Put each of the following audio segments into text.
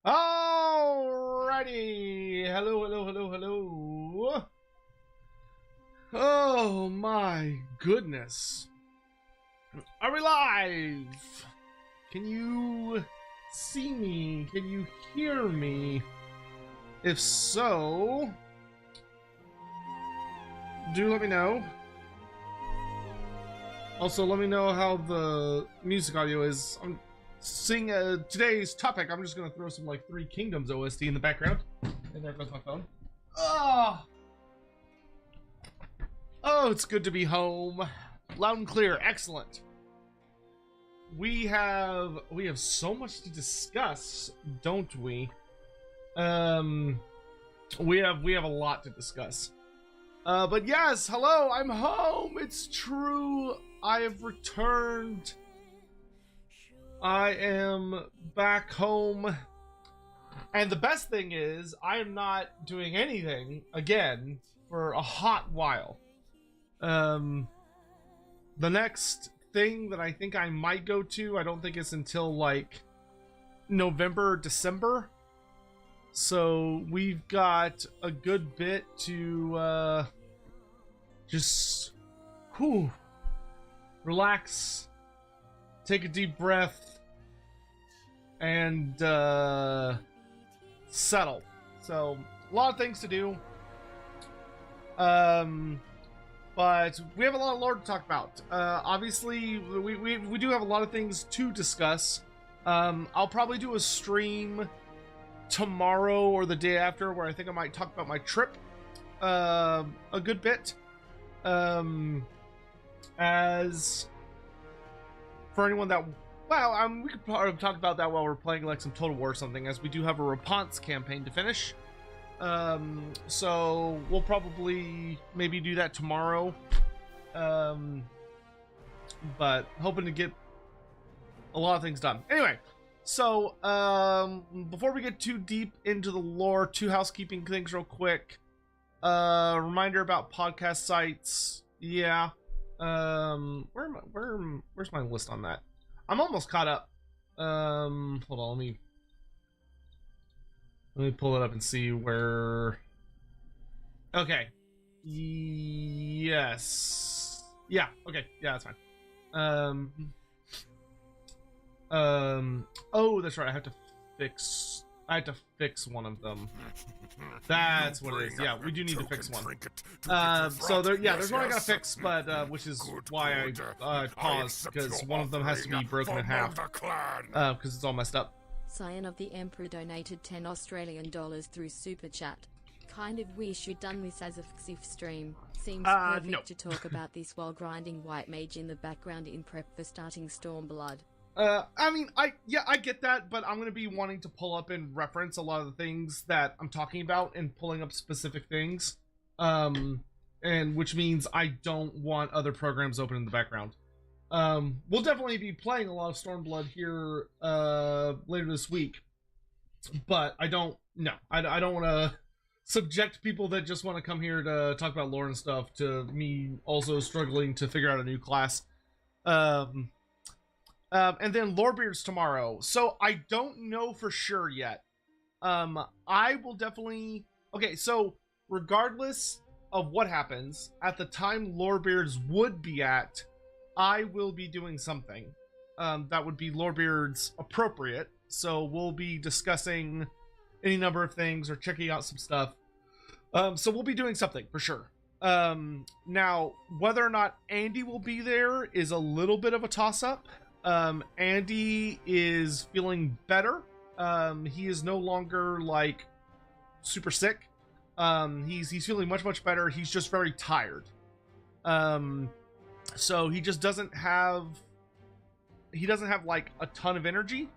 Alrighty, hello. Oh my goodness, are we live? Can you see me? Can you hear me? If so, do let me know. Also, let me know how the music audio is. I'm seeing today's topic. I'm just gonna throw some like Three Kingdoms OST in the background. And there goes my phone. Oh, it's good to be home. Loud and clear. Excellent. We have so much to discuss, don't we? We have a lot to discuss. But yes, hello, I'm home. It's true. I have returned. I am back home. And the best thing is, I am not doing anything again for a hot while. The next thing that I think I might go to, I don't think it's until like November or December. So we've got a good bit to just relax, take a deep breath, and settle. So a lot of things to do. But we have a lot of lore to talk about. Obviously, we do have a lot of things to discuss. I'll probably do a stream tomorrow or the day after where I think I might talk about my trip a good bit. As for anyone that, well, we could probably talk about that while we're playing like some Total War or something, as we do have a Response campaign to finish. So we'll probably maybe do that tomorrow. But hoping to get a lot of things done. Anyway, so before we get too deep into the lore, two housekeeping things real quick. Reminder about podcast sites. Yeah. Where's my list on that? I'm almost caught up. Hold on, let me pull it up and see where. Okay. Yes. Yeah. Okay. Yeah, that's fine. Oh, that's right. I have to fix one of them. That's what it is. Yeah, we do need to fix one. So there's one I gotta fix, but which is why I paused, because one of them has to be broken in half, because it's all messed up. Scion of the Emperor donated 10 Australian dollars through Super Chat. Kind of wish you'd done this as a XIF stream. Seems perfect no. to talk about this while grinding White Mage in the background in prep for starting Stormblood. I mean, I get that, but I'm going to be wanting to pull up and reference a lot of the things that I'm talking about and pulling up specific things. And which means I don't want other programs open in the background. We'll definitely be playing a lot of Stormblood here, later this week. But I don't want to subject people that just want to come here to talk about lore and stuff to me also struggling to figure out a new class. And then Lorebeards tomorrow. So I don't know for sure yet. I will definitely... Okay, so regardless of what happens, at the time Lorebeards would be at, I will be doing something. That would be Lorebeards appropriate. So we'll be discussing any number of things or checking out some stuff. So we'll be doing something for sure. Now, whether or not Andy will be there is a little bit of a toss-up. Andy is feeling better. He is no longer like super sick. He's feeling much better. He's just very tired. So he just doesn't have like a ton of energy.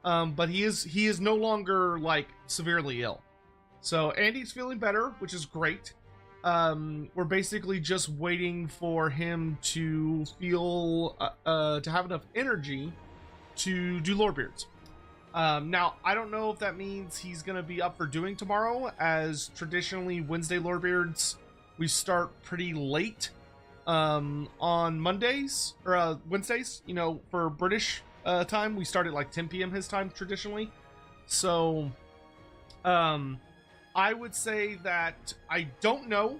But he is no longer like severely ill. So Andy's feeling better, which is great. We're basically just waiting for him to feel to have enough energy to do Lorebeards. Now I don't know if that means he's gonna be up for doing tomorrow, as traditionally Wednesday Lorebeards we start pretty late on Mondays or Wednesdays. You know, for British time we start at like 10 p.m. his time traditionally. So, I would say that I don't know.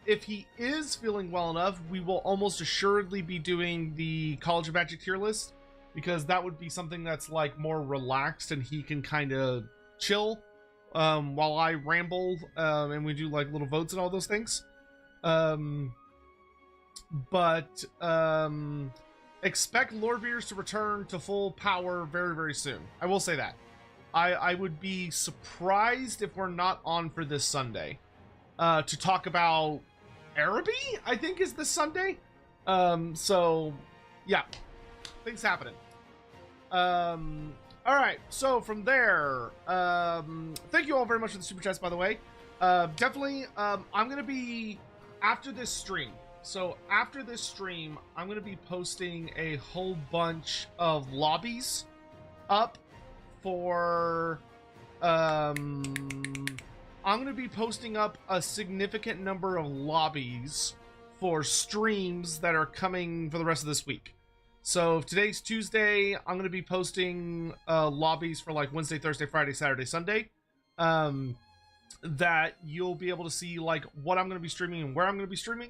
If he is feeling well enough, we will almost assuredly be doing the College of Magic tier list, because that would be something that's like more relaxed and he can kind of chill while I ramble and we do like little votes and all those things. But expect Lord Veers to return to full power very, very soon. I will say that. I would be surprised if we're not on for this Sunday to talk about Araby, I think is this Sunday. So yeah, things happening. All right, so from there, thank you all very much for the super chats, by the way. Definitely, I'm gonna be after this stream. So after this stream, I'm gonna be posting a whole bunch of lobbies up for. I'm gonna be posting up a significant number of lobbies for streams that are coming for the rest of this week. So if today's Tuesday, I'm going to be posting lobbies for like Wednesday, Thursday, Friday, Saturday, Sunday. That you'll be able to see like what I'm going to be streaming and where I'm going to be streaming.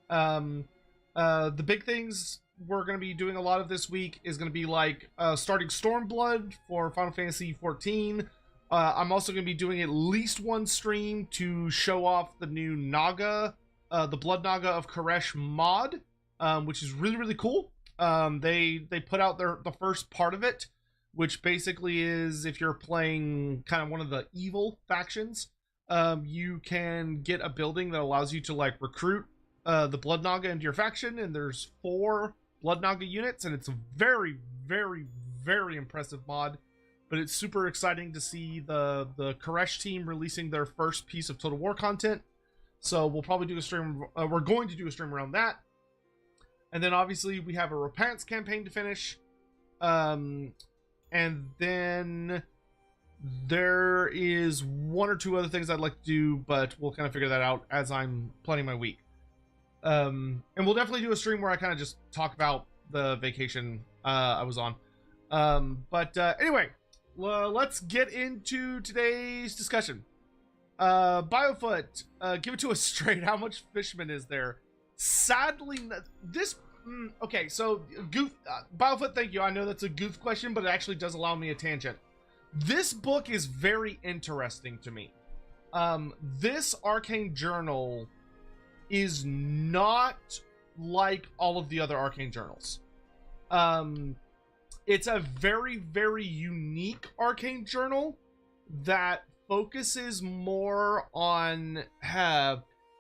The big things we're going to be doing a lot of this week is going to be like starting Stormblood for Final Fantasy 14. I'm also going to be doing at least one stream to show off the new Naga, the Blood Naga of Koresh mod, which is really, really cool. They put out the first part of it, which basically is if you're playing kind of one of the evil factions, you can get a building that allows you to like recruit the Blood Naga into your faction, and there's 4 Blood Naga units, and it's a very, very, very impressive mod. But it's super exciting to see the Koresh team releasing their first piece of Total War content. So we'll probably do a stream. We're going to do a stream around that. And then obviously we have a Repentance campaign to finish. And then there is 1 or 2 other things I'd like to do, but we'll kind of figure that out as I'm planning my week. And we'll definitely do a stream where I kind of just talk about the vacation I was on. Anyway, let's get into today's discussion. Biofoot, give it to us straight. How much Fishman is there? Sadly, this... okay, so, Goof... Biofoot, thank you. I know that's a goof question, but it actually does allow me a tangent. This book is very interesting to me. This Arcane Journal is not like all of the other Arcane Journals. It's a very, very unique Arcane Journal that focuses more on...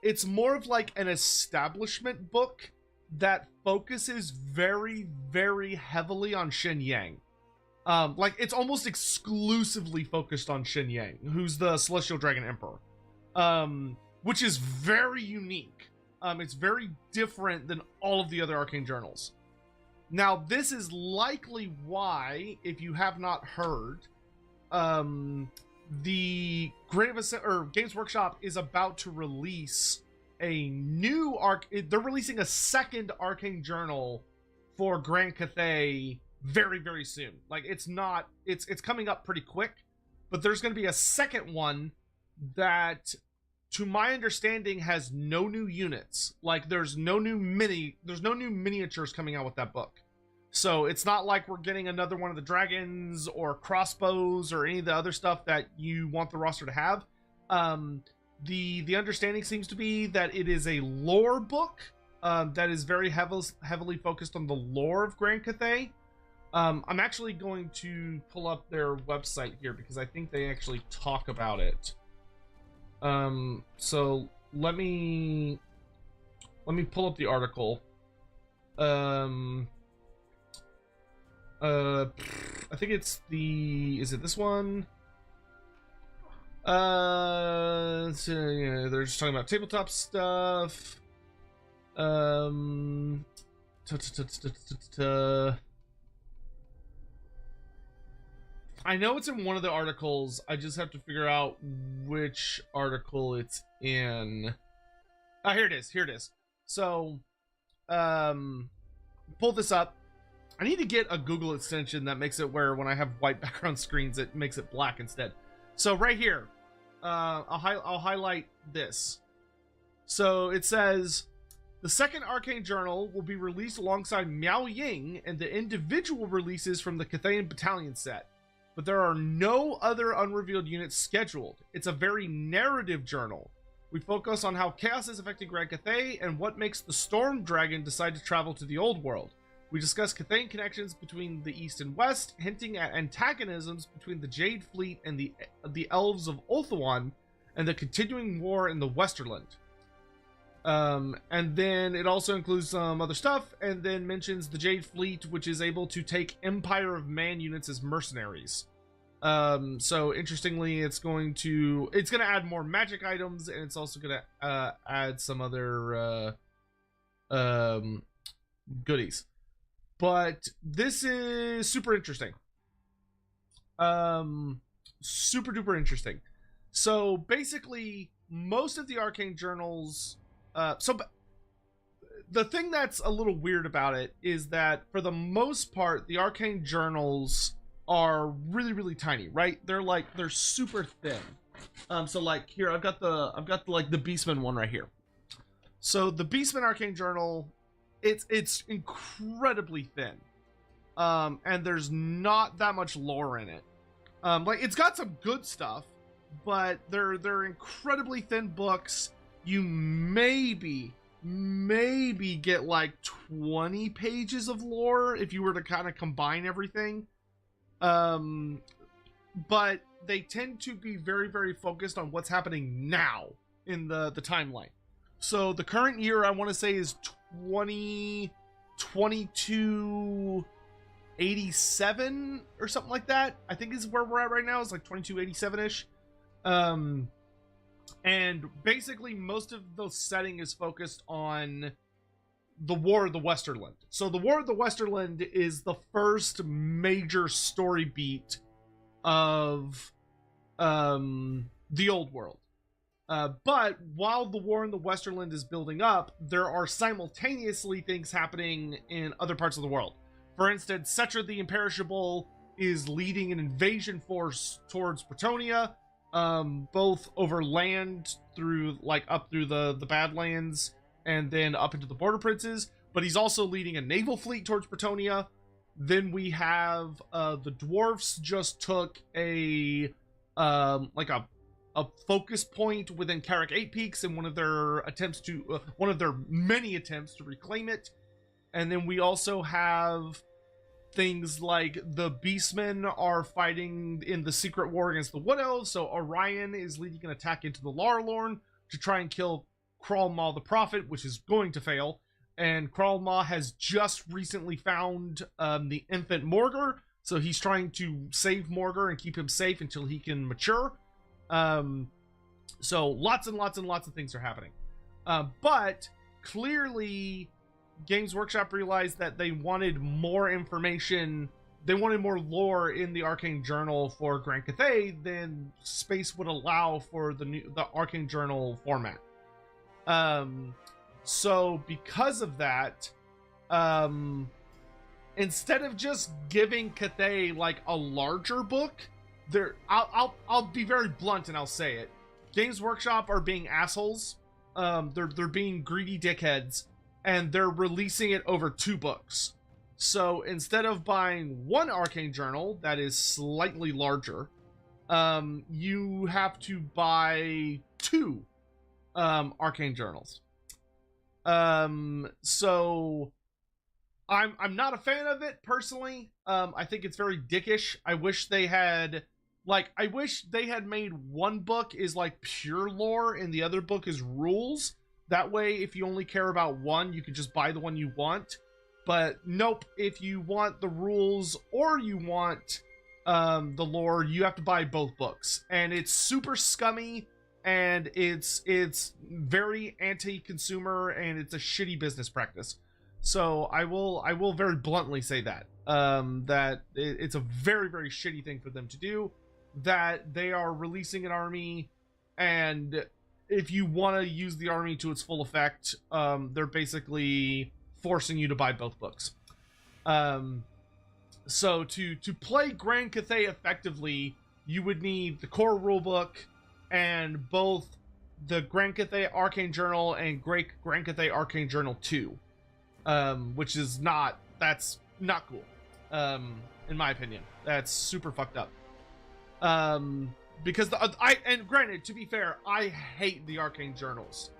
it's more of like an establishment book that focuses very, very heavily on Shen Yang. Like, it's almost exclusively focused on Shen Yang, who's the Celestial Dragon Emperor. Which is very unique. It's very different than all of the other Arcane Journals. Now, this is likely why, if you have not heard, the Games Workshop is about to release a new they're releasing a second Arcane Journal for Grand Cathay very, very soon. Like, it's coming up pretty quick, but there's going to be a second one that, to my understanding, has no new units. Like, there's no new miniatures coming out with that book. So it's not like we're getting another one of the dragons or crossbows or any of the other stuff that you want the roster to have. The understanding seems to be that it is a lore book that is very heavily focused on the lore of Grand Cathay. I'm actually going to pull up their website here because I think they actually talk about it. So let me pull up the article. I think it's is it this one? So, yeah, they're just talking about tabletop stuff. I know it's in one of the articles. I just have to figure out which article it's in. Here it is. So, pull this up. I need to get a Google extension that makes it where when I have white background screens, it makes it black instead. So right here, I'll highlight this. So it says, the second Arcane Journal will be released alongside Miao Ying and the individual releases from the Cathayan Battalion set. But there are no other unrevealed units scheduled. It's a very narrative journal. We focus on how chaos is affecting Grand Cathay and what makes the Storm Dragon decide to travel to the old world. We discuss Cathayan connections between the East and West, hinting at antagonisms between the Jade Fleet and the Elves of Ulthuan, and the continuing war in the Westerland. And then it also includes some other stuff, and then mentions the Jade Fleet, which is able to take Empire of Man units as mercenaries. So interestingly, it's going to add more magic items, and it's also going to add some other goodies. But this is super interesting. Super duper interesting. So basically, most of the Arcane Journals. The thing that's a little weird about it is that for the most part, the Arcane Journals are really, really tiny, right? They're super thin. So like here, I've got the Beastman one right here. So the Beastman Arcane Journal, it's incredibly thin. And there's not that much lore in it. Like it's got some good stuff, but they're incredibly thin books. You maybe get like 20 pages of lore if you were to kind of combine everything. But they tend to be very, very focused on what's happening now in the timeline. So the current year, I want to say, is 2287 or something like that. I think is where we're at right now. It's like 2287-ish. And basically most of the setting is focused on the War of the Westerland. So the War of the Westerland is the first major story beat of the old world. But while the War in the Westerland is building up, there are simultaneously things happening in other parts of the world. For instance, Cetra the Imperishable is leading an invasion force towards Bretonnia, both over land through up through the Badlands and then up into the Border Princes, but he's also leading a naval fleet towards Bretonnia. Then we have the dwarfs just took a focus point within Carrick 8 Peaks in one of their many attempts to reclaim it. And then we also have things like the Beastmen are fighting in the secret war against the Wood Elves, so Orion is leading an attack into the Larlorn to try and kill Kralmaw the Prophet, which is going to fail. And Kralmaw has just recently found the infant Morgar, so he's trying to save Morgar and keep him safe until he can mature. So lots and lots and lots of things are happening. But clearly Games Workshop realized that they wanted more information, they wanted more lore in the Arcane Journal for Grand Cathay than space would allow for the Arcane Journal format. So because of that, instead of just giving Cathay like a larger book, I'll be very blunt and I'll say it. Games Workshop are being assholes. They're being greedy dickheads, and they're releasing it over 2 books. So instead of buying one Arcane Journal that is slightly larger, you have to buy 2 Arcane Journals. So I'm not a fan of it personally. I think it's very dickish. I wish they had made one book is like pure lore and the other book is rules. That way, if you only care about one, you can just buy the one you want. But nope, if you want the rules or you want the lore, you have to buy both books. And it's super scummy, and it's very anti-consumer, and it's a shitty business practice. So I will very bluntly say that that it's a very, very shitty thing for them to do. That they are releasing an army, and if you want to use the army to its full effect, they're basically forcing you to buy both books. So to play Grand Cathay effectively, you would need the core rulebook and both the Grand Cathay Arcane Journal and Grand Cathay Arcane Journal 2, which is that's not cool, in my opinion. That's super fucked up. Because and granted, to be fair, I hate the Arcane Journals.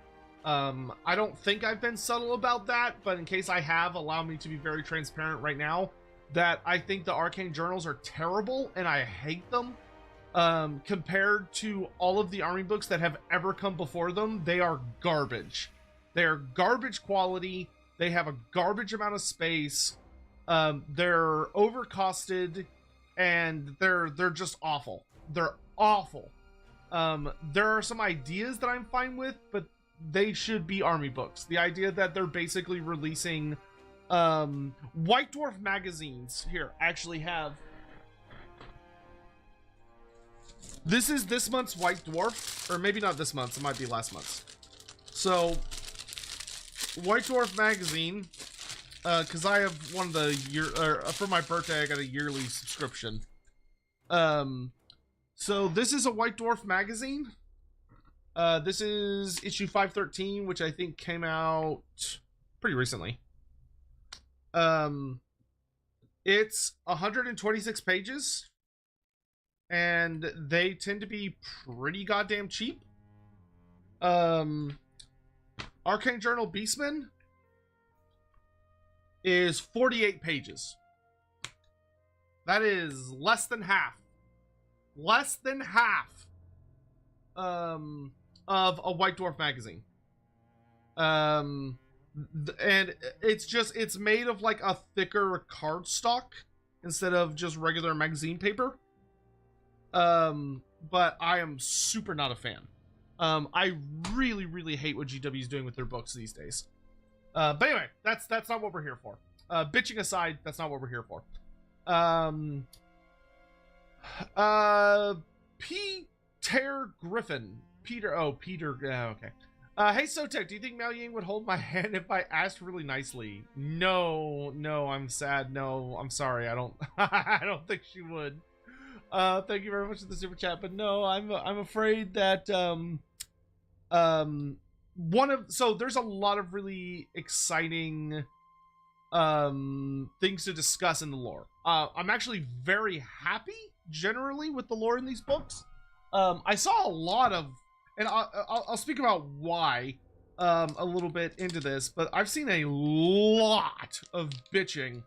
I don't think I've been subtle about that, but in case I have, allow me to be very transparent right now that I think the Arcane Journals are terrible and I hate them. Compared to all of the army books that have ever come before them, they are garbage. They are garbage quality. They have a garbage amount of space. They're overcosted, and they're just awful. They're awful. There are some ideas that I'm fine with, but they should be army books. The idea that they're basically releasing White Dwarf magazines. Here, I actually have. This is this month's White Dwarf, or maybe not this month's, it might be last month's. So, White Dwarf magazine, because I have one of the for my birthday, I got a yearly subscription. So this is a White Dwarf magazine. This is issue 513, which I think came out pretty recently. It's 126 pages. And they tend to be pretty goddamn cheap. Arcane Journal Beastman is 48 pages. That is less than half. Less than half of a White Dwarf magazine. And it's made of like a thicker cardstock instead of just regular magazine paper. But I am super not a fan. I really, really hate what GW is doing with their books these days. But anyway, that's not what we're here for. Bitching aside, that's not what we're here for. Peter Griffin. Peter, okay. Hey Sotek, do you think Miao Ying would hold my hand if I asked really nicely? No, I'm sad. No, I'm sorry. I don't think she would. Thank you very much for the super chat, but no, I'm afraid that so there's a lot of really exciting things to discuss in the lore. I'm actually very happy generally with the lore in these books. I saw a lot of, and I'll speak about why a little bit into this, but I've seen a lot of bitching.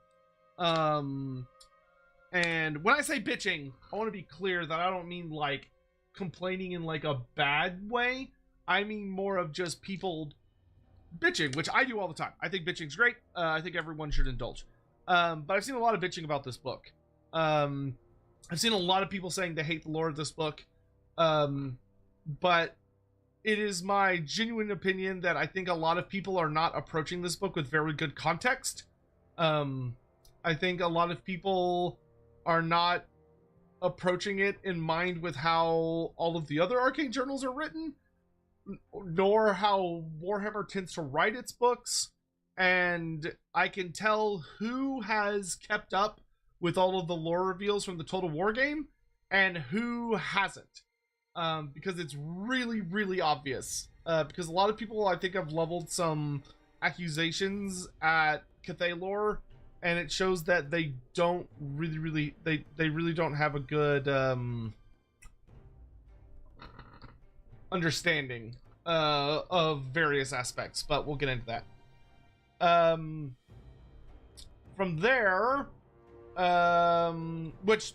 And when I say bitching, I want to be clear that I don't mean like complaining in like a bad way. I mean more of just people bitching, which I do all the time. I think bitching's great. I think everyone should indulge. But I've seen a lot of bitching about this book. I've seen a lot of people saying they hate the lore of this book. But it is my genuine opinion that I think a lot of people are not approaching this book with very good context. I think a lot of people are not approaching it in mind with how all of the other arcane journals are written, nor how Warhammer tends to write its books. And I can tell who has kept up with all of the lore reveals from the Total War game and who hasn't, because it's really, really obvious. Because a lot of people, I think, have leveled some accusations at Cathay lore, and it shows that they don't really, they really don't have a good understanding of various aspects, but we'll get into that. From there, which,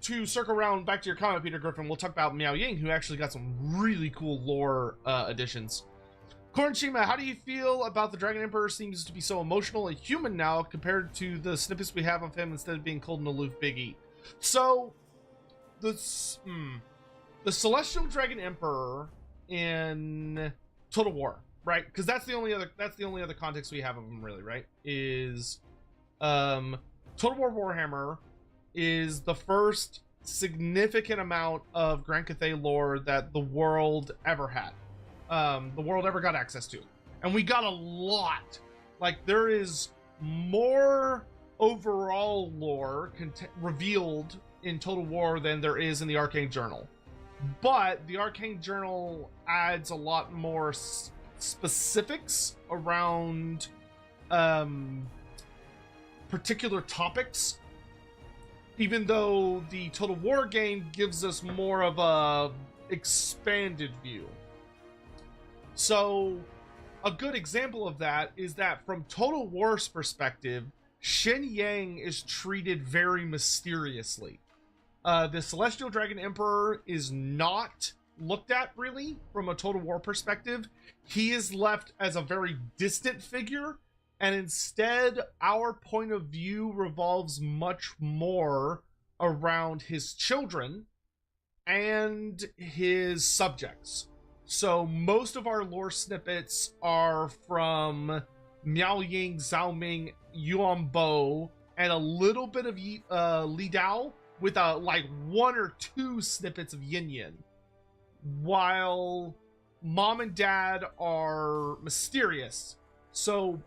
to circle around back to your comment, Peter Griffin, we'll talk about Miao Ying, who actually got some really cool lore additions. Korenshima, how do you feel about the Dragon Emperor seems to be so emotional and human now compared to the snippets we have of him instead of being cold and aloof biggie? So, the Celestial Dragon Emperor in Total War, right? Because that's the only other context we have of him, really, right? Is Total War Warhammer is the first significant amount of Grand Cathay lore that the world ever had. The world ever got access to, and we got a lot. Like, there is more overall lore revealed in Total War than there is in the Arcane Journal. But the Arcane Journal adds a lot more specifics around particular topics, even though the Total War game gives us more of a expanded view. So a good example of that is that from Total War's perspective, Shen Yang is treated very mysteriously. The Celestial Dragon Emperor is not looked at really from a Total War perspective. He is left as a very distant figure, and instead our point of view revolves much more around his children and his subjects. So most of our lore snippets are from Miao Ying, Zhao Ming, Yuan Bo, and a little bit of Li Dao, with like 1 or 2 snippets of Yin Yin, while Mom and Dad are mysterious. So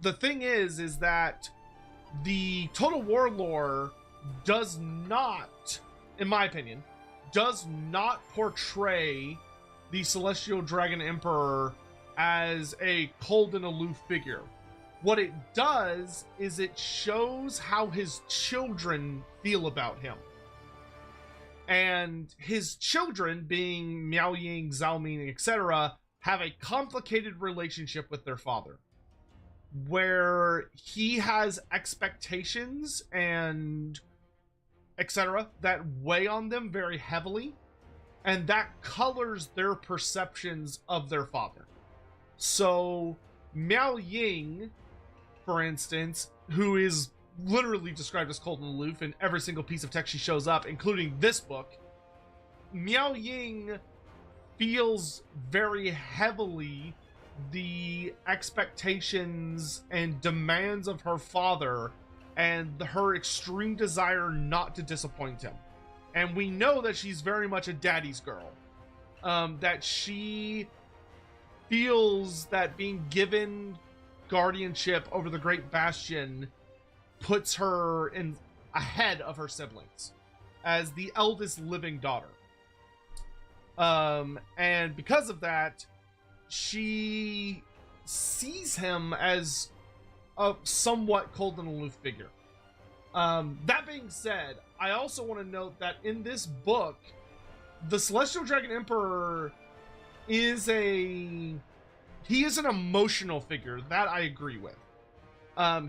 the thing is that the Total War lore does not, in my opinion, does not portray the Celestial Dragon Emperor as a cold and aloof figure. What it does is it shows how his children feel about him. And his children, being Miao Ying, Zhao Ming, etc., have a complicated relationship with their father, where he has expectations and etc. that weigh on them very heavily, and that colors their perceptions of their father. So Miao Ying, for instance, who is literally described as cold and aloof in every single piece of text she shows up, including this book, Miao Ying feels very heavily the expectations and demands of her father and her extreme desire not to disappoint him. And we know that she's very much a daddy's girl. That she feels that being given guardianship over the Great Bastion puts her in ahead of her siblings as the eldest living daughter. And because of that, she sees him as a somewhat cold and aloof figure. That being said, I also want to note that in this book, the Celestial Dragon Emperor is an emotional figure. That I agree with.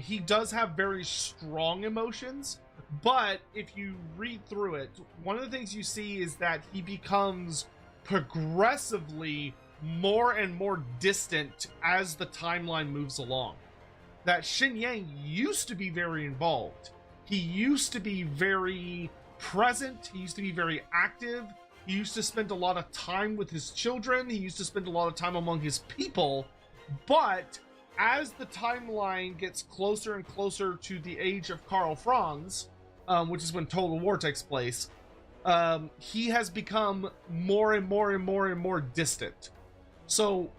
He does have very strong emotions, but if you read through it, one of the things you see is that he becomes progressively more and more distant as the timeline moves along. That Shen Yang used to be very involved. He used to be very present. He used to be very active. He used to spend a lot of time with his children. He used to spend a lot of time among his people. But as the timeline gets closer and closer to the age of Karl Franz, which is when Total War takes place, he has become more and more and more and more distant. So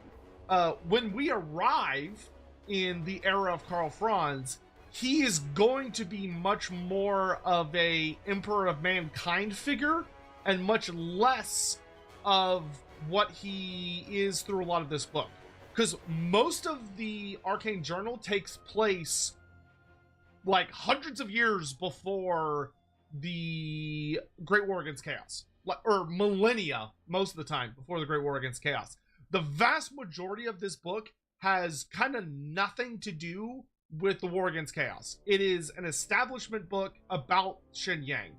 when we arrive in the era of Karl Franz, he is going to be much more of a Emperor of Mankind figure and much less of what he is through a lot of this book. Because most of the Arcane Journal takes place like hundreds of years before the Great War Against Chaos. Or millennia, most of the time, before the Great War Against Chaos. The vast majority of this book has kind of nothing to do with the War Against Chaos. It is an establishment book about Shen Yang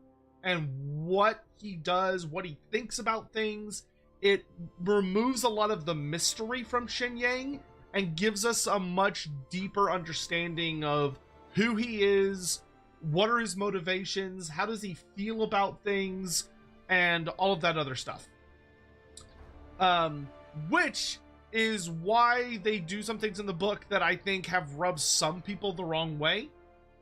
and what he does, what he thinks about things. It removes a lot of the mystery from Shen Yang and gives us a much deeper understanding of who he is, what are his motivations, how does he feel about things, and all of that other stuff. Which is why they do some things in the book that I think have rubbed some people the wrong way.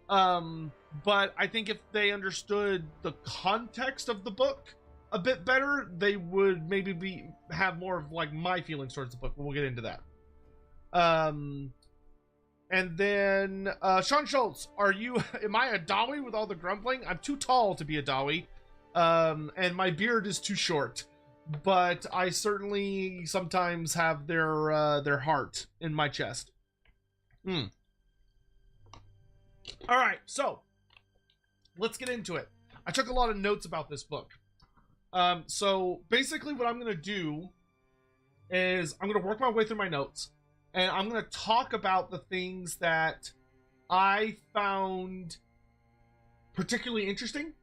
But I think if they understood the context of the book a bit better, they would maybe have more of like my feelings towards the book, but we'll get into that. And then Sean Schultz, am I a Dawi with all the grumbling? I'm too tall to be a Dawi. And my beard is too short. But I certainly sometimes have their heart in my chest. All right, so let's get into it. I took a lot of notes about this book. So basically what I'm going to do is I'm going to work my way through my notes, and I'm going to talk about the things that I found particularly interesting.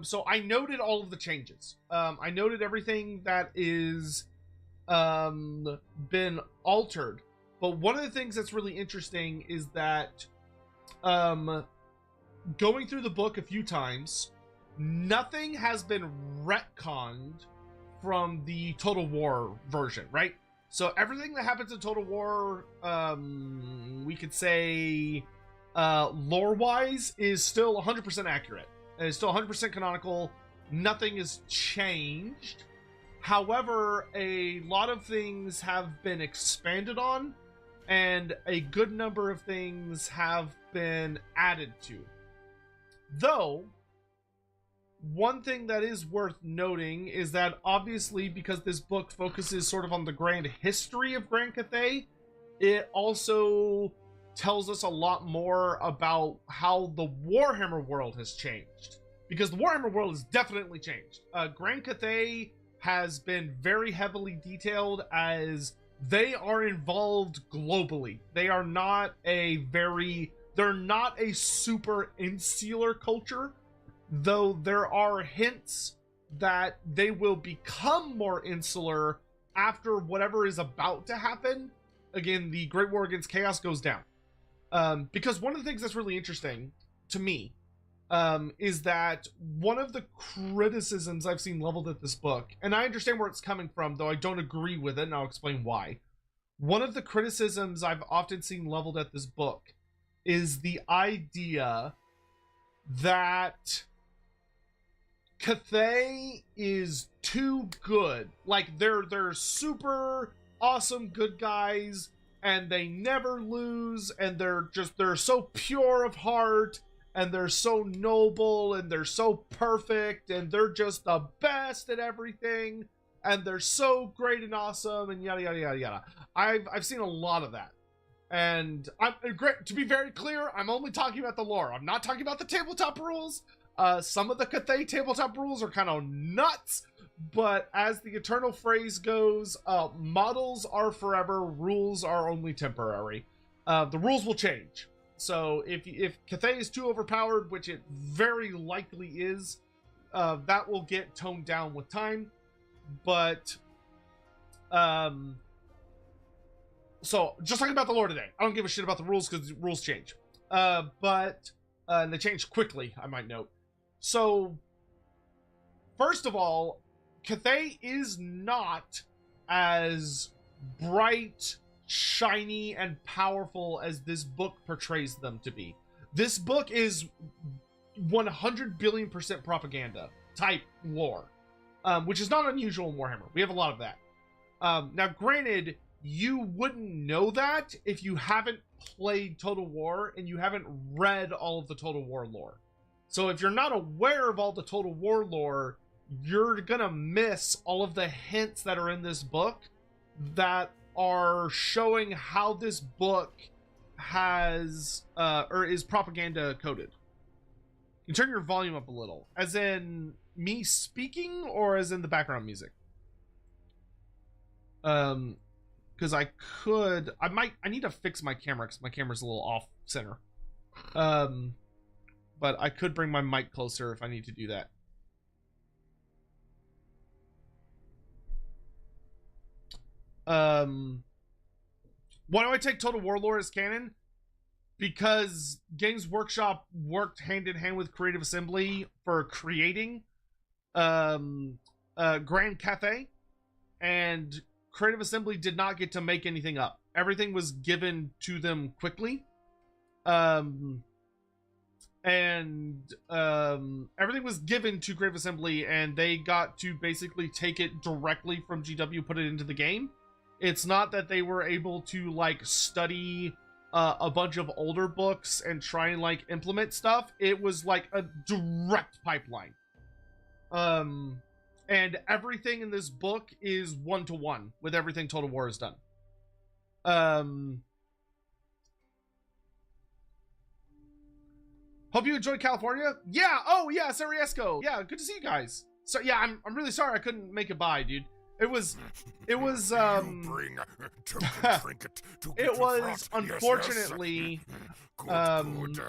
So I noted all of the changes. I noted everything that is been altered. But one of the things that's really interesting is that going through the book a few times, nothing has been retconned from the Total War version, right? So everything that happens in Total War, we could say lore-wise, is still 100% accurate. It's still 100% canonical. Nothing is changed. However, a lot of things have been expanded on, and a good number of things have been added to. Though, one thing that is worth noting is that obviously, because this book focuses sort of on the grand history of Grand Cathay, it also tells us a lot more about how the Warhammer world has changed. Because the Warhammer world has definitely changed. Grand Cathay has been very heavily detailed as they are involved globally. They're not a super insular culture, though there are hints that they will become more insular after whatever is about to happen. Again, the Great War Against Chaos goes down. Because one of the things that's really interesting to me is that one of the criticisms I've seen leveled at this book, and I understand where it's coming from, though I don't agree with it, and I'll explain why. One of the criticisms I've often seen leveled at this book is the idea that Cathay is too good. Like, they're super awesome good guys, and they never lose, and they're so pure of heart, and they're so noble, and they're so perfect, and they're just the best at everything, and they're so great and awesome, and yada yada yada yada. I've seen a lot of that. And to be very clear, I'm only talking about the lore. I'm not talking about the tabletop rules. Some of the Cathay tabletop rules are kind of nuts, but as the eternal phrase goes, models are forever, rules are only temporary. The rules will change. So if Cathay is too overpowered, which it very likely is, that will get toned down with time. But so just talking about the lore today. I don't give a shit about the rules because the rules change. But and they change quickly, I might note. So first of all, Cathay is not as bright, shiny, and powerful as this book portrays them to be. This book is 100 billion% propaganda type lore, which is not unusual in Warhammer. We have a lot of that. Now, granted, you wouldn't know that if you haven't played Total War and you haven't read all of the Total War lore. So if you're not aware of all the Total War lore, you're gonna miss all of the hints that are in this book that are showing how this book has or is propaganda coded. You turn your volume up a little, as in me speaking or as in the background music. Because I need to fix my camera because my camera's a little off center. But I could bring my mic closer if I need to do that. Why do I take Total War lore as canon? Because Games Workshop worked hand in hand with Creative Assembly for creating Grand Cathay, and Creative Assembly did not get to make anything up. Everything was given to them quickly. Everything was given to Creative Assembly, and they got to basically take it directly from GW, put it into the game. It's not that they were able to like study a bunch of older books and try and like implement stuff, it was like a direct pipeline. And everything in this book is 1-to-1 with everything Total War has done. Hope you enjoyed California. Yeah. Oh yeah, Sariesco. Yeah, good to see you guys. So yeah, I'm really sorry I couldn't make it by, dude. It was You bring token trinket to it was Yes, unfortunately Good.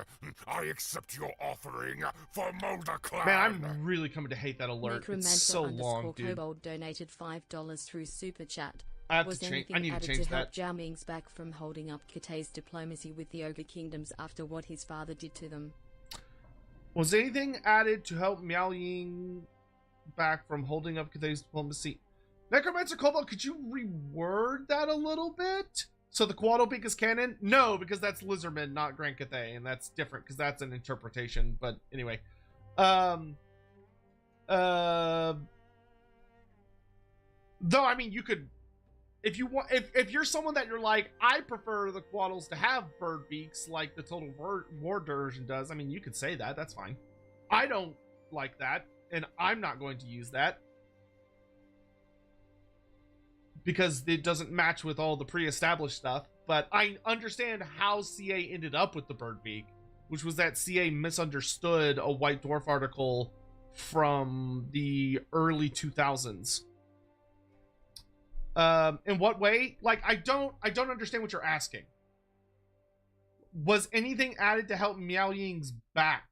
I accept your offering for Mulder Clan. man, I'm really coming to hate that alert. It's so long, dude. Kobold donated $5 through Super Chat. I have Was to change. anything I need to added change to help that. Zhao Ming's back from holding up Cathay's diplomacy with the Ogre Kingdoms after what his father did to them? Was anything added to help Miao Ying back from holding up Cathay's diplomacy? Necromancer Kobold, could you reword that a little bit? So the Quaddle Peak is canon? No, because that's Lizardman, not Grand Cathay, and that's different because that's an interpretation. But anyway, though I mean, you could, if you want, if you're someone that you're like, I prefer the Quaddles to have bird beaks like the Total War version does. I mean, you could say that. That's fine. I don't like that, and I'm not going to use that because it doesn't match with all the pre-established stuff. But I understand how CA ended up with the bird beak, which was that CA misunderstood a White Dwarf article from the early 2000s. In what way? Like, I don't understand what you're asking. Was anything added to help Miao Ying's back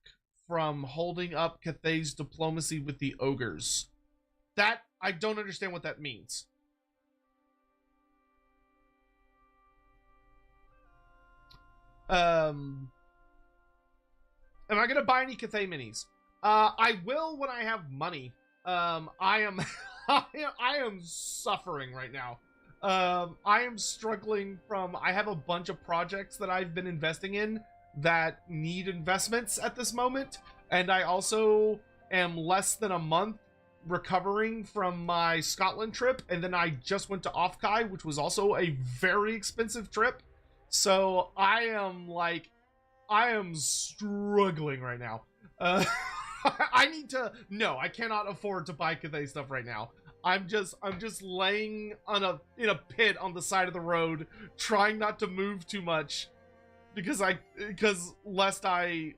from holding up Cathay's diplomacy with the ogres? That, I don't understand what that means. Am I gonna buy any Cathay minis? I will when I have money. I am I am suffering right now. I am struggling from, I have a bunch of projects that I've been investing in that need investments at this moment, and I also am less than a month recovering from my Scotland trip, and then I just went to Offkai, which was also a very expensive trip. So I am struggling right now. I cannot afford to buy Cathay stuff right now. I'm just laying in a pit on the side of the road, trying not to move too much, because lest I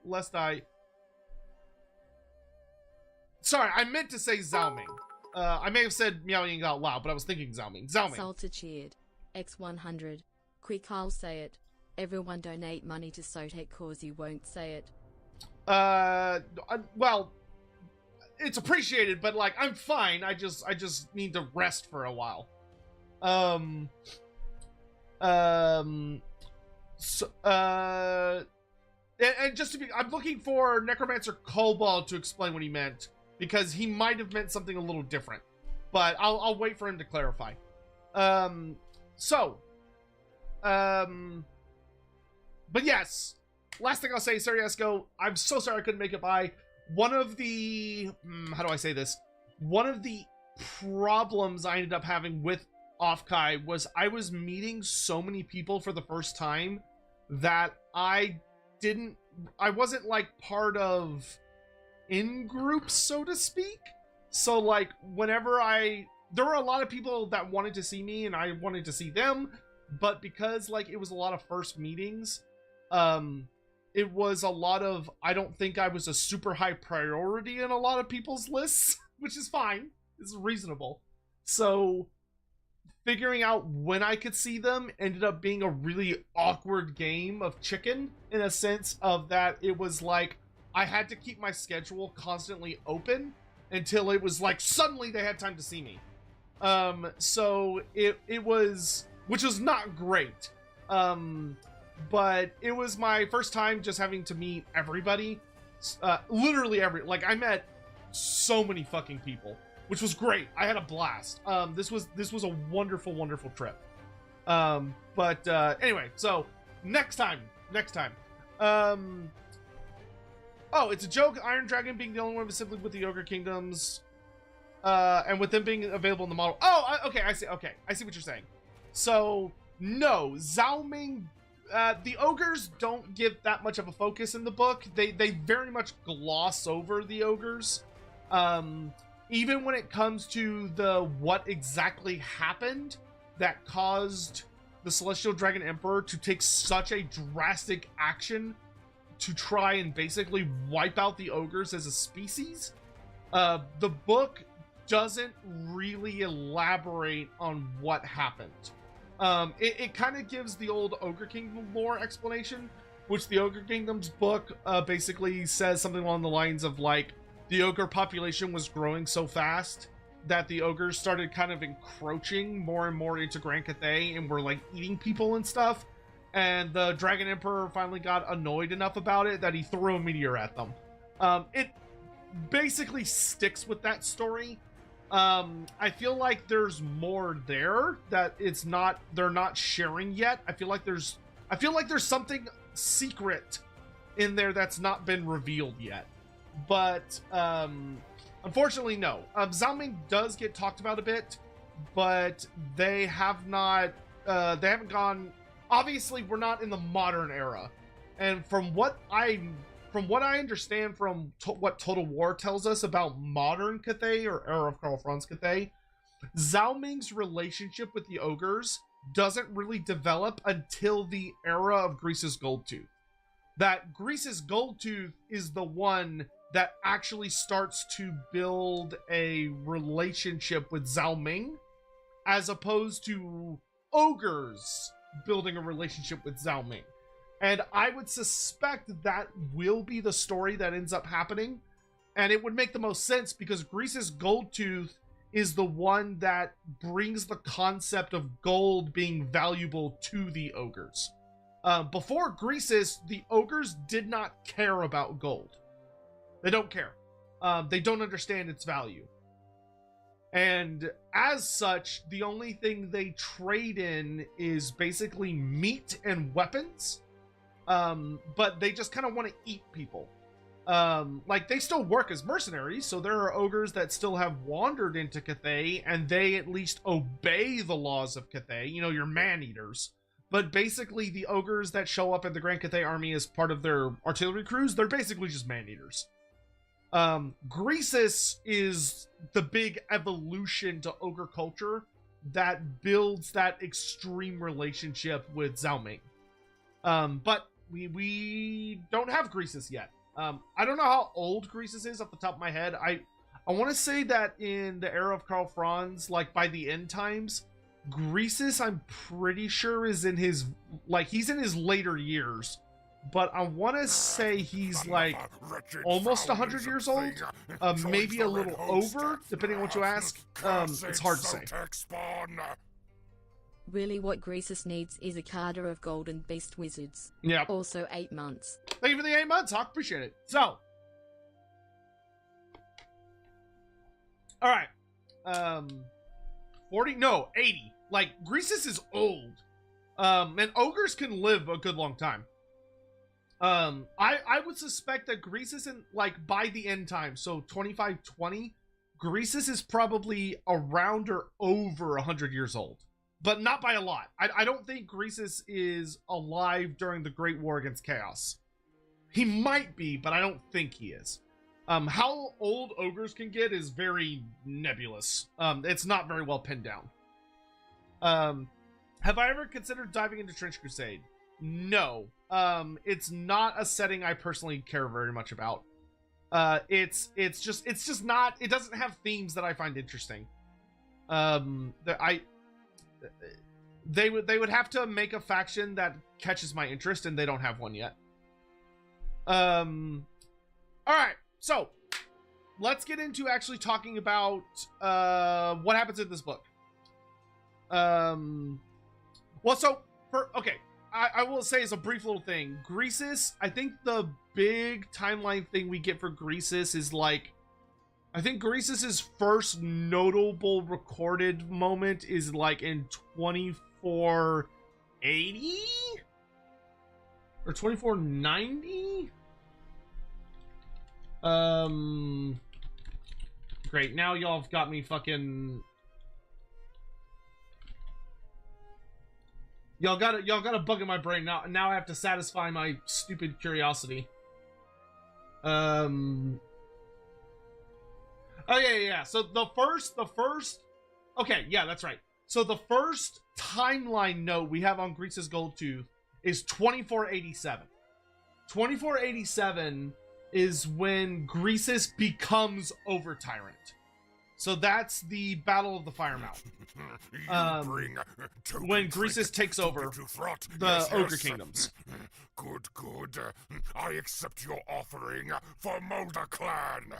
sorry, I meant to say Zhao Ming. I may have said Miao Ying out loud, but I was thinking Zhao Ming. Salter cheered. X100. Quick, I'll say it. Everyone donate money to Sotek cause you won't say it. Well, it's appreciated, but like, I'm fine. I just need to rest for a while. And just to be, I'm looking for Necromancer Kobold to explain what he meant, because he might have meant something a little different, but I'll wait for him to clarify. But yes, last thing I'll say, Sariesco, I'm so sorry I couldn't make it by. One of the, how do I say this? One of the problems I ended up having with Offkai was I was meeting so many people for the first time that I wasn't like part of in-groups, so to speak. So like, whenever there were a lot of people that wanted to see me and I wanted to see them, but because like it was a lot of first meetings, it was a lot of, I don't think I was a super high priority in a lot of people's lists, which is fine. It's reasonable. So figuring out when I could see them ended up being a really awkward game of chicken, in a sense of that it was like I had to keep my schedule constantly open until it was like suddenly they had time to see me. So it was, which was not great. But it was my first time just having to meet everybody. Literally like I met so many fucking people, which was great. I had a blast. This was a wonderful, wonderful trip. Anyway, so next time. Oh, it's a joke. Iron Dragon being the only one simply with the Ogre Kingdoms, and with them being available in the model. Oh, okay, I see. Okay, I see what you're saying. So no, Zhao Ming the ogres don't give that much of a focus in the book. They very much gloss over the ogres. Even when it comes to the what exactly happened that caused the Celestial Dragon Emperor to take such a drastic action to try and basically wipe out the ogres as a species, the book doesn't really elaborate on what happened. It kind of gives the old Ogre Kingdom lore explanation, which the Ogre Kingdom's book basically says something along the lines of, like, the ogre population was growing so fast that the ogres started kind of encroaching more and more into Grand Cathay and were, like, eating people and stuff. And the Dragon Emperor finally got annoyed enough about it that he threw a meteor at them. It basically sticks with that story. I feel like there's more there that they're not sharing yet. I feel like there's something secret in there that's not been revealed yet. But unfortunately, no. Xiaoming does get talked about a bit, but they haven't gone. Obviously, we're not in the modern era, and from what I understand from what Total War tells us about modern Cathay, or Era of Karl Franz Cathay, Xiaoming's relationship with the ogres doesn't really develop until the era of Greece's Goldtooth. That Greece's Goldtooth is the one that actually starts to build a relationship with Xiaoming, as opposed to ogres building a relationship with Xiaoming. And I would suspect that will be the story that ends up happening. And it would make the most sense because Greece's Goldtooth is the one that brings the concept of gold being valuable to the ogres. Before Greece's, the ogres did not care about gold. They don't care. They don't understand its value. And as such, the only thing they trade in is basically meat and weapons. But they just kind of want to eat people. Like, they still work as mercenaries, so there are ogres that still have wandered into Cathay, and they at least obey the laws of Cathay, you know, your man-eaters. But basically, the ogres that show up in the Grand Cathay army as part of their artillery crews, they're basically just man-eaters. Greasus is the big evolution to ogre culture that builds that extreme relationship with Xiaoming. But we don't have Greasus yet. I don't know how old Greasus is off the top of my head. I want to say that in the era of Karl Franz, like by the end times, Greasus, I'm pretty sure, is in his, like, he's in his later years. But I want to say he's like almost 100 years old, maybe a little over, depending on what you ask. It's hard to say. Really, what Greasus needs is a cadre of golden beast wizards. Yeah. Also 8 months. Thank you for the 8 months, Hawk. Appreciate it. So, all right, 80. Like, Greasus is old, and ogres can live a good long time. I would suspect that Greasus, in, like, by the end time, so 2520, Greasus is probably around or over 100 years old, but not by a lot. I don't think Greasus is alive during the Great War against Chaos. He might be, but I don't think he is. How old ogres can get is very nebulous. It's not very well pinned down. Have I ever considered diving into Trench Crusade? No. It's not a setting I personally care very much about. It's just not, it doesn't have themes that I find interesting. They would have to make a faction that catches my interest, and they don't have one yet. All right, so let's get into actually talking about what happens in this book. Well, so okay, I will say as a brief little thing, Greasus, I think the big timeline thing we get for Greasus is, like, I think Greasus's first notable recorded moment is like in 2480 or 2490. Great. Now y'all have got me fucking. Y'all got a bug in my brain now. Now I have to satisfy my stupid curiosity. Oh yeah. So the first. Okay, yeah, that's right. So the first timeline note we have on Grease's Gold Tooth is 2487. 2487 is when Greasus becomes Over Tyrant. So that's the Battle of the Firemouth. When Greasus takes over the Ogre Kingdoms. Good. I accept your offering for Mulder Clan.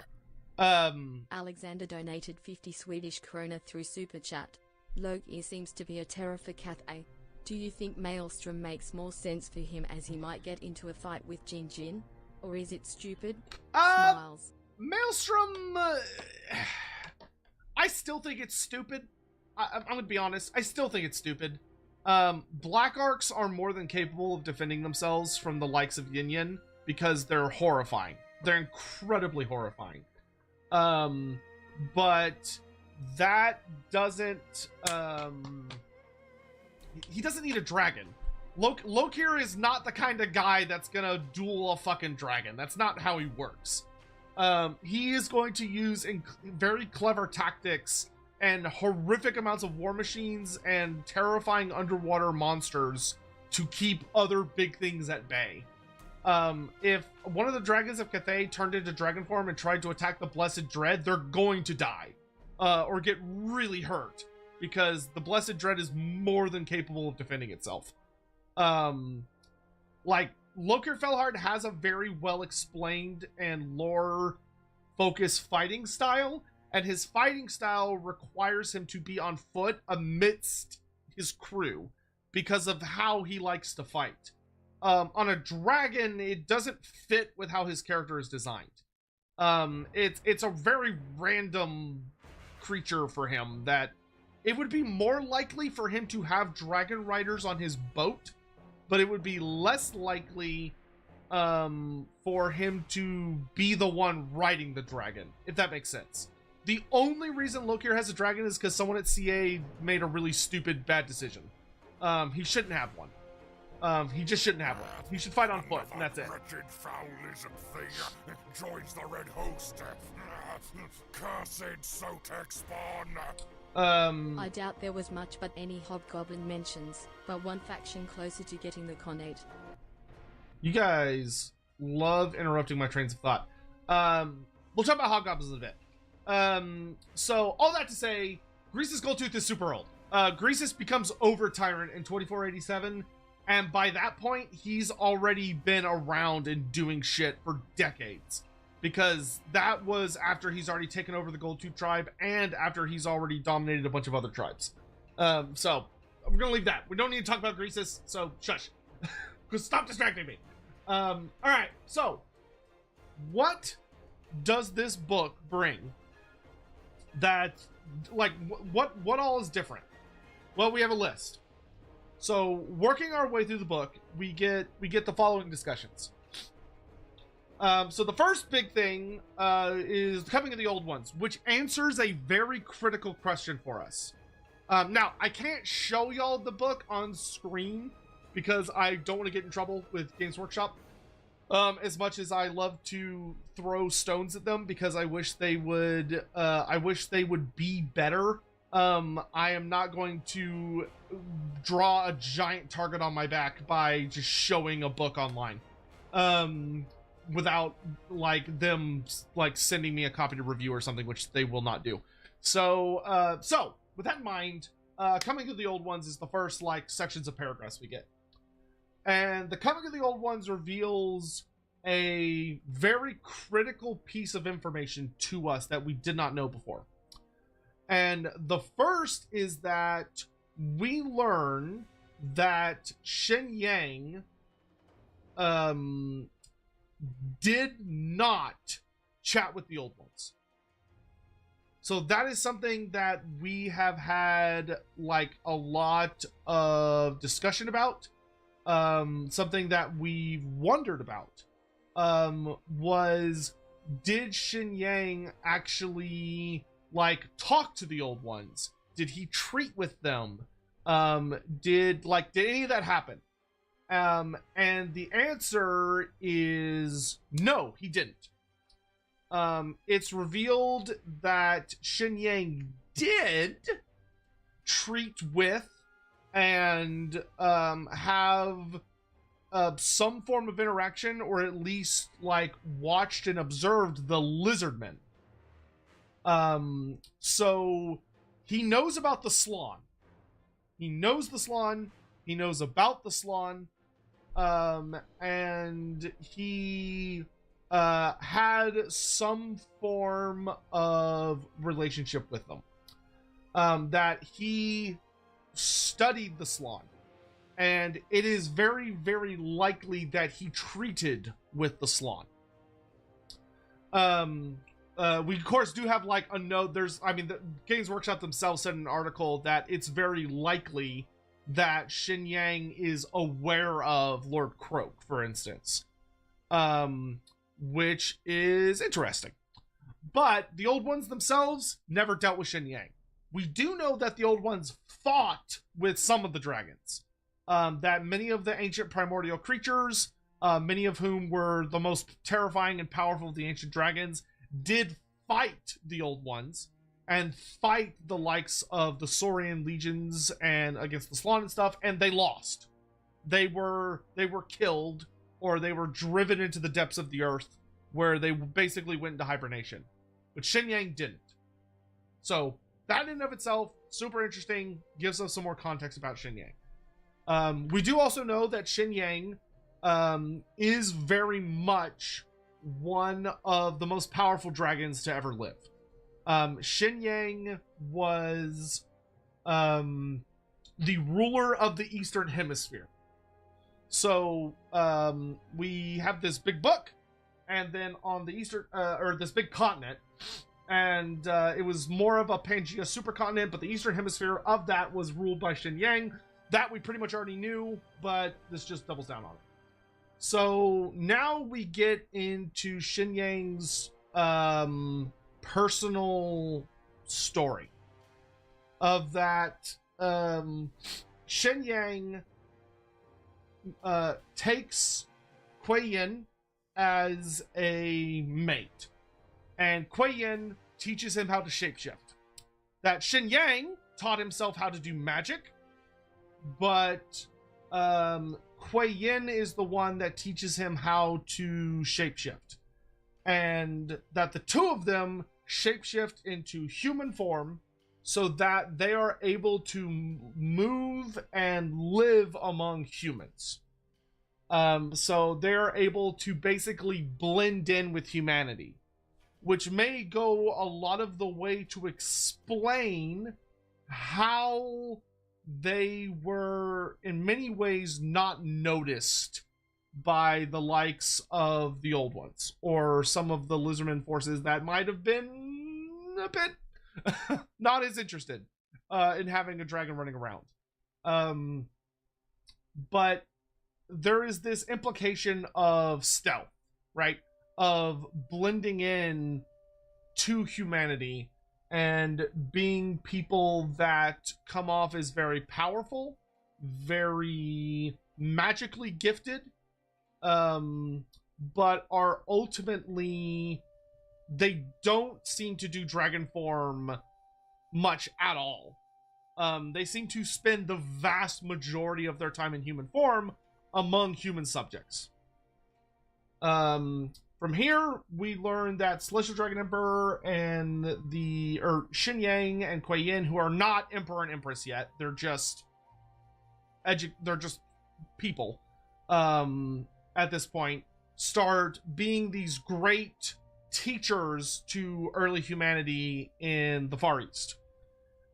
Alexander donated 50 Swedish krona through Super Chat. Loki seems to be a terror for Cathay. Do you think Maelstrom makes more sense for him as he might get into a fight with Jin? Or is it stupid? Smiles. Maelstrom... I still think it's stupid. I'm gonna be honest. I still think it's stupid. Black Arcs are more than capable of defending themselves from the likes of Yin Yin because they're horrifying. They're incredibly horrifying. But that doesn't... he doesn't need a dragon. Lokir is not the kind of guy that's gonna duel a fucking dragon. That's not how he works. He is going to use very clever tactics and horrific amounts of war machines and terrifying underwater monsters to keep other big things at bay. If one of the dragons of Cathay turned into dragon form and tried to attack the Blessed Dread, they're going to die. Or get really hurt. Because the Blessed Dread is more than capable of defending itself. Like, Lokir Felhard has a very well-explained and lore-focused fighting style, and his fighting style requires him to be on foot amidst his crew because of how he likes to fight. On a dragon, it doesn't fit with how his character is designed. It's a very random creature for him that it would be more likely for him to have dragon riders on his boat, but it would be less likely for him to be the one riding the dragon, if that makes sense. The only reason Lokir has a dragon is because someone at CA made a really stupid, bad decision. He shouldn't have one. He just shouldn't have one. He should fight on foot, and that's it. Wretched foul lizard thing joins the Red Host. Cursed Sotek spawn. I doubt there was much but any hobgoblin mentions, but one faction closer to getting the Connate. You guys love interrupting my trains of thought. We'll talk about hobgoblins in a bit. So all that to say, Greasus Goldtooth is super old. Greasus becomes Over Tyrant in 2487, and by that point, he's already been around and doing shit for decades. Because that was after he's already taken over the Goldtooth tribe and after he's already dominated a bunch of other tribes. So, we're gonna leave that. We don't need to talk about Greasus, so shush. Because stop distracting me. Alright, so, what does this book bring that, like, what all is different? Well, we have a list. So, working our way through the book, we get the following discussions. So the first big thing is the coming of the old ones, which answers a very critical question for us. Now, I can't show y'all the book on screen because I don't want to get in trouble with Games Workshop. As much as I love to throw stones at them because I wish they would be better. I am not going to draw a giant target on my back by just showing a book online. Without like them like sending me a copy to review or something, which they will not do. So with that in mind, Coming of the Old Ones is the first like sections of paragraphs we get. And the Coming of the Old Ones reveals a very critical piece of information to us that we did not know before. And the first is that we learn that Shen Yang did not chat with the old ones. So that is something that we have had like a lot of discussion about. Something that we've wondered about was, did Shin Yang actually like talk to the old ones? Did he treat with them? did any of that happen? And the answer is no, he didn't. It's revealed that Shen Yang did treat with and have some form of interaction, or at least like watched and observed the Lizardmen. So he knows about the Slan. He knows the Slan. He knows about the Slan. And he had some form of relationship with them. That he studied the Slan. And it is very, very likely that he treated with the Slan. We of course do have like a note. The Games Workshop themselves said in an article that it's very likely that Shen Yang is aware of Lord Croak, for instance. Which is interesting. But the Old Ones themselves never dealt with Shen Yang. We do know that the Old Ones fought with some of the dragons. That many of the ancient primordial creatures, many of whom were the most terrifying and powerful of the ancient dragons, did fight the Old Ones and fight the likes of the Saurian legions and against the Slan and stuff, and they lost. They were killed, or they were driven into the depths of the earth, where they basically went into hibernation. But Shen Yang didn't. So that in and of itself, super interesting, gives us some more context about Shen Yang. We do also know that Shen Yang is very much one of the most powerful dragons to ever live. Shen Yang was the ruler of the Eastern Hemisphere. So we have this big book, and then on the Eastern, or this big continent, and it was more of a Pangea supercontinent, but the Eastern Hemisphere of that was ruled by Shen Yang. That we pretty much already knew, but this just doubles down on it. So now we get into Shen Yang's personal story of that. Shen Yang takes Kuei Yin as a mate, and Kuei Yin teaches him how to shapeshift. That Shen Yang taught himself how to do magic, but Kuei Yin is the one that teaches him how to shapeshift. And that the two of them shapeshift into human form so that they are able to move and live among humans. So they're able to basically blend in with humanity, which may go a lot of the way to explain how they were in many ways not noticed by the likes of the Old Ones or some of the Lizardman forces that might have been a bit not as interested in having a dragon running around. But there is this implication of stealth, right? Of blending in to humanity and being people that come off as very powerful, very magically gifted, but are ultimately, they don't seem to do dragon form much at all. They seem to spend the vast majority of their time in human form among human subjects. From here, we learn that Celestial Dragon Emperor and Shen Yang and Kuei Yin, who are not Emperor and Empress yet, they're just people at this point, start being these great teachers to early humanity in the Far East.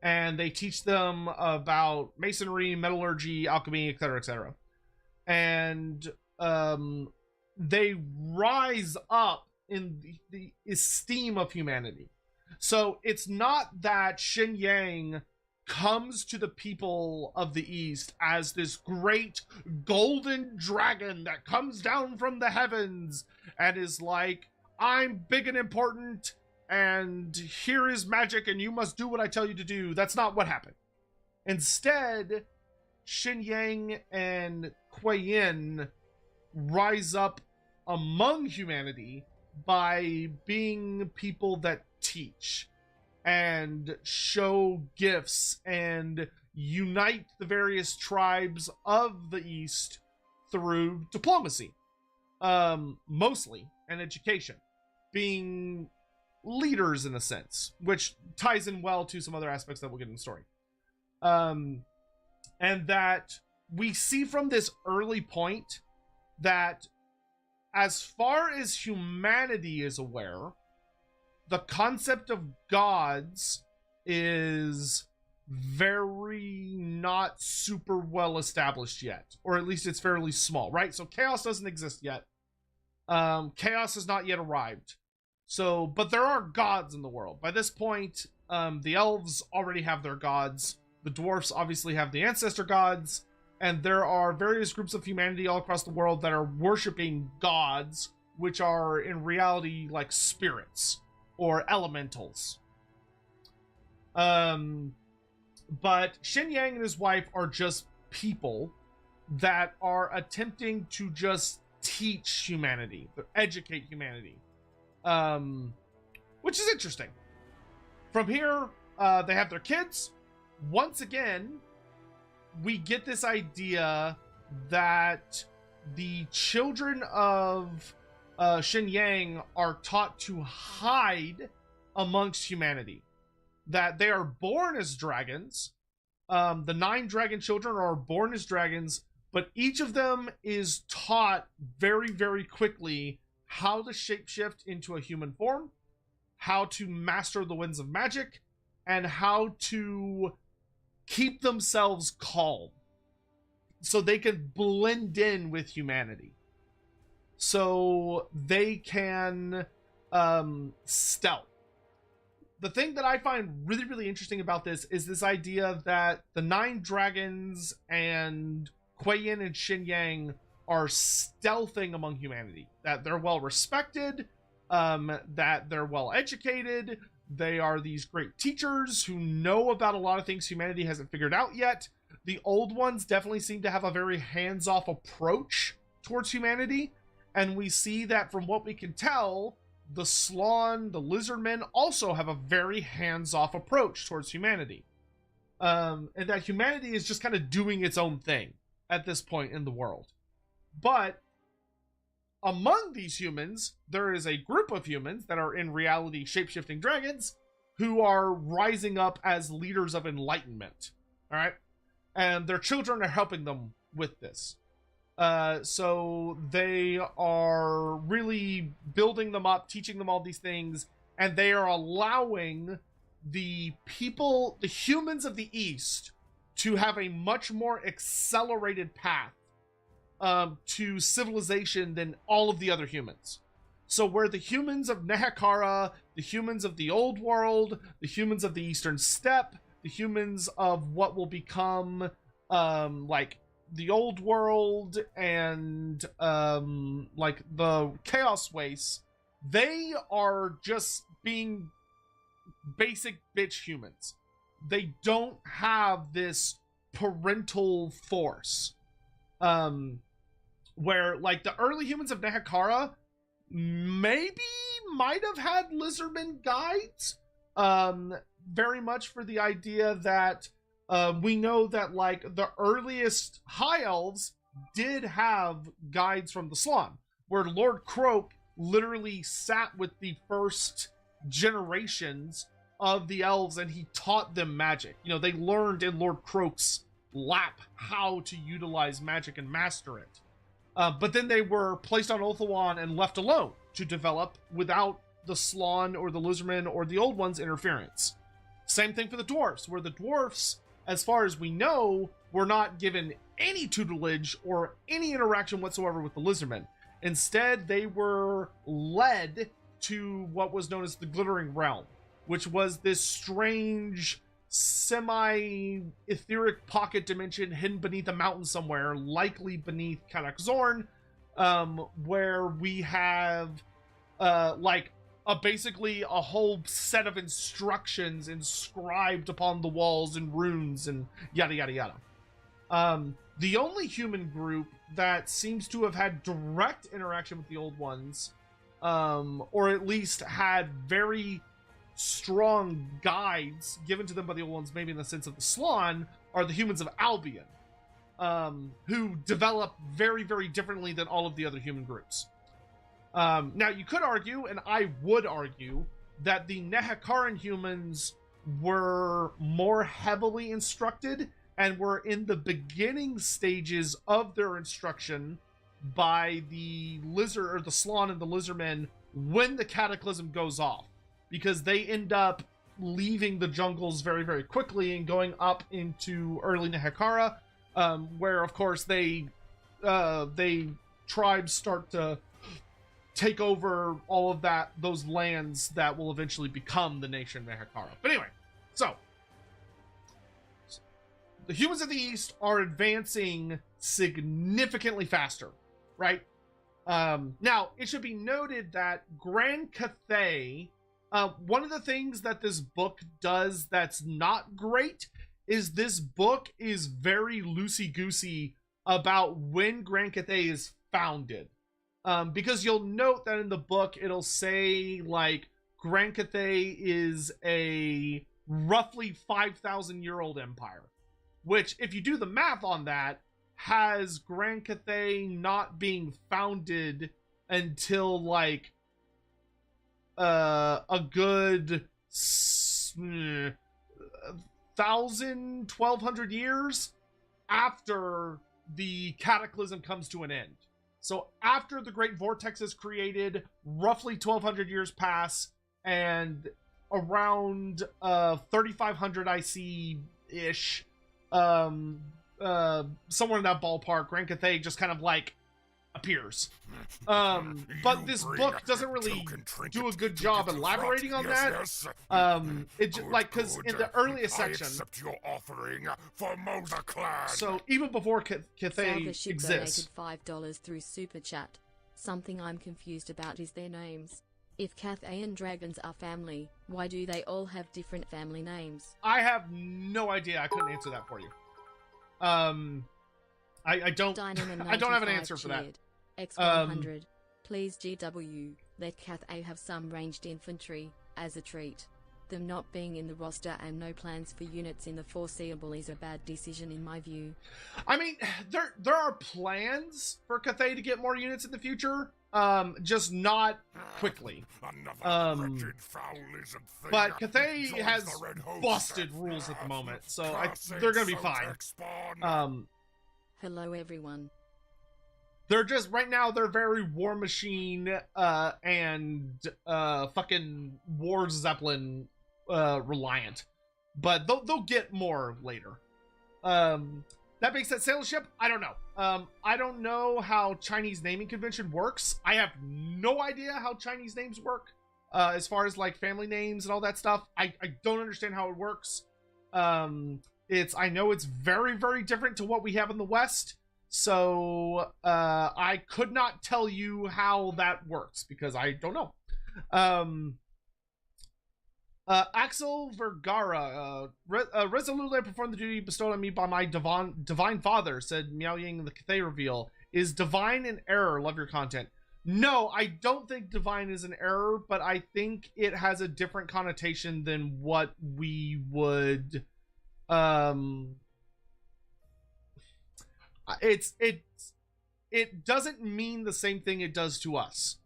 And they teach them about masonry, metallurgy, alchemy, etc., etc. And they rise up in the esteem of humanity. So it's not that Shen Yang comes to the people of the East as this great golden dragon that comes down from the heavens and is like, I'm big and important, and here is magic, and you must do what I tell you to do. That's not what happened. Instead, Xin Yang and Kuei Yin rise up among humanity by being people that teach and show gifts and unite the various tribes of the East through diplomacy, mostly, and education, being leaders in a sense, which ties in well to some other aspects that we'll get in the story. And that we see from this early point that as far as humanity is aware, the concept of gods is very not super well established yet, or at least it's fairly small, right? So chaos doesn't exist yet. Chaos has not yet arrived. So, but there are gods in the world. By this point, the elves already have their gods. The dwarfs obviously have the ancestor gods. And there are various groups of humanity all across the world that are worshiping gods, which are in reality like spirits or elementals. But Xin Yang and his wife are just people that are attempting to just teach humanity, educate humanity, which is interesting. From here, they have their kids. Once again, we get this idea that the children of Xin Yang are taught to hide amongst humanity. That they are born as dragons. The 9 dragon children are born as dragons, but each of them is taught very, very quickly how to shapeshift into a human form, how to master the winds of magic, and how to keep themselves calm so they can blend in with humanity. So they can stealth. The thing that I find really, really interesting about this is this idea that the 9 dragons and Kuei Yin and Xin Yang are stealthing among humanity. That they're well respected, that they're well educated. They are these great teachers who know about a lot of things humanity hasn't figured out yet. The old ones definitely seem to have a very hands-off approach towards humanity. And we see that from what we can tell, the Slawn, the Lizardmen also have a very hands-off approach towards humanity. And that humanity is just kind of doing its own thing at this point in the world. But among these humans, there is a group of humans that are in reality shape-shifting dragons who are rising up as leaders of enlightenment. All right? And their children are helping them with this. So they are really building them up, teaching them all these things, and they are allowing the people, the humans of the East, to have a much more accelerated path to civilization than all of the other humans. So where the humans of Nehekara, the humans of the Old World, the humans of the Eastern Steppe, the humans of what will become like the Old World and like the Chaos Wastes, they are just being basic bitch humans. They don't have this parental force. Where like the early humans of Nehekara maybe might have had lizardmen guides, very much for the idea that we know that like the earliest high elves did have guides from the Slawn, where Lord Croak literally sat with the first generations of the elves and he taught them magic. You know, they learned in Lord Croak's lap how to utilize magic and master it. But then they were placed on Ulthuan and left alone to develop without the Slawn or the Lizardmen or the Old Ones' interference. Same thing for the dwarfs, where the dwarfs, as far as we know, were not given any tutelage or any interaction whatsoever with the Lizardmen. Instead, they were led to what was known as the Glittering Realm, which was this strange semi-etheric pocket dimension hidden beneath a mountain somewhere, likely beneath Kanak Zorn, where we have like basically a whole set of instructions inscribed upon the walls in runes and yada yada yada. The only human group that seems to have had direct interaction with the old ones, or at least had very strong guides given to them by the old ones, maybe in the sense of the Slann, are the humans of Albion, who develop very, very differently than all of the other human groups. Now, you could argue, and I would argue, that the Nehekaran humans were more heavily instructed and were in the beginning stages of their instruction by the lizard, or the Slann and the lizardmen, when the cataclysm goes off, because they end up leaving the jungles very, very quickly and going up into early Nehekara, where, of course, they tribes start to take over all of those lands that will eventually become the nation Nehekara. But anyway, so the humans of the East are advancing significantly faster, right? Now, it should be noted that Grand Cathay, one of the things that this book does that's not great is this book is very loosey-goosey about when Grand Cathay is founded. Because you'll note that in the book, it'll say, like, Grand Cathay is a roughly 5,000-year-old empire. Which, if you do the math on that, has Grand Cathay not being founded until, like, a good 1,200 years after the cataclysm comes to an end. So after the Great Vortex is created, roughly 1,200 years pass, and around 3,500 IC-ish, somewhere in that ballpark, Grand Cathay just kind of, like, appears. But this book doesn't really do a good job elaborating on that. It just, like, because in the earliest section, so even before Cathay exists, donated $5 through Super Chat. Something I'm confused about is their names. If Cathay and dragons are family, why do they all have different family names? I have no idea. I couldn't answer that for you. I don't have an answer for that. X100, please GW, let Cathay have some ranged infantry, as a treat. Them not being in the roster and no plans for units in the foreseeable is a bad decision in my view. I mean, there are plans for Cathay to get more units in the future, just not quickly. But Cathay has busted rules at the moment, so they're gonna be fine. Hello everyone. They're just, right now, they're very War Machine, and, fucking War Zeppelin, reliant. But they'll get more later. That being said, Sail Ship, I don't know. I don't know how Chinese naming convention works. I have no idea how Chinese names work, as far as, like, family names and all that stuff. I don't understand how it works. I know it's very, very different to what we have in the West. So, I could not tell you how that works, because I don't know. Axel Vergara, resolutely performed the duty bestowed on me by my divine father, said Miao Ying in the Cathay reveal. Is divine an error? Love your content. No, I don't think divine is an error, but I think it has a different connotation than what we would, it doesn't mean the same thing it does to us.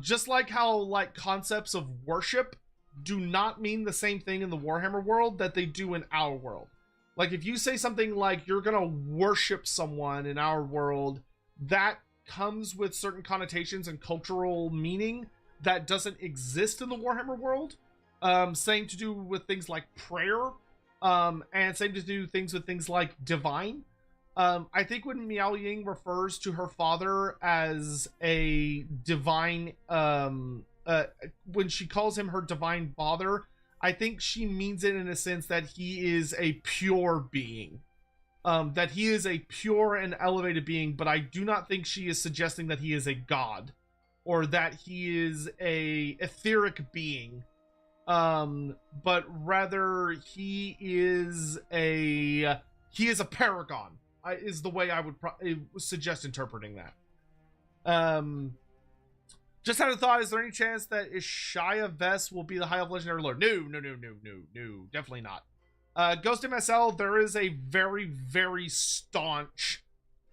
Just like how, like, concepts of worship do not mean the same thing in the Warhammer world that they do in our world. Like, if you say something like you're gonna worship someone in our world, that comes with certain connotations and cultural meaning that doesn't exist in the Warhammer world. Same to do with things like prayer, and same to do things with things like divine. I think when Miao Ying refers to her father as a divine, when she calls him her divine father, I think she means it in a sense that he is a pure being. That he is a pure and elevated being, but I do not think she is suggesting that he is a god. or that he is a etheric being, but rather he is a paragon, is the way I would suggest interpreting that. Just had a thought, is there any chance that Ishaya Vess will be the High Elf Legendary Lord? No, definitely not. Ghost MSL, there is a very, very staunch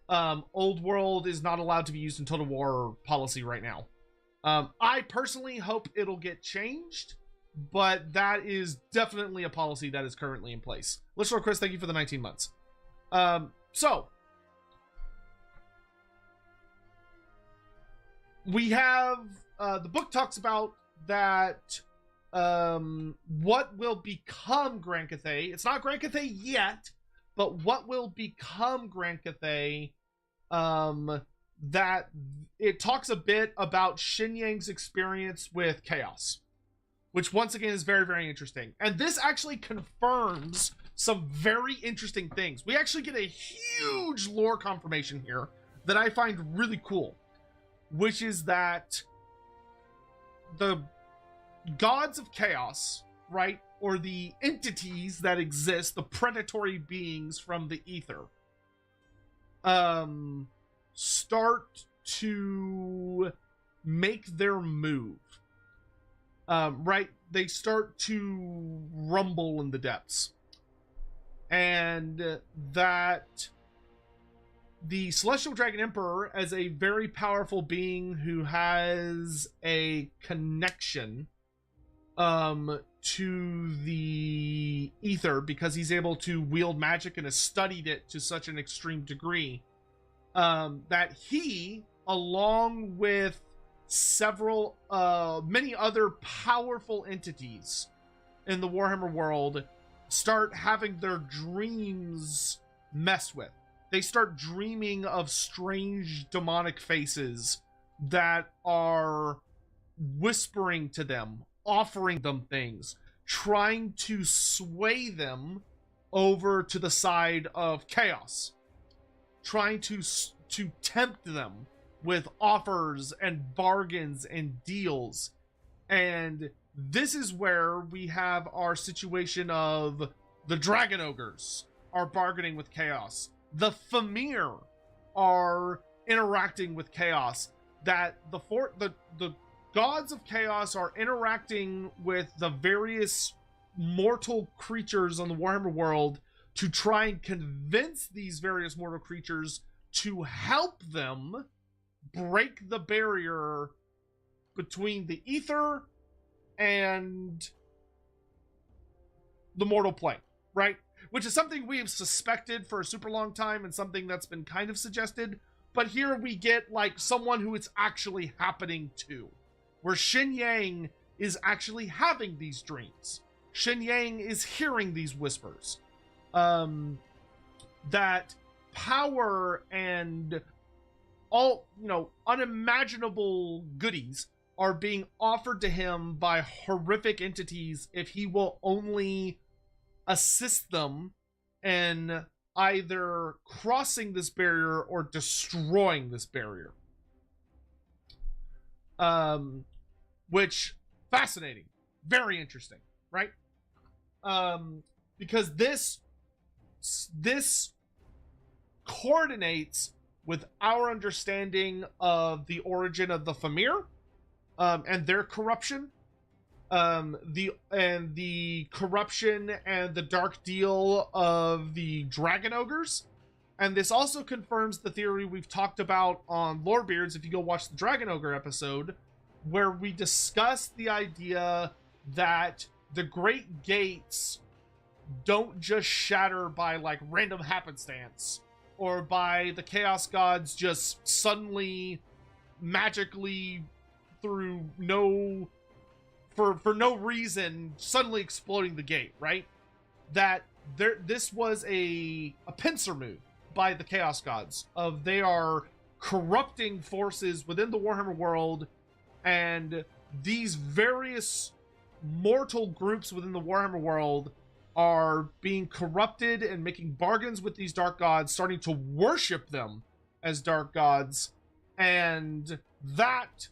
Old World is not allowed to be used in Total War policy right now. I personally hope it'll get changed, but that is definitely a policy that is currently in place. Listener Chris, thank you for the 19 months. So we have the book talks about that what will become Grand Cathay. It's not Grand Cathay yet, but what will become Grand Cathay. That it talks a bit about Shin Yang's experience with Chaos, which once again is very, very interesting. And this actually confirms some very interesting things. We actually get a huge lore confirmation here that I find really cool, which is that the gods of chaos, right, or the entities that exist, the predatory beings from the ether, start to make their move. Right? They start to rumble in the depths. And that the Celestial Dragon Emperor, as a very powerful being who has a connection to the ether, because he's able to wield magic and has studied it to such an extreme degree, that he, along with several many other powerful entities in the Warhammer world, start having their dreams mess with. They start dreaming of strange demonic faces that are whispering to them, offering them things, trying to sway them over to the side of chaos, trying to tempt them with offers and bargains and deals. And this is where we have our situation of the Dragon Ogres are bargaining with Chaos. The Famir are interacting with Chaos. That the gods of Chaos are interacting with the various mortal creatures on the Warhammer world to try and convince these various mortal creatures to help them break the barrier between the ether and the mortal plane, right? Which is something we have suspected for a super long time and something that's been kind of suggested. But here we get like someone who it's actually happening to, where Shin Yang is actually having these dreams. Shin Yang is hearing these whispers. That power and all, unimaginable goodies are being offered to him by horrific entities if he will only assist them in either crossing this barrier or destroying this barrier. Which, fascinating. Very interesting, right? Because this coordinates with our understanding of the origin of the Famir, and their corruption, the corruption and the dark deal of the Dragon Ogres. And this also confirms the theory we've talked about on Lorebeards, if you go watch the Dragon Ogre episode, where we discussed the idea that the Great Gates don't just shatter by like random happenstance, or by the Chaos Gods just suddenly, magically, through for no reason, suddenly exploding the gate, right? That this was a pincer move by the Chaos Gods, of they are corrupting forces within the Warhammer world, and these various mortal groups within the Warhammer world are being corrupted and making bargains with these dark gods, starting to worship them as dark gods, and that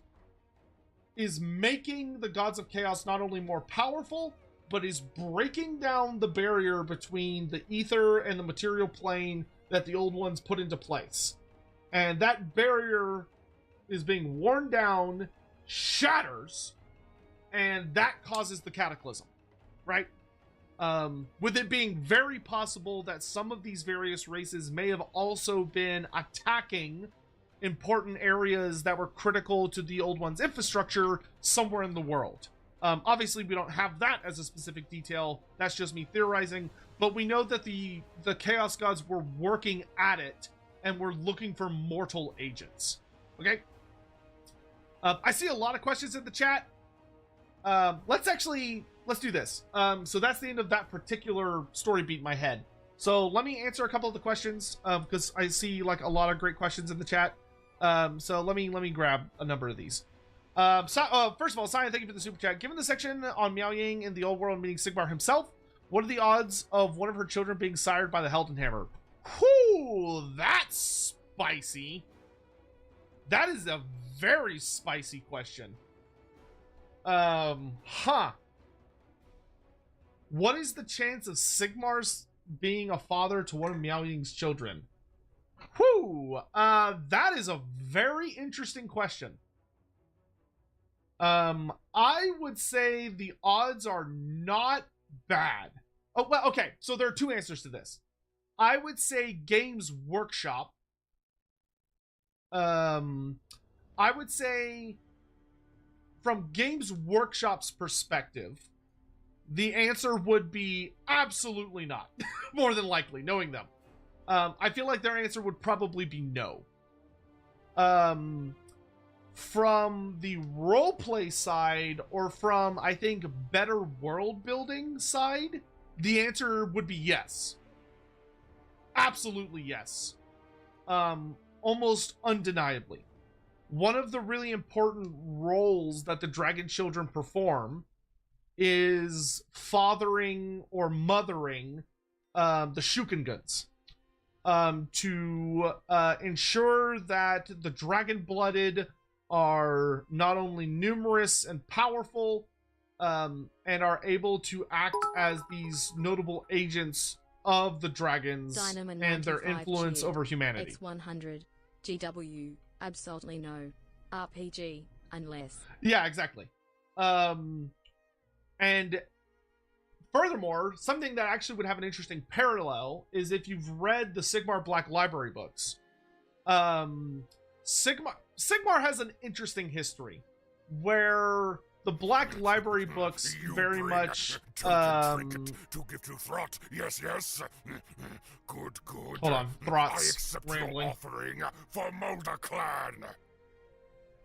is making the Gods of Chaos not only more powerful, but is breaking down the barrier between the ether and the material plane that the Old Ones put into place. And that barrier is being worn down, shatters, and that causes the cataclysm, right? With it being very possible that some of these various races may have also been attacking important areas that were critical to the Old One's infrastructure somewhere in the world. Obviously, we don't have that as a specific detail. That's just me theorizing. But we know that the Chaos Gods were working at it and were looking for mortal agents. Okay? I see a lot of questions in the chat. Let's do this. So that's the end of that particular story beat in my head. So let me answer a couple of the questions, because I see like a lot of great questions in the chat. So let me grab a number of these. First of all, Sion, thank you for the super chat. Given the section on Miao Ying in the old world meeting Sigmar himself, what are the odds of one of her children being sired by the Heldenhammer? Whoo, that's spicy. That is a very spicy question. What is the chance of Sigmar's being a father to one of Miao Ying's children? Whoo, that is a very interesting question. I would say the odds are not bad. Oh, well, okay, so there are two answers to this. I would say Games Workshop. I would say from Games Workshop's perspective, the answer would be absolutely not. More than likely, knowing them. I feel like their answer would probably be no. From the roleplay side, or from, I think, better world building side, the answer would be yes. Absolutely yes. Almost undeniably. One of the really important roles that the Dragon Children perform is fathering or mothering the Shukengans. To ensure that the dragon-blooded are not only numerous and powerful, and are able to act as these notable agents of the dragons and their influence over humanity. X100, GW, absolutely no. RPG, unless. Yeah, exactly. And furthermore, something that actually would have an interesting parallel is if you've read the Sigmar Black Library books. Sigmar has an interesting history where the Black Library books very much to give to Throt. Yes. Good. Hold on, Throt's I accept rambling. your offering for Mulder Clan.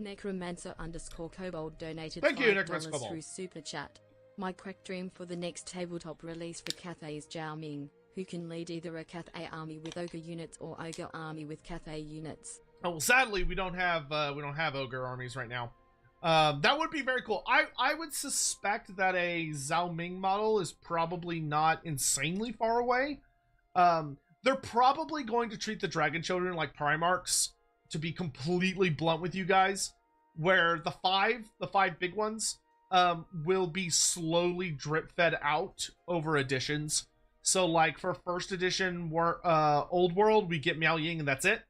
Necromancer_Kobold donated Thank you, $5 Necromancer Kobold. through Super Chat. My crack dream for the next tabletop release for Cathay is Zhao Ming, who can lead either a Cathay army with ogre units or ogre army with Cathay units. Oh, well, sadly, we don't have ogre armies right now. That would be very cool. I would suspect that a Zhao Ming model is probably not insanely far away. They're probably going to treat the Dragon Children like Primarchs, to be completely blunt with you guys, where the five big ones will be slowly drip fed out over editions. So like for first edition Old World, we get Miao Ying and that's it.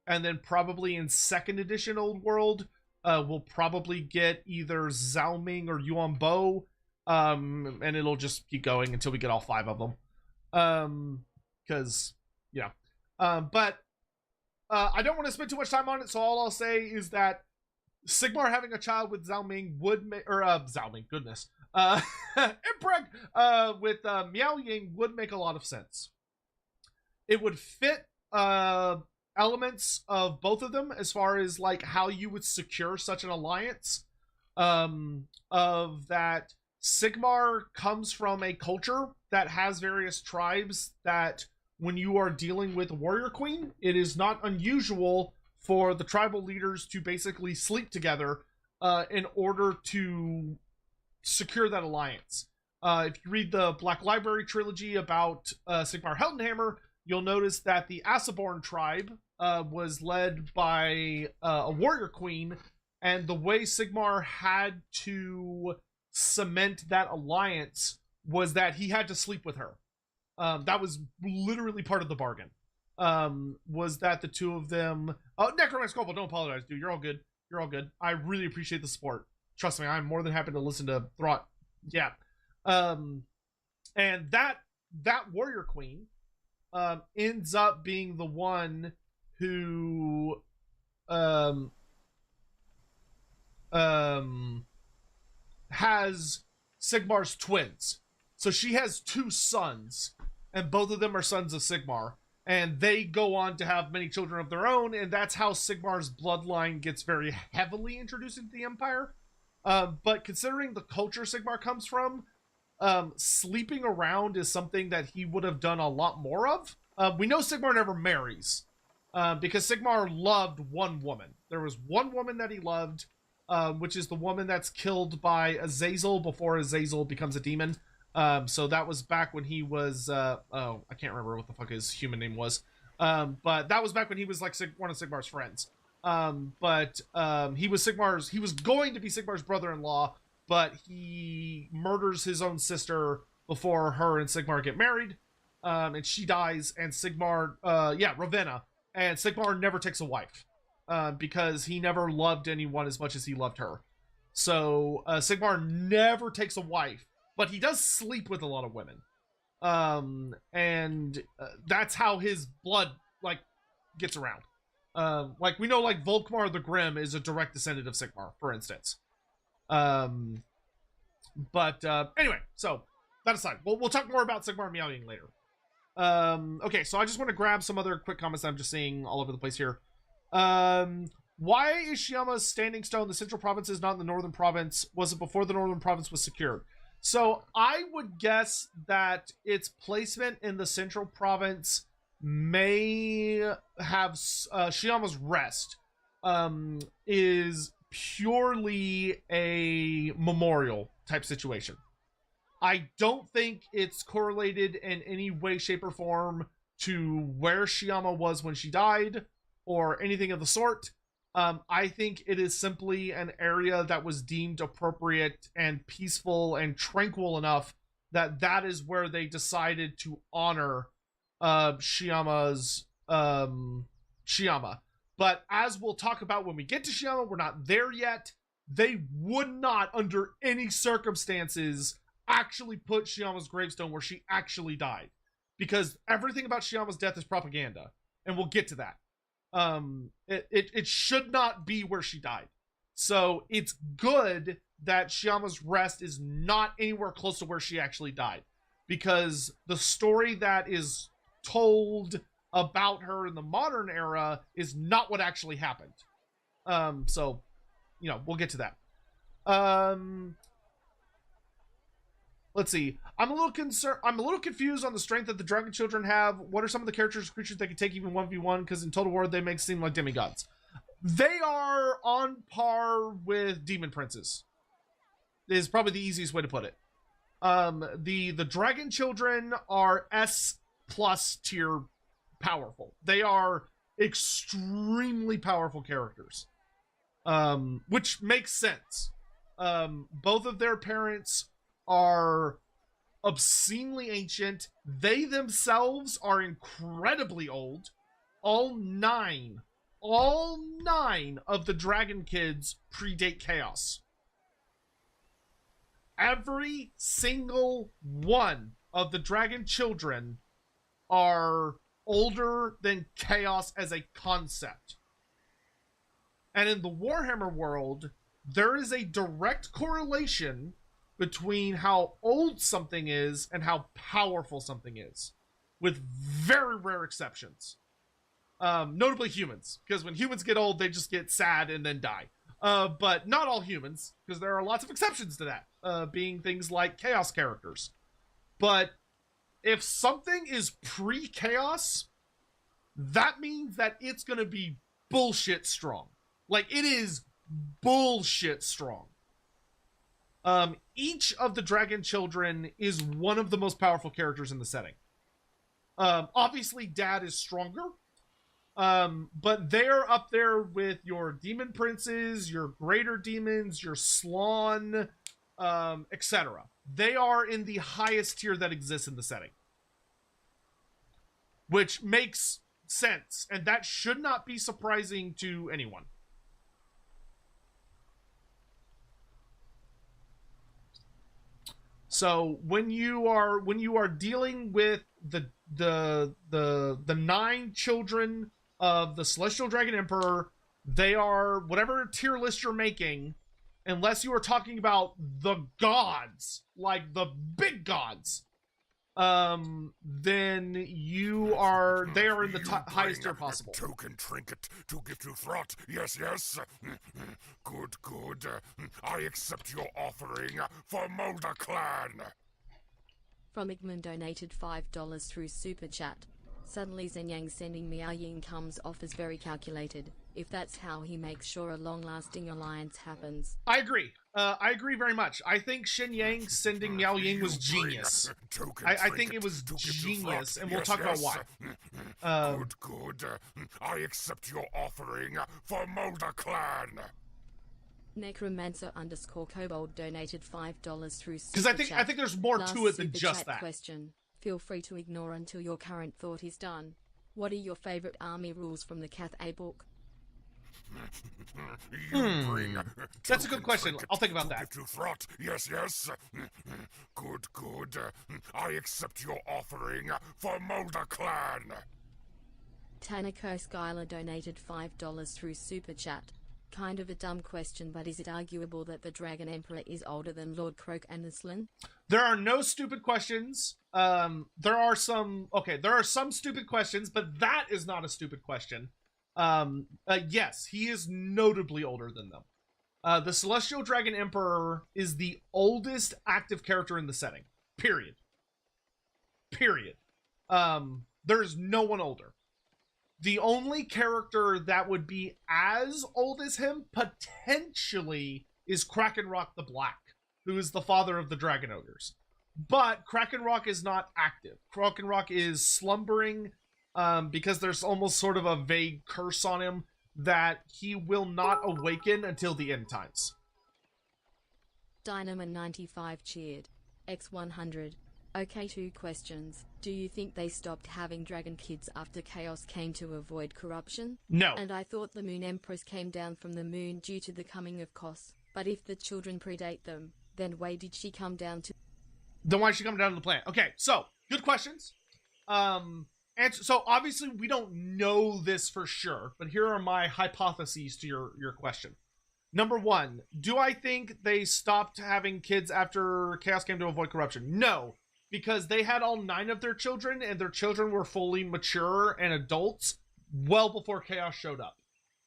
And then probably in second edition Old World, we'll probably get either Zhao Ming or Yuan Bo. And it'll just keep going until we get all 5 of them. Because, yeah. But I don't want to spend too much time on it, so all I'll say is that Sigmar having a child with Zhao Ming would make, or Zhao Ming, goodness, Impreg with Miao Ying would make a lot of sense. It would fit elements of both of them as far as like how you would secure such an alliance. Of that Sigmar comes from a culture that has various tribes that when you are dealing with Warrior Queen, it is not unusual for the tribal leaders to basically sleep together in order to secure that alliance. If you read the Black Library trilogy about Sigmar Heldenhammer, you'll notice that the Asaborn tribe was led by a warrior queen And the way Sigmar had to cement that alliance was that he had to sleep with her. That was literally part of the bargain. Was that the two of them... Oh, Necromancer Scopel, don't apologize, dude. You're all good. You're all good. I really appreciate the support. Trust me, I'm more than happy to listen to Throt. Yeah. And that warrior queen ends up being the one who has Sigmar's twins. So she has 2 sons, and both of them are sons of Sigmar. And they go on to have many children of their own, and that's how Sigmar's bloodline gets very heavily introduced into the Empire. But considering the culture Sigmar comes from, sleeping around is something that he would have done a lot more of. We know Sigmar never marries, because Sigmar loved one woman. There was one woman that he loved, which is the woman that's killed by Azazel before Azazel becomes a demon. So that was back when he was, I can't remember what the fuck his human name was. But that was back when he was like one of Sigmar's friends. He was going to be Sigmar's brother-in-law, but he murders his own sister before her and Sigmar get married. And she dies, and Sigmar, Ravenna, and Sigmar never takes a wife, because he never loved anyone as much as he loved her. So, Sigmar never takes a wife, but he does sleep with a lot of women. That's how his blood, like, gets around. We know, like, Volkmar the Grim is a direct descendant of Sigmar, for instance. Anyway, so, that aside, we'll talk more about Sigmar meowing later. Okay, so I just want to grab some other quick comments that I'm just seeing all over the place here. Why is Shiama's Standing Stone the Central Province is not in the Northern Province? Was it before the Northern Province was secured? So I would guess that its placement in the Central Province may have Shiama's Rest is purely a memorial type situation. I don't think it's correlated in any way, shape, or form to where Shiama was when she died or anything of the sort. I think it is simply an area that was deemed appropriate and peaceful and tranquil enough that that is where they decided to honor Shiama's Shiama. But as we'll talk about when we get to Shiama, we're not there yet. They would not, under any circumstances, actually put Shiama's gravestone where she actually died, because everything about Shiama's death is propaganda, and we'll get to that. It should not be where she died. So it's good that Shiama's Rest is not anywhere close to where she actually died, because the story that is told about her in the modern era is not what actually happened. So, we'll get to that. Let's see. I'm a little confused on the strength that the Dragon Children have. What are some of the characters and creatures they can take even 1v1? Because in Total War, they make seem like demigods. They are on par with Demon Princes, is probably the easiest way to put it. The Dragon Children are S+ tier powerful. They are extremely powerful characters. Which makes sense. Both of their parents are obscenely ancient. They themselves are incredibly old. All nine of the Dragon Kids predate Chaos. Every single one of the Dragon Children are older than Chaos as a concept. And in the Warhammer world, there is a direct correlation between how old something is and how powerful something is, with very rare exceptions. Notably humans, because when humans get old, they just get sad and then die. But not all humans, because there are lots of exceptions to that, being things like Chaos characters. But if something is pre-Chaos, that means that it's going to be bullshit strong. Like, it is bullshit strong. Each of the Dragon Children is one of the most powerful characters in the setting. Obviously, Dad is stronger. But they're up there with your demon princes, your greater demons, your Slawn, etc. They are in the highest tier that exists in the setting, which makes sense, and that should not be surprising to anyone. So when you are dealing with the 9 children of the Celestial Dragon Emperor, they are whatever tier list you're making, unless you are talking about the gods, like the big gods, then they are in the highest tier possible. Token trinket to give to Throt. Yes, yes. Good, good. I accept your offering for Molder Clan. From Igman donated $5 through Super Chat. Suddenly Zenyang sending Miao Ying comes off as very calculated, if that's how he makes sure a long-lasting alliance happens. I agree. I agree very much. I think Shen Yang sending Miao Ying was genius. I think it was genius, and we'll talk about why. Good, good. I accept your offering for Molder Clan. Necromancer _ Kobold donated $5 through Super Because I think there's more to it than just that. Question. Feel free to ignore until your current thought is done. What are your favorite army rules from the Cathay book? That's a good question. I'll think about that. To Throt. Yes, yes. Good, good. I accept your offering for Molder Clan. Tanako Skylar donated $5 through Super Chat. Kind of a dumb question, but is it arguable that the Dragon Emperor is older than Lord Croak and Islin? There are no stupid questions. There are some stupid questions, but that is not a stupid question. Yes, he is notably older than them. The Celestial Dragon Emperor is the oldest active character in the setting. Period. There's no one older. The only character that would be as old as him, potentially, is Krakenrock the Black, who is the father of the Dragon Ogres. But Krakenrock is not active. Krakenrock is slumbering, because there's almost sort of a vague curse on him that he will not awaken until the end times. Dynamo95 cheered. X100. Okay, 2 questions. Do you think they stopped having dragon kids after Chaos came to avoid corruption? No. And I thought the Moon Empress came down from the moon due to the coming of Kos. But if the children predate them, then why did she come down to... Then why did she come down to the planet? Okay, so, good questions. So obviously we don't know this for sure, but here are my hypotheses to your question. Number 1, do I think they stopped having kids after Chaos came to avoid corruption? No, because they had all 9 of their children, and their children were fully mature and adults well before Chaos showed up.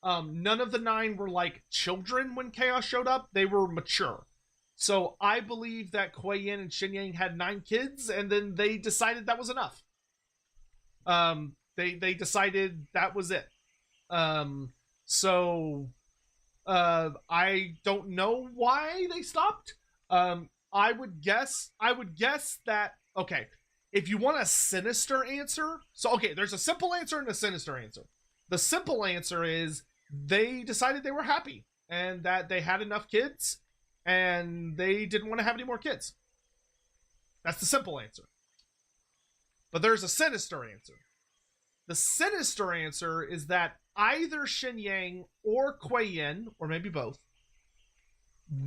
None of the 9 were like children when Chaos showed up. They were mature. So I believe that Kuei Yin and Shen Yang had 9 kids, and then they decided that was enough. They decided that was it. I don't know why they stopped. I would guess that, okay, if you want a sinister answer, there's a simple answer and a sinister answer. The simple answer is they decided they were happy and that they had enough kids and they didn't want to have any more kids. That's the simple answer. But there's a sinister answer. The sinister answer is that either Shen Yang or Kuei Yin, or maybe both,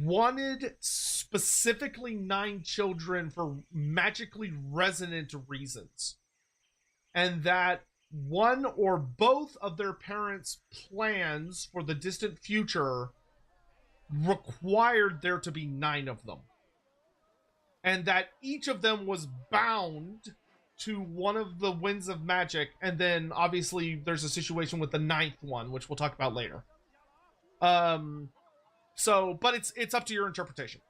wanted specifically 9 children for magically resonant reasons. And that one or both of their parents' plans for the distant future required there to be 9 of them. And that each of them was bound to one of the winds of magic, and then obviously there's a situation with the 9th one, which we'll talk about later. But it's up to your interpretation.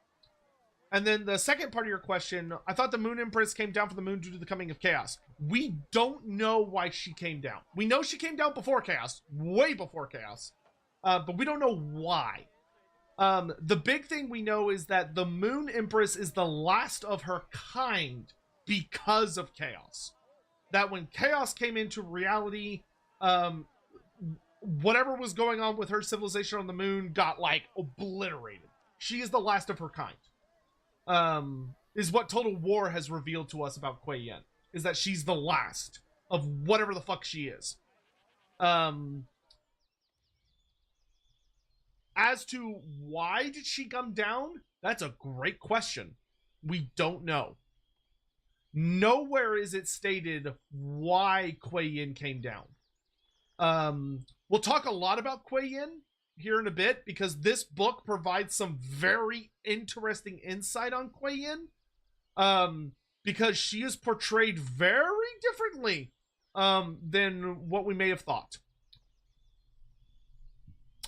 And then the second part of your question, I thought the Moon Empress came down from the moon due to the coming of Chaos. We don't know why she came down. We know she came down before Chaos, way before Chaos, but we don't know why. The big thing we know is that the Moon Empress is the last of her kind because of Chaos. That when Chaos came into reality, whatever was going on with her civilization on the moon got like obliterated. She is the last of her kind. Is what Total War has revealed to us about Kuei Yin, is that she's the last of whatever the fuck she is. As to why did she come down, that's a great question. We don't know. Nowhere is it stated why Kuei Yin came down. We'll talk a lot about Kuei Yin here in a bit, because this book provides some very interesting insight on Kuei Yin. Because she is portrayed very differently than what we may have thought.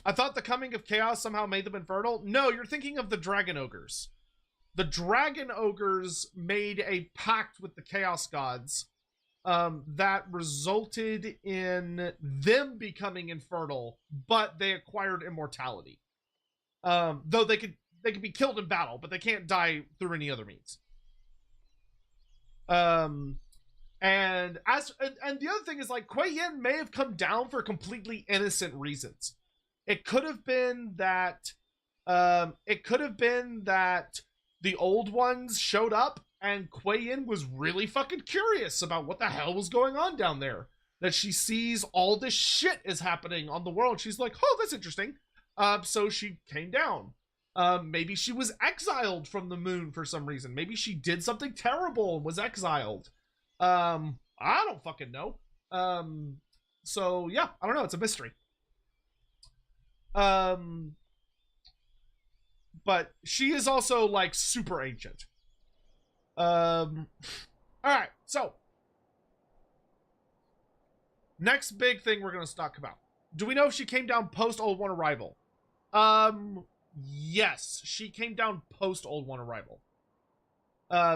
I thought the coming of chaos somehow made them infertile. No, you're thinking of the dragon ogres. The dragon ogres made a pact with the chaos gods that resulted in them becoming infertile, but they acquired immortality. Though they could be killed in battle, but they can't die through any other means. And the other thing is, like, Kuei Yin may have come down for completely innocent reasons. It could have been that the old ones showed up and Kuei Yin was really fucking curious about what the hell was going on down there. That she sees all this shit is happening on the world. She's like, oh, that's interesting. So she came down. Maybe she was exiled from the moon for some reason. Maybe she did something terrible and was exiled. I don't fucking know. So yeah, I don't know. It's a mystery. But she is also like super ancient. All right. So next big thing we're going to talk about. Do we know if she came down post Old One arrival? Yes, she came down post Old One arrival.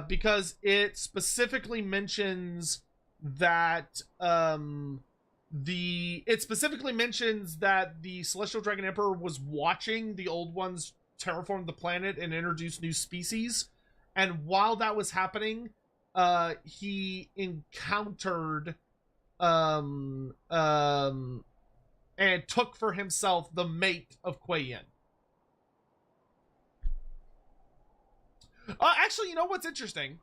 Because it specifically mentions that the Celestial Dragon Emperor was watching the Old Ones terraform the planet and introduce new species, and while that was happening, he encountered and took for himself the mate of Kuei Yin. Actually, you know what's interesting?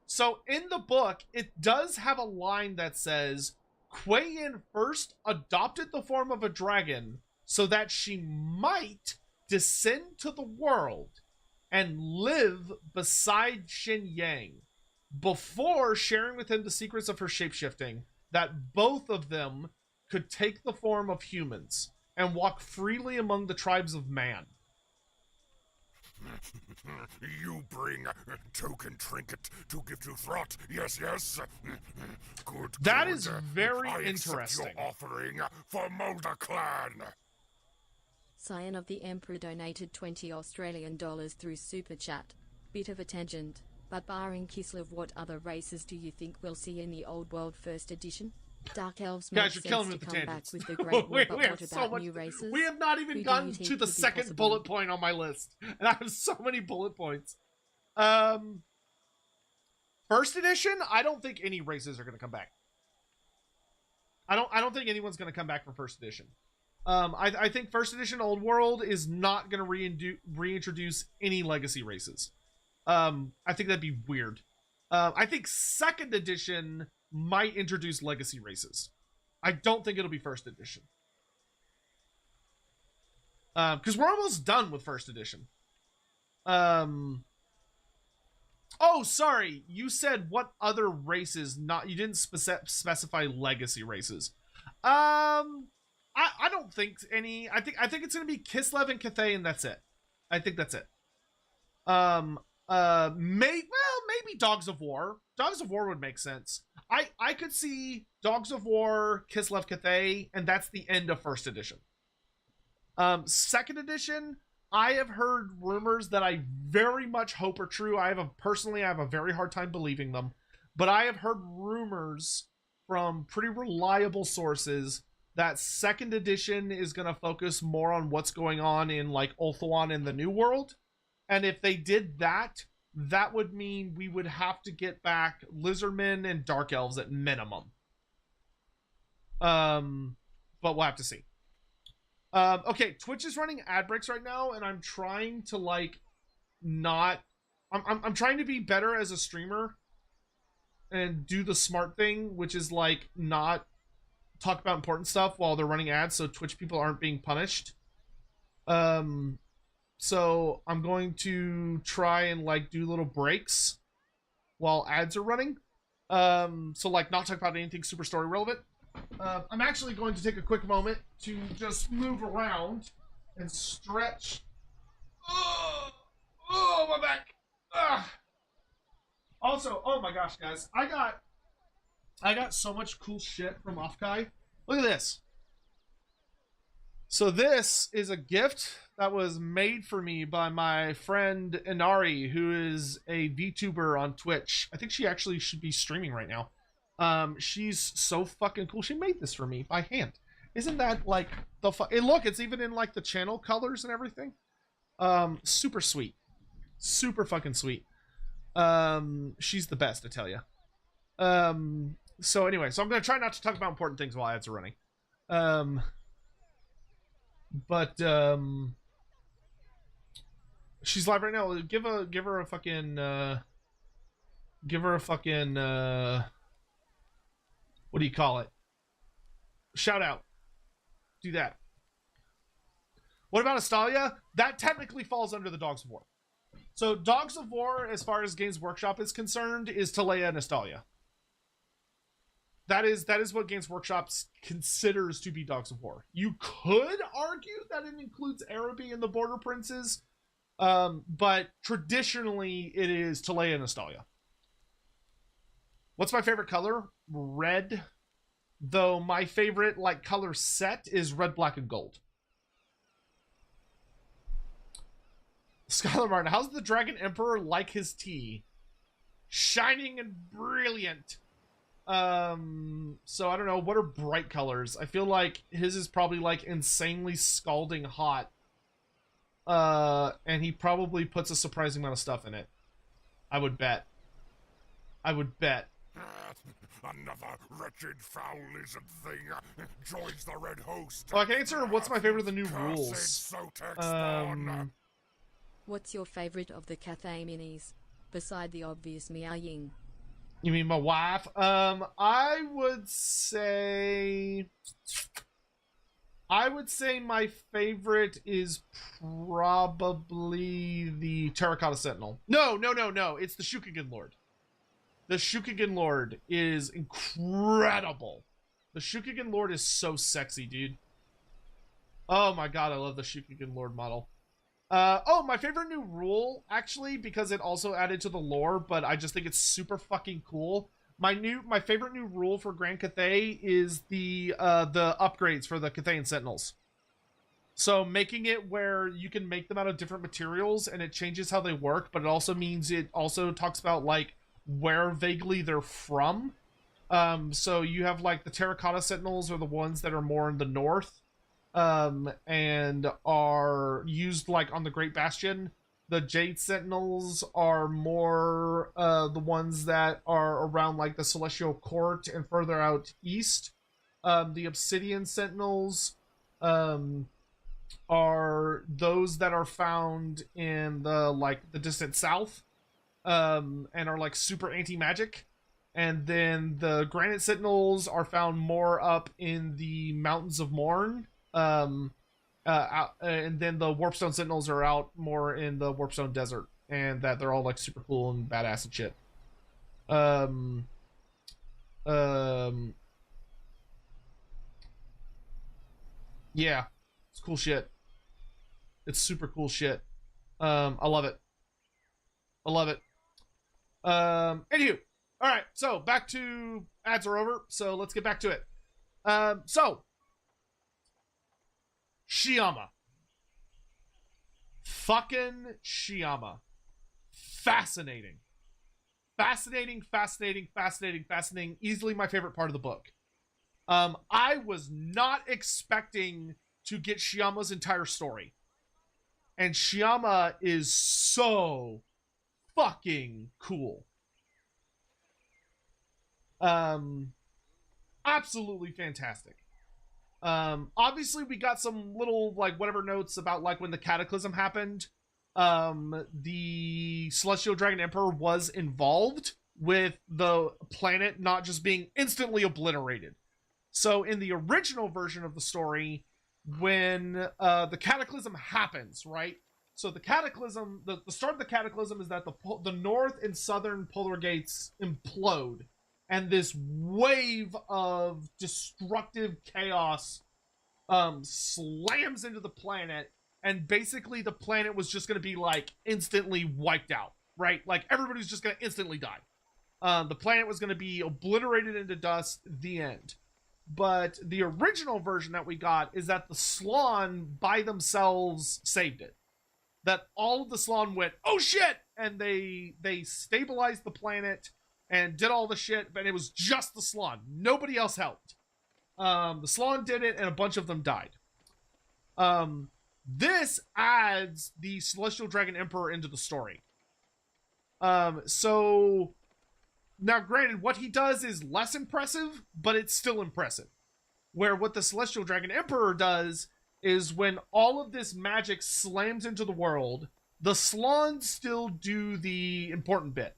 So in the book, it does have a line that says Kuei Yin first adopted the form of a dragon so that she might descend to the world and live beside Shen Yang before sharing with him the secrets of her shapeshifting, that both of them could take the form of humans and walk freely among the tribes of man. You bring token trinket to give to Throt. Yes, yes. Good. That good. is very I interesting. Accept your offering for Mulder Clan. Scion of the Emperor donated 20 Australian dollars through Super Chat. Bit of a tangent, but barring Kislev, what other races do you think we'll see in the Old World First Edition? Dark Elves make Guys, you're killing sense me to with the come back tangents. with the Great War, but we have what so about much. new races? We have not even Who do gotten you think to the could be second possible? bullet point on my list, and I have so many bullet points. First edition, I don't think any races are going to come back. I don't think anyone's going to come back from first edition. I think first edition Old World is not going to reintroduce any legacy races. I think that'd be weird. I think second edition might introduce legacy races. I don't think it'll be first edition. Because we're almost done with first edition. Oh, sorry. You said what other races? You didn't specify legacy races. I don't think any. I think it's gonna be Kislev and Cathay, and that's it. I think that's it. Maybe Dogs of War. Dogs of War would make sense. I could see Dogs of War, Kislev, Cathay, and that's the end of first edition. Second edition, I have heard rumors that I very much hope are true. I have a very hard time believing them, but I have heard rumors from pretty reliable sources that second edition is going to focus more on what's going on in like Ulthuan and the New World. And if they did that, that would mean we would have to get back Lizardmen and Dark Elves at minimum. But we'll have to see. Okay, Twitch is running ad breaks right now, and I'm trying to like not. I'm trying to be better as a streamer and do the smart thing, which is like not talk about important stuff while they're running ads, so Twitch people aren't being punished. So I'm going to try and like do little breaks while ads are running. So like not talk about anything super story relevant. I'm actually going to take a quick moment to just move around and stretch. Oh, my back. Ugh. Also, oh my gosh, guys, I got so much cool shit from Offkai. Look at this. So this is a gift that was made for me by my friend Inari, who is a VTuber on Twitch. I think she actually should be streaming right now. She's so fucking cool. She made this for me by hand. Isn't that like the look, it's even in like the channel colors and everything. Super sweet. Super fucking sweet. She's the best, I tell you. So anyway, so I'm gonna try not to talk about important things while ads are running. But she's live right now. Give her a fucking what do you call it? Shout out. Do that. What about Astalia? That technically falls under the Dogs of War. So Dogs of War, as far as Games Workshop is concerned, is Talea and Astalia. That is what Games Workshop considers to be Dogs of War. You could argue that it includes Araby and the Border Princes, but traditionally it is Talea and Astalia. What's my favorite color? Red. Though my favorite like color set is red, black, and gold. Skylar Martin, how's the Dragon Emperor like his tea? Shining and brilliant. So I don't know, what are bright colors? I feel like his is probably like insanely scalding hot. And he probably puts a surprising amount of stuff in it. I would bet. Another wretched foul lizard thing joins the red host. Well, I can answer what's my favorite of the new rules. Sotek spawn. What's your favorite of the Cathay minis, beside the obvious Miao Ying? You mean my wife? I would say my favorite is probably the Terracotta Sentinel. No. It's the Shukagen Lord. The Shukagen Lord is incredible. The Shukagen Lord is so sexy, dude. Oh my god, I love the Shukagen Lord model. My favorite new rule, actually, because it also added to the lore, but I just think it's super fucking cool. My favorite new rule for Grand Cathay is the upgrades for the Cathayan Sentinels. So making it where you can make them out of different materials and it changes how they work, but it also means it also talks about like where vaguely they're from. So you have like the Terracotta Sentinels are the ones that are more in the north. And are used like on the Great Bastion. The Jade Sentinels are more the ones that are around like the Celestial Court and further out east. The Obsidian Sentinels are those that are found in the distant south, and are like super anti-magic. And then the Granite Sentinels are found more up in the Mountains of Morn. And then the Warpstone Sentinels are out more in the Warpstone Desert, and that they're all like super cool and badass and shit. Yeah, it's cool shit. It's super cool shit. I love it. Anywho, all right. So back to ads are over. So let's get back to it. So. Shiyama. Fucking Shiyama. Fascinating. Easily my favorite part of the book. I was not expecting to get Shiyama's entire story. And Shiyama is so fucking cool. Absolutely fantastic. Obviously we got some little, like, whatever notes about, like, when the cataclysm happened. The Celestial Dragon Emperor was involved with the planet not just being instantly obliterated. So in the original version of the story, when the cataclysm happens, right? So the cataclysm, the start of the cataclysm is that the north and southern polar gates implode, and this wave of destructive chaos slams into the planet, and basically the planet was just going to be, like, instantly wiped out, right? Like, everybody's just going to instantly die. The planet was going to be obliterated into dust, the end. But the original version that we got is that the Slann by themselves saved it. That all of the Slann went, oh shit! And they stabilized the planet and did all the shit, but it was just the Slann. Nobody else helped. The Slann did it, and a bunch of them died. This adds the Celestial Dragon Emperor into the story. So now, granted, what he does is less impressive, but it's still impressive. Where what the Celestial Dragon Emperor does is when all of this magic slams into the world, the Slann still do the important bit.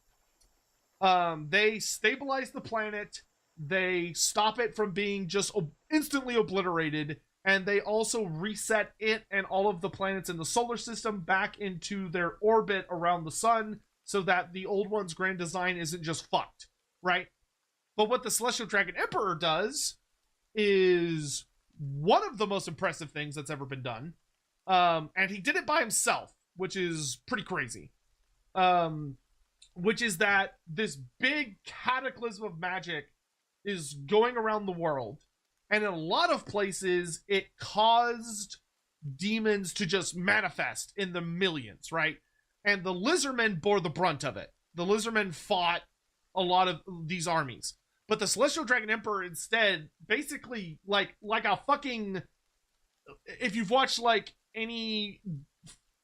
They stabilize the planet, they stop it from being just instantly obliterated, and they also reset it and all of the planets in the solar system back into their orbit around the sun, so that the old one's grand design isn't just fucked, right? But what the Celestial Dragon Emperor does is one of the most impressive things that's ever been done. And he did it by himself, which is pretty crazy. Which is that this big cataclysm of magic is going around the world. And in a lot of places, it caused demons to just manifest in the millions, right? And the Lizardmen bore the brunt of it. The Lizardmen fought a lot of these armies. But the Celestial Dragon Emperor instead, basically, like a fucking... If you've watched, like, any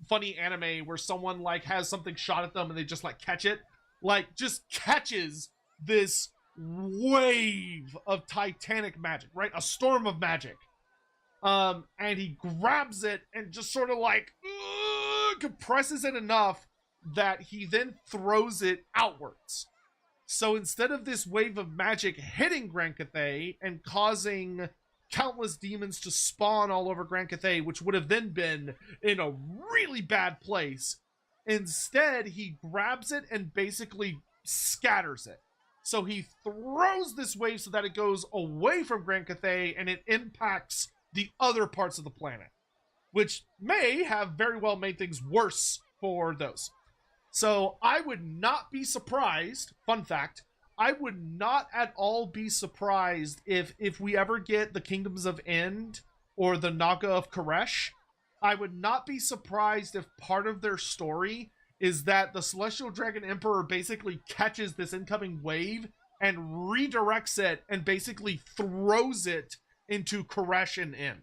funny anime where someone, like, has something shot at them and they just, like, catch it, like, just catches this wave of titanic magic, right? A storm of magic. And he grabs it and just sort of, like, compresses it enough that he then throws it outwards. So instead of this wave of magic hitting Grand Cathay and causing countless demons to spawn all over Grand Cathay, which would have then been in a really bad place, instead he grabs it and basically scatters it. So he throws this wave so that it goes away from Grand Cathay and it impacts the other parts of the planet, which may have very well made things worse for those. So I would not be surprised, fun fact, I would not at all be surprised if we ever get the Kingdoms of End or the Naga of Koresh. I would not be surprised if part of their story is that the Celestial Dragon Emperor basically catches this incoming wave and redirects it and basically throws it into Koresh and End.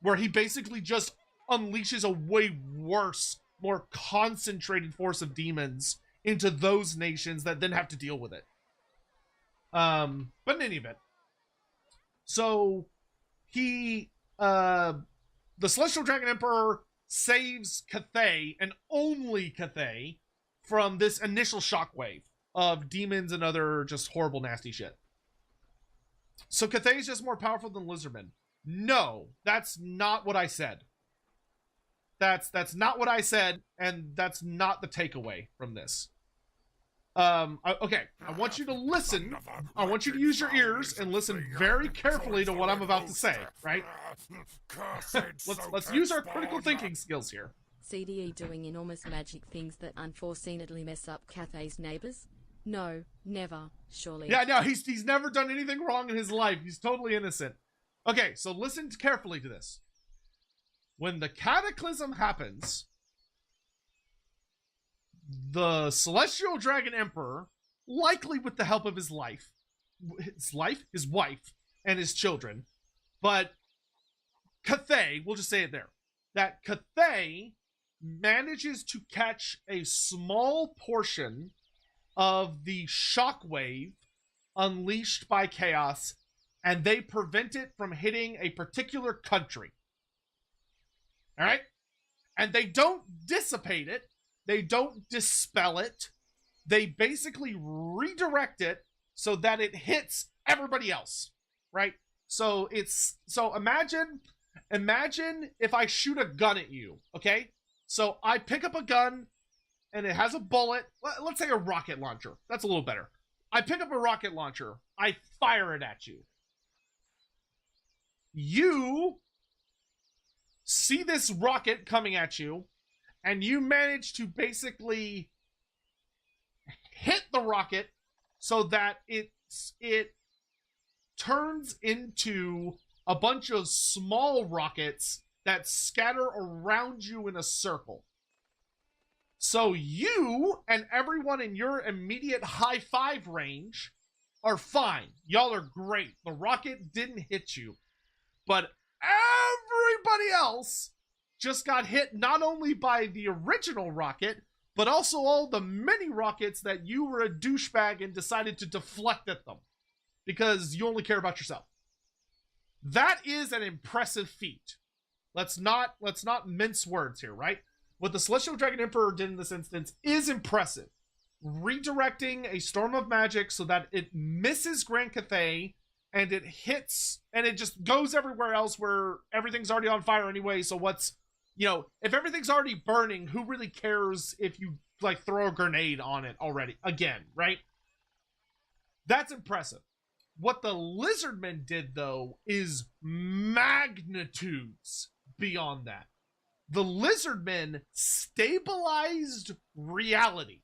Where he basically just unleashes a way worse, more concentrated force of demons into those nations that then have to deal with it. But in any event, so he, the Celestial Dragon Emperor saves Cathay, and only Cathay, from this initial shockwave of demons and other just horrible, nasty shit. So Cathay is just more powerful than Lizardmen. No, that's not what I said. That's not what I said, and that's not the takeaway from this. Okay, I want you to listen. I want you to use your ears and listen very carefully to what I'm about to say, right? let's use our critical thinking skills here. CDE doing enormous magic things that unforeseenedly mess up Cathay's neighbors? No, never, surely. Yeah, no, he's never done anything wrong in his life. He's totally innocent. Okay, so listen carefully to this. When the cataclysm happens, the Celestial Dragon Emperor, likely with the help of his wife, and his children, but Cathay, we'll just say it there, that Cathay manages to catch a small portion of the shockwave unleashed by chaos and they prevent it from hitting a particular country. All right? And they don't dissipate it. They don't dispel it. They basically redirect it so that it hits everybody else, right? So imagine if I shoot a gun at you, okay? So I pick up a gun and it has a bullet. Let's say a rocket launcher. That's a little better. I pick up a rocket launcher. I fire it at you. You see this rocket coming at you, and you manage to basically hit the rocket so that it turns into a bunch of small rockets that scatter around you in a circle. So you and everyone in your immediate high five range are fine. Y'all are great. The rocket didn't hit you. But everybody else just got hit not only by the original rocket, but also all the mini rockets that you were a douchebag and decided to deflect at them because you only care about yourself. That is an impressive feat. Let's not mince words here, right? What the Celestial Dragon Emperor did in this instance is impressive. Redirecting a storm of magic so that it misses Grand Cathay and it hits and it just goes everywhere else where everything's already on fire anyway. So what's, if everything's already burning, who really cares if you like throw a grenade on it already again, right? That's impressive. What the Lizardmen did though is magnitudes beyond that. The Lizardmen stabilized reality.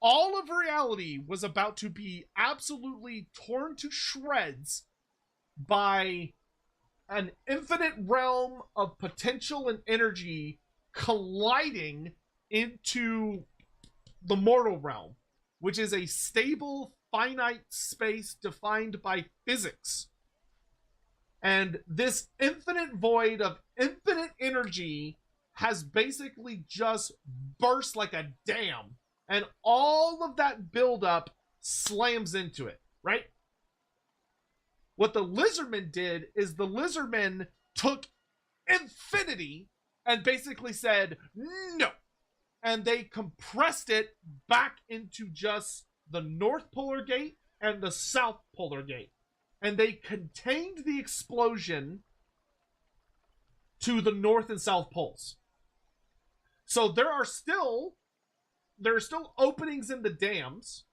All of reality was about to be absolutely torn to shreds by an infinite realm of potential and energy colliding into the mortal realm, which is a stable, finite space defined by physics. And this infinite void of infinite energy has basically just burst like a dam. And all of that buildup slams into it, right? What the Lizardmen did is the Lizardmen took infinity and basically said, no. And they compressed it back into just the North Polar Gate and the South Polar Gate. And they contained the explosion to the North and South Poles. So there are still openings in the dams.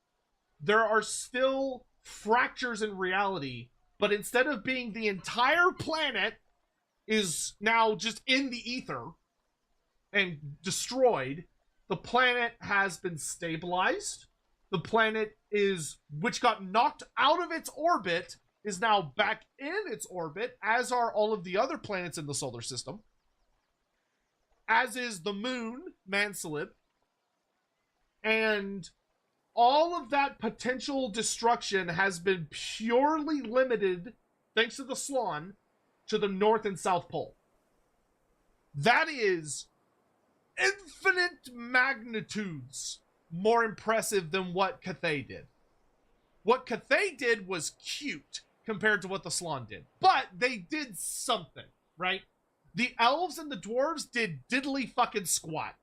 There are still fractures in reality. But instead of being the entire planet is now just in the ether and destroyed, the planet has been stabilized. The planet which got knocked out of its orbit, is now back in its orbit, as are all of the other planets in the solar system. As is the moon, Mansalib. And all of that potential destruction has been purely limited, thanks to the Slon, to the North and South Pole. That is infinite magnitudes more impressive than what Cathay did. What Cathay did was cute compared to what the Slon did. But they did something, right? The elves and the dwarves did diddly fucking squat.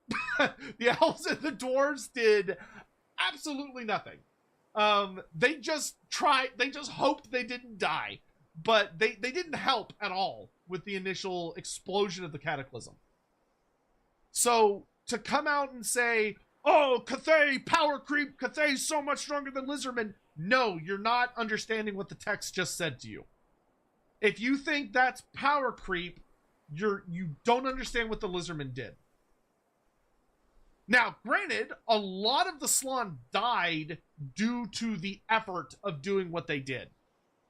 The elves and the dwarves did absolutely nothing. They just hoped they didn't die. But they didn't help at all with the initial explosion of the cataclysm. So, to come out and say, oh, Cathay, power creep, Cathay's so much stronger than Lizardmen. No, you're not understanding what the text just said to you. If you think that's power creep, you don't understand what the Lizardmen did. Now, granted, a lot of the Slon died due to the effort of doing what they did.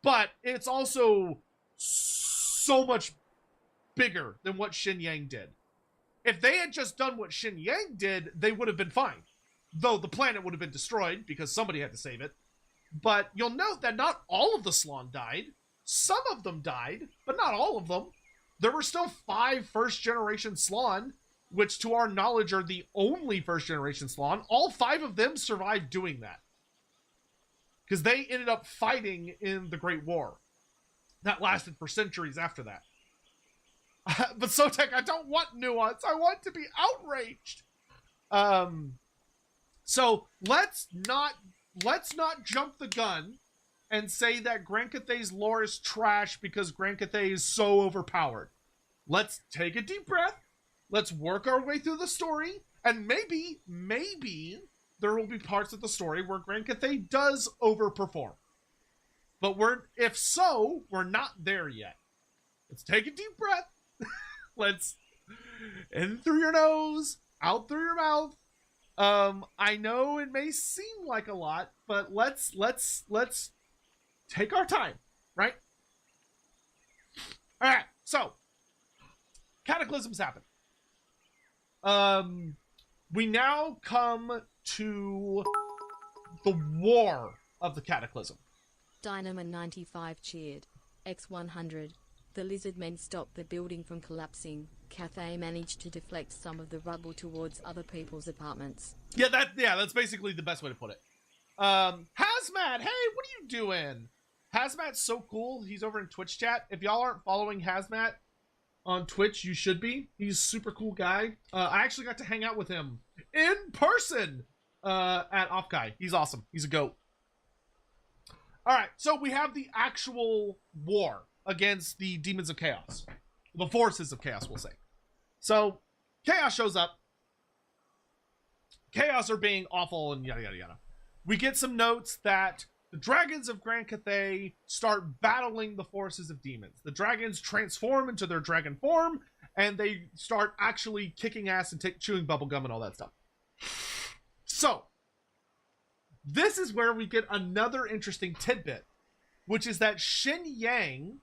But it's also so much bigger than what Shin Yang did. If they had just done what Shin Yang did, they would have been fine. Though the planet would have been destroyed because somebody had to save it. But you'll note that not all of the Slon died. Some of them died, but not all of them. There were still 5 first-generation Slon, which to our knowledge are the only first-generation Slon. All 5 of them survived doing that. because they ended up fighting in the Great War. That lasted for centuries after that. But Sotek, I don't want nuance. I want to be outraged. So let's not jump the gun and say that Grand Cathay's lore is trash because Grand Cathay is so overpowered. Let's take a deep breath. Let's work our way through the story, and maybe there will be parts of the story where Grand Cathay does overperform. But if so, we're not there yet. Let's take a deep breath. Let's in through your nose, out through your mouth. I know it may seem like a lot, but let's take our time, right? All right, so cataclysms happen. We now come to the war of the cataclysm. Dynamo95 cheered. X100. The lizard men stopped the building from collapsing. Cathay managed to deflect some of the rubble towards other people's apartments. Yeah, that's basically the best way to put it. Hazmat, hey, what are you doing? Hazmat's so cool. He's over in Twitch chat. If y'all aren't following Hazmat on Twitch, you should be. He's a super cool guy. I actually got to hang out with him in person at Offkai. He's awesome. He's a goat. All right, so we have the actual war against the demons of chaos. The forces of chaos, we'll say. So, chaos shows up. Chaos are being awful and yada, yada, yada. We get some notes that the dragons of Grand Cathay start battling the forces of demons. The dragons transform into their dragon form, and they start actually kicking ass and chewing bubblegum and all that stuff. So, this is where we get another interesting tidbit, which is that Shen Yang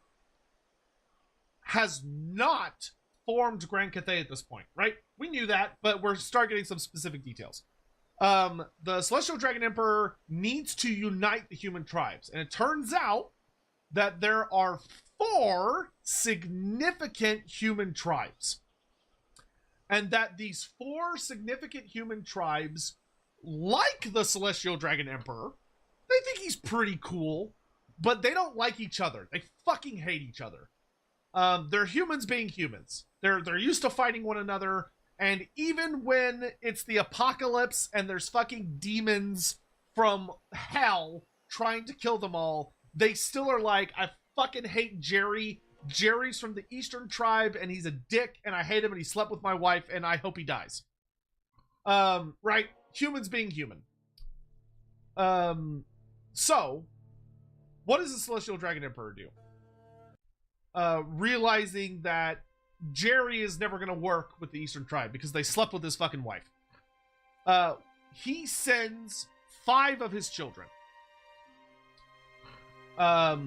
has not formed Grand Cathay at this point, right? We knew that, but we're starting getting some specific details. The Celestial Dragon Emperor needs to unite the human tribes, and it turns out that there are 4 significant human tribes, and that these 4 significant human tribes, like the Celestial Dragon Emperor, they think he's pretty cool, but they don't like each other. They fucking hate each other. They're humans being humans. They're used to fighting one another, and even when it's the apocalypse and there's fucking demons from hell trying to kill them all, they still are like, I fucking hate Jerry. Jerry's from the Eastern tribe, and he's a dick, and I hate him, and he slept with my wife, and I hope he dies. Right? Humans being human. So, what does the Celestial Dragon Emperor do? Realizing that Jerry is never going to work with the Eastern tribe because they slept with his fucking wife. He sends 5 of his children. Well,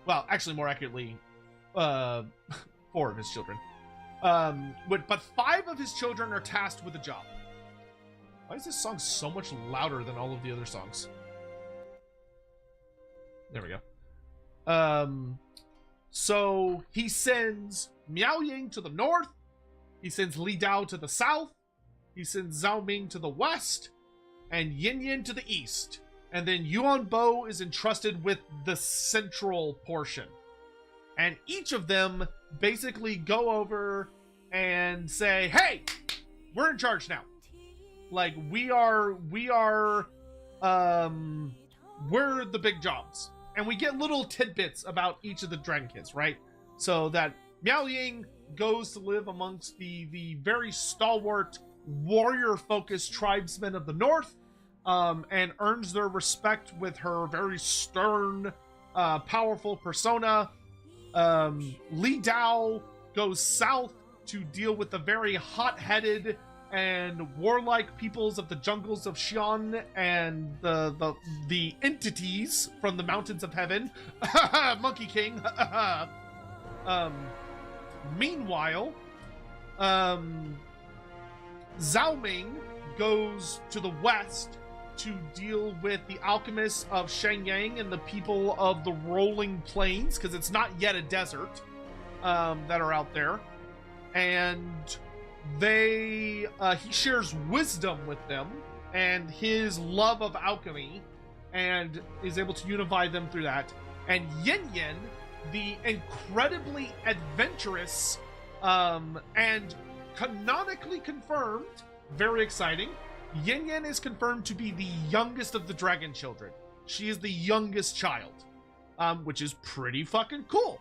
actually, more accurately, 4 of his children. But 5 of his children are tasked with a job. Why is this song so much louder than all of the other songs? There we go. So he sends Miao Ying to the north, he sends Li Dao to the south, he sends Zhao Ming to the west, and Yin Yin to the east. And then Yuan Bo is entrusted with the central portion. And each of them basically go over and say, hey, we're in charge now. Like, we're the big jobs. And we get little tidbits about each of the Dragon Kids, right? So that Miao Ying goes to live amongst the very stalwart, warrior-focused tribesmen of the north, and earns their respect with her very stern, powerful persona. Li Dao goes south to deal with the very hot-headed and warlike peoples of the jungles of Xi'an and the entities from the mountains of heaven. Monkey King. Meanwhile, Zhao Ming goes to the west to deal with the alchemists of Shenyang and the people of the rolling plains, because it's not yet a desert, that are out there. And he shares wisdom with them, and his love of alchemy and is able to unify them through that. And Yin Yin, the incredibly adventurous and canonically confirmed, very exciting, Yin Yin is confirmed to be the youngest of the dragon children. She is the youngest child, which is pretty fucking cool.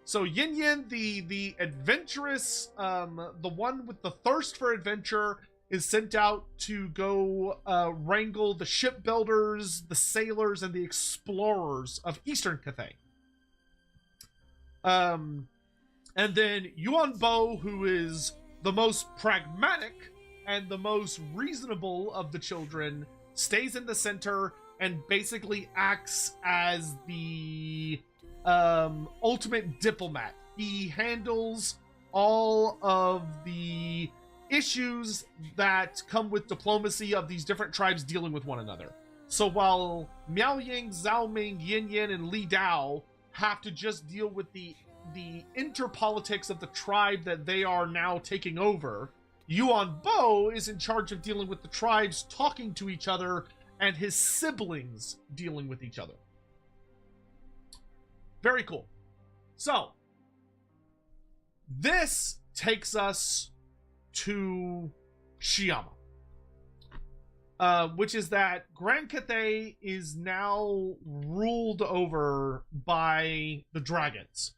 So Yin Yin, the adventurous, the one with the thirst for adventure, is sent out to go wrangle the shipbuilders, the sailors, and the explorers of Eastern Cathay. And then Yuan Bo, who is the most pragmatic and the most reasonable of the children, stays in the center and basically acts as the ultimate diplomat. He handles all of the issues that come with diplomacy of these different tribes dealing with one another. So while Miao Ying, Zhao Ming, Yin Yin, and Li Dao have to just deal with the interpolitics of the tribe that they are now taking over, Yuan Bo is in charge of dealing with the tribes talking to each other and his siblings dealing with each other. Very cool. So, this takes us to Shiyama. Which is that Grand Cathay is now ruled over by the dragons.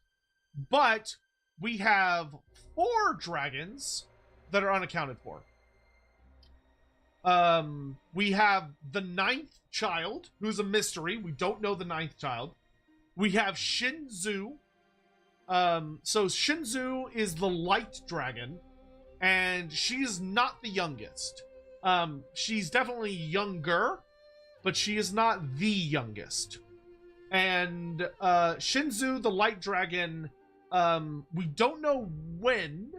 But we have 4 dragons that are unaccounted for. We have the 9th child, who's a mystery. We don't know the 9th child. We have Shinzu. So Shinzu is the light dragon, and she's not the youngest. She's definitely younger, but she is not the youngest. And Shinzu, the light dragon, we don't know when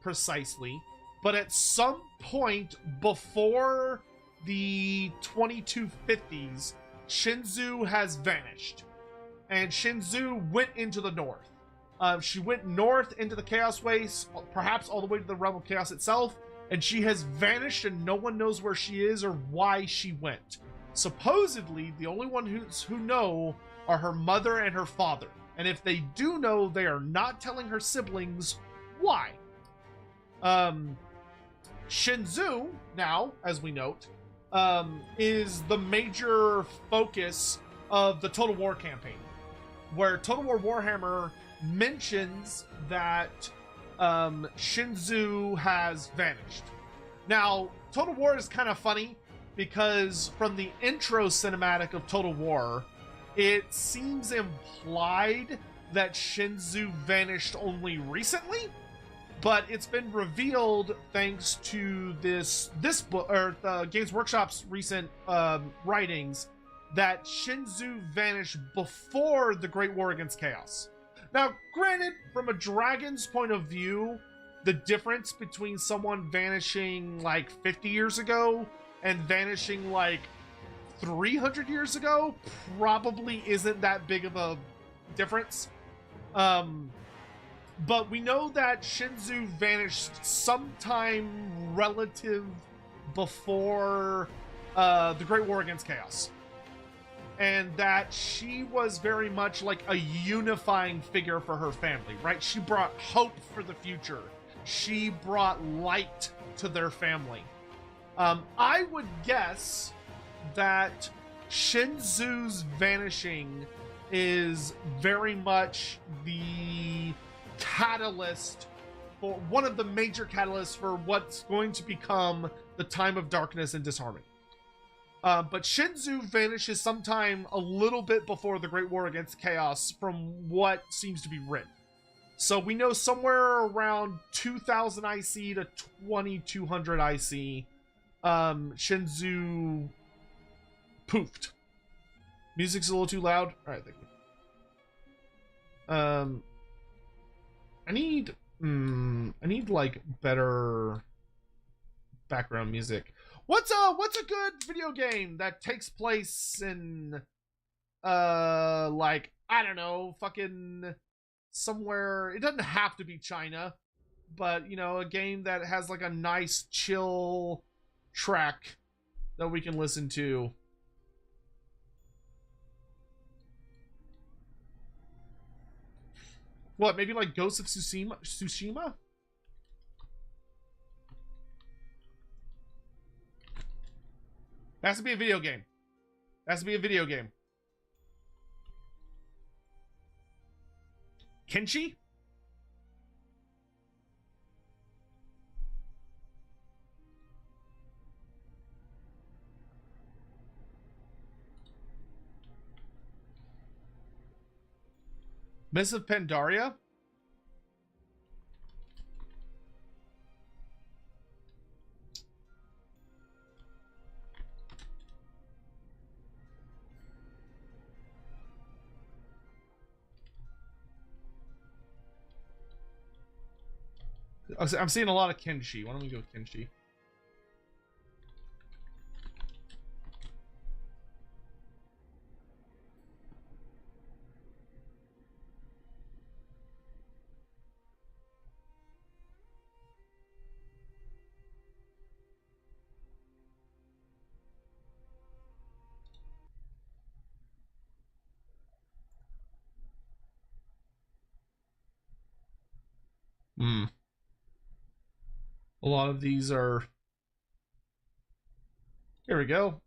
precisely, but at some point before the 2250s, Shinzu has vanished. And Shinzu went into the north. She went north into the Chaos Waste, perhaps all the way to the Realm of Chaos itself, and she has vanished and no one knows where she is or why she went. Supposedly, the only one who know are her mother and her father. And if they do know, they are not telling her siblings why. Shinzu, now, as we note, is the major focus of the Total War campaign, where Total War Warhammer mentions that Shinzu has vanished. Now, Total War is kind of funny because from the intro cinematic of Total War, it seems implied that Shinzu vanished only recently, but it's been revealed thanks to this book, or Games Workshop's recent writings, that Shinzu vanished before the Great War Against Chaos. Now, granted, from a dragon's point of view, the difference between someone vanishing like 50 years ago and vanishing like 300 years ago probably isn't that big of a difference. But we know that Shinzu vanished sometime relative before the Great War Against Chaos. And that she was very much like a unifying figure for her family, right? She brought hope for the future. She brought light to their family. I would guess that Shinzu's vanishing is very much the catalyst, for one of the major catalysts for what's going to become the time of darkness and disharmony. But Shinzu vanishes sometime a little bit before the Great War Against Chaos from what seems to be written. So we know somewhere around 2000 IC to 2200 IC, Shinzu poofed. Music's a little too loud. All right, thank you. I need like better background music. What's a good video game that takes place in like, I don't know, fucking somewhere? It doesn't have to be China, but you know, a game that has like a nice chill track that we can listen to. What, maybe like Ghost of Tsushima? It has to be a video game. It has to be a video game. Kenshi? Miss of Pandaria? I'm seeing a lot of Kenshi. Why don't we go with Kenshi? A lot of these are... Here we go.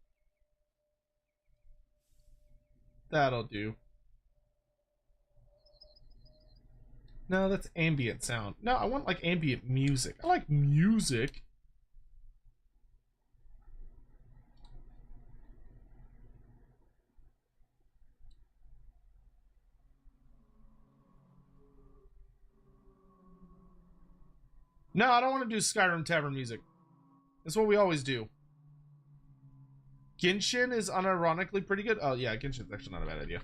That'll do. No, that's ambient sound. No, I want like ambient music. I like music. No, I don't want to do Skyrim Tavern music. That's what we always do. Genshin is unironically pretty good. Oh, yeah, Genshin's actually not a bad idea.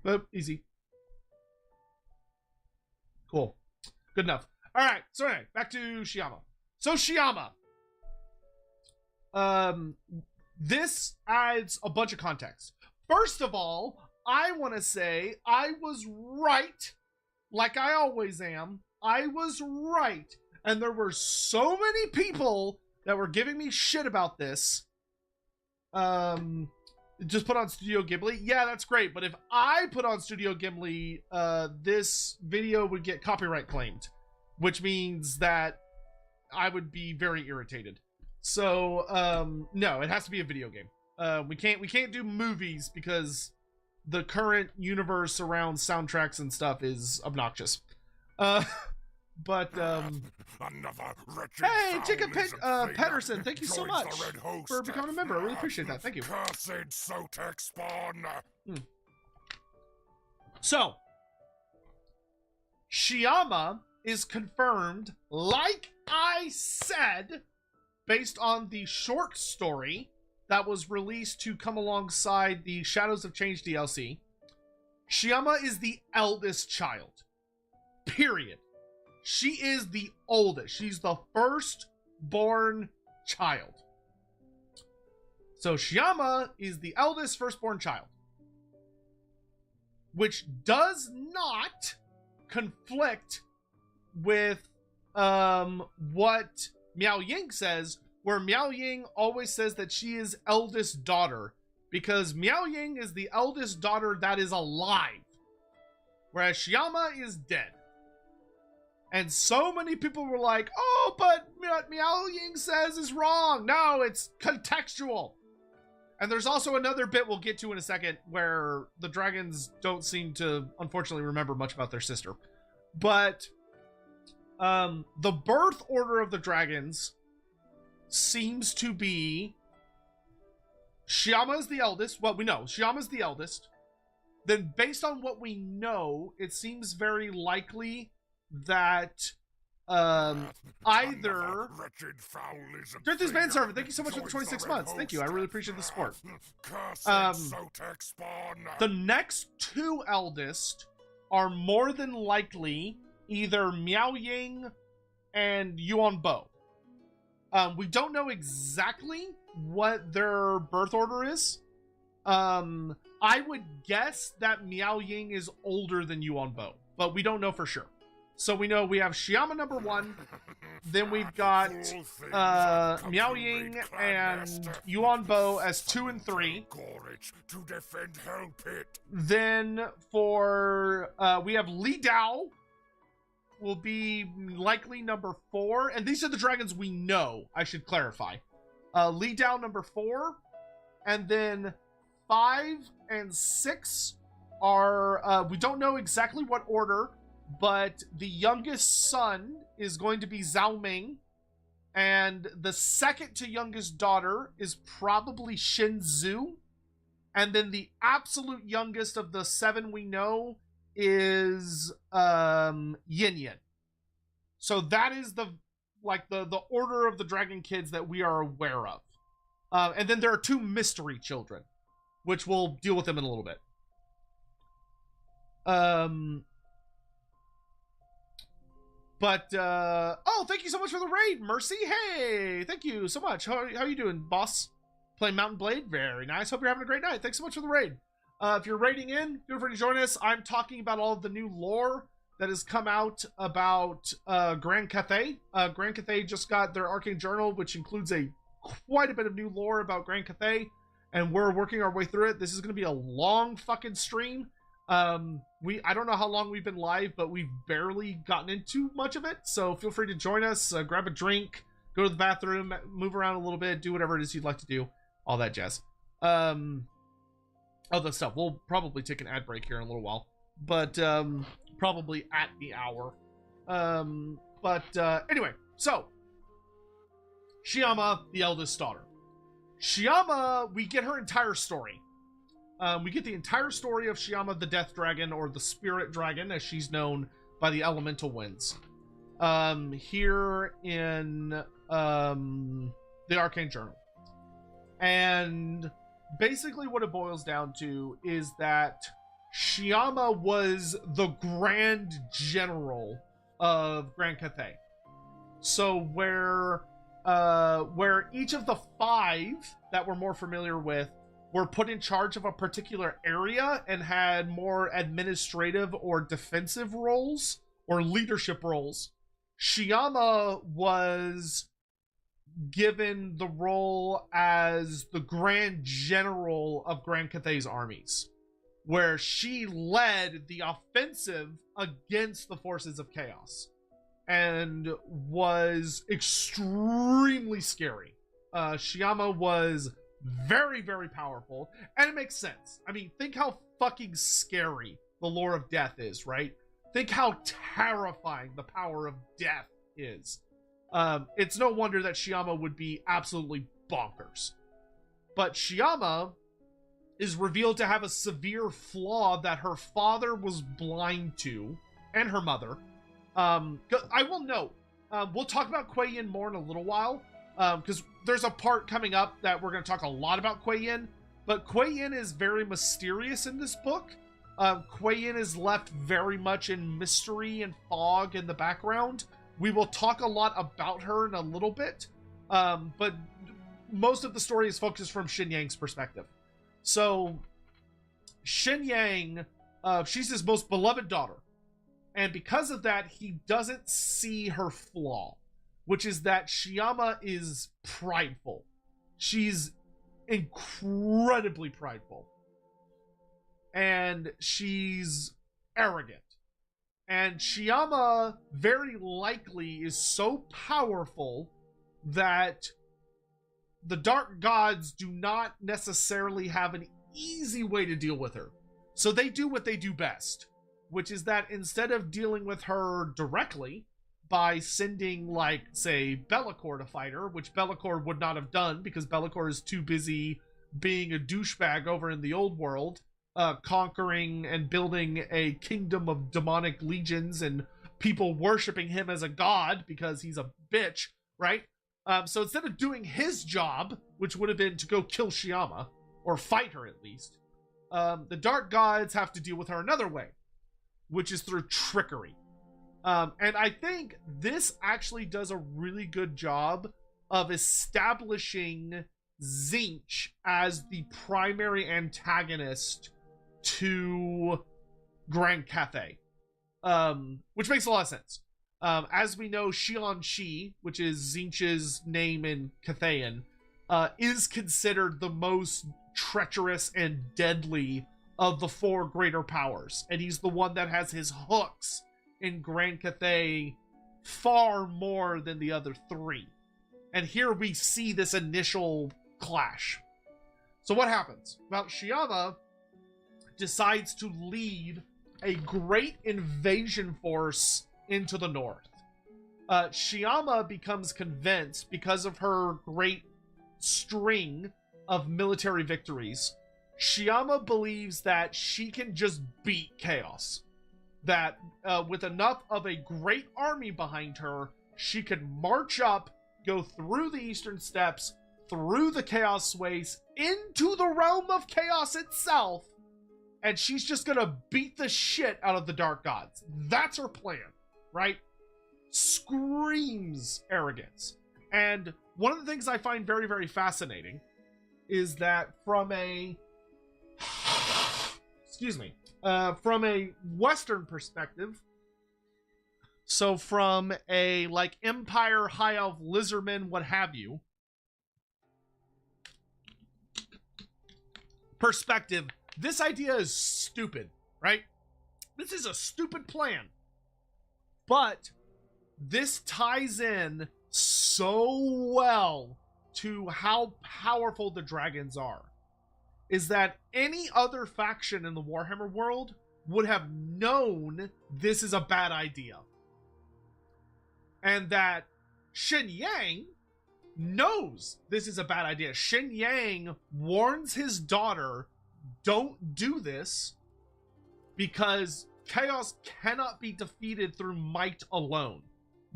But easy. Cool. Good enough. All right. So anyway, back to Shiyama. So Shiyama. This adds a bunch of context. First of all, I want to say I was right, like I always am. I was right. And there were so many people that were giving me shit about this. Just put on Studio Ghibli. Yeah, that's great. But if I put on Studio Ghibli, this video would get copyright claimed, which means that I would be very irritated. So, no, it has to be a video game. We can't do movies because the current universe around soundtracks and stuff is obnoxious. But hey, Jacob Pedersen, thank you so much for becoming a member. I really appreciate that. Thank you. Cursed Sotek spawn. So, Shiyama is confirmed, like I said, based on the short story that was released to come alongside the Shadows of Change DLC. Shiyama is the eldest child. Period. She is the oldest. She's the firstborn child. So Shiyama is the eldest firstborn child. Which does not conflict with what Miao Ying says, where Miao Ying always says that she is eldest daughter, because Miao Ying is the eldest daughter that is alive, whereas Shiyama is dead. And so many people were like, oh, but what Miao Ying says is wrong. No, it's contextual. And there's also another bit we'll get to in a second where the dragons don't seem to, unfortunately, remember much about their sister. But the birth order of the dragons seems to be Shiyama is the eldest. Well, we know Shiyama's the eldest. Then based on what we know, it seems very likely that either Drifty's Manservant, thank you so much for the 26 months. Thank you. I really appreciate the support. The next two eldest are more than likely either Miao Ying and Yuan Bo. We don't know exactly what their birth order is. I would guess that Miao Ying is older than Yuan Bo, but we don't know for sure. So we know we have Shiyama number 1. Then we've got Miao Ying and Yuan Bo as 2 and 3. Courage to defend Hell Pit. Then for we have Li Dao will be likely number 4, and these are the dragons we know. I should clarify. Li Dao number 4, and then 5 and 6 are we don't know exactly what order, but the youngest son is going to be Zhao Ming, and the second to youngest daughter is probably Shin Zhu, and then the absolute youngest of the 7 we know is Yin Yin. So that is the order of the dragon kids that we are aware of. And then there are 2 mystery children, which we'll deal with them in a little bit. Oh, thank you so much for the raid, Mercy. Hey, thank you so much. How you doing, boss? Playing Mountain Blade? Very nice. Hope you're having a great night. Thanks so much for the raid. If you're raiding in, feel free to join us. I'm talking about all of the new lore that has come out about Grand Cathay. Grand Cathay just got their Arcane Journal, which includes quite a bit of new lore about Grand Cathay, and we're working our way through it. This is going to be a long fucking stream. I don't know how long we've been live, but we've barely gotten into much of it, so feel free to join us, grab a drink, go to the bathroom, move around a little bit, do whatever it is you'd like to do, all that jazz. All that stuff. We'll probably take an ad break here in a little while, but probably at the hour. Anyway, so Shiyama, the eldest daughter. Shiyama, we get her entire story. We get the entire story of Shiyama the Death Dragon, or the Spirit Dragon, as she's known by the Elemental Winds. Here in the Arcane Journal. And basically what it boils down to is that Shiyama was the Grand General of Grand Cathay. So where each of the 5 that we're more familiar with were put in charge of a particular area and had more administrative or defensive roles or leadership roles, Shiyama was given the role as the Grand General of Grand Cathay's armies, where she led the offensive against the forces of chaos and was extremely scary. Shiyama was very, very powerful, and it makes sense. I mean, think how fucking scary the lore of death is, right? Think how terrifying the power of death is. It's no wonder that Shiyama would be absolutely bonkers. But Shiyama is revealed to have a severe flaw that her father was blind to, and her mother. I will note, we'll talk about Kuei Yin more in a little while, because there's a part coming up that we're going to talk a lot about Kuei Yin, but Kuei Yin is very mysterious in this book. Kuei Yin is left very much in mystery and fog in the background. We will talk a lot about her in a little bit, but most of the story is focused from Xin Yang's perspective. So, Xin Yang, she's his most beloved daughter, and because of that, he doesn't see her flaw, which is that Shiyama is prideful. She's incredibly prideful, and she's arrogant. And Shiyama very likely is so powerful that the Dark Gods do not necessarily have an easy way to deal with her. So they do what they do best, which is that instead of dealing with her directly by sending, like, say, Be'lakor to fight her, which Be'lakor would not have done because Be'lakor is too busy being a douchebag over in the old world, conquering and building a kingdom of demonic legions and people worshiping him as a god because he's a bitch, right? So instead of doing his job, which would have been to go kill Shiyama, or fight her at least, the Dark Gods have to deal with her another way, which is through trickery. And I think this actually does a really good job of establishing Tzeentch as the primary antagonist to Grand Cathay. which makes a lot of sense. As we know, Xian Shi, which is Tzeentch's name in Cathayan, is considered the most treacherous and deadly of the 4 greater powers, and he's the one that has his hooks in Grand Cathay far more than the other 3. And here we see this initial clash. So what happens? Well, Shyama decides to lead a great invasion force into the north. Shyama becomes convinced, because of her great string of military victories, Shyama believes that she can just beat Chaos. That with enough of a great army behind her, she could march up, go through the Eastern Steppes, through the Chaos Waste, into the realm of Chaos itself, and she's just gonna beat the shit out of the Dark Gods. That's her plan, right? Screams arrogance. And one of the things I find very, very fascinating is that from a from a Western perspective, so from a like Empire, High Elf, Lizardman, what have you perspective, this idea is stupid, right? This is a stupid plan. But this ties in so well to how powerful the dragons are. Is that any other faction in the Warhammer world would have known this is a bad idea. And that Shen Yang knows this is a bad idea. Shen Yang warns his daughter, don't do this, because Chaos cannot be defeated through might alone.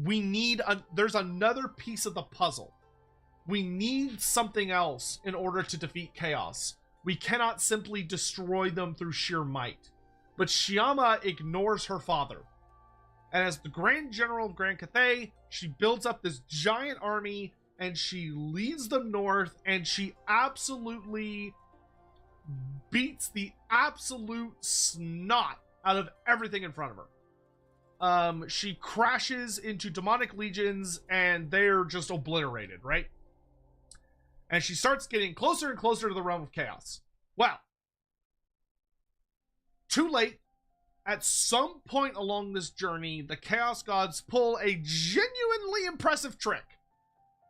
We need there's another piece of the puzzle. We need something else in order to defeat Chaos. We cannot simply destroy them through sheer might. But Shyama ignores her father. And as the Grand General of Grand Cathay, she builds up this giant army, and she leads them north, and she absolutely beats the absolute snot out of everything in front of her. She crashes into demonic legions, and they're just obliterated, right? And she starts getting closer and closer to the realm of Chaos. Well, too late. At some point along this journey, the Chaos Gods pull a genuinely impressive trick,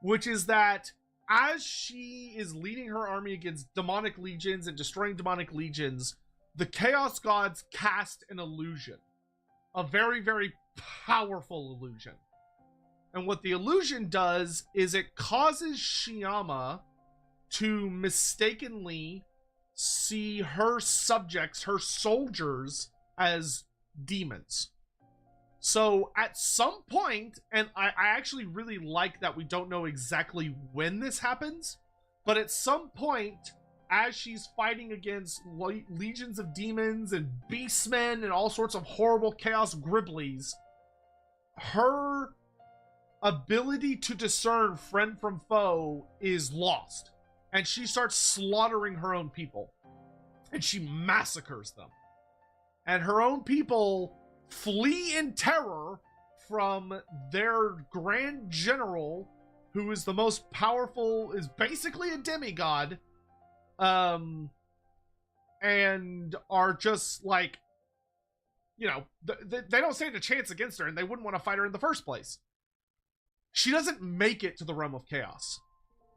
which is that as she is leading her army against demonic legions and destroying demonic legions, the Chaos Gods cast an illusion. A very, very powerful illusion. And what the illusion does is it causes Shyama to mistakenly see her subjects, her soldiers, as demons. So at some point, and I actually really like that we don't know exactly when this happens, but at some point, as she's fighting against legions of demons and beastmen and all sorts of horrible chaos gribblies, her ability to discern friend from foe is lost. And she starts slaughtering her own people. And she massacres them. And her own people flee in terror from their Grand General, who is the most powerful, is basically a demigod, and are just like, you know, they don't stand a chance against her, and they wouldn't want to fight her in the first place. She doesn't make it to the realm of chaos.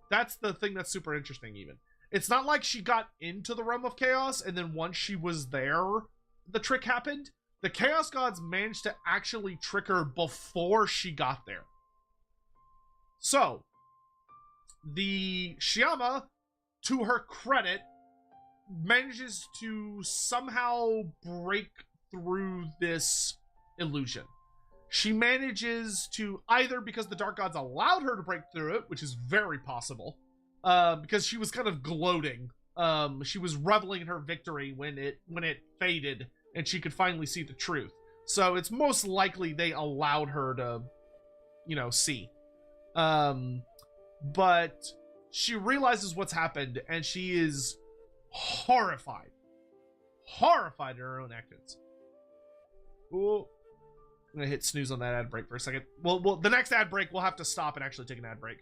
That's the thing that's super interesting, even. It's not like she got into the realm of chaos, and then once she was there, the trick happened. The Chaos Gods managed to actually trick her before she got there. So, the Shyama, to her credit, manages to somehow break through this illusion. She manages to, either because the Dark Gods allowed her to break through it, which is very possible, because she was kind of gloating. She was reveling in her victory when it faded, and she could finally see the truth. So it's most likely they allowed her to, you know, see. But she realizes what's happened, and she is horrified. Horrified at her own actions. Ooh. I'm gonna hit snooze on that ad break for a second. Well, the next ad break we'll have to stop and actually take an ad break.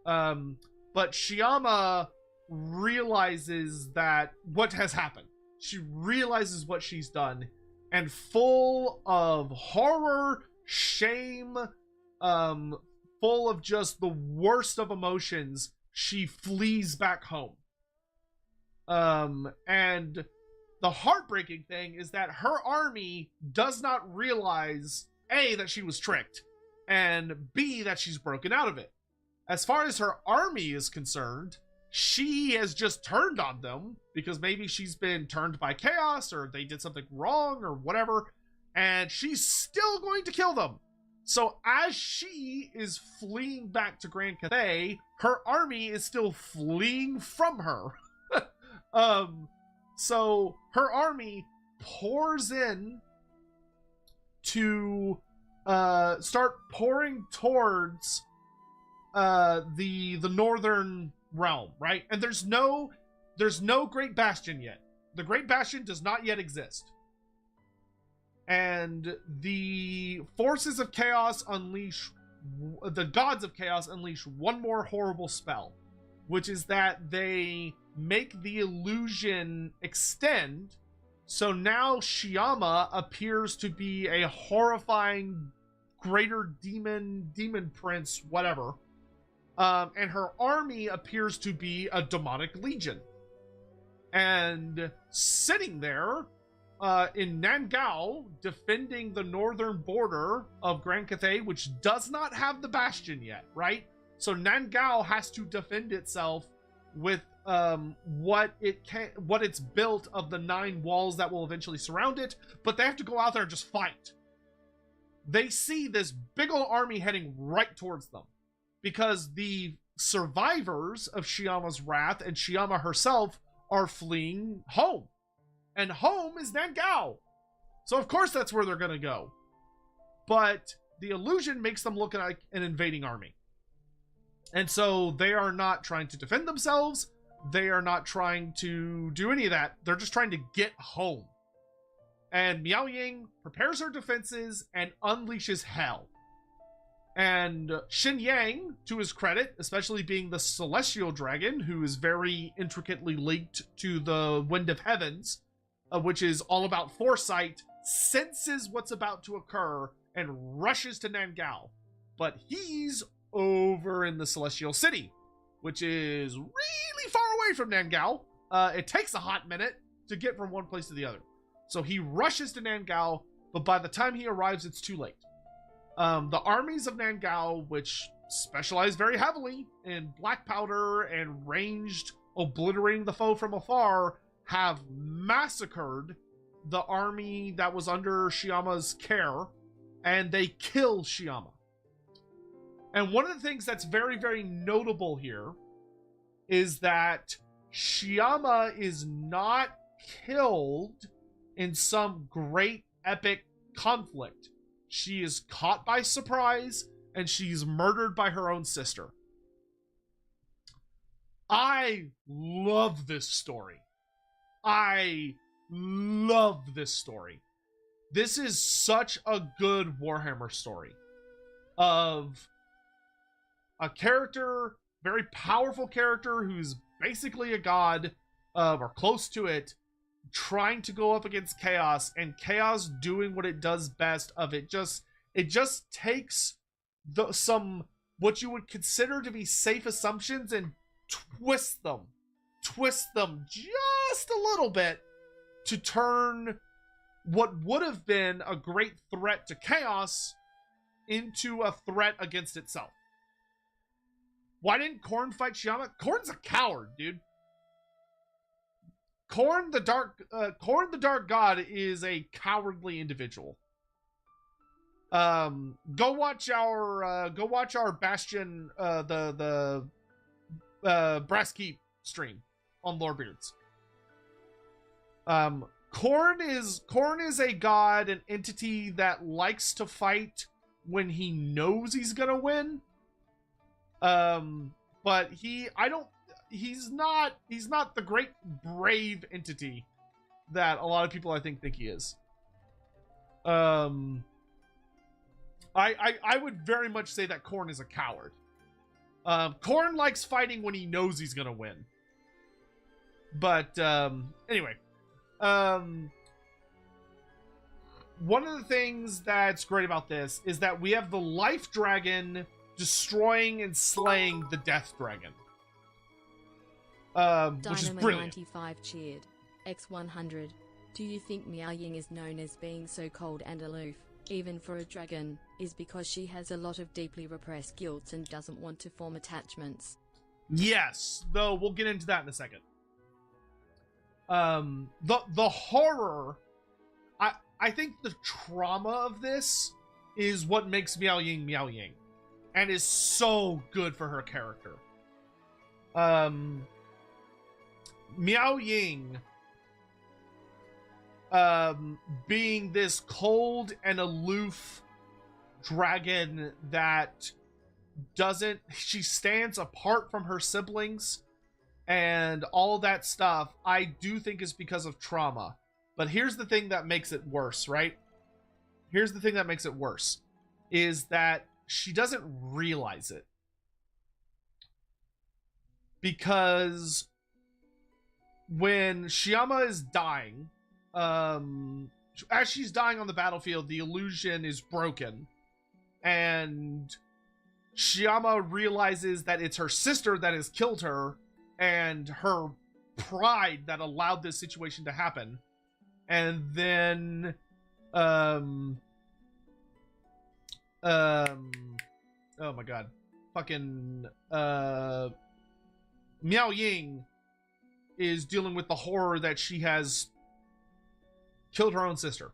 But Shyama realizes that what has happened. She realizes what she's done, and full of horror, shame, full of just the worst of emotions, she flees back home. And the heartbreaking thing is that her army does not realize, A, that she was tricked, and B, that she's broken out of it. As far as her army is concerned, she has just turned on them because maybe she's been turned by chaos or they did something wrong or whatever, and she's still going to kill them. So as she is fleeing back to Grand Cathay, her army is still fleeing from her. So her army pours in to start pouring towards the northern realm, right? And there's no Great Bastion yet. The Great Bastion does not yet exist. And the forces of chaos the gods of chaos unleash one more horrible spell, which is that they make the illusion extend. So now Shyama appears to be a horrifying greater demon prince, whatever. And her army appears to be a demonic legion. And sitting there in Nangao, defending the northern border of Grand Cathay, which does not have the bastion yet, right? So Nangao has to defend itself with what it's built of the 9 walls that will eventually surround it, but they have to go out there and just fight. They see this big old army heading right towards them because the survivors of Shyama's wrath and Shyama herself are fleeing home. And home is Nangao. So of course that's where they're going to go. But the illusion makes them look like an invading army. And so they are not trying to defend themselves. They are not trying to do any of that. They're just trying to get home. And Miao Ying prepares her defenses and unleashes hell. And Xin Yang, to his credit, especially being the celestial dragon, who is very intricately linked to the Wind of Heavens, which is all about foresight, senses what's about to occur and rushes to Nangao. But he's over in the Celestial City, which is really far away from Nangao. It takes a hot minute to get from one place to the other. So he rushes to Nangao, but by the time he arrives, it's too late. The armies of Nangao, which specialize very heavily in black powder and ranged obliterating the foe from afar, have massacred the army that was under Shyama's care, and they kill Shyama. And one of the things that's very, very notable here is that Shyama is not killed in some great epic conflict. She is caught by surprise, and she's murdered by her own sister. I love this story. I love this story. This is such a good Warhammer story of a character, very powerful character who's basically a god, or close to it, trying to go up against chaos, and chaos doing what it does best of it. It just takes some what you would consider to be safe assumptions and twists them just a little bit to turn what would have been a great threat to chaos into a threat against itself. Why didn't Khorne fight Shyama? Khorne's a coward, dude. Khorne the Dark God is a cowardly individual. Go watch our Bastion, the Brass Keep stream on Lorebeards. Khorne is a god, an entity that likes to fight when he knows he's gonna win. But he's not the great brave entity that a lot of people I think he is. I would very much say that Korn is a coward. Korn likes fighting when he knows he's gonna win. But anyway, one of the things that's great about this is that we have the Life Dragon destroying and slaying the Death Dragon. Which is brilliant. 95 cheered. X100. Do you think Miao Ying is known as being so cold and aloof, even for a dragon, is because she has a lot of deeply repressed guilt and doesn't want to form attachments? Yes, though we'll get into that in a second. The horror, I think the trauma of this is what makes Miao Ying, and is so good for her character. Miao Ying, being this cold and aloof dragon that she stands apart from her siblings and all that stuff, I do think is because of trauma. But here's the thing that makes it worse, right? Here's the thing that makes it worse, is that she doesn't realize it. Because when Shiyama is dying, as she's dying on the battlefield, the illusion is broken. And Shiyama realizes that it's her sister that has killed her, and her pride that allowed this situation to happen. And then, oh my god. Fucking, Miao Ying is dealing with the horror that she has killed her own sister.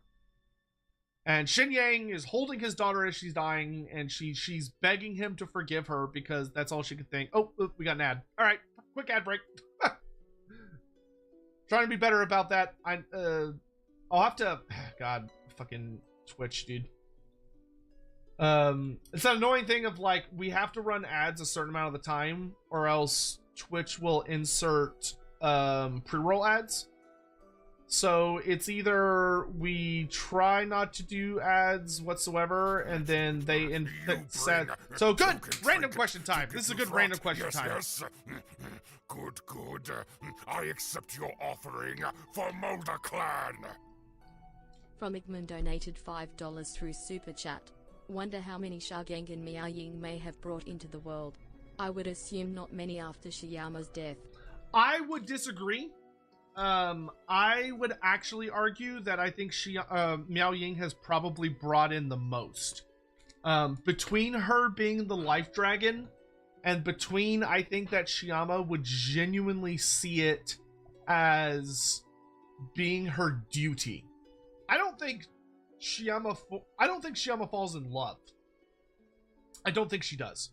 And Shin Yang is holding his daughter as she's dying, and she's begging him to forgive her because that's all she could think. Oh, we got an ad. All right, quick ad break. Trying to be better about that. I'll have to. God, fucking Twitch, dude. It's an annoying thing of like we have to run ads a certain amount of the time, or else Twitch will insert pre-roll ads. So it's either we try not to do ads whatsoever, and then they set. So good random question time. This is a good random question time. Yes. Good. I accept your offering for Mulder Clan. From Igman donated $5 through Super Chat. Wonder how many Shagengan Miao Ying may have brought into the world. I would assume not many after Shiyama's death. I would disagree. I would actually argue that I think Miao Ying has probably brought in the most. Between her being the Life Dragon, and between I think that Shiyama would genuinely see it as being her duty. I don't think Shiyama falls in love. I don't think she does.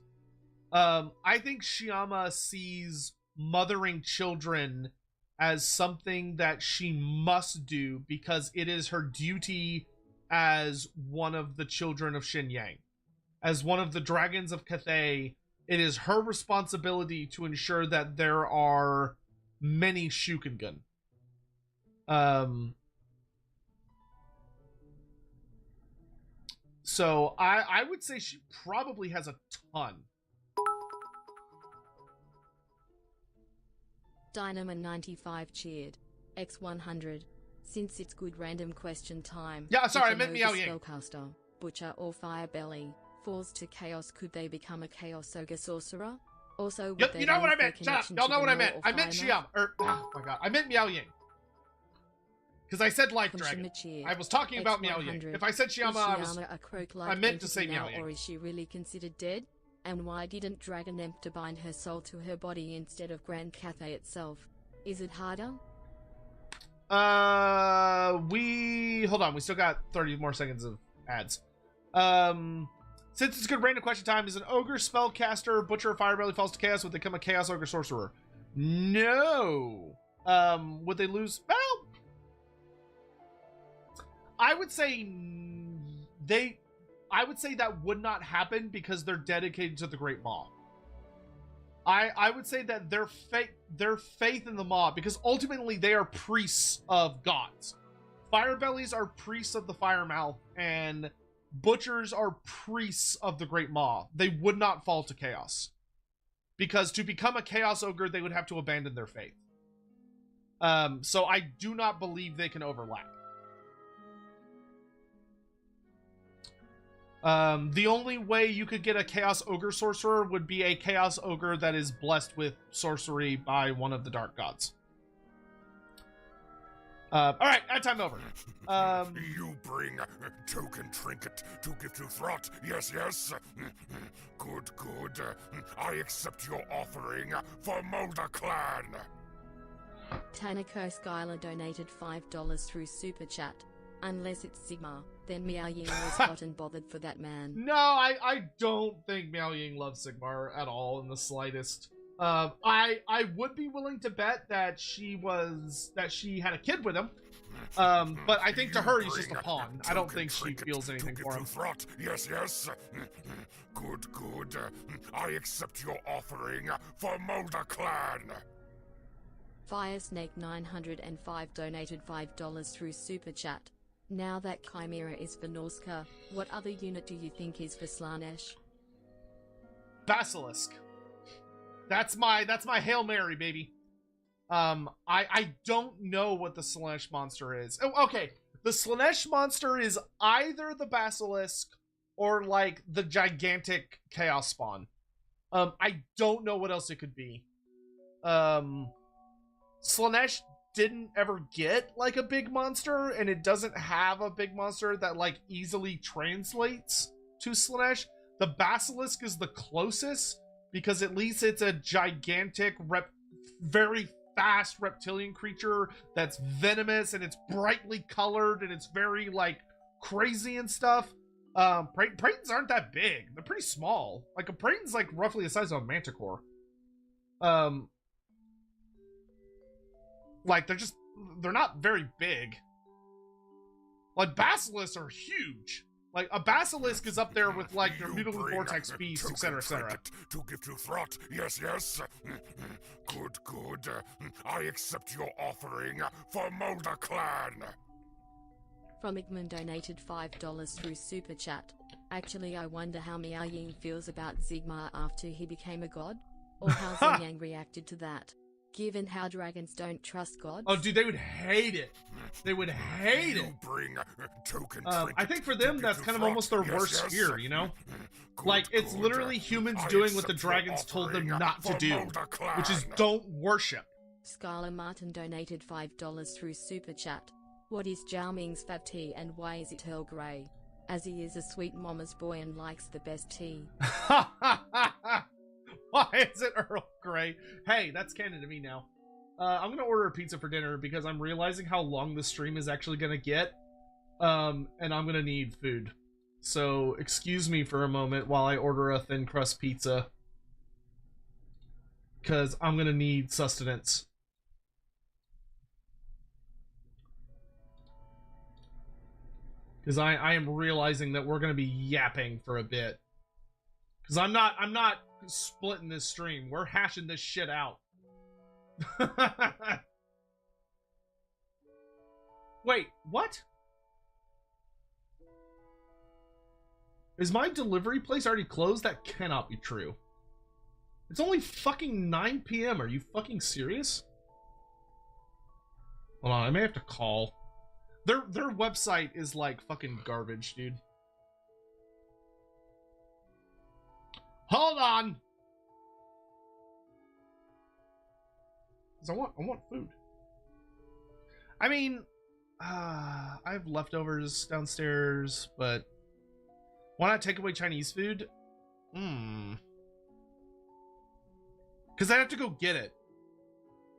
I think Shiyama sees mothering children as something that she must do because it is her duty as one of the children of Shin Yang. As one of the dragons of Cathay, it is her responsibility to ensure that there are many Shukengun. So I would say she probably has a ton. Dynamo95 cheered. X100. Since it's good random question time. Yeah, sorry, I if meant Miao Ying. Spellcaster, Butcher, or Firebelly falls to chaos, could they become a Chaos Ogre Sorcerer? Also, would you know what I meant. Shut up. Y'all know what I meant. I meant Shiyama. Oh my god. I meant Miao Ying. Because I said Life Dragon. I was talking about Miao Ying. If I said Shiyama, I meant to say Miao Ying. Or is she really considered dead? And why didn't Dragon Emp bind her soul to her body instead of Grand Cathay itself? Is it harder? Hold on. We still got 30 more seconds of ads. Since it's good random question time, is an ogre spellcaster, butcher, or firebelly falls to chaos, would they become a chaos ogre sorcerer? No. Would they lose? Well, I would say that would not happen because they're dedicated to the Great Maw. I would say that their faith in the Maw, because ultimately they are priests of gods. Firebellies are priests of the Firemouth, and butchers are priests of the Great Maw. They would not fall to chaos. Because to become a chaos ogre, they would have to abandon their faith. So I do not believe they can overlap. The only way you could get a Chaos Ogre sorcerer would be a Chaos Ogre that is blessed with sorcery by one of the Dark Gods. Alright, ad time over. You bring token trinket to give to Throt. Yes, yes. Good, good. I accept your offering for Molder Clan. Tanako Skylar donated $5 through Super Chat. Unless it's Sigma, then Miao Ying was hot and bothered for that man. No, I don't think Miao Ying loves Sigmar at all in the slightest. I would be willing to bet that she had a kid with him. But I think to her he's just a pawn. I don't think she feels anything for him. Yes, yes. Good, good. I accept your offering for Molder Clan. Firesnake 905 donated $5 through Super Chat. Now that Chimera is for Norska, what other unit do you think is for Slanesh? Basilisk. That's my Hail Mary, baby. I don't know what the Slanesh monster is. Oh, okay. The Slanesh monster is either the Basilisk or like the gigantic Chaos Spawn. I don't know what else it could be. Slanesh didn't ever get like a big monster, and it doesn't have a big monster that like easily translates to Slanesh. The Basilisk is the closest because at least it's a gigantic very fast reptilian creature that's venomous, and it's brightly colored, and it's very like crazy and stuff. Pratons aren't that big. They're pretty small. Like a Praeton's like roughly the size of a Manticore. Like, they're not very big. Like, basilisks are huge. Like, a basilisk is up there with, like, their mutant vortex beast, etc., etc. To give to Throt. Yes, yes. Good, good. I accept your offering for Molder Clan. From Igman donated $5 through Super Chat. Actually, I wonder how Miao Ying feels about Sigmar after he became a god? Or how Xingyang reacted to that. Given how dragons don't trust gods. Oh, dude, they would hate it. They would hate it. Bring token I think for them, that's kind of almost their worst fear, you know? Like, it's literally humans doing what the dragons told them not to do, which is don't worship. Scarlet Martin donated $5 through Super Chat. What is Zhao Ming's fab tea and why is it Earl Grey? As he is a sweet mama's boy and likes the best tea. Why is it Earl Grey? Hey, that's canon to me now. I'm gonna order a pizza for dinner because I'm realizing how long this stream is actually gonna get. And I'm gonna need food. So, excuse me for a moment while I order a thin crust pizza. Because I'm gonna need sustenance. Because I am realizing that we're gonna be yapping for a bit. Because I'm not splitting this stream. We're hashing this shit out. Wait, what? Is my delivery place already closed? That cannot be true. It's only fucking 9 p.m. Are you fucking serious? Hold on, I may have to call. Their website is like fucking garbage, dude. Hold on. I want food. I mean, I have leftovers downstairs, but why not take away Chinese food? Because I have to go get it.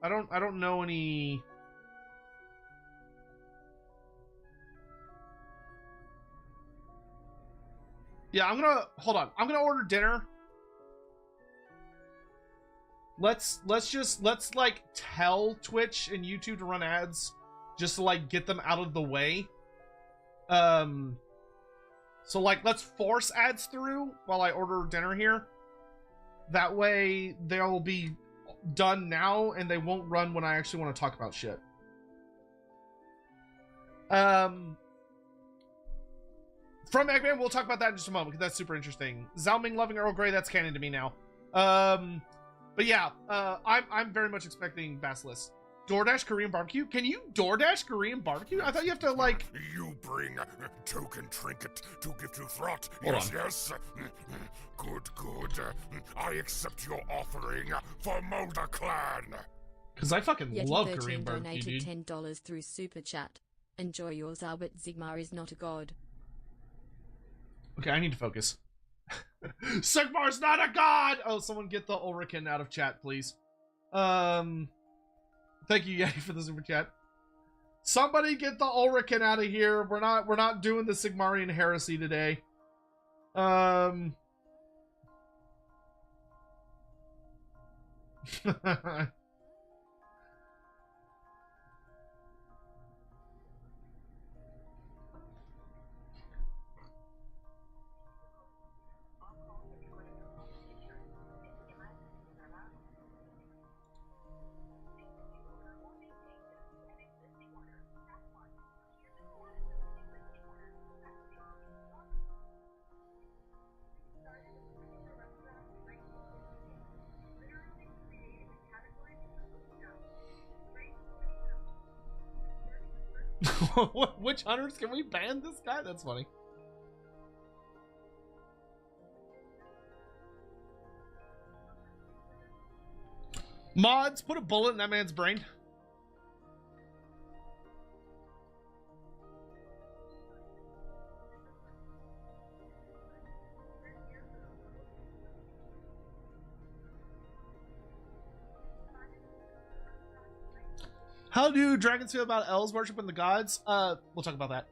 I don't know any. Yeah, hold on. I'm gonna order dinner. Let's like tell Twitch and YouTube to run ads just to like get them out of the way. So like let's force ads through while I order dinner here. That way they'll be done now and they won't run when I actually want to talk about shit. From Eggman, we'll talk about that in just a moment because that's super interesting. Zhao Ming loving Earl Grey, that's canon to me now. But yeah, I'm very much expecting Basilisk. DoorDash Korean barbecue? Can you DoorDash Korean barbecue? I thought you have to like. You bring token trinket to give to Throt. Hold Yes, on. yes. Good, good. I accept your offering for Mulder Clan. Because I fucking love Yeti13 Korean barbecue, donated dude. $10 through Super Chat. Enjoy yours, Albert. Sigmar is not a god. Okay, I need to focus. Sigmar's not a god! Oh, someone get the Ulrican out of chat, please. Thank you, Yeti, for the super chat. Somebody get the Ulrican out of here. We're not doing the Sigmarian heresy today. Which hunters can we ban this guy? That's funny. Mods, put a bullet in that man's brain. How do dragons feel about elves worshiping the gods? We'll talk about that.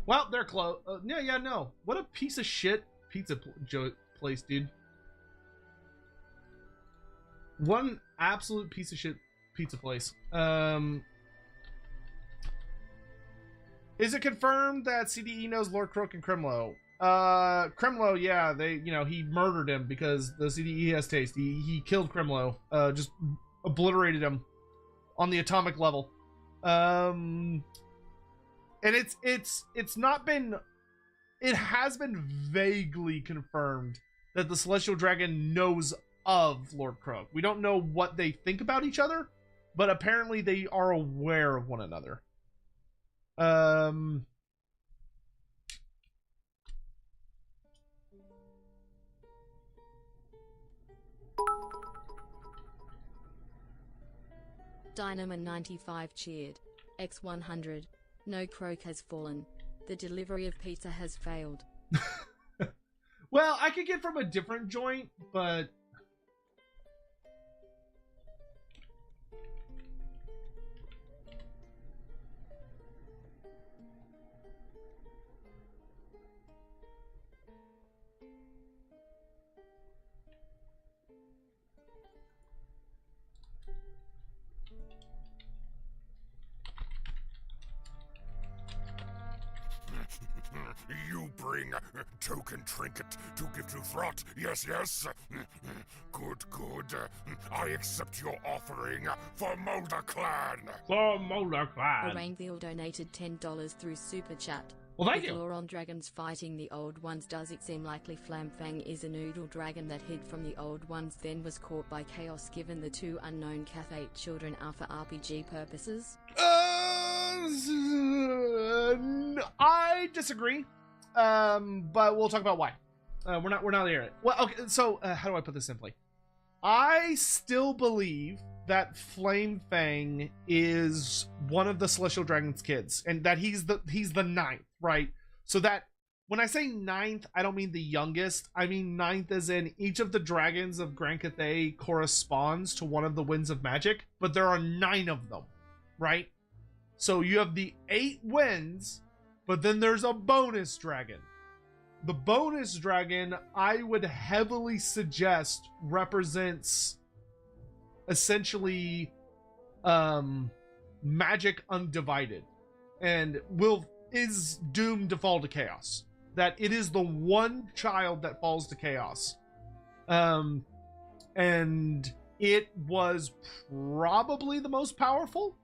Well, they're close. No. What a piece of shit pizza place, dude. One absolute piece of shit pizza place. Is it confirmed that CDE knows Lord Croak and Crimlow? Crimlow, yeah, he murdered him because the CDE has taste. He killed Crimlow, just obliterated him on the atomic level. And it's not been, it has been vaguely confirmed that the Celestial Dragon knows of Lord Croak. We don't know what they think about each other, but apparently they are aware of one another. Dynamo95 cheered. X100. No Croak has fallen. The delivery of pizza has failed. Well, I could get from a different joint, but... You bring token trinket to give to Throt. Yes, yes. Good, good. I accept your offering for Mulder Clan. For Mulder Clan. Orangville donated $10 through Super Chat. Well, thank With you. Loron dragons fighting the old ones, does it seem likely Flamfang is a noodle dragon that hid from the old ones, then was caught by chaos given the two unknown Cathay children are for RPG purposes? I disagree. But we'll talk about why. We're not there yet. Well, okay. So how do I put this simply? I still believe that Flame Fang is one of the Celestial Dragon's kids, and that he's the ninth, right? So that when I say ninth, I don't mean the youngest. I mean ninth as in each of the dragons of Grand Cathay corresponds to one of the winds of magic, but there are 9 of them, right? So you have the 8 winds, but then there's a bonus dragon. The bonus dragon, I would heavily suggest, represents essentially magic undivided, and is doomed to fall to chaos. That it is the one child that falls to chaos. And it was probably the most powerful,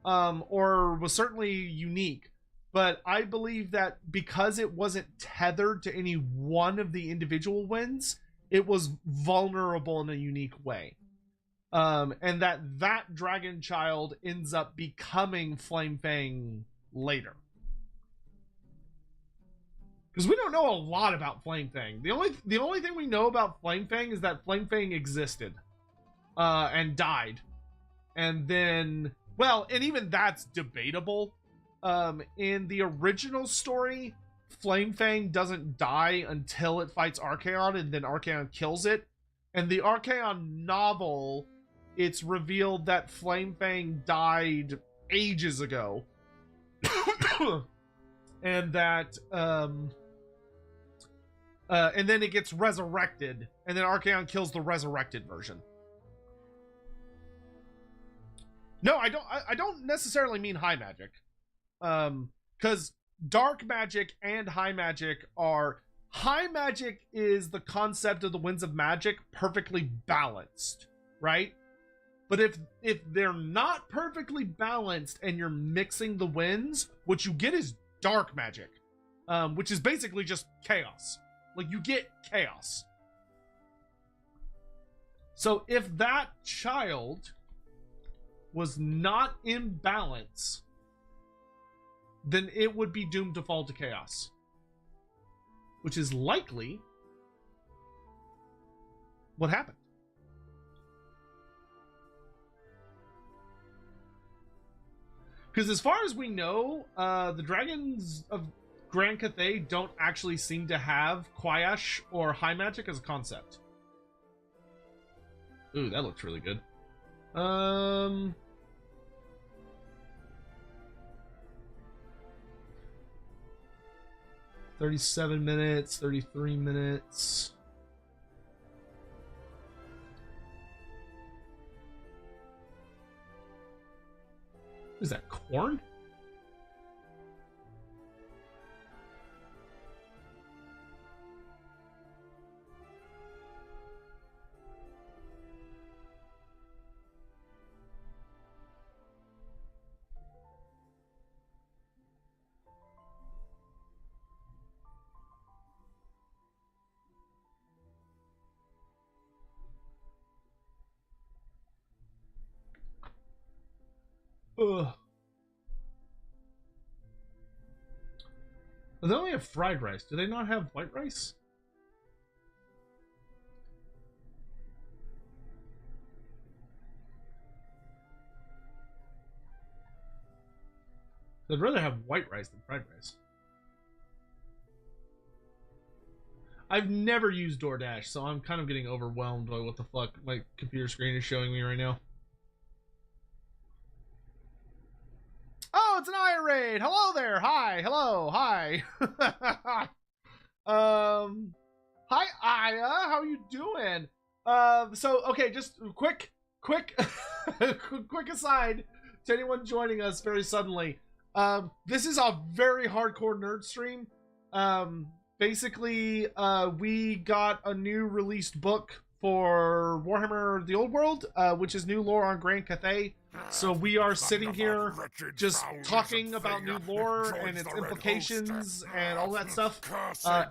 or was certainly unique. But I believe that because it wasn't tethered to any one of the individual winds, it was vulnerable in a unique way. And that dragon child ends up becoming Flame Fang later. Because we don't know a lot about Flame Fang. The only thing we know about Flame Fang is that Flame Fang existed, and died, and then, well, and even that's debatable. In the original story, Flame Fang doesn't die until it fights Archaon, and then Archaon kills it. And the Archaon novel, it's revealed that Flame Fang died ages ago. And that, and then it gets resurrected, and then Archaon kills the resurrected version. No, I don't necessarily mean high magic. Because dark magic and high magic high magic is the concept of the winds of magic perfectly balanced, right? But if they're not perfectly balanced and you're mixing the winds, what you get is dark magic, which is basically just chaos. Like, you get chaos. So if that child was not in balance, then it would be doomed to fall to chaos. Which is likely what happened. Because as far as we know, the dragons of Grand Cathay don't actually seem to have Quayash or high magic as a concept. Ooh, that looks really good. 37 minutes, 33 minutes. Is that corn? Ugh. They only have fried rice. Do they not have white rice? I'd rather have white rice than fried rice. I've never used DoorDash, so I'm kind of getting overwhelmed by what the fuck my computer screen is showing me right now. Oh, it's an Aya raid. Hello there. Hi. Hello. Hi. Hi, Aya. How you doing? So, okay, just quick aside to anyone joining us very suddenly. This is a very hardcore nerd stream. Basically, we got a new released book for Warhammer the Old World, which is new lore on Grand Cathay. So we are sitting here just talking about new lore and its implications and all that stuff.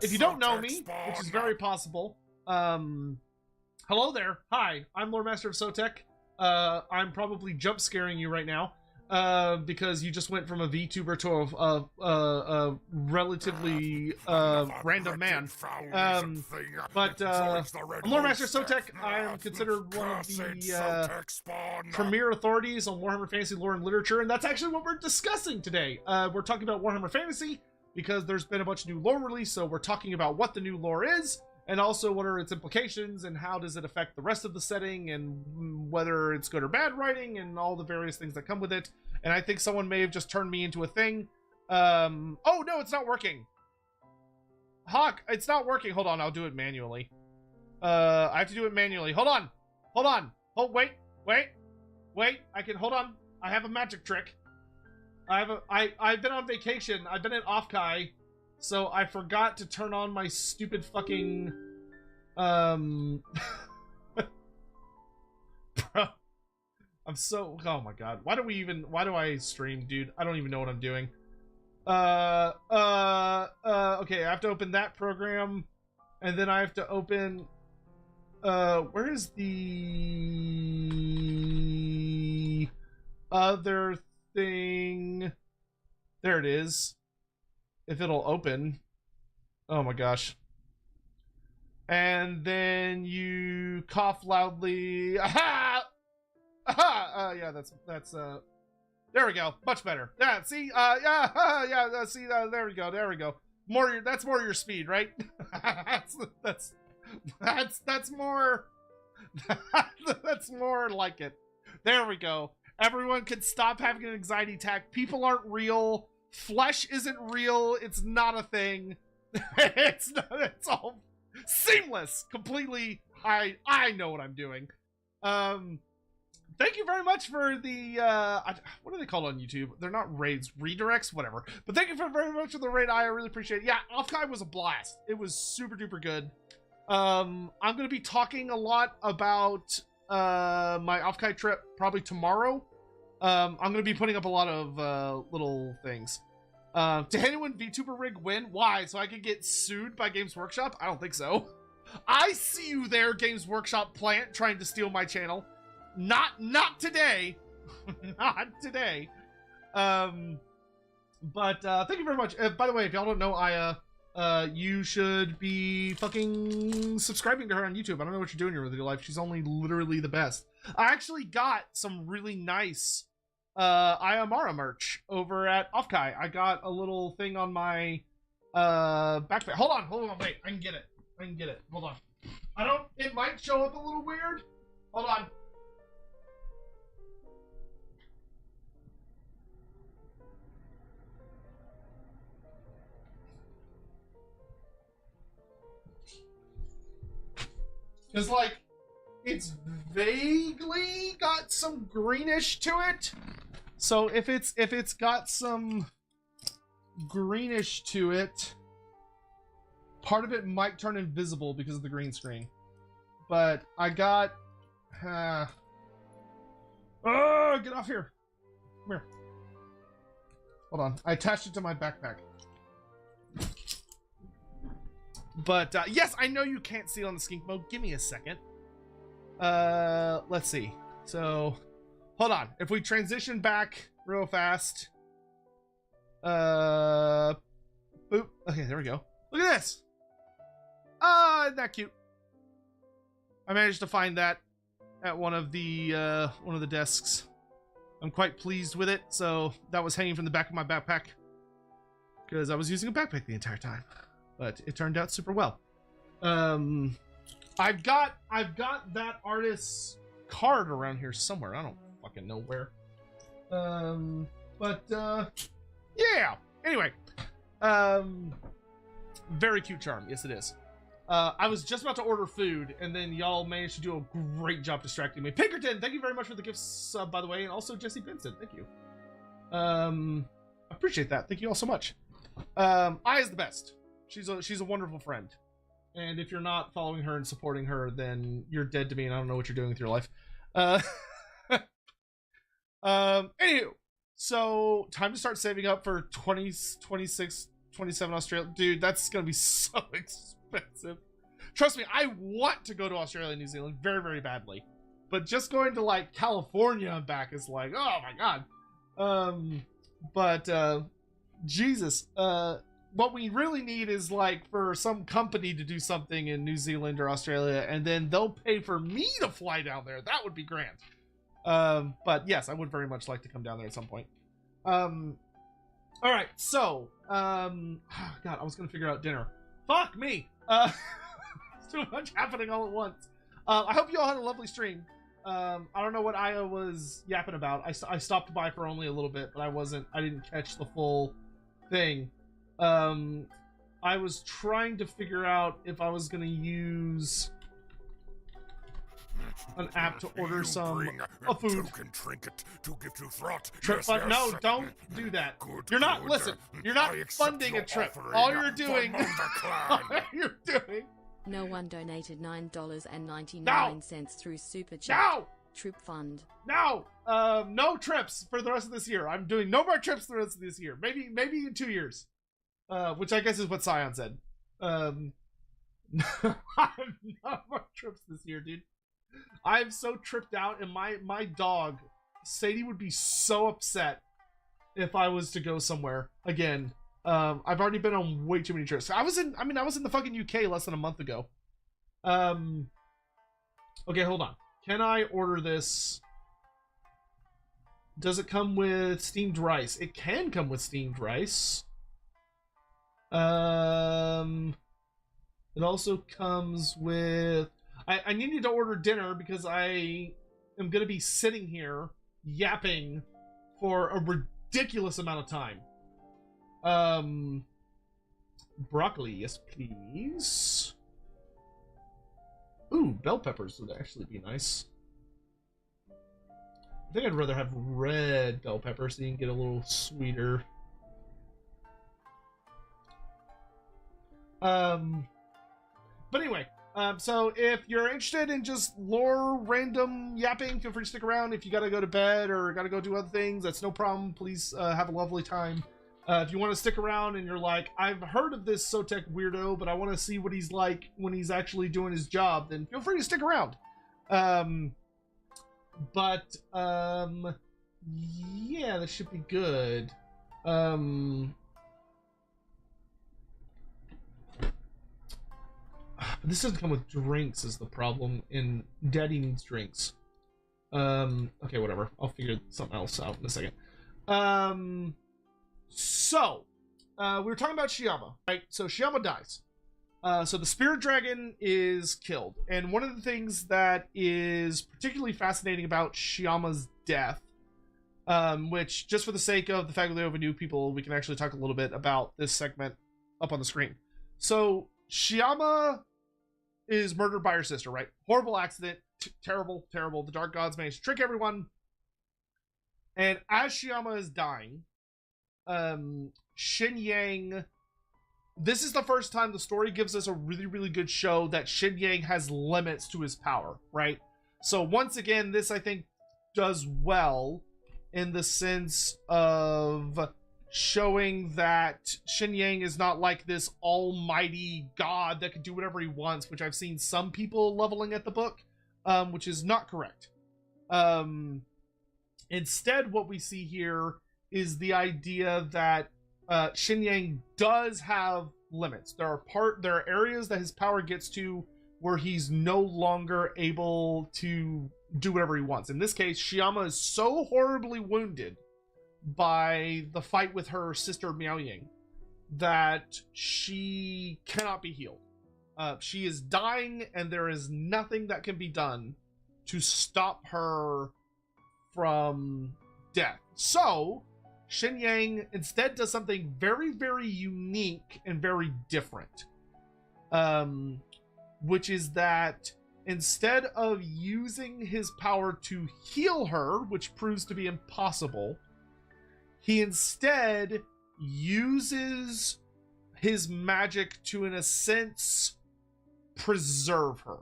If you don't know me, which is very possible, hello there. Hi, I'm Loremaster of Sotek. I'm probably jump scaring you right now. because you just went from a VTuber to a relatively random man. I'm Loremaster of Sotek. I am considered one of the premier authorities on Warhammer Fantasy lore and literature, and that's actually what we're discussing today. We're talking about Warhammer Fantasy because there's been a bunch of new lore released, so we're talking about what the new lore is, and also what are its implications and how does it affect the rest of the setting, and whether it's good or bad writing, and all the various things that come with it. And I think someone may have just turned me into a thing. Oh no, it's not working. Hawk, it's not working. Hold on, I'll do it manually. I have to do it manually. Hold on. Oh, wait. I can, hold on. I have a magic trick. I've been on vacation. I've been at Offkai, so I forgot to turn on my stupid fucking, bro. I'm so, oh my god. Why do I stream, dude? I don't even know what I'm doing. Okay, I have to open that program, and then I have to open, where is the other thing? There it is. If it'll open. Oh my gosh. And then you cough loudly. Aha! Aha! Yeah, that's there we go. Much better. Yeah, see? See, there we go. That's more your speed, right? that's more that's more like it. There we go. Everyone can stop having an anxiety attack. People aren't real. Flesh isn't real. It's not a thing. It's all seamless. Completely. I know what I'm doing. Thank you very much for the, what are they called on YouTube? They're not raids, redirects, whatever. But thank you very much for the raid. I really appreciate it. Yeah, Offkai was a blast. It was super duper good. I'm going to be talking a lot about my Offkai trip probably tomorrow. I'm going to be putting up a lot of little things. Did anyone VTuber rig win? Why? So I could get sued by Games Workshop? I don't think so. I see you there, Games Workshop plant, trying to steal my channel. Not today. Not today. But thank you very much. By the way, if y'all don't know you should be fucking subscribing to her on YouTube. I don't know what you're doing here with your life. She's only literally the best. I actually got some really nice Ayamara merch over at Offkai. I got a little thing on my backpack. Hold on, wait. I can get it. Hold on. It might show up a little weird. Hold on. Because, like, it's vaguely got some greenish to it. So if it's got some greenish to it, part of it might turn invisible because of the green screen. But I got... oh, get off here. Come here. Hold on. I attached it to my backpack. But, yes, I know you can't see it on the skink mode. Give me a second. Let's see. So, hold on. If we transition back real fast. Boop. Okay, there we go. Look at this. Isn't that cute? I managed to find that at one of the desks. I'm quite pleased with it. So, that was hanging from the back of my backpack. Because I was using a backpack the entire time. But it turned out super well. I've got that artist's card around here somewhere. I don't fucking know where. Yeah. Anyway, very cute charm. Yes, it is. I was just about to order food, and then y'all managed to do a great job distracting me. Pinkerton, thank you very much for the gift sub, by the way, and also Jesse Benson, thank you. Appreciate that. Thank you all so much. I is the best. She's a wonderful friend. And if you're not following her and supporting her, then you're dead to me and I don't know what you're doing with your life. Anywho, so time to start saving up for 26, 27 Australia. Dude, that's going to be so expensive. Trust me, I want to go to Australia and New Zealand very, very badly. But just going to like California and back is like, oh my god. But Jesus, what we really need is like for some company to do something in New Zealand or Australia, and then they'll pay for me to fly down there. That would be grand. But yes, I would very much like to come down there at some point. All right, so God, I was gonna figure out dinner. Fuck me. It's too much happening all at once. I hope you all had a lovely stream. I don't know what Aya was yapping about. I stopped by for only a little bit, but I didn't catch the full thing. I was trying to figure out if I was gonna use an app to order some food. Token trinket to give to Throt. Trip Yes, fund? yes. No, don't do that. Good, You're not, good. listen, you're not I accept funding your a trip. offering All you're for doing, Mulder all Clan. you're doing. No one donated $9.99 through Super Chat. No! Trip Fund. No! No trips for the rest of this year. I'm doing no more trips the rest of this year. Maybe in 2 years. Which I guess is what Scion said. No more trips this year, dude. I'm so tripped out, and my dog, Sadie, would be so upset if I was to go somewhere again. I've already been on way too many trips. I was in the fucking UK less than a month ago. Okay, hold on. Can I order this? Does it come with steamed rice? It can come with steamed rice. It also comes with... I needed to order dinner because I am going to be sitting here yapping for a ridiculous amount of time. Broccoli, yes please. Ooh, bell peppers would actually be nice. I think I'd rather have red bell peppers so you can get a little sweeter. But anyway, so if you're interested in just lore random yapping, feel free to stick around. If you gotta go to bed or gotta go do other things, that's no problem. Please have a lovely time. If you want to stick around and you're like, I've heard of this Sotek weirdo, but I want to see what he's like when he's actually doing his job, then feel free to stick around. Yeah, this should be good. This doesn't come with drinks is the problem, and Daddy needs drinks. Okay, whatever. I'll figure something else out in a second. So, we were talking about Shyama, right? So Shyama dies. So the spirit dragon is killed. And one of the things that is particularly fascinating about Shyama's death, which, just for the sake of the fact that they have new people, we can actually talk a little bit about this segment up on the screen. So, Shyama is murdered by her sister, right? Horrible accident. Terrible, terrible. The Dark Gods managed to trick everyone. And as Shyama is dying, Shin Yang, this is the first time the story gives us a really, really good show that Shin Yang has limits to his power, right? So once again, this I think does well in the sense of showing that Shin Yang is not like this almighty god that can do whatever he wants, which I've seen some people leveling at the book, which is not correct. Instead, what we see here is the idea that Shin Yang does have limits. There are areas that his power gets to where he's no longer able to do whatever he wants. In this case, Shyama is so horribly wounded by the fight with her sister Miao Ying that she cannot be healed. She is dying, and there is nothing that can be done to stop her from death. So Shin Yang instead does something very, very unique and very different, which is that instead of using his power to heal her, which proves to be impossible, he instead uses his magic to, in a sense, preserve her,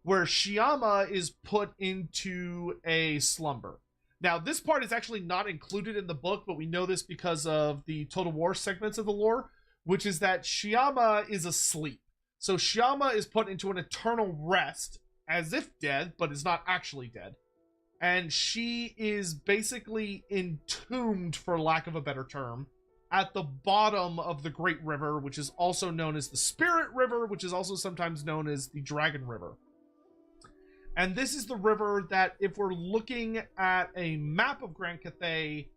where Shyama is put into a slumber. Now, this part is actually not included in the book, but we know this because of the Total War segments of the lore, which is that Shyama is asleep. So Shyama is put into an eternal rest, as if dead, but is not actually dead. and she is basically entombed, for lack of a better term, at the bottom of the Great River, which is also known as the Spirit River, which is also sometimes known as the Dragon River. And this is the river that, if we're looking at a map of Grand Cathay,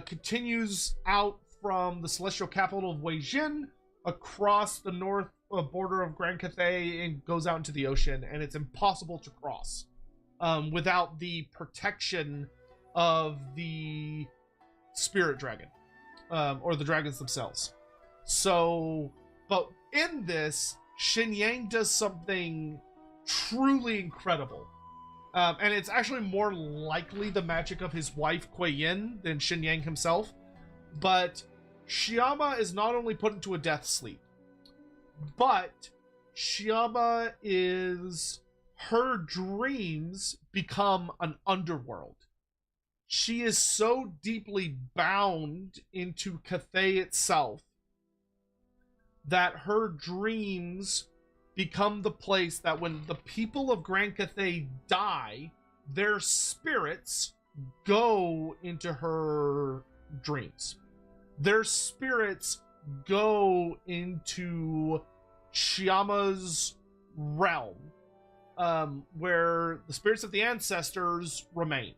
continues out from the celestial capital of Weijin across the north border of Grand Cathay and goes out into the ocean, and it's impossible to cross without the protection of the Spirit Dragon, or the dragons themselves. So, but in this, Xinyan does something truly incredible. And it's actually more likely the magic of his wife, Kuei Yin, than Xinyan himself. But Xiama is not only put into a death sleep, but Xiama is... her dreams become an underworld. She is so deeply bound into Cathay itself that her dreams become the place that when the people of Grand Cathay die, their spirits go into her dreams. Their spirits go into Xiama's realm, where the spirits of the ancestors remain.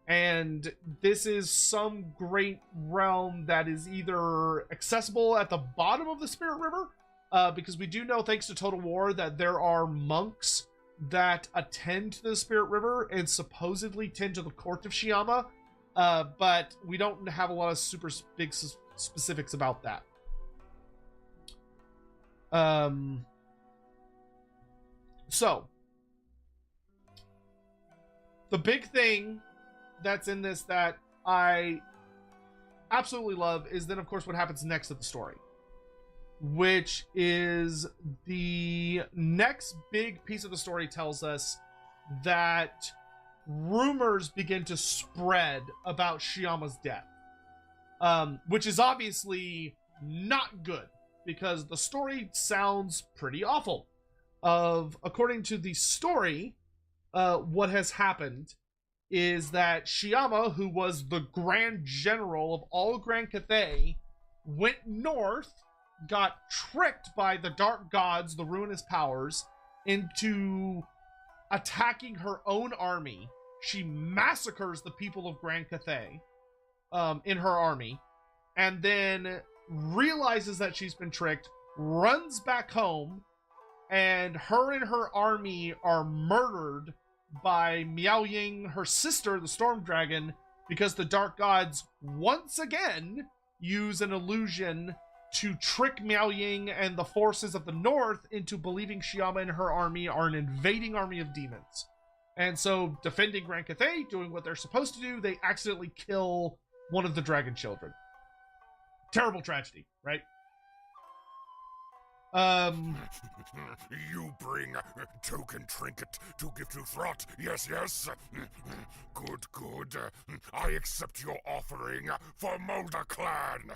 And this is some great realm that is either accessible at the bottom of the Spirit River, because we do know, thanks to Total War, that there are monks that attend to the Spirit River and supposedly tend to the court of Xiama, but we don't have a lot of super big specifics about that. So, the big thing that's in this that I absolutely love is then, of course, what happens next in the story, which is the next big piece of the story tells us that rumors begin to spread about Xiama's death, which is obviously not good, because the story sounds pretty awful. According to the story, what has happened is that Xiama, who was the Grand General of all Grand Cathay, went north, got tricked by the Dark Gods, the Ruinous Powers, into attacking her own army. She massacres the people of Grand Cathay in her army, and then realizes that she's been tricked, runs back home, and her and her army are murdered by Miao Ying, her sister, the Storm Dragon, because the Dark Gods once again use an illusion to trick Miao Ying and the forces of the North into believing Xiama and her army are an invading army of demons. And so, defending Grand Cathay, doing what they're supposed to do, they accidentally kill one of the dragon children. Terrible tragedy, right? You bring token trinket to give to Throt. Yes, yes. Good, good. I accept your offering for Mulder Clan.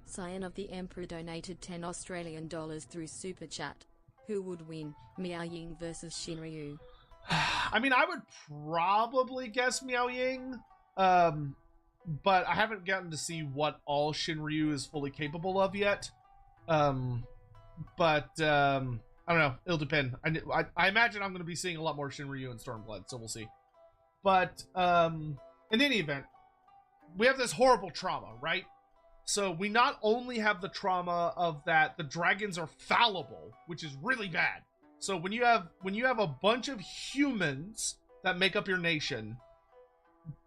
Scion of the Emperor donated 10 Australian dollars through Super Chat. Who would win, Miao Ying versus Shinryu? I mean, I would probably guess Miao Ying, but I haven't gotten to see what all Shinryu is fully capable of yet. But I don't know. It'll depend. I imagine I'm going to be seeing a lot more Shinryu and Stormblood, so we'll see. But in any event, we have this horrible trauma, right? So we not only have the trauma of that the dragons are fallible, which is really bad. So when you have a bunch of humans that make up your nation,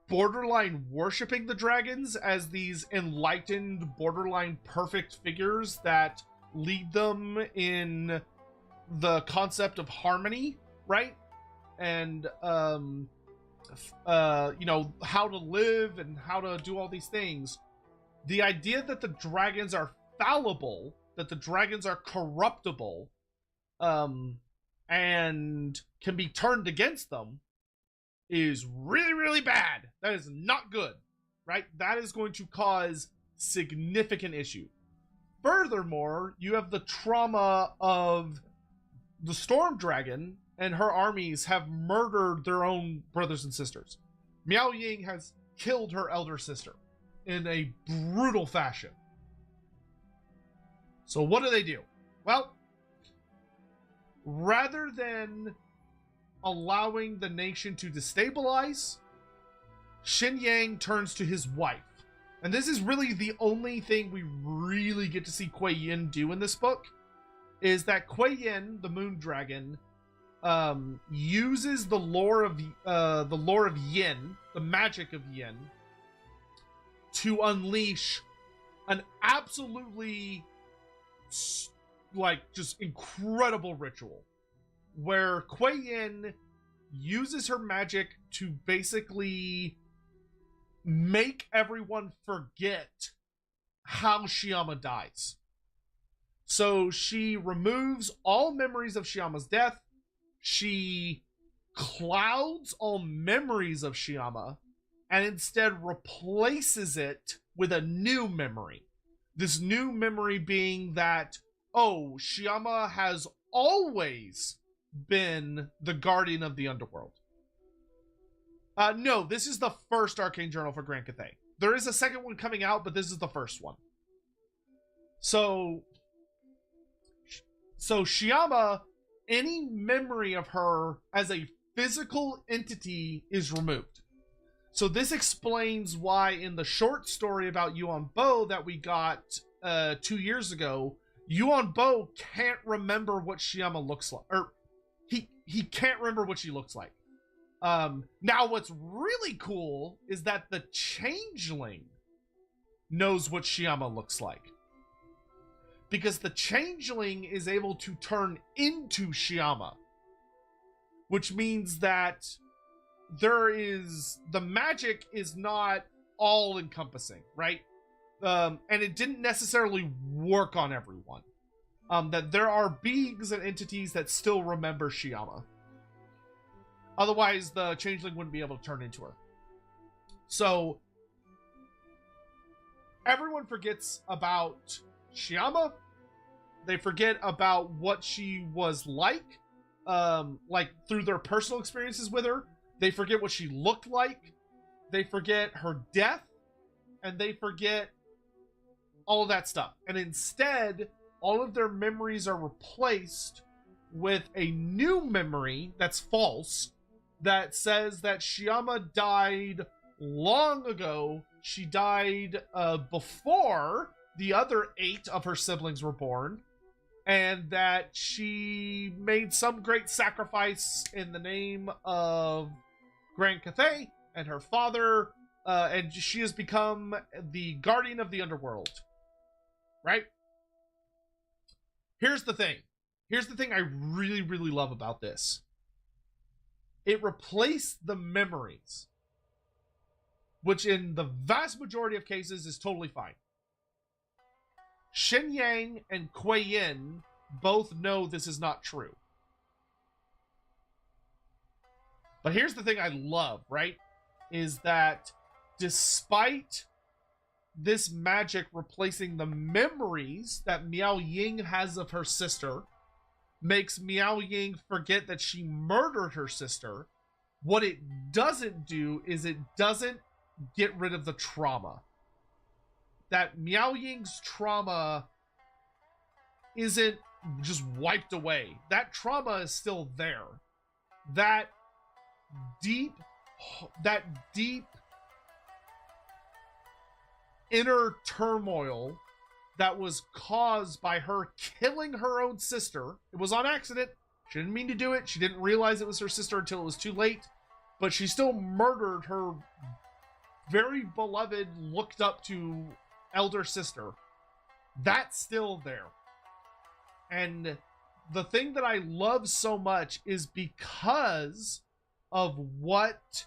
borderline worshiping the dragons as these enlightened, borderline perfect figures that lead them in the concept of harmony, right? And you know, how to live and how to do all these things. The idea that the dragons are fallible, that the dragons are corruptible, and can be turned against them, is really, really bad. That is not good, right? That is going to cause significant issue. Furthermore, you have the trauma of the Storm Dragon and her armies have murdered their own brothers and sisters. Miao Ying has killed her elder sister in a brutal fashion. So what do? Well, rather than allowing the nation to destabilize, Xin Yang turns to his wife. And this is really the only thing we really get to see Kuei Yin do in this book, is that Kuei Yin, the moon dragon, uses the lore of Yin, the magic of Yin, to unleash an absolutely just incredible ritual where Kuei Yin uses her magic to basically make everyone forget how Shyama dies. So she removes all memories of Shyama's death. She clouds all memories of Shyama and instead replaces it with a new memory. This new memory being that, oh, Shyama has always been the guardian of the underworld. No, this is the first arcane journal for Grand Cathay. There is a second one coming out, but this is the first one. So Shyama, any memory of her as a physical entity is removed. So this explains why in the short story about Yuan Bo that we got 2 years ago, Yuan Bo can't remember what Shyama looks like. Or he can't remember what she looks like. Now what's really cool is that the changeling knows what Shyama looks like. Because the changeling is able to turn into Shyama. Which means that the magic is not all encompassing, right? And it didn't necessarily work on everyone. That there are beings and entities that still remember Shyama. Otherwise, the changeling wouldn't be able to turn into her. So, everyone forgets about Shyama. They forget about what she was like through their personal experiences with her. They forget what she looked like. They forget her death. And they forget all of that stuff. And instead, all of their memories are replaced with a new memory that's false, that says that Shyama died long ago. She died before the other 8 of her siblings were born, and that she made some great sacrifice in the name of Grand Cathay and her father, and she has become the guardian of the underworld. Right? Here's the thing. Here's the thing I really, really love about this. It replaced the memories, which in the vast majority of cases is totally fine. Xin Yang and Kuei Yin both know this is not true. But here's the thing I love, right? Is that despite this magic replacing the memories that Miao Ying has of her sister, makes Miao Ying forget that she murdered her sister, what it doesn't do is it doesn't get rid of the trauma. That Miao Ying's trauma isn't just wiped away. That trauma is still there. That deep inner turmoil that was caused by her killing her own sister. It was on accident. She didn't mean to do it. She didn't realize it was her sister until it was too late. But she still murdered her very beloved, looked up to elder sister. That's still there. And the thing that I love so much is because of what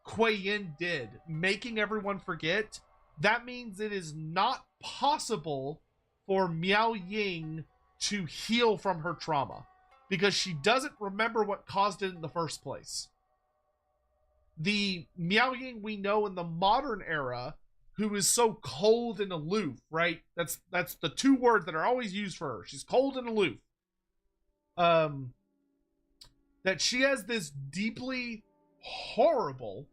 Kuei Yin did, making everyone forget, that means it is not possible for Miao Ying to heal from her trauma, because she doesn't remember what caused it in the first place. The Miao Ying we know in the modern era, who is so cold and aloof, right? That's the 2 words that are always used for her. She's cold and aloof. that she has this deeply horrible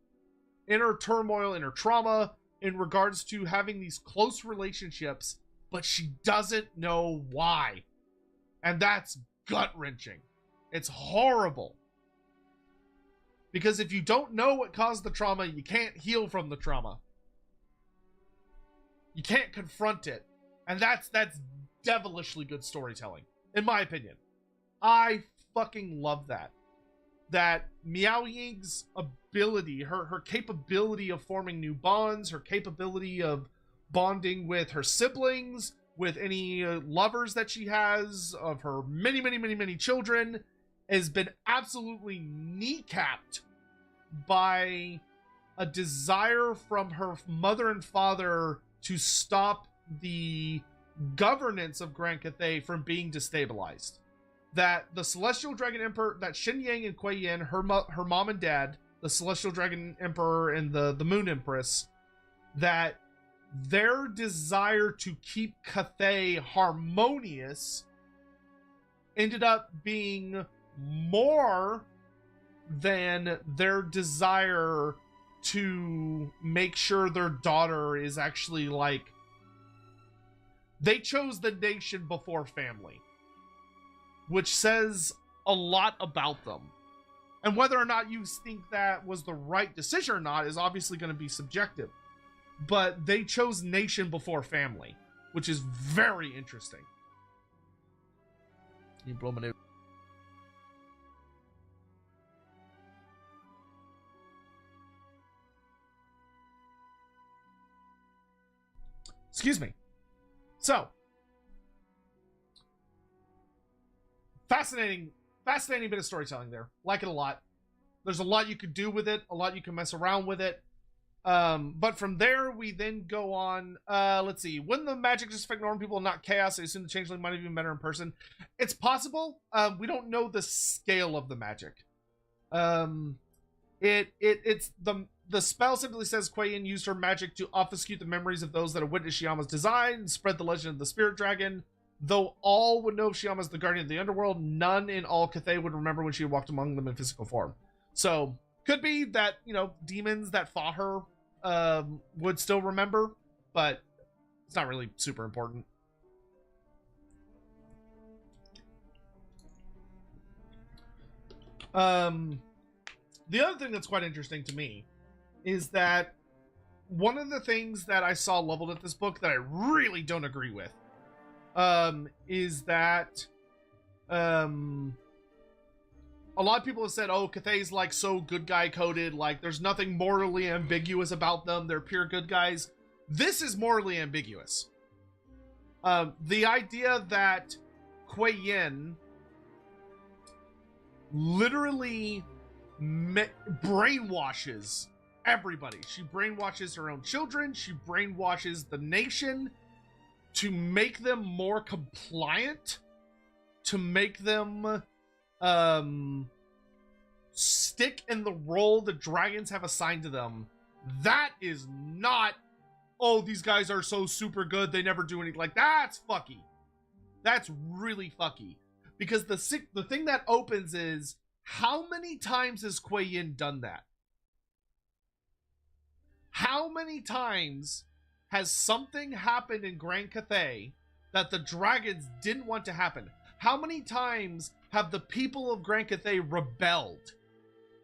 inner turmoil, inner trauma in regards to having these close relationships, but she doesn't know why. And that's gut-wrenching. It's horrible. Because if you don't know what caused the trauma, you can't heal from the trauma. You can't confront it. And that's devilishly good storytelling, in my opinion. I fucking love that. That Miao Ying's ability, her capability of forming new bonds, her capability of bonding with her siblings, with any lovers that she has, of her many children, has been absolutely kneecapped by a desire from her mother and father to stop the governance of Grand Cathay from being destabilized. That the Celestial Dragon Emperor, that Shen Yang and Kuei Yin, her mom and dad, the Celestial Dragon Emperor and the Moon Empress, that their desire to keep Cathay harmonious ended up being more than their desire to make sure their daughter is actually like... They chose the nation before family, which says a lot about them. And whether or not you think that was the right decision or not is obviously going to be subjective. But they chose nation before family, which is very interesting. You blow my nose. Excuse me. So, fascinating bit of storytelling there. Like it a lot. There's a lot you could do with it, a lot you can mess around with it. But from there, we then go on. Let's see. Wouldn't the magic just affect normal people and not chaos? I assume the changeling might have been better in person. It's possible. We don't know the scale of the magic. It's the spell simply says Kuei Yin used her magic to obfuscate the memories of those that have witnessed Shiyama's design and spread the legend of the spirit dragon. Though all would know Shiyama's the guardian of the underworld, none in all Cathay would remember when she walked among them in physical form. So, could be that, demons that fought her would still remember, but it's not really super important. The other thing that's quite interesting to me is that one of the things that I saw leveled at this book that I really don't agree with is that a lot of people have said, oh, Cathay's like so good guy coded, like there's nothing morally ambiguous about them, they're pure good guys. This is morally ambiguous. The idea that Kuei Yin literally brainwashes everybody. She brainwashes her own children, she brainwashes the nation to make them more compliant, to make them stick in the role the dragons have assigned to them. That is not, oh, these guys are so super good, they never do anything. Like, that's fucky. That's really fucky. Because the thing that opens is, how many times has Kuei Yin done that? How many times has something happened in Grand Cathay that the dragons didn't want to happen? How many times have the people of Grand Cathay rebelled?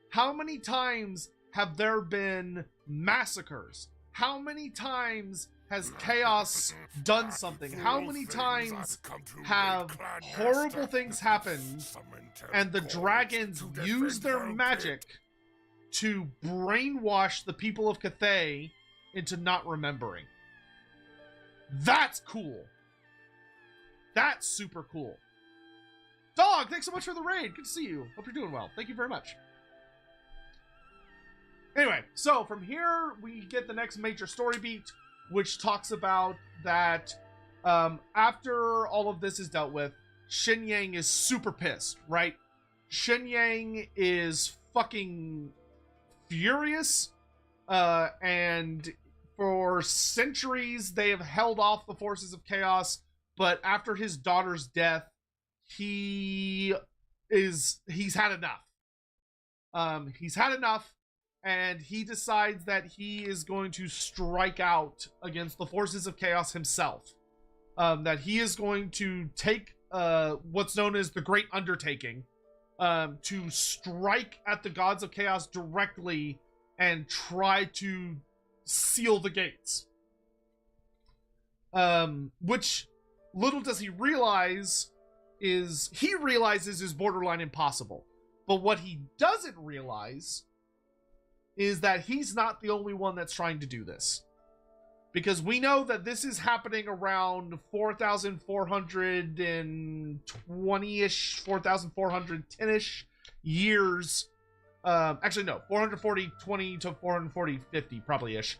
How many times have there been massacres? How many times has chaos done something? How many times have horrible things happened and the dragons use their magic to brainwash the people of Cathay into not remembering? That's cool. That's super cool. Dog, thanks so much for the raid. Good to see you. Hope you're doing well. Thank you very much. Anyway, so from here, we get the next major story beat, which talks about that after all of this is dealt with, Shen Yang is super pissed, right? Shen Yang is fucking furious, and for centuries they have held off the forces of chaos, but after his daughter's death, he's had enough. He's had enough, and he decides that he is going to strike out against the forces of chaos himself. That he is going to take what's known as the Great Undertaking, to strike at the gods of chaos directly and try to seal the gates. Which little does he realize is borderline impossible. But what he doesn't realize is that he's not the only one that's trying to do this. Because we know that this is happening around 4,420-ish, 4,410-ish years. Actually, no, 440-20 to 440-50, probably-ish,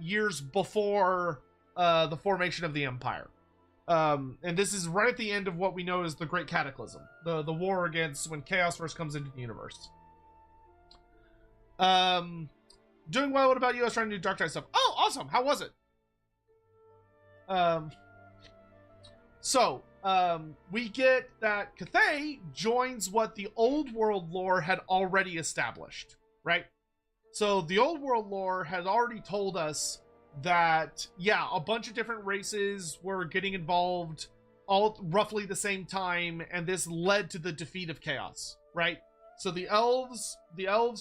years before the formation of the Empire. And this is right at the end of what we know as the Great Cataclysm, the war against when chaos first comes into the universe. Doing well. What about you? I was trying to do Dark Tide stuff. Oh, awesome. How was it? We get that Cathay joins what the old world lore had already established, right? So the old world lore had already told us that, yeah, a bunch of different races were getting involved all roughly the same time, and this led to the defeat of chaos, right? So the elves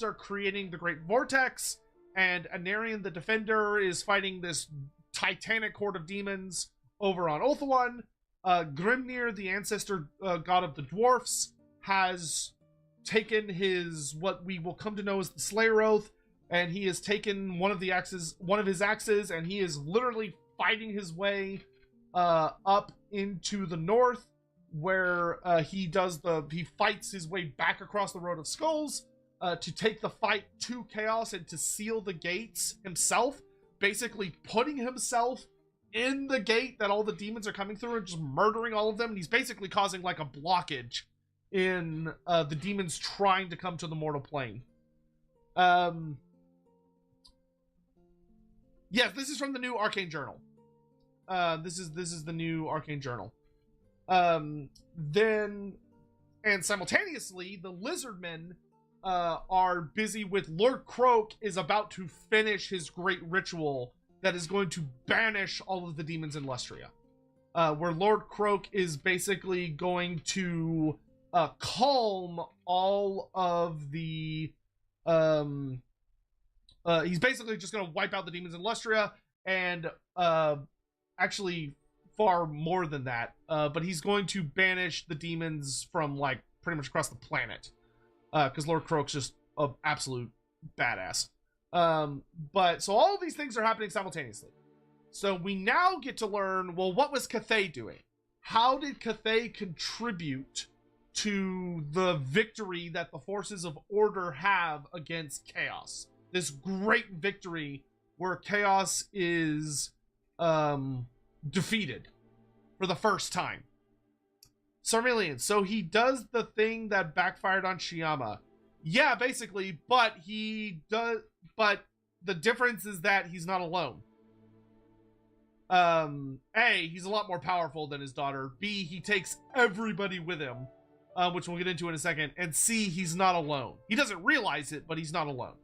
are creating the Great Vortex, and Anarion the Defender is fighting this titanic horde of demons over on Ulthuan. Grimnir, the ancestor god of the dwarfs, has taken what we will come to know as the Slayer Oath, and he has taken one of his axes, and he is literally fighting his way up into the north, where he fights his way back across the Road of Skulls to take the fight to Chaos and to seal the gates himself, basically putting himself in the gate that all the demons are coming through and just murdering all of them. And he's basically causing like a blockage in the demons trying to come to the mortal plane. Yes, this is from the new Arcane Journal. This is the new Arcane Journal. Then, and simultaneously, the Lizardmen are busy with Lord Croak is about to finish his great ritual that is going to banish all of the demons in Lustria. Where Lord Croak is basically going to calm all of the... he's basically just going to wipe out the demons in Lustria, and actually far more than that. But he's going to banish the demons from like pretty much across the planet. Because Lord Croak's just an absolute badass. But so all of these things are happening simultaneously. So we now get to learn, well, what was Cathay doing? How did Cathay contribute to the victory that the forces of order have against chaos? This great victory where chaos is defeated for the first time. Sarmillion, so he does the thing that backfired on Shyama. Yeah, basically, but the difference is that he's not alone. A, he's a lot more powerful than his daughter. B, he takes everybody with him, which we'll get into in a second. And C, he's not alone. He doesn't realize it, but he's not alone.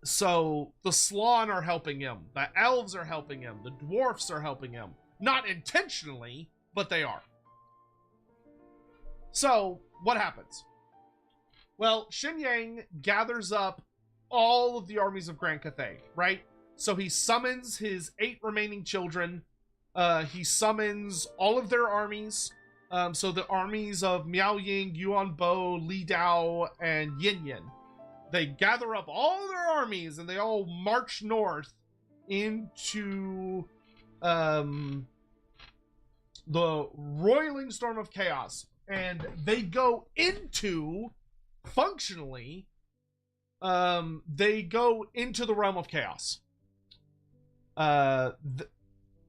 So the Slawn are helping him. The elves are helping him. The dwarfs are helping him. Not intentionally, but they are. So, what happens? Well, Xinyang gathers up all of the armies of Grand Cathay, right? So he summons his 8 remaining children. He summons all of their armies. So the armies of Miao Ying, Yuan Bo, Li Dao, and Yin Yin. They gather up all their armies and they all march north into the roiling storm of chaos, and they go into, functionally, they go into the realm of chaos,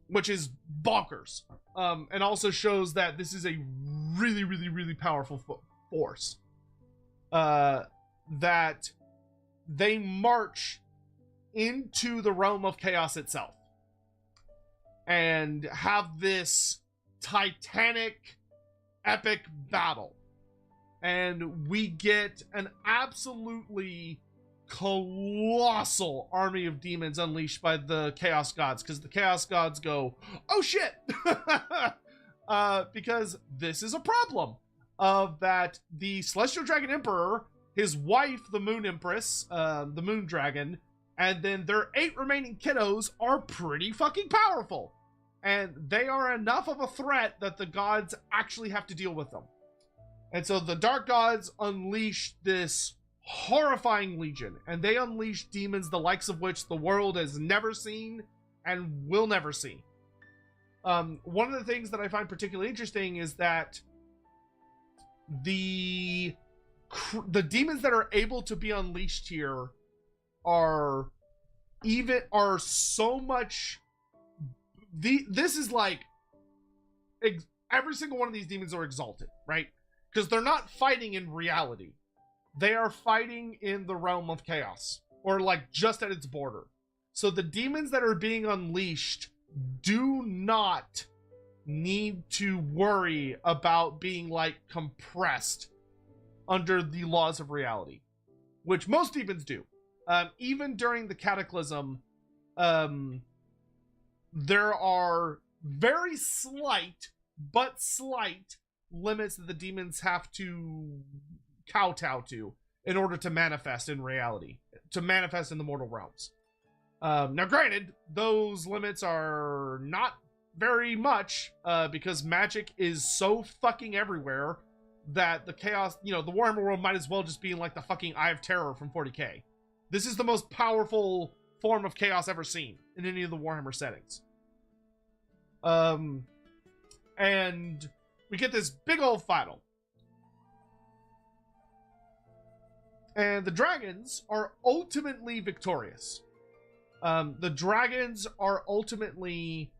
which is bonkers, and also shows that this is a really, really, really powerful force, that they march into the realm of chaos itself and have this titanic, epic battle. and we get an absolutely colossal army of demons unleashed by the Chaos Gods, because the Chaos Gods go, oh shit! Because this is a problem of that the Celestial Dragon Emperor, his wife, the Moon Empress, the Moon Dragon, and then their 8 remaining kiddos are pretty fucking powerful. And they are enough of a threat that the gods actually have to deal with them. And so the Dark Gods unleash this horrifying legion, and they unleash demons the likes of which the world has never seen and will never see. One of the things that I find particularly interesting is that the demons that are able to be unleashed here are so much. This is like every single one of these demons are exalted, right? Because they're not fighting in reality. They are fighting in the realm of chaos, or like just at its border. So the demons that are being unleashed do not need to worry about being like compressed under the laws of reality, which most demons do. Even during the cataclysm, there are very slight limits that the demons have to kowtow to in order to manifest in reality, to manifest in the mortal realms. Now granted, those limits are not very much, because magic is so fucking everywhere that the chaos, the Warhammer world might as well just be in like the fucking Eye of Terror from 40k. This is the most powerful form of chaos ever seen in any of the Warhammer settings. And we get this big old final. And the dragons are ultimately victorious. The dragons are ultimately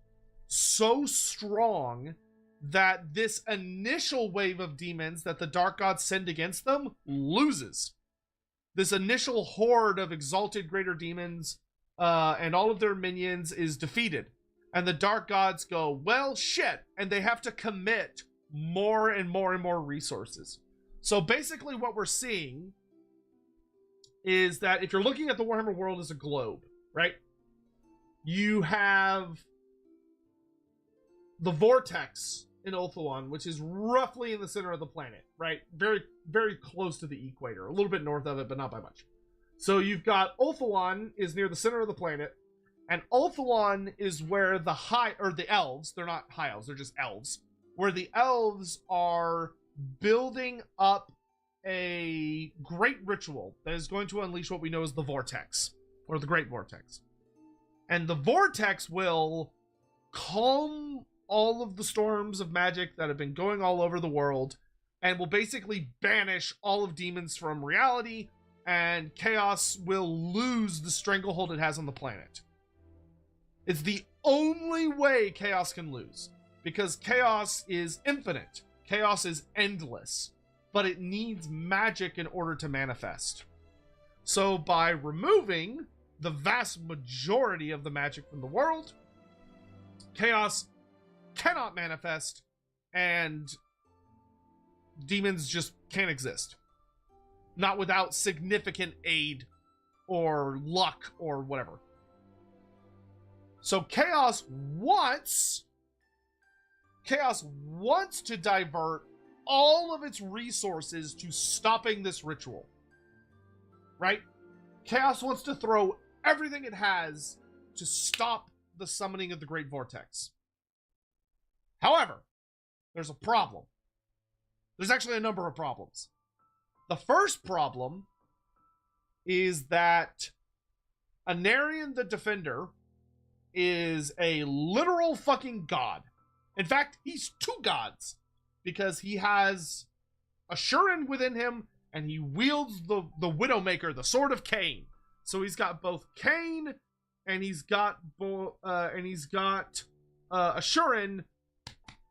so strong that this initial wave of demons that the Dark Gods send against them loses. This initial horde of exalted greater demons and all of their minions is defeated. And the Dark Gods go, well, shit. And they have to commit more and more and more resources. So basically what we're seeing is that if you're looking at the Warhammer world as a globe, right? You have the vortex in Ulthuan, which is roughly in the center of the planet, right? Very, very close to the equator. A little bit north of it, but not by much. So you've got Ulthuan is near the center of the planet, and Ulthuan is where the elves, they're not high elves, they're just elves, where the elves are building up a great ritual that is going to unleash what we know as the vortex, or the Great Vortex. And the vortex will calm all of the storms of magic that have been going all over the world, and will basically banish all of demons from reality, and chaos will lose the stranglehold it has on the planet. It's the only way chaos can lose, because chaos is infinite. Chaos is endless, but it needs magic in order to manifest. So by removing the vast majority of the magic from the world, chaos cannot manifest, and demons just can't exist. Not without significant aid or luck or whatever. So chaos wants to divert all of its resources to stopping this ritual. Right? Chaos wants to throw everything it has to stop the summoning of the Great Vortex. However, there's a problem. There's actually a number of problems. The first problem is that Anarion the Defender is a literal fucking god. In fact, he's two gods, because he has Assurin within him, and he wields the Widowmaker, the Sword of Cain. So he's got both Cain, and he's got Assurin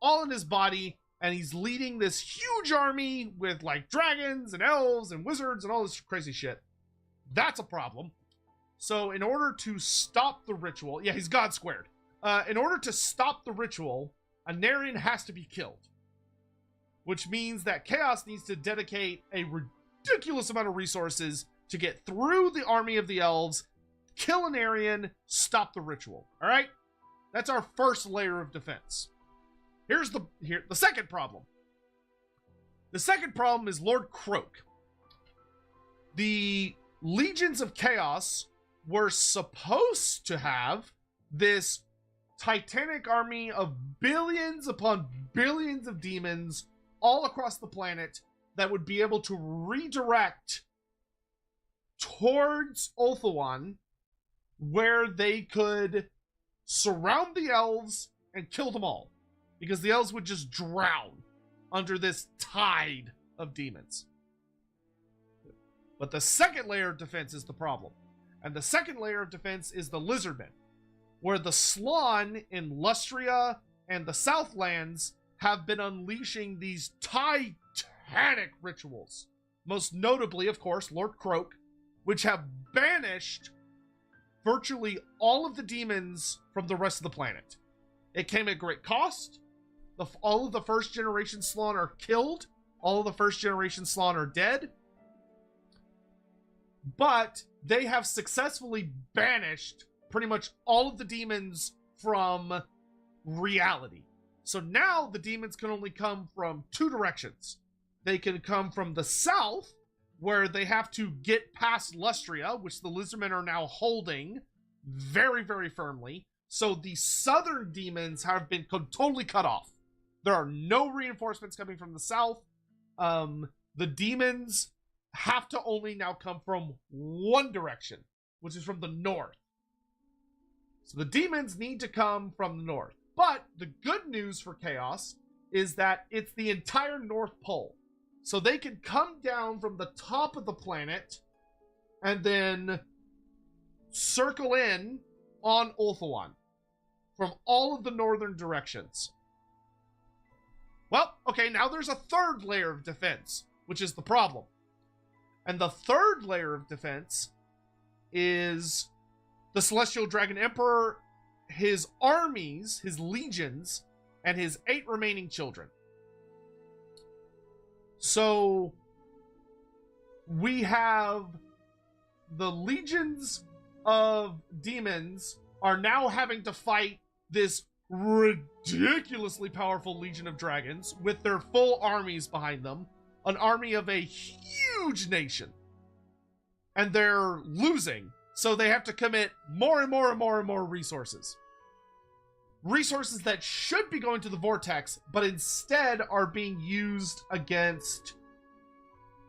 all in his body, and he's leading this huge army with like dragons and elves and wizards and all this crazy shit. That's a problem. So in order to stop the ritual, yeah, he's God squared. In order to stop the ritual, Anarion has to be killed. which means that Chaos needs to dedicate a ridiculous amount of resources to get through the army of the elves, kill an Aryan, stop the ritual. All right? That's our first layer of defense. Here's the second problem. The second problem is Lord Croak. The Legions of Chaos were supposed to have this titanic army of billions upon billions of demons all across the planet that would be able to redirect towards Ulthuan, where they could surround the elves and kill them all, because the elves would just drown under this tide of demons. But the second layer of defense is the problem. And the second layer of defense is the Lizardmen, where the Slann in Lustria and the Southlands have been unleashing these titanic rituals. Most notably, of course, Lord Croak, which have banished virtually all of the demons from the rest of the planet. It came at great cost. All of the first generation Slann are killed. All of the first generation Slann are dead. But they have successfully banished pretty much all of the demons from reality. So now the demons can only come from two directions. They can come from the south, where they have to get past Lustria, which the Lizardmen are now holding very, very firmly. So the southern demons have been totally cut off. There are no reinforcements coming from the south. The demons have to only now come from one direction, which is from the north. So the demons need to come from the north. But the good news for Chaos is that it's the entire North Pole. So they can come down from the top of the planet and then circle in on Ulthuan from all of the northern directions. Well, okay, now there's a third layer of defense, which is the problem. And the third layer of defense is the Celestial Dragon Emperor, his armies, his legions, and his 8 remaining children. So we have the legions of demons are now having to fight this ridiculously powerful legion of dragons with their full armies behind them, an army of a huge nation. And they're losing, so they have to commit more and more and more and more resources. Resources that should be going to the Vortex, but instead are being used against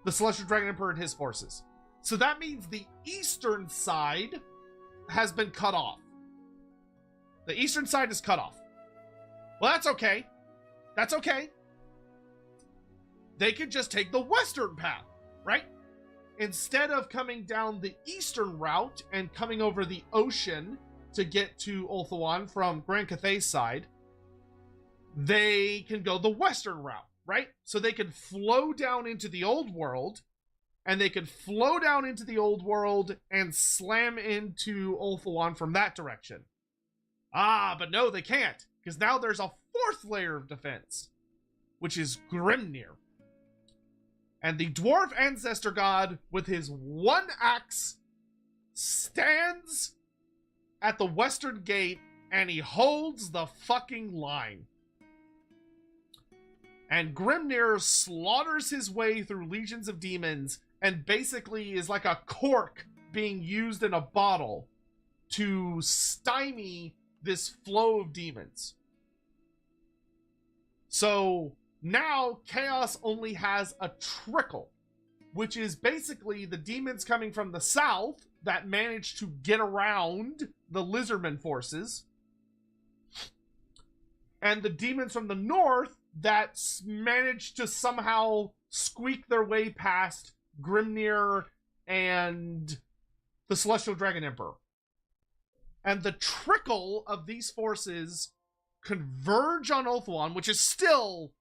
the Celestial Dragon Emperor and his forces. So that means the eastern side has been cut off. The eastern side is cut off. Well, that's okay. That's okay. They could just take the western path, right? Instead of coming down the eastern route and coming over the ocean to get to Ulthuan from Grand Cathay's side, they can go the western route, right? So they can flow down into the old world, and they can flow down into the old world and slam into Ulthuan from that direction. Ah, but no, they can't, because now there's a fourth layer of defense, which is Grimnir. And the dwarf ancestor god with his one axe stands at the western gate, and he holds the fucking line. And Grimnir slaughters his way through legions of demons and basically is like a cork being used in a bottle to stymie this flow of demons. So now Chaos only has a trickle, which is basically the demons coming from the south that managed to get around the Lizardmen forces, and the demons from the north that managed to somehow squeak their way past Grimnir and the Celestial Dragon Emperor. And the trickle of these forces converge on Ulthuan, which is still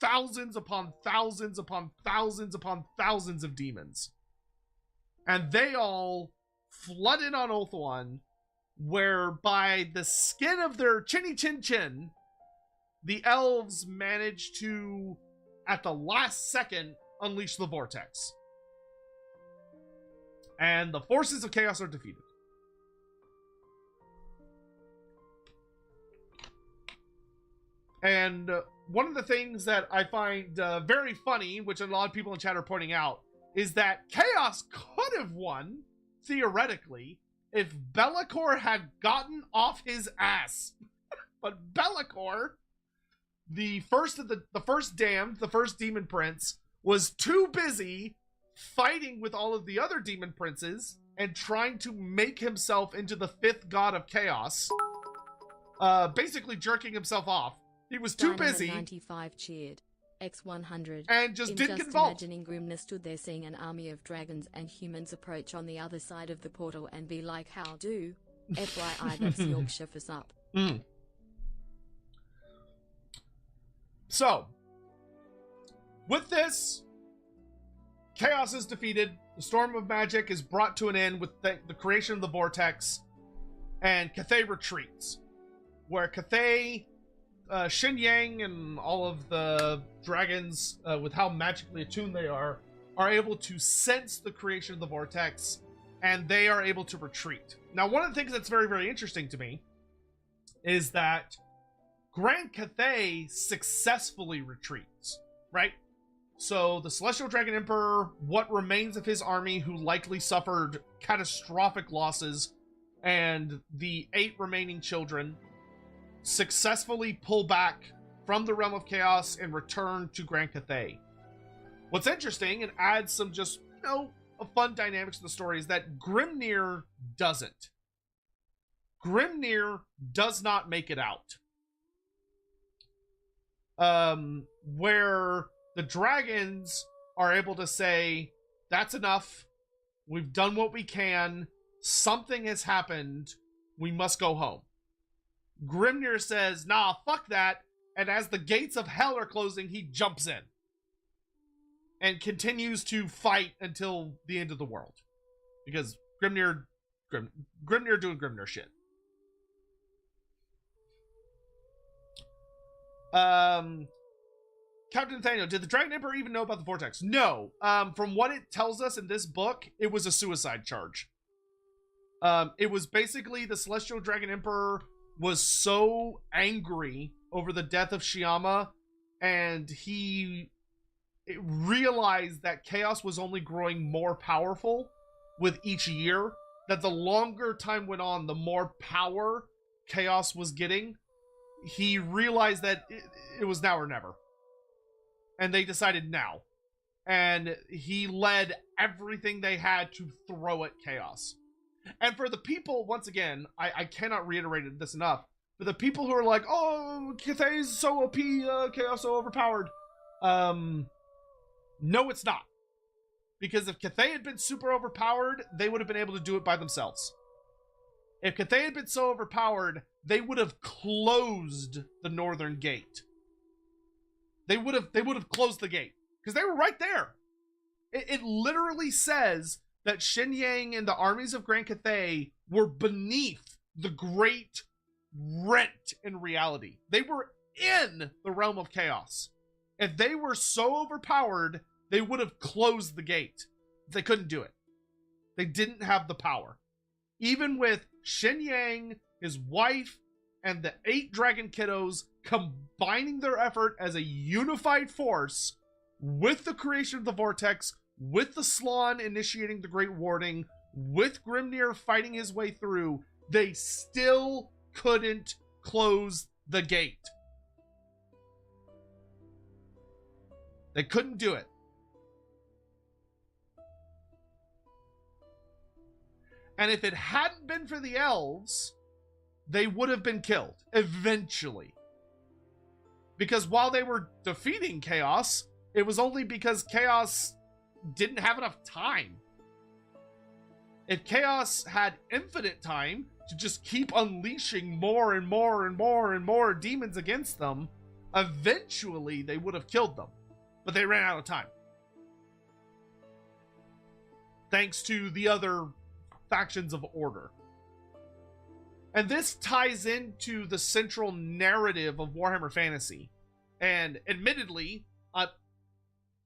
thousands upon thousands upon thousands upon thousands of demons. And they all flood in on Ulthuan, where by the skin of their chinny chin chin, the elves manage to at the last second, unleash the vortex. And the forces of chaos are defeated. And one of the things that I find very funny, which a lot of people in chat are pointing out, is that Chaos could have won, theoretically, if Be'lakor had gotten off his ass. But Be'lakor, the first damned, the first demon prince, was too busy fighting with all of the other demon princes and trying to make himself into the fifth god of chaos. Basically jerking himself off. He was too busy. 95 cheered. X100. And just didn't get involved. Imagining Grimnir stood there seeing an army of dragons and humans approach on the other side of the portal and be like, how do? FYI, that's Yorkshire for sup. Mm. So, with this, chaos is defeated. The storm of magic is brought to an end with the creation of the vortex. And Cathay retreats. Where Cathay, Xin Yang, and all of the dragons, with how magically attuned they are able to sense the creation of the vortex, and they are able to retreat. Now, one of the things that's very, very interesting to me is that Grand Cathay successfully retreats, right? So the Celestial Dragon Emperor, what remains of his army, who likely suffered catastrophic losses, and the 8 remaining children successfully pull back from the realm of chaos and return to Grand Cathay. What's interesting and adds some just, a fun dynamics to the story is that Grimnir doesn't. Grimnir does not make it out. Where the dragons are able to say, that's enough. We've done what we can. Something has happened. We must go home. Grimnir says, nah, fuck that. And as the gates of hell are closing, he jumps in. And continues to fight until the end of the world. Because Grimnir doing Grimnir shit. Captain Nathaniel, did the Dragon Emperor even know about the vortex? No. From what it tells us in this book, it was a suicide charge. It was basically the Celestial Dragon Emperor was so angry over the death of Shyama, and he realized that chaos was only growing more powerful with each year, that the longer time went on, the more power chaos was getting. He realized that it was now or never. And they decided now. And he led everything they had to throw at chaos. And for the people, once again, I cannot reiterate this enough, for the people who are like, oh, Cathay's so OP, chaos so overpowered. No, it's not. Because if Cathay had been super overpowered, they would have been able to do it by themselves. If Cathay had been so overpowered, they would have closed the northern gate. They would have closed the gate. Because they were right there. It literally says that Xin Yang and the armies of Grand Cathay were beneath the great rent in reality. They were in the realm of chaos. If they were so overpowered, they would have closed the gate. They couldn't do it. They didn't have the power. Even with Xin Yang, his wife, and the 8 dragon kiddos combining their effort as a unified force with the creation of the vortex, with the Slann initiating the Great Warding, with Grimnir fighting his way through, they still couldn't close the gate. They couldn't do it. And if it hadn't been for the elves, they would have been killed eventually. Because while they were defeating chaos, it was only because chaos didn't have enough time. If chaos had infinite time to just keep unleashing more and more and more and more demons against them, eventually they would have killed them. But they ran out of time. Thanks to the other factions of order. And this ties into the central narrative of Warhammer Fantasy. And admittedly,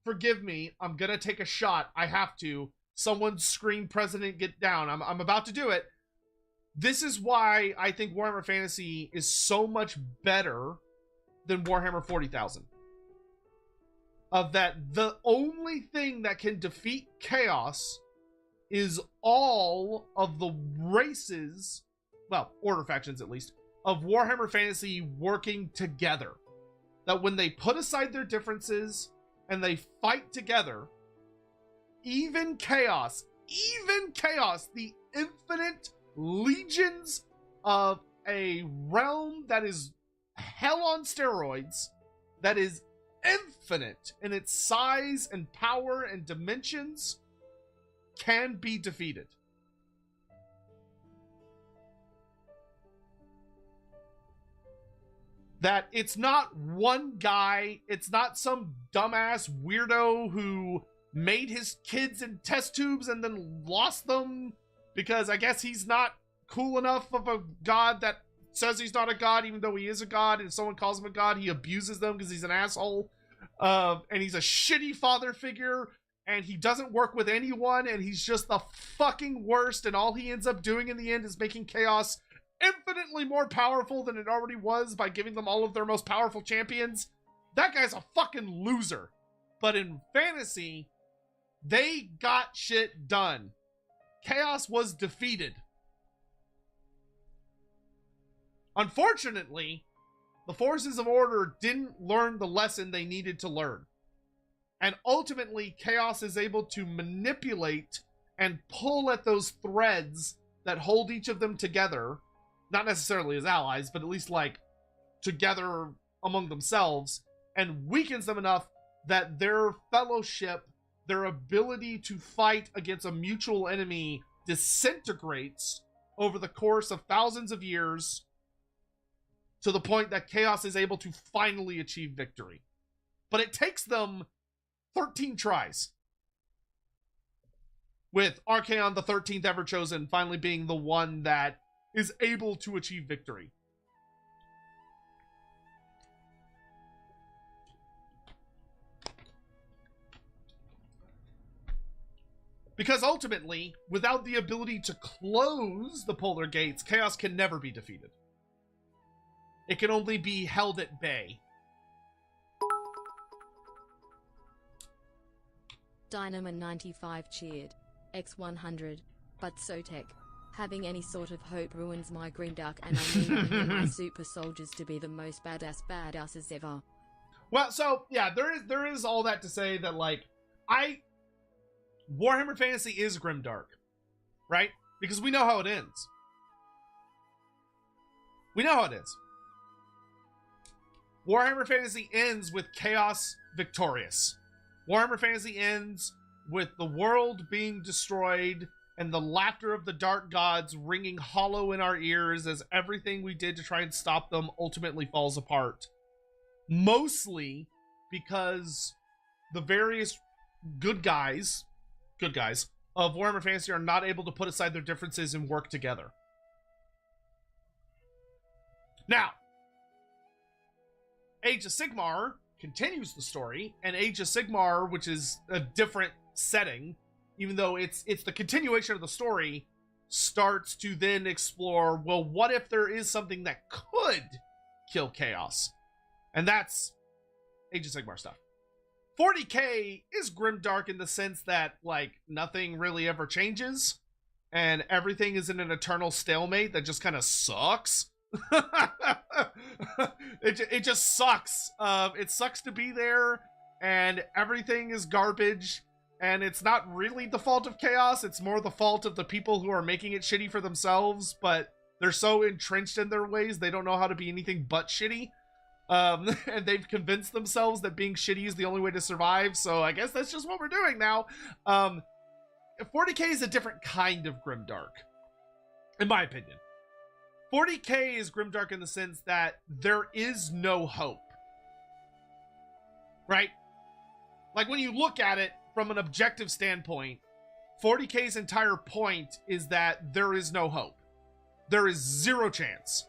forgive me, I'm gonna take a shot. I have to. Someone scream President get down. I'm about to do it. This is why I think Warhammer Fantasy is so much better than Warhammer 40,000. Of that, the only thing that can defeat chaos is all of the races, well, order factions at least, of Warhammer Fantasy working together. That when they put aside their differences and they fight together, even chaos, the infinite legions of a realm that is hell on steroids, that is infinite in its size and power and dimensions, can be defeated. That it's not one guy, it's not some dumbass weirdo who made his kids in test tubes and then lost them because I guess he's not cool enough of a god that says he's not a god even though he is a god, and if someone calls him a god, he abuses them because he's an asshole. And he's a shitty father figure, and he doesn't work with anyone, and he's just the fucking worst, and all he ends up doing in the end is making chaos infinitely more powerful than it already was by giving them all of their most powerful champions. That guy's a fucking loser. But in fantasy, they got shit done. Chaos was defeated. Unfortunately, the forces of order didn't learn the lesson they needed to learn. And ultimately, chaos is able to manipulate and pull at those threads that hold each of them together, not necessarily as allies, but at least like together among themselves, and weakens them enough that their fellowship, their ability to fight against a mutual enemy, disintegrates over the course of thousands of years to the point that chaos is able to finally achieve victory. But it takes them 13 tries. With Archaon, the 13th ever chosen, finally being the one that is able to achieve victory. Because ultimately, without the ability to close the polar gates, chaos can never be defeated. It can only be held at bay. Dynamo95 cheered. X100. But Sotek. Having any sort of hope ruins my grimdark, and I need my super soldiers to be the most badasses ever. Well, so, yeah, there is all that to say that, like, Warhammer Fantasy is grimdark, right? Because we know how it ends. We know how it ends. Warhammer Fantasy ends with chaos victorious. Warhammer Fantasy ends with the world being destroyed and the laughter of the dark gods ringing hollow in our ears as everything we did to try and stop them ultimately falls apart. Mostly because the various good guys of Warhammer Fantasy are not able to put aside their differences and work together. Now, Age of Sigmar continues the story, and Age of Sigmar, which is a different setting, even though it's the continuation of the story, starts to then explore, well, what if there is something that could kill chaos? And that's Age of Sigmar stuff. 40k is grimdark in the sense that, like, nothing really ever changes, and everything is in an eternal stalemate that just kind of sucks. It just sucks. It sucks to be there, and everything is garbage, and it's not really the fault of chaos, it's more the fault of the people who are making it shitty for themselves, but they're so entrenched in their ways they don't know how to be anything but shitty. And they've convinced themselves that being shitty is the only way to survive, so I guess that's just what we're doing now. 40k is a different kind of grimdark, in my opinion. 40k is grimdark in the sense that there is no hope. Right? Like, when you look at it from an objective standpoint, 40k's entire point is that there is no hope. There is zero chance.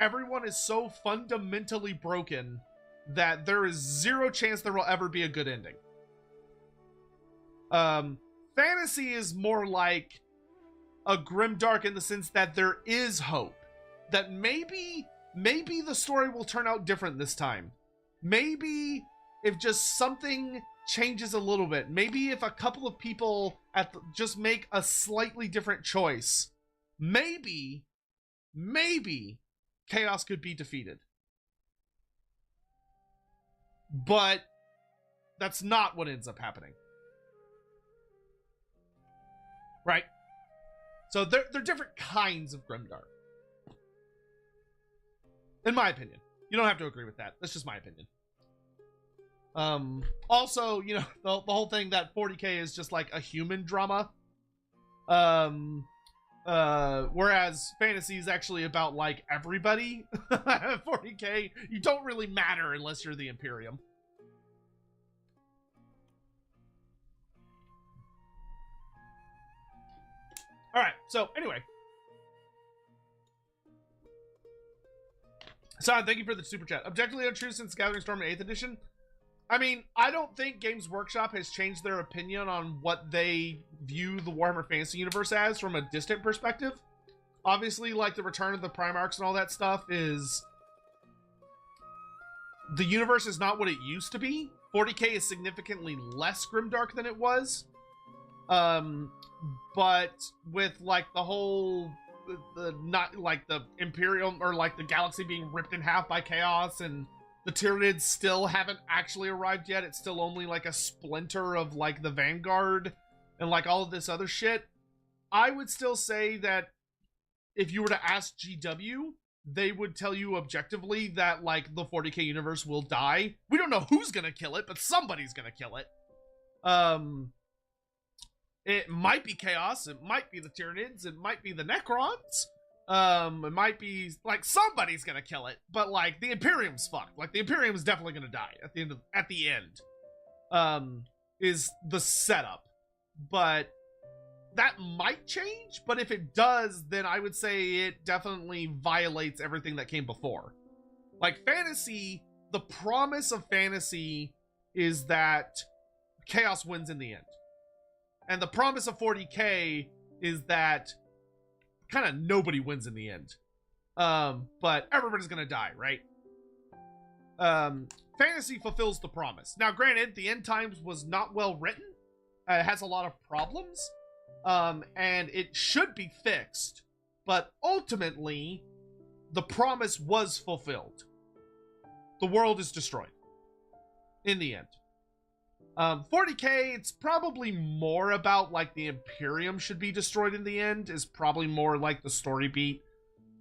Everyone is so fundamentally broken that there is zero chance there will ever be a good ending. Fantasy is more like a grimdark in the sense that there is hope. That maybe the story will turn out different this time. Maybe if just something changes a little bit. Maybe if a couple of people just make a slightly different choice. Maybe chaos could be defeated. But that's not what ends up happening. Right? So they're different kinds of grimdark. In my opinion. You don't have to agree with that. That's just my opinion. Also, you know, the whole thing that 40k is just like a human drama. Whereas fantasy is actually about like everybody. 40k, you don't really matter unless you're the Imperium. All right, so anyway. Son, thank you for the super chat. Objectively untrue since Gathering Storm in 8th edition. I mean, I don't think Games Workshop has changed their opinion on what they view the Warhammer Fantasy Universe as from a distant perspective. Obviously, like the return of the Primarchs and all that stuff is... The universe is not what it used to be. 40k is significantly less grimdark than it was. But with like the whole... not like the Imperium or like the galaxy being ripped in half by chaos and the Tyranids still haven't actually arrived yet. It's still only like a splinter of like the Vanguard and like all of this other shit. I would still say that if you were to ask GW, they would tell you objectively that like the 40k universe will die. We don't know who's gonna kill it, but somebody's gonna kill it. It might be chaos, it might be the Tyranids, it might be the Necrons. It might be like somebody's gonna kill it, but like the Imperium's fucked. Like the Imperium's definitely gonna die at the end. Is the setup. But that might change, but if it does, then I would say it definitely violates everything that came before. Like fantasy, the promise of fantasy is that chaos wins in the end. And the promise of 40k is that kind of nobody wins in the end. But everybody's gonna die, right? Fantasy fulfills the promise. Now, granted, the end times was not well written. It has a lot of problems. And it should be fixed. But ultimately, the promise was fulfilled. The world is destroyed. In the end. 40k, it's probably more about like the Imperium should be destroyed in the end, is probably more like the story beat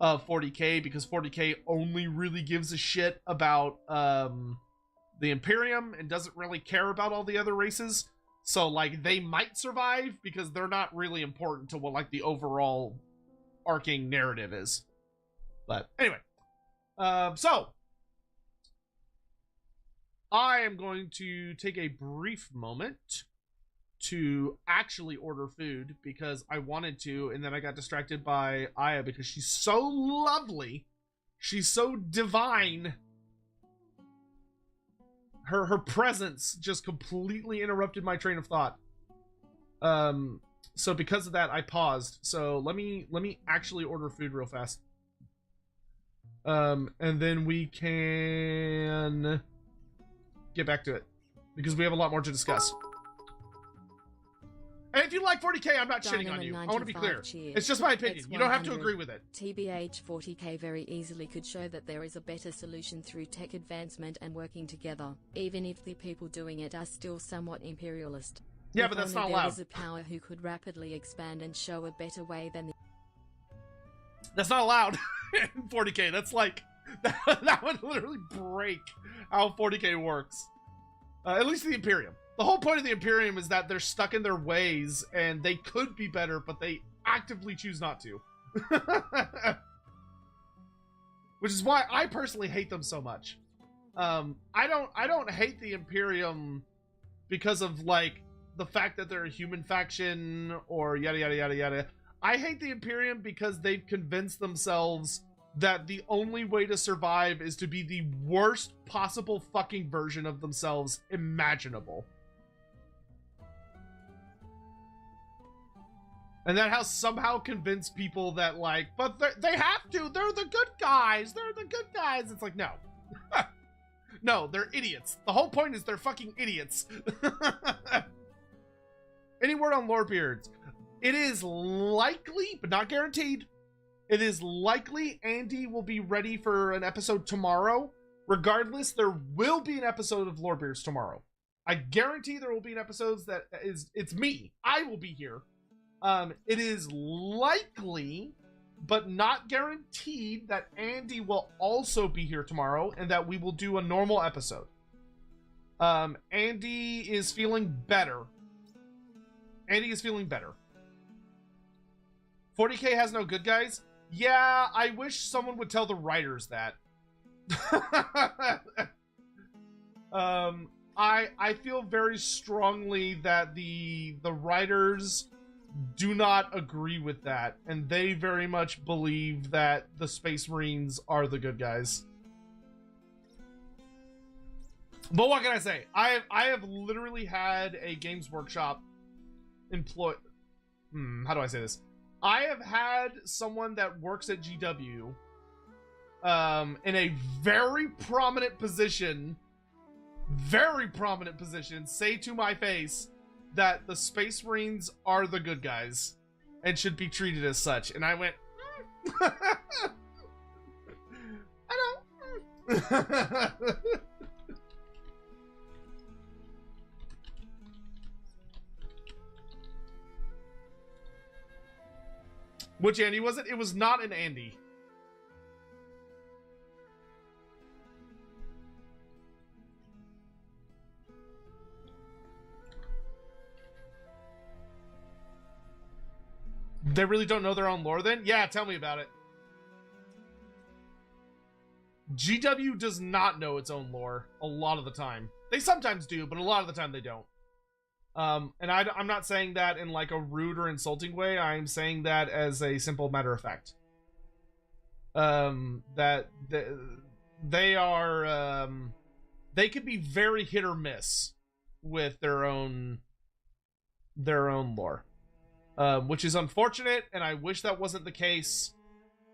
of 40k, because 40k only really gives a shit about the Imperium and doesn't really care about all the other races. So like they might survive because they're not really important to what like the overall arcing narrative is. But anyway, so I am going to take a brief moment to actually order food because I wanted to, and then I got distracted by Aya because she's so lovely. She's so divine. Her presence just completely interrupted my train of thought. So because of that, I paused. So let me actually order food real fast. And then we can get back to it because we have a lot more to discuss. And if you like 40k, I'm not shitting on you. I want to be clear. Cheers. It's just my opinion. You don't have to agree with it. TBH 40k very easily could show that there is a better solution through tech advancement and working together, even if the people doing it are still somewhat imperialist. Yeah, but that's not allowed. There is a power who could rapidly expand and show a better way than the... That's not allowed in 40k. That's like... that would literally break how 40k works. At least the Imperium. The whole point of the Imperium is that they're stuck in their ways and they could be better, but they actively choose not to. Which is why I personally hate them so much. I don't hate the Imperium because of like the fact that they're a human faction or yada yada yada yada. I hate the Imperium because they've convinced themselves that the only way to survive is to be the worst possible fucking version of themselves imaginable. And that has somehow convinced people that, like, but they have to. They're the good guys. They're the good guys. It's like, no. No, they're idiots. The whole point is they're fucking idiots. Any word on Lorebeards? It is likely, but not guaranteed, it is likely Andy will be ready for an episode tomorrow. Regardless, there will be an episode of Lorebeards tomorrow. I guarantee there will be an episode that it's me. I will be here. It is likely, but not guaranteed, that Andy will also be here tomorrow and that we will do a normal episode. Andy is feeling better. Andy is feeling better. 40K has no good guys? Yeah, I wish someone would tell the writers that. I feel very strongly that the writers do not agree with that, and they very much believe that the Space Marines are the good guys. But what can I say? I have literally had a Games Workshop employee. How do I say this? I have had someone that works at GW in a very prominent position say to my face that the Space Marines are the good guys and should be treated as such. And I went, I don't. Which Andy was it? It was not an Andy. They really don't know their own lore then? Yeah, tell me about it. GW does not know its own lore a lot of the time. They sometimes do, but a lot of the time they don't. And I'm not saying that in like a rude or insulting way. I'm saying that as a simple matter of fact. That they are, they could be very hit or miss with their own lore. Which is unfortunate, and I wish that wasn't the case.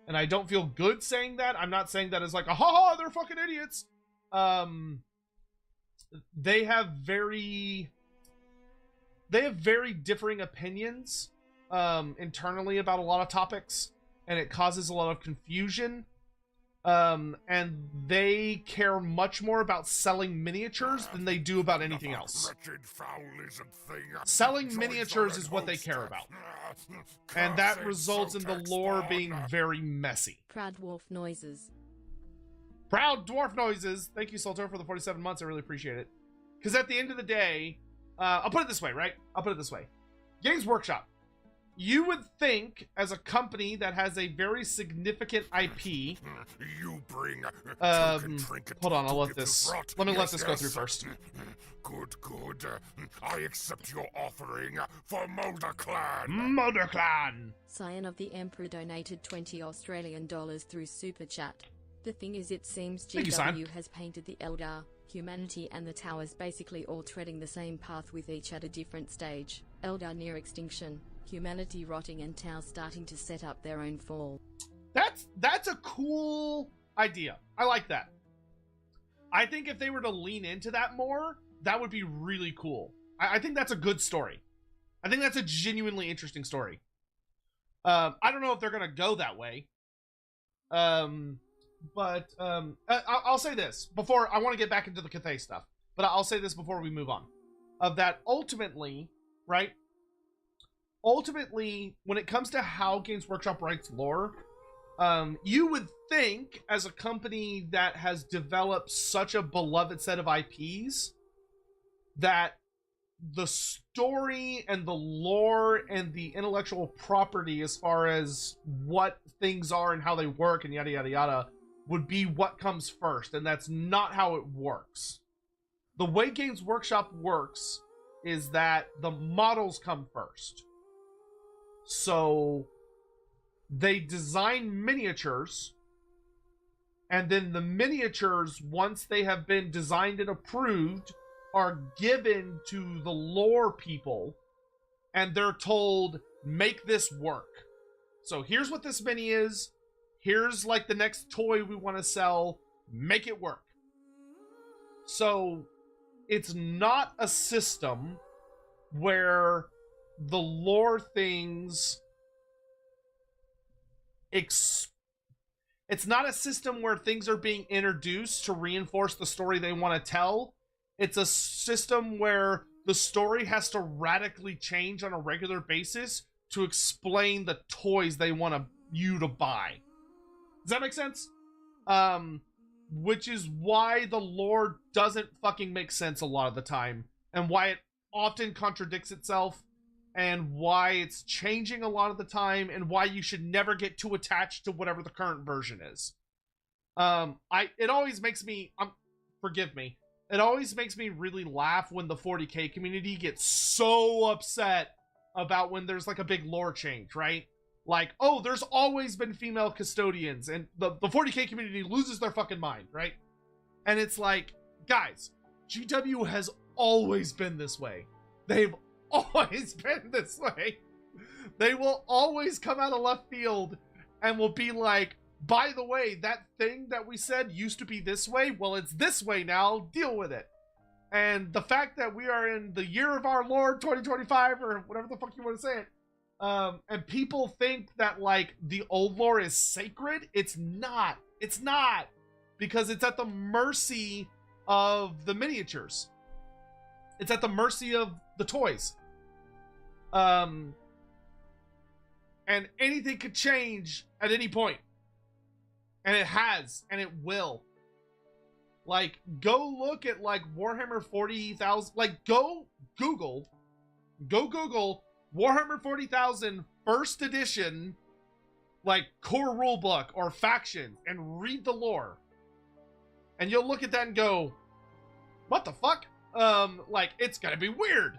And I don't feel good saying that. I'm not saying that as like, ha, they're fucking idiots. They have very differing opinions internally about a lot of topics, and it causes a lot of confusion. And they care much more about selling miniatures than they do about anything else. Selling miniatures is what they care about. And that results in the lore being very messy. Proud dwarf noises. Proud dwarf noises. Thank you, Solto, for the 47 months. I really appreciate it. Because at the end of the day, I'll put it this way, right? I'll put it this way. Games Workshop. You would think, as a company that has a very significant IP... You bring hold on, I'll let this... Let me let this go through first. Good. I accept your offering for Mulder Clan. Mulder Clan! Scion of the Emperor donated $20 through Super Chat. The thing is, it seems GW has painted the Eldar, humanity and the Towers basically all treading the same path with each at a different stage. Eldar near extinction, humanity rotting, and Tau starting to set up their own fall. That's a cool idea. I like that. I think if they were to lean into that more, that would be really cool. I think that's a good story. I think that's a genuinely interesting story. I don't know if they're gonna go that way. But I'll say this before I want to get back into the Cathay stuff. But I'll say this before we move on. Of that, ultimately, right? Ultimately, when it comes to how Games Workshop writes lore, you would think, as a company that has developed such a beloved set of IPs, that the story and the lore and the intellectual property as far as what things are and how they work and yada yada yada would be what comes first, and that's not how it works. The way Games Workshop works is that the models come first. So they design miniatures And then the miniatures, once they have been designed and approved, are given to the lore people, and they're told, make this work. So here's what this mini is. Here's like the next toy we want to sell. Make it work. So it's not a system where the lore things it's not a system where things are being introduced to reinforce the story they want to tell. It's a system where the story has to radically change on a regular basis to explain the toys they want you to buy. Does that make sense? Which is why the lore doesn't fucking make sense a lot of the time, and why it often contradicts itself, and why it's changing a lot of the time, and why you should never get too attached to whatever the current version is. It always makes me, forgive me, it always makes me really laugh when the 40k community gets so upset about when there's like a big lore change, right? Like, oh, there's always been female custodians, and the 40k community loses their fucking mind, right? And it's like, guys, GW has always been this way. They've always been this way. They will always come out of left field and will be like, by the way, that thing that we said used to be this way, well, it's this way now, deal with it. And the fact that we are in the year of our Lord 2025, or whatever the fuck you want to say it, and people think that like the old lore is sacred. It's not, because it's at the mercy of the miniatures. It's at the mercy of the toys. And anything could change at any point. And it has, and it will. Like, go look at, like, Warhammer 40,000. Like, go Google Warhammer 40,000 first edition, like, core rulebook or faction, and read the lore. And you'll look at that and go, what the fuck? Like, it's gotta be weird.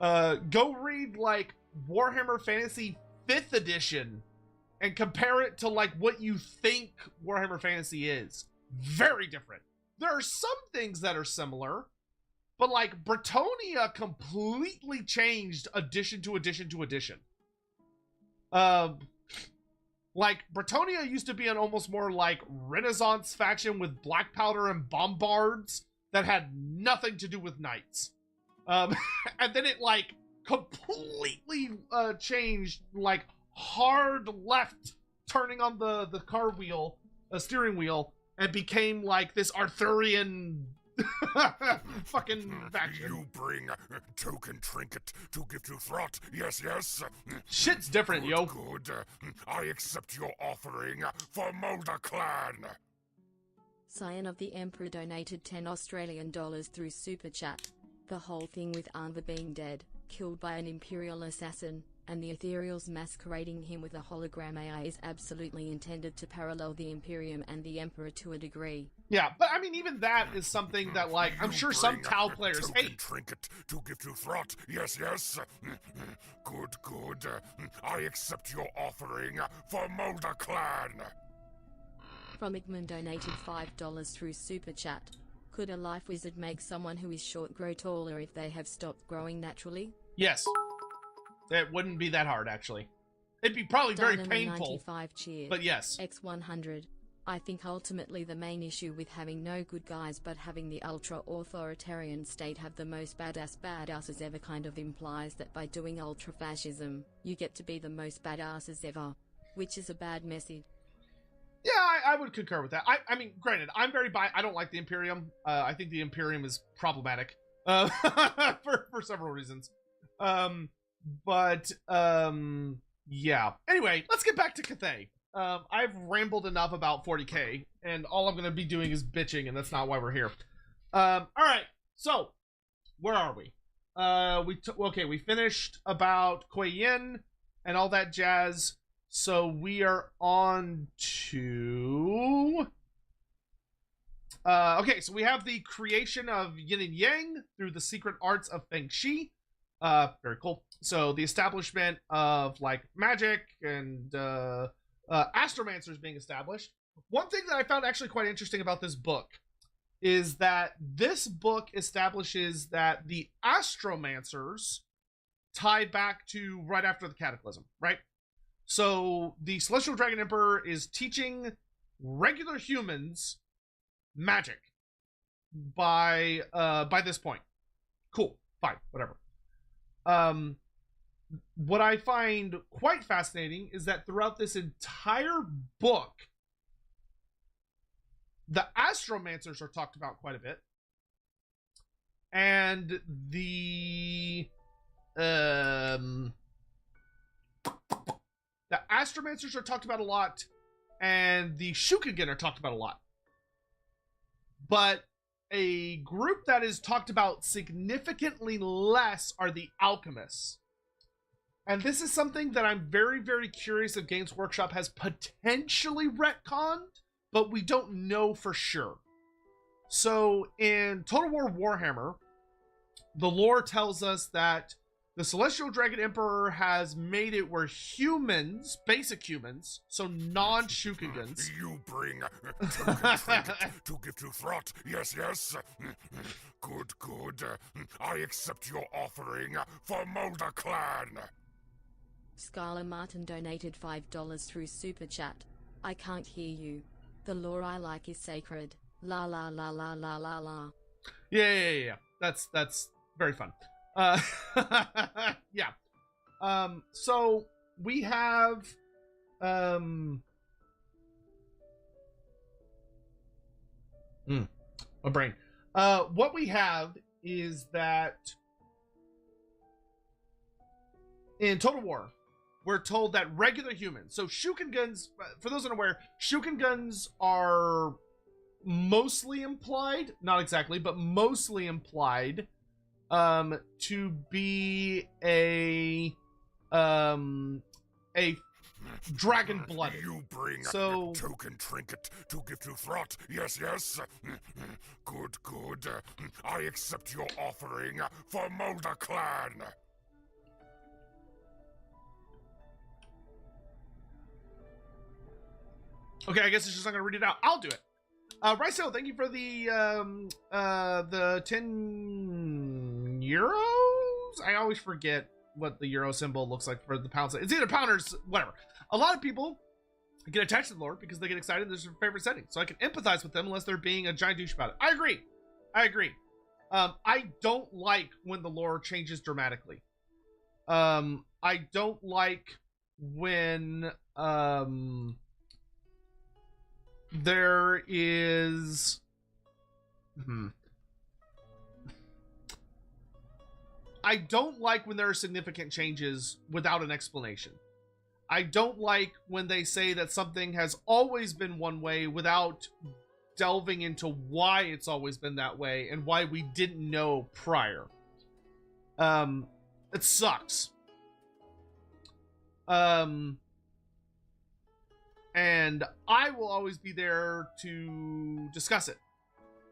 Go read, like, Warhammer Fantasy 5th edition and compare it to, like, what you think Warhammer Fantasy is. Very different. There are some things that are similar, but, like, Bretonia completely changed edition to edition to edition. Like, Bretonia used to be an almost more, like, Renaissance faction with black powder and bombards that had nothing to do with knights. And then it, like, completely changed, like, hard left turning on the car wheel, steering wheel, and became like this Arthurian fucking faction. You bring token trinket to give to Throt. Yes, yes. Shit's different, Good, yo. Good. I accept your offering for Mulder Clan. Scion of the Emperor donated 10 Australian dollars through Super Chat. The whole thing with Anva being dead, killed by an Imperial assassin, and the Ethereals masquerading him with a hologram AI is absolutely intended to parallel the Imperium and the Emperor to a degree. Yeah, but I mean, even that is something that, like, I'm sure some Tau players hate. Trinket to give to Throt. Yes, yes. Good, good. I accept your offering for Mulder Clan. Fromigman donated $5 through Super Chat. Could a life wizard make someone who is short grow taller if they have stopped growing naturally? Yes. It wouldn't be that hard, actually. It'd be probably very painful, cheers. but yes. X100. I think ultimately the main issue with having no good guys but having the ultra-authoritarian state have the most badasses ever kind of implies that by doing ultra-fascism, you get to be the most badasses ever. Which is a bad message. Yeah, I would concur with that. I mean, granted, I'm very I don't like the Imperium. I think the Imperium is problematic. For several reasons. Yeah. Anyway, let's get back to Cathay. I've rambled enough about 40k, and all I'm going to be doing is bitching, and that's not why we're here. Alright, so, where are we? We finished about Kuei Yin and all that jazz, so we are on to... okay, so we have the creation of Yin and Yang through the secret arts of Feng Shi. Very cool. So the establishment of like magic and astromancers being established. one thing that I found actually quite interesting about this book is that this book establishes that the astromancers tie back to right after the cataclysm, right? So the Celestial Dragon Emperor is teaching regular humans magic by this point. Cool, fine, whatever. What I find quite fascinating is that throughout this entire book, the astromancers are talked about quite a bit, and the astromancers are talked about a lot, and the Shukagen are talked about a lot. But a group that is talked about significantly less are the alchemists. And this is something that I'm very, very curious if Games Workshop has potentially retconned, but we don't know for sure. So in Total War Warhammer, the lore tells us that the Celestial Dragon Emperor has made it where humans, basic humans, so non-Shukagans... You bring token trinket to give to Throt, yes, yes. Good, good. I accept your offering for Mulder Clan. Scarla Martin donated $5 through Super Chat. I can't hear you. The lore I like is sacred. La la la la la la la. Yeah. That's very fun. Yeah. So we have my brain. What we have is that in Total War, we're told that regular humans, so Shukagans, for those unaware, Shukagans are mostly implied, not exactly, but mostly implied to be a dragon blooded. You bring so token trinket to give to Throt, yes, yes. Good, good. I accept your offering for Mulder Clan. Okay, I guess it's just not gonna read it out. I'll do it. Ryso, thank you for the 10 euros. I always forget what the euro symbol looks like for the pound. It's either pounders, whatever. A lot of people get attached to the lore because they get excited. This is their favorite setting, so I can empathize with them unless they're being a giant douche about it. I agree. I don't like when the lore changes dramatically. I don't like when there is I don't like when there are significant changes without an explanation. I don't like when they say that something has always been one way without delving into why it's always been that way and why we didn't know prior. It sucks. And I will always be there to discuss it.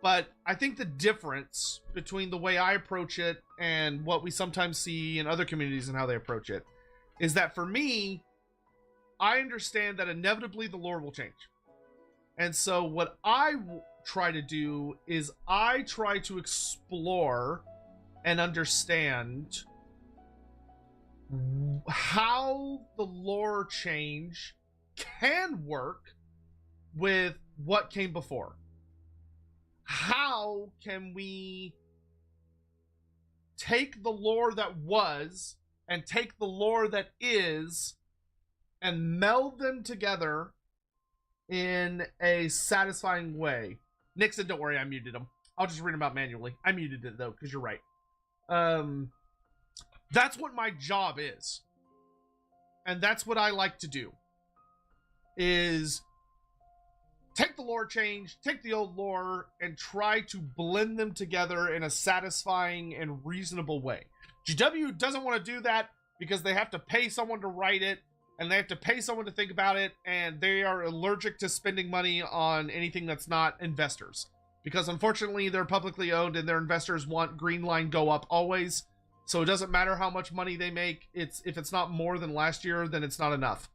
But I think the difference between the way I approach it and what we sometimes see in other communities and how they approach it is that for me, I understand that inevitably the lore will change. And so what I try to do is I try to explore and understand how the lore change can work with what came before. How can we take the lore that was and take the lore that is and meld them together in a satisfying way? Nixon, don't worry, I muted him. I'll just read them out manually. I muted it though, because you're right. That's what my job is. And that's what I like to do. Is take the lore change, take the old lore, and try to blend them together in a satisfying and reasonable way. GW doesn't want to do that because they have to pay someone to write it, and they have to pay someone to think about it, and they are allergic to spending money on anything that's not investors. Because unfortunately, they're publicly owned, and their investors want green line go up always. So it doesn't matter how much money they make. If it's not more than last year, then it's not enough.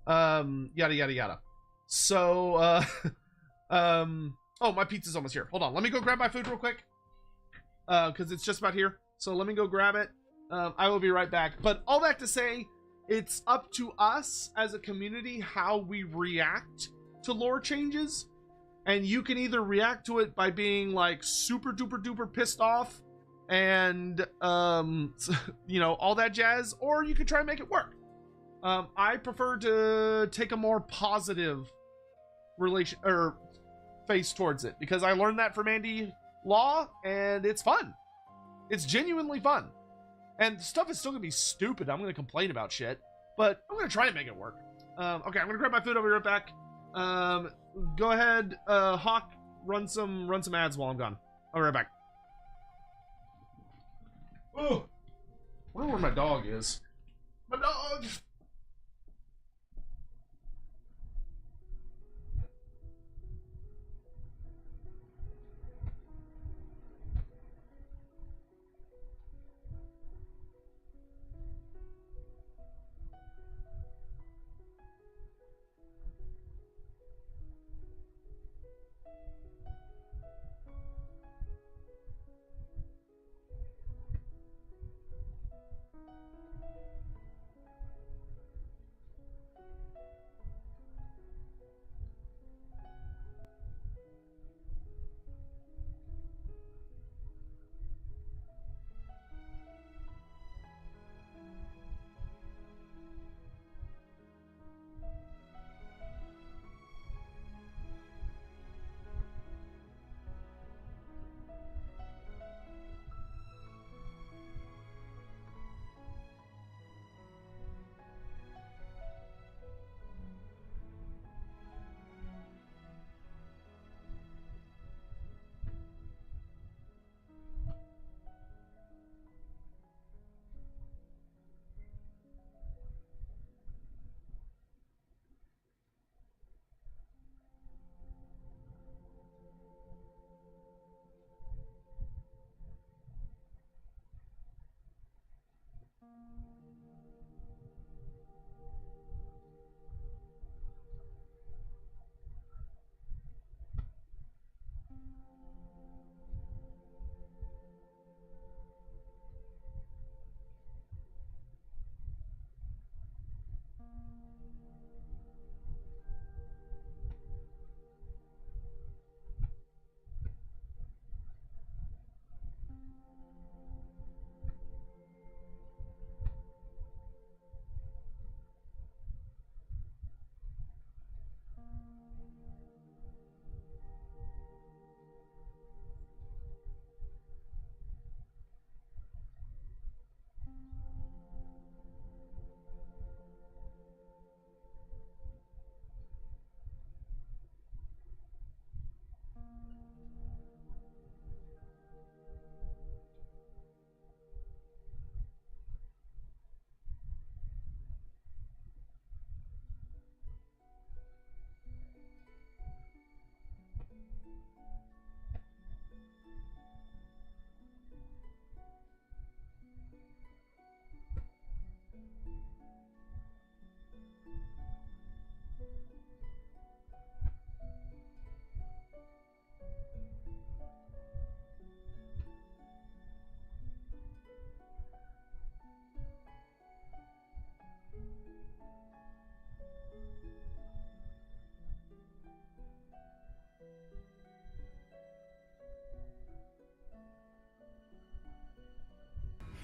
Yada, yada, yada. So, oh, my pizza's almost here. Hold on. Let me go grab my food real quick. Because it's just about here. So let me go grab it. I will be right back. But all that to say, it's up to us as a community how we react to lore changes. And you can either react to it by being like super duper duper pissed off and, you know, all that jazz, or you could try and make it work. I prefer to take a more positive relation or face towards it because I learned that from Andy Law and it's fun. It's genuinely fun. And stuff is still gonna be stupid. I'm gonna complain about shit, but I'm gonna try and make it work. Okay, I'm gonna grab my food. I'll be right back. Go ahead, Hawk, run some ads while I'm gone. I'll be right back. Oh, I wonder where my dog is. My dog!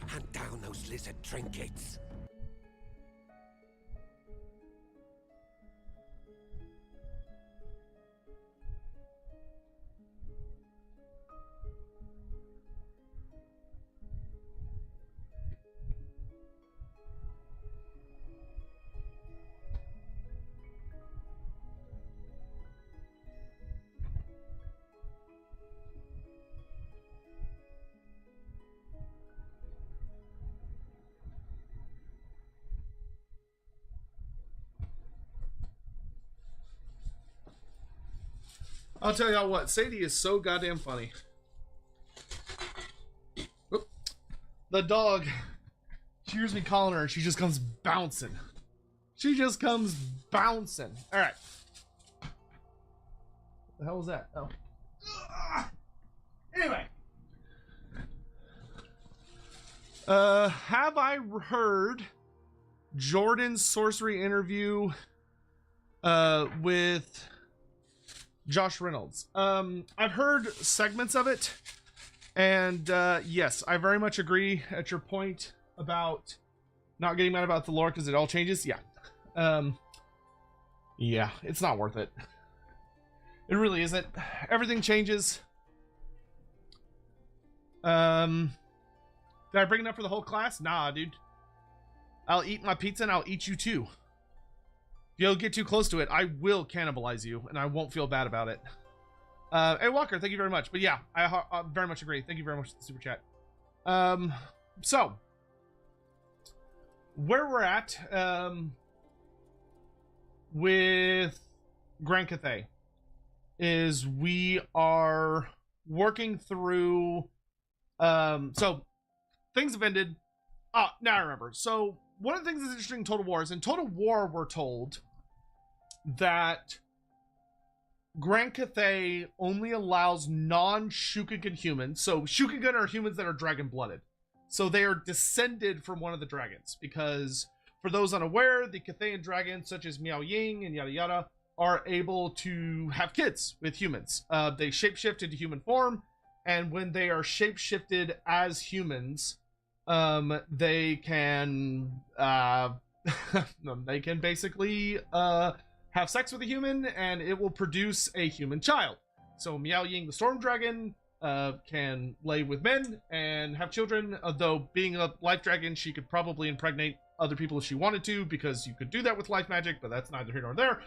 Hunt down those lizard trinkets. I'll tell y'all what, Sadie is so goddamn funny. Oop. The dog, she hears me calling her and she just comes bouncing. She just comes bouncing. All right. The hell was that? Oh. Anyway. Have I heard Jordan's sorcery interview with Josh Reynolds? I've heard segments of it, and yes, I very much agree at your point about not getting mad about the lore because it all changes. Yeah. Yeah, it's not worth it. It really isn't. Everything changes. Did I bring enough for the whole class? Nah, dude. I'll eat my pizza and I'll eat you too. If you'll get too close to it, I will cannibalize you and I won't feel bad about it. Hey, Walker, thank you very much. But yeah, I very much agree. Thank you very much for the super chat. So, where we're at with Grand Cathay is we are working through so things have ended. Now I remember. So one of the things that's interesting in Total War is in Total War we're told that Grand Cathay only allows non-Shukugan humans. So Shukugan are humans that are dragon-blooded. So they are descended from one of the dragons, because for those unaware, the Cathayan dragons such as Miao Ying and yada yada are able to have kids with humans. They shapeshift into human form, and when they are shapeshifted as humans, they can they can basically have sex with a human, and it will produce a human child. So Miao Ying, the storm dragon, can lay with men and have children. Though being a life dragon, she could probably impregnate other people if she wanted to, because you could do that with life magic, but that's neither here nor there.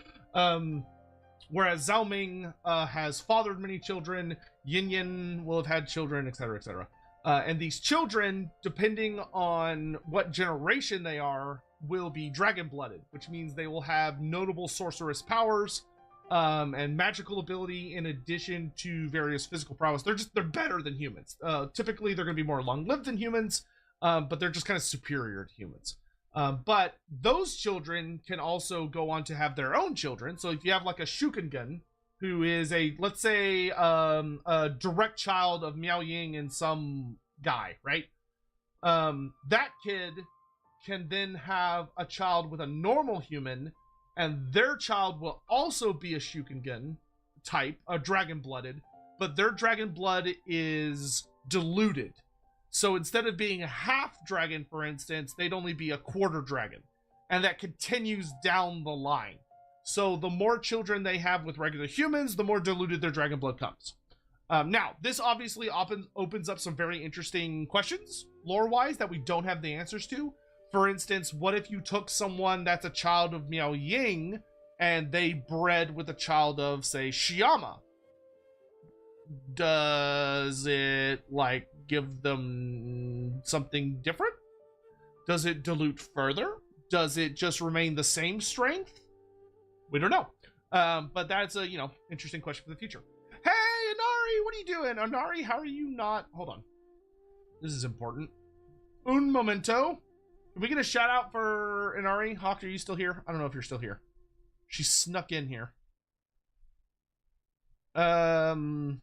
Whereas Zhao Ming has fathered many children, Yin Yin will have had children, etc., etc. And these children, depending on what generation they are, will be dragon-blooded, which means they will have notable sorceress powers and magical ability in addition to various physical prowess. They're better than humans. Typically, they're going to be more long-lived than humans, but they're just kind of superior to humans. But those children can also go on to have their own children. So if you have like a Shukengun, who is let's say, a direct child of Miao Ying and some guy, right? That kid can then have a child with a normal human, and their child will also be a Shukengun type, a dragon-blooded, but their dragon blood is diluted. So instead of being a half dragon, for instance, they'd only be a quarter dragon. And that continues down the line. So the more children they have with regular humans, the more diluted their dragon blood comes. Now, this obviously opens up some very interesting questions, lore-wise, that we don't have the answers to. For instance, what if you took someone that's a child of Miao Ying and they bred with a child of, say, Shiyama? Does it, like, give them something different? Does it dilute further? Does it just remain the same strength? We don't know. But that's a, interesting question for the future. Hey, Inari, what are you doing? Inari, how are you not... Hold on. This is important. Un momento. Can we get a shout out for Inari? Hawk, are you still here? I don't know if you're still here. She snuck in here. Hold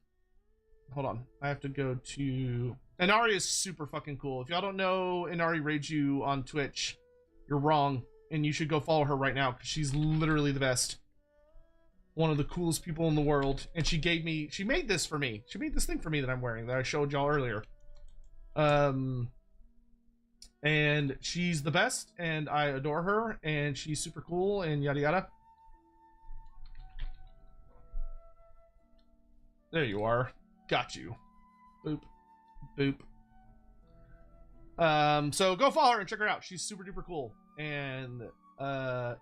on. I have to go to... Inari is super fucking cool. If y'all don't know Inari Reiju on Twitch, you're wrong. And you should go follow her right now, because she's literally the best. One of the coolest people in the world. And she made this for me. She made this thing for me that I'm wearing, that I showed y'all earlier. And she's the best, and I adore her, and she's super cool, and yada yada. There you are. Got you. Boop. Boop. So go follow her and check her out. She's super duper cool. And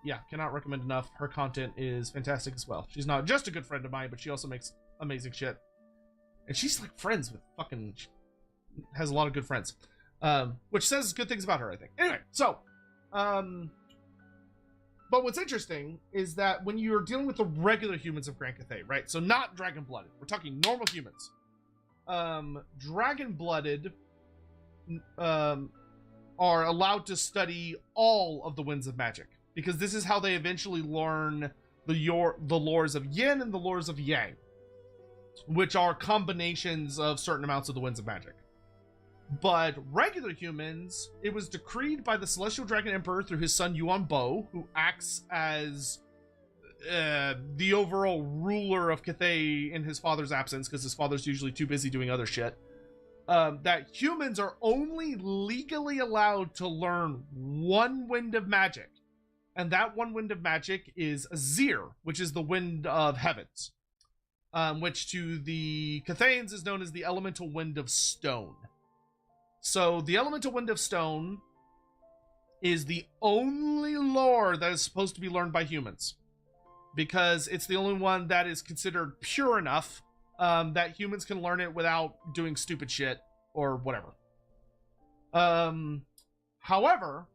yeah, cannot recommend enough. Her content is fantastic as well. She's not just a good friend of mine, but she also makes amazing shit. And she's like friends with fucking... has a lot of good friends. Which says good things about her, I think. Anyway, so but what's interesting is that when you're dealing with the regular humans of Grand Cathay, right? So not dragon-blooded. We're talking normal humans. Dragon-blooded are allowed to study all of the winds of magic, because this is how they eventually learn the lores of Yin and the lores of Yang. which are combinations of certain amounts of the winds of magic. But regular humans, it was decreed by the Celestial Dragon Emperor through his son Yuan Bo, who acts as the overall ruler of Cathay in his father's absence, because his father's usually too busy doing other shit, that humans are only legally allowed to learn one wind of magic. And that one wind of magic is Azir, which is the wind of heavens. Which to the Cathayans is known as the elemental wind of stone. So the elemental wind of stone is the only lore that is supposed to be learned by humans, because it's the only one that is considered pure enough that humans can learn it without doing stupid shit or whatever. However,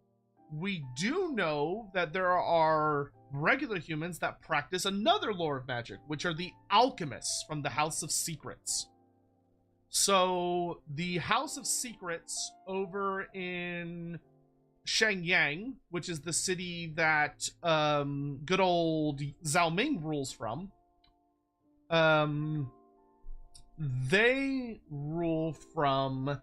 we do know that there are regular humans that practice another lore of magic, which are the alchemists from the House of Secrets. So the House of Secrets over in Shenyang, which is the city that good old Zhao Ming rules from, they rule from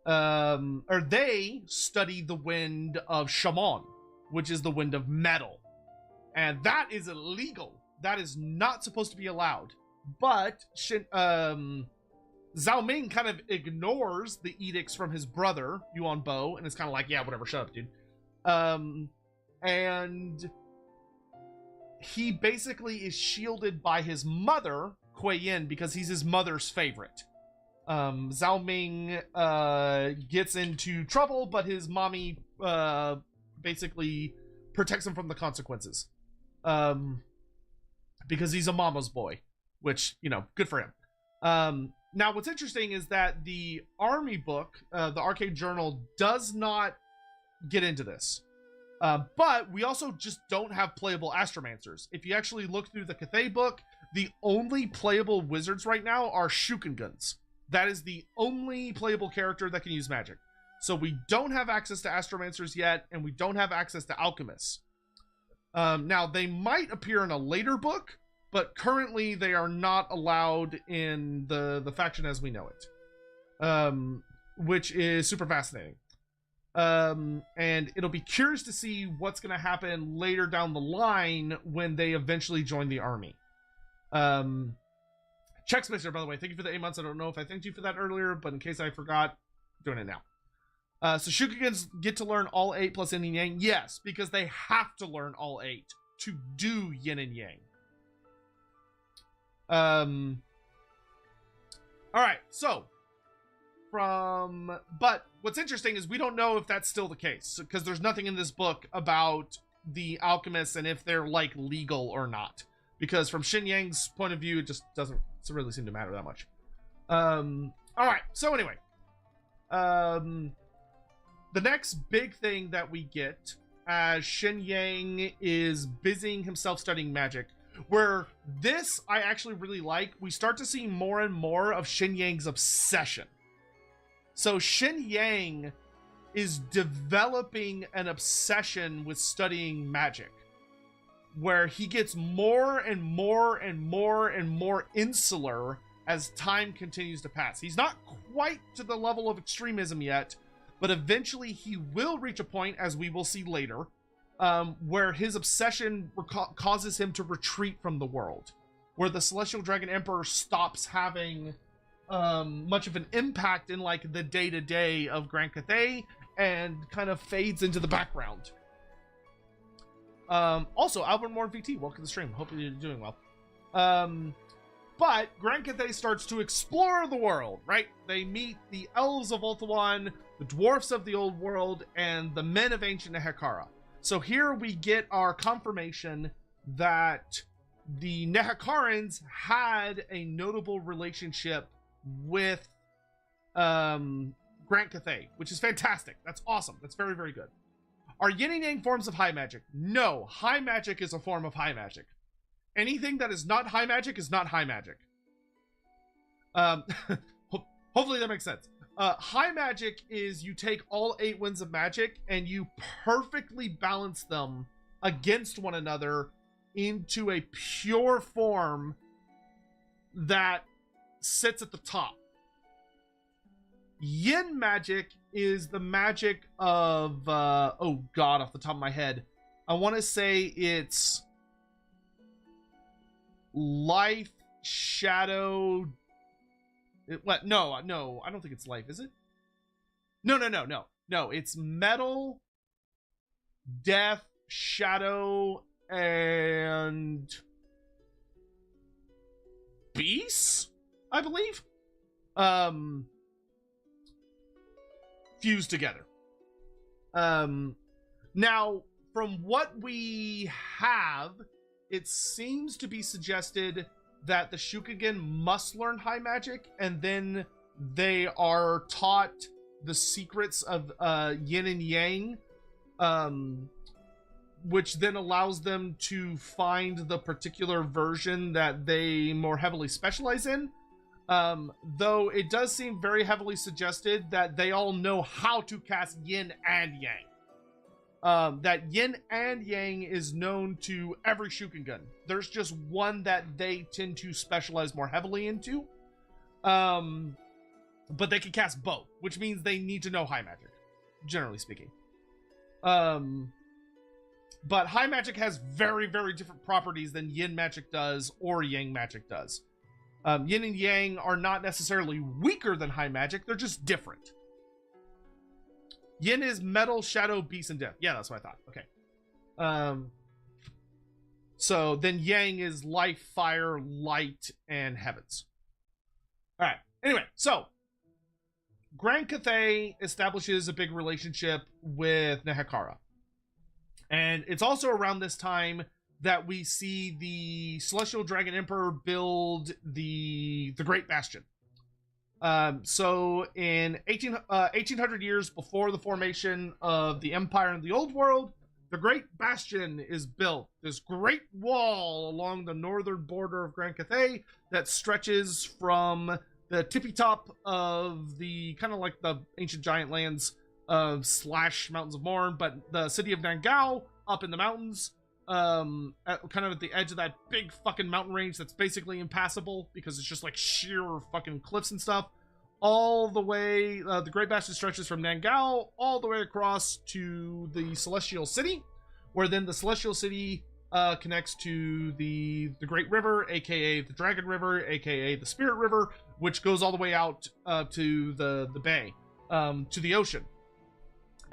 or they study the wind of Shaman, which is the wind of metal. And that is illegal. That is not supposed to be allowed. But Zhao Ming kind of ignores the edicts from his brother, Yuan Bo, and it's kind of like, yeah, whatever, shut up, dude. And he basically is shielded by his mother, Kuei Yin, because he's his mother's favorite. Zhao Ming gets into trouble, but his mommy basically protects him from the consequences. Because he's a mama's boy, which, you know, good for him. Now, what's interesting is that the army book, the Arcade Journal, does not get into this. But we also just don't have playable astromancers. If you actually look through the Cathay book, the only playable wizards right now are Shukenguns. That is the only playable character that can use magic. So we don't have access to astromancers yet, and we don't have access to alchemists. Now, they might appear in a later book, but currently they are not allowed in the faction as we know it. Which is super fascinating. And it'll be curious to see what's going to happen later down the line when they eventually join the army. Check Spacer, by the way, thank you for the 8 months. I don't know if I thanked you for that earlier, but in case I forgot, I'm doing it now. So Shukigans get to learn all 8 plus yin and yang? Yes, because they have to learn all 8 to do yin and yang. Alright, so but what's interesting is we don't know if that's still the case, because there's nothing in this book about the alchemists and if they're like legal or not, because from Xin Yang's point of view, it just doesn't really seem to matter that much. Alright, so anyway, the next big thing that we get as Xin Yang is busying himself studying magic, where this I actually really like, we start to see more and more of Xin Yang's obsession. So Xin Yang is developing an obsession with studying magic, where he gets more and more and more and more insular as time continues to pass. He's not quite to the level of extremism yet, but eventually he will reach a point, as we will see later, where his obsession causes him to retreat from the world, where the Celestial Dragon Emperor stops having much of an impact in like the day-to-day of Grand Cathay and kind of fades into the background. Also, Albert Moore VT, welcome to the stream. Hope you're doing well. But Grand Cathay starts to explore the world, right? They meet the elves of Ulthuan, the dwarfs of the old world, and the men of ancient Nehekara. So here we get our confirmation that the Nehekarans had a notable relationship with Grand Cathay, which is fantastic. That's awesome. That's very, very good. Are yin and yang forms of high magic? No, high magic is a form of high magic. Anything that is not high magic is not high magic. Hopefully that makes sense. High magic is you take all 8 winds of magic and you perfectly balance them against one another into a pure form that sits at the top. Yin magic is the magic of, oh god, off the top of my head, I want to say it's life, shadow, what? No, I don't think it's life, is it? No, it's metal, death, shadow, and beast, I believe. Fused together. Now, from what we have, it seems to be suggested that the Shukagen must learn high magic, and then they are taught the secrets of yin and yang, which then allows them to find the particular version that they more heavily specialize in. Though it does seem very heavily suggested that they all know how to cast yin and yang. That yin and yang is known to every Shukagen. There's just one that they tend to specialize more heavily into. But they can cast both, which means they need to know high magic, generally speaking. But high magic has very, very different properties than yin magic does or yang magic does. Yin and yang are not necessarily weaker than high magic, they're just different. Yin is metal, shadow, beast, and death. Yeah, that's what I thought. Okay. So then yang is life, fire, light, and heavens. Alright, anyway, so Grand Cathay establishes a big relationship with Nehekara. And it's also around this time that we see the Celestial Dragon Emperor build the Great Bastion. So in 1800 years before the formation of the Empire in the Old World, the Great Bastion is built. This great wall along the northern border of Grand Cathay that stretches from the tippy top of the, kind of like the ancient giant lands slash Mountains of Morn, but the city of Nangao up in the mountains, kind of at the edge of that big fucking mountain range that's basically impassable because it's just like sheer fucking cliffs and stuff. All the way, the Great Bastion stretches from Nangao all the way across to the Celestial City, where then the Celestial City connects to the Great River, aka the Dragon River, aka the Spirit River, which goes all the way out to the bay, to the ocean.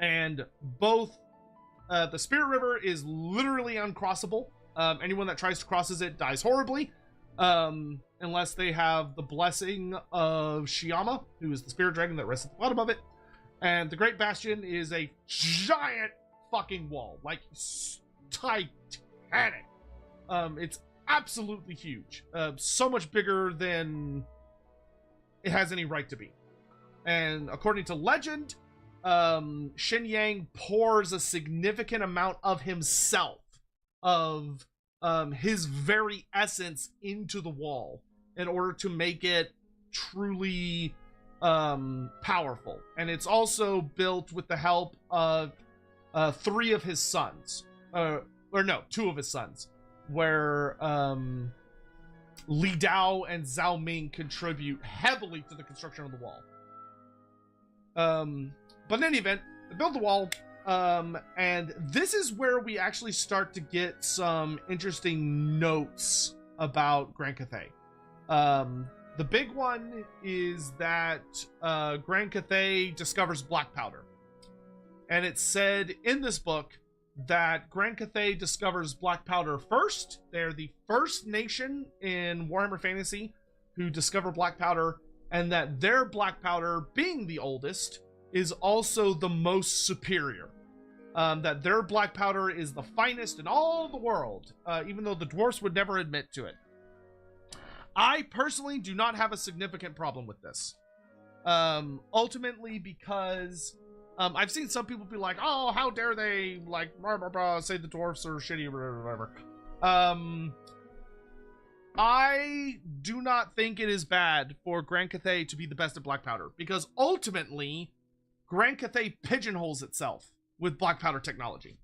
And both the Spirit River is literally uncrossable. Anyone that tries to crosses it dies horribly, unless they have the blessing of Shiyama, who is the spirit dragon that rests at the bottom of it. And the Great Bastion is a giant fucking wall, like titanic. It's absolutely huge, so much bigger than it has any right to be. And according to legend, Shen Yang pours a significant amount of himself, of his very essence, into the wall in order to make it truly powerful. And it's also built with the help of 3 of his sons, or no, 2 of his sons, where Li Dao and Zhao Ming contribute heavily to the construction of the wall. But in any event, they build the wall, and this is where we actually start to get some interesting notes about Grand Cathay. The big one is that Grand Cathay discovers black powder. And it's said in this book that Grand Cathay discovers black powder first. They're the first nation in Warhammer Fantasy who discover black powder, and that their black powder, being the oldest, is also the most superior. That their black powder is the finest in all the world, even though the dwarfs would never admit to it. I personally do not have a significant problem with this. Ultimately because I've seen some people be like, oh, how dare they, like, blah, blah, blah, say the dwarfs are shitty or whatever. I do not think it is bad for Grand Cathay to be the best at black powder, because ultimately Grand Cathay pigeonholes itself with black powder technology.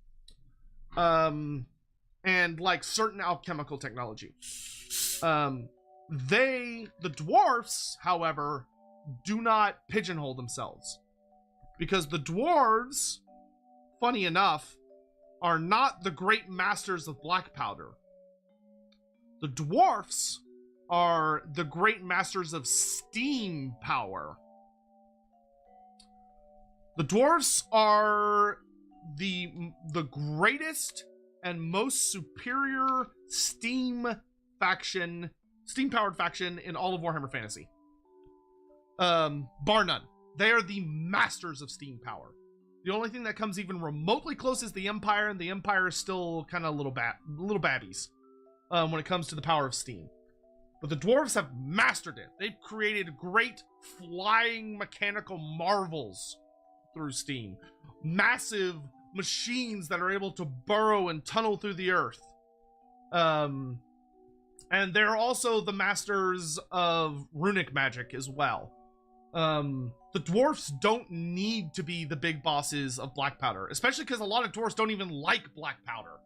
And like certain alchemical technology. The dwarfs, however, do not pigeonhole themselves. Because the dwarves, funny enough, are not the great masters of black powder. The dwarfs are the great masters of steam power. The dwarfs are the greatest and most superior steam-powered faction in all of Warhammer Fantasy. Bar none. They are the masters of steam power. The only thing that comes even remotely close is the Empire, and the Empire is still kind of little babbies when it comes to the power of steam. But the dwarves have mastered it. They've created great flying mechanical marvels through steam. Massive machines that are able to burrow and tunnel through the earth. And they're also the masters of runic magic as well. The dwarfs don't need to be the big bosses of black powder, especially because a lot of dwarfs don't even like black powder.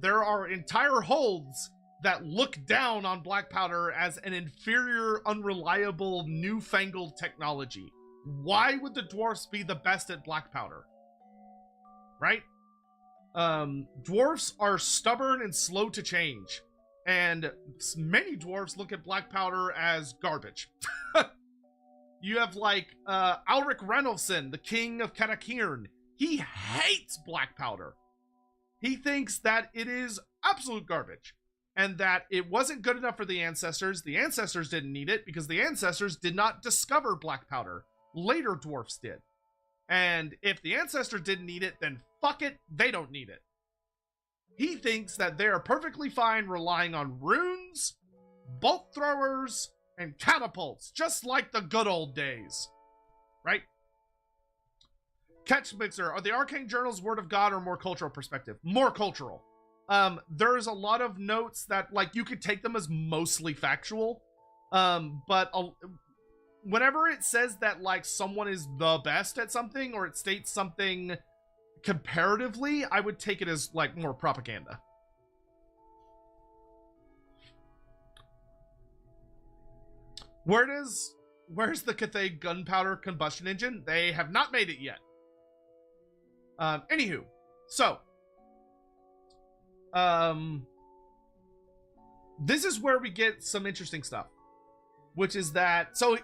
There are entire holds that look down on black powder as an inferior, unreliable, newfangled technology. Why would the dwarfs be the best at black powder? Right? Dwarfs are stubborn and slow to change, and many dwarfs look at black powder as garbage. You have like Alric Ranulfson, the king of Katakirn. He hates black powder. He thinks that it is absolute garbage, and that it wasn't good enough for the ancestors. The ancestors didn't need it because the ancestors did not discover black powder. Later dwarfs did. And if the ancestors didn't need it, then fuck it, they don't need it. He thinks that they are perfectly fine relying on runes, bolt throwers, and catapults, just like the good old days. Right? Catch Mixer, are the Arcane Journals Word of God or more cultural perspective? More cultural. There's a lot of notes that, like, you could take them as mostly factual. But whenever it says that, like, someone is the best at something, or it states something comparatively, I would take it as, like, more propaganda. Where's the Cathay gunpowder combustion engine? They have not made it yet. Anywho, so this is where we get some interesting stuff, which is that so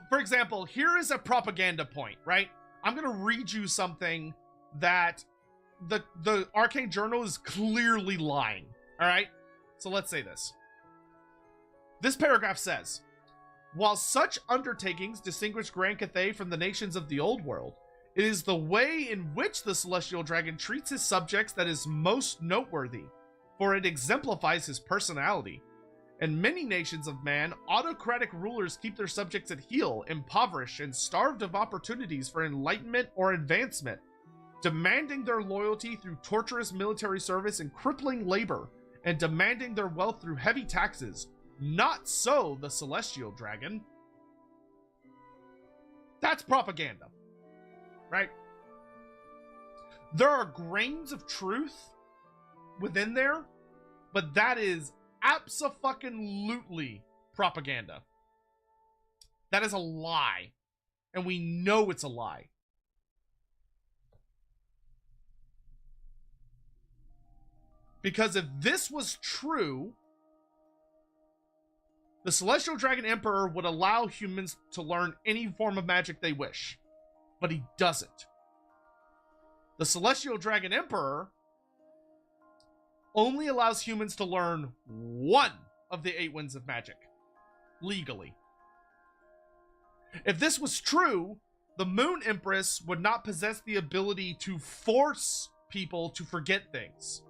for example, here is a propaganda point, right? I'm gonna read you something that the Arcane Journal is clearly lying. All right, so let's say this. This paragraph says, while such undertakings distinguish Grand Cathay from the nations of the old world, it is the way in which the Celestial Dragon treats his subjects that is most noteworthy, for it exemplifies his personality. In many nations of man, autocratic rulers keep their subjects at heel, impoverished, and starved of opportunities for enlightenment or advancement, demanding their loyalty through torturous military service and crippling labor, and demanding their wealth through heavy taxes. Not so the Celestial Dragon. That's propaganda. Right? There are grains of truth within there, but that is abso-fucking-lutely propaganda. That is a lie. And we know it's a lie. Because if this was true, the Celestial Dragon Emperor would allow humans to learn any form of magic they wish. But he doesn't. The Celestial Dragon Emperor only allows humans to learn one of the 8 winds of magic. Legally. If this was true, the Moon Empress would not possess the ability to force people to forget things.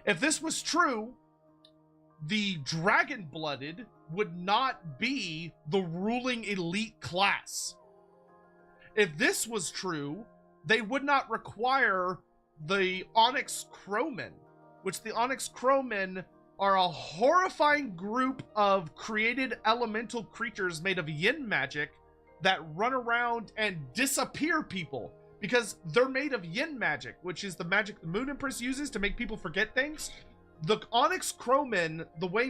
If this was true, the Dragon-Blooded would not be the ruling elite class. If this was true, they would not require the Onyx Crowmen, which the Onyx Crowmen are a horrifying group of created elemental creatures made of yin magic that run around and disappear people because they're made of yin magic, which is the magic the Moon Empress uses to make people forget things. The Onyx Crowmen, the way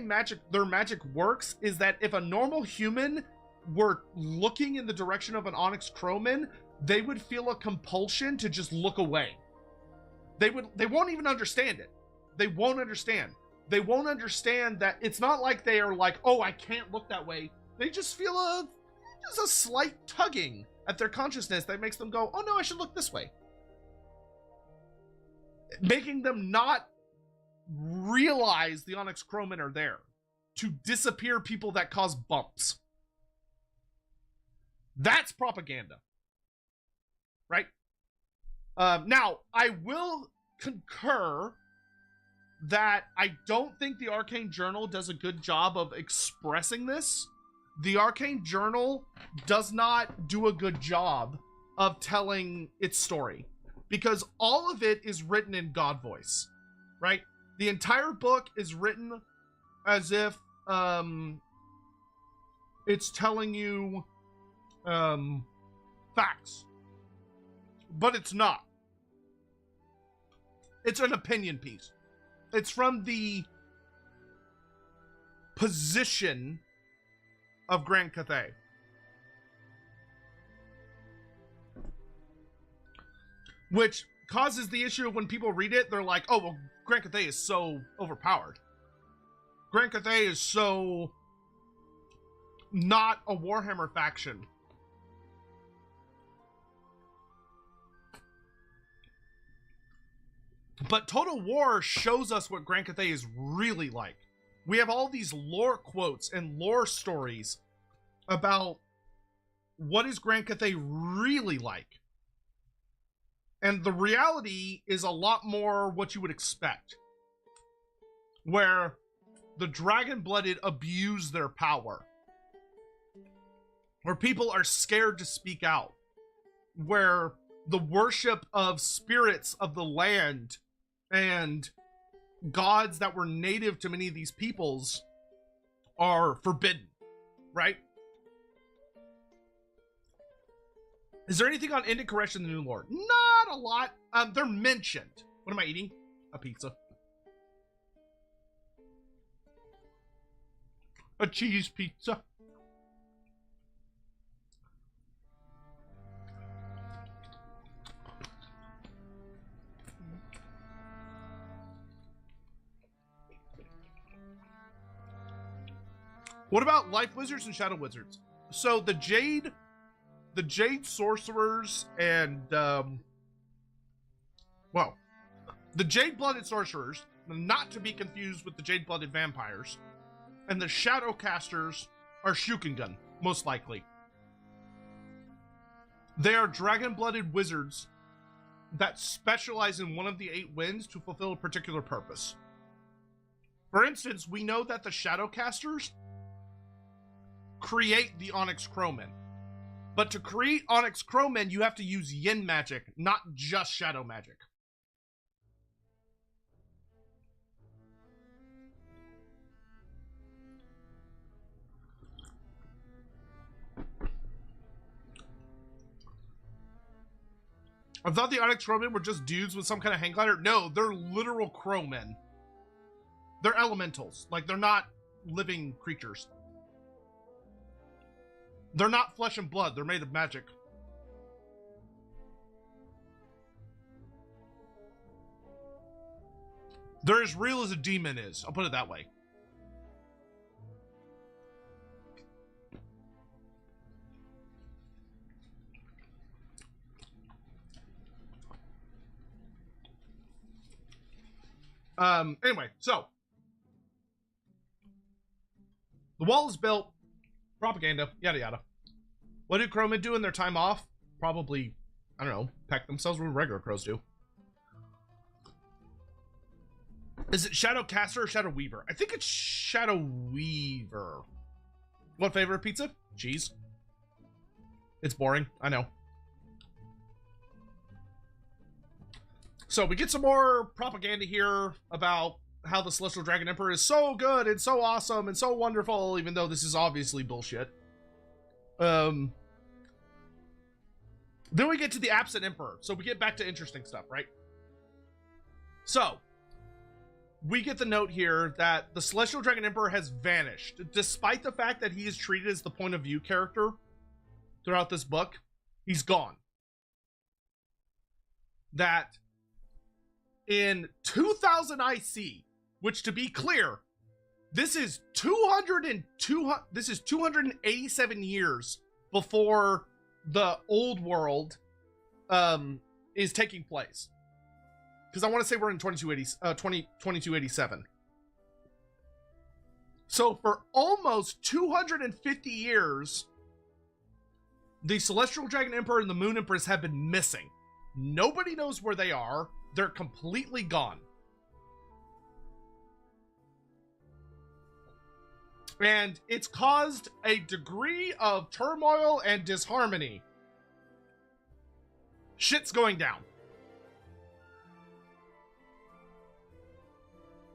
their magic works is that if a normal human were looking in the direction of an Onyx Crowman, they would feel a compulsion to just look away. They won't even understand it. They won't understand. They won't understand that it's not like they are like, oh, I can't look that way. They just feel just a slight tugging at their consciousness that makes them go, oh no, I should look this way. Making them not realize the Onyx Crowmen are there to disappear people that cause bumps. That's propaganda. Right? Now, I will concur that I don't think the Arcane Journal does a good job of expressing this. The Arcane Journal does not do a good job of telling its story, because all of it is written in God voice, right? The entire book is written as if it's telling you facts, but it's not. It's an opinion piece. It's from the position of Grand Cathay. Which causes the issue of when people read it, they're like, oh, well, Grand Cathay is so overpowered. Grand Cathay is so not a Warhammer faction. But Total War shows us what Grand Cathay is really like. We have all these lore quotes and lore stories about what is Grand Cathay really like. And the reality is a lot more what you would expect. Where the dragon-blooded abuse their power. Where people are scared to speak out. Where the worship of spirits of the land and gods that were native to many of these peoples are forbidden, right? Is there anything on Indic Koresh in the new lore? Not a lot. They're mentioned. What am I eating? A pizza. A cheese pizza. What about Life Wizards and Shadow Wizards? So the Jade Sorcerers and, well, the Jade-Blooded Sorcerers, not to be confused with the Jade-Blooded Vampires, and the Shadowcasters are Shukengun, most likely. They are dragon-blooded wizards that specialize in one of the 8 winds to fulfill a particular purpose. For instance, we know that the Shadowcasters create the Onyx Crowmen. But to create Onyx Crowmen, you have to use yin magic, not just shadow magic. I thought the Onyx Crowmen were just dudes with some kind of hang glider. No, they're literal crowmen. They're elementals. Like, they're not living creatures. They're not flesh and blood. They're made of magic. They're as real as a demon is. I'll put it that way. Anyway, so the wall is built. Propaganda, yada yada. What do crowmen do in their time off? Probably, I don't know, peck themselves where regular crows do. Is it Shadow Caster or Shadow Weaver? I think it's Shadow Weaver. What favorite pizza? Cheese. It's boring, I know. So we get some more propaganda here about how the Celestial Dragon Emperor is so good and so awesome and so wonderful, even though this is obviously bullshit. Then we get to the Absent Emperor, so we get back to interesting stuff, right? So, we get the note here that the Celestial Dragon Emperor has vanished, despite the fact that he is treated as the point of view character throughout this book. He's gone. That in 2000 IC, which, to be clear, this is 287 years before the old world is taking place. Because I want to say we're in 2287. So for almost 250 years, the Celestial Dragon Emperor and the Moon Empress have been missing. Nobody knows where they are. They're completely gone. And it's caused a degree of turmoil and disharmony. Shit's going down.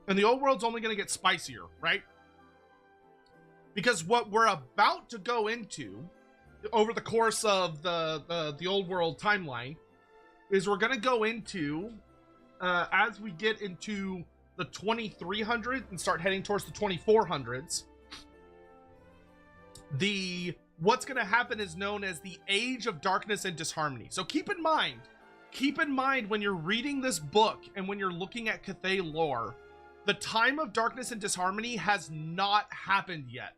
And the old world's only going to get spicier, right? Because what we're about to go into over the course of the old world timeline is we're going to go into, as we get into the 2300s and start heading towards the 2400s, what's going to happen is known as the Age of Darkness and Disharmony. So keep in mind when you're reading this book and when you're looking at Cathay lore, the time of darkness and disharmony has not happened yet.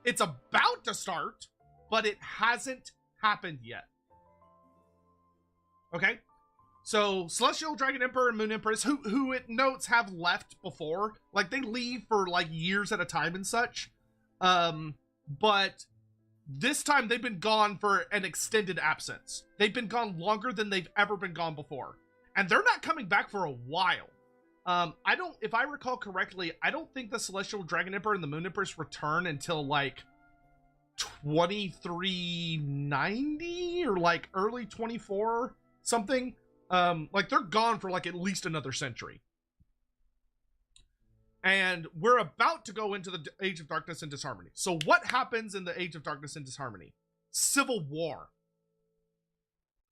It's about to start, but it hasn't happened yet. Okay? So, Celestial Dragon Emperor and Moon Empress, who it notes have left before, like, they leave for, like, years at a time and such. But this time they've been gone for an extended absence. They've been gone longer than they've ever been gone before. And they're not coming back for a while. If I recall correctly, I don't think the Celestial Dragon Emperor and the Moon Empress return until like 2390 or like early 24 something. Like they're gone for like at least another century. And we're about to go into the Age of Darkness and Disharmony. So what happens in the Age of Darkness and Disharmony? Civil war.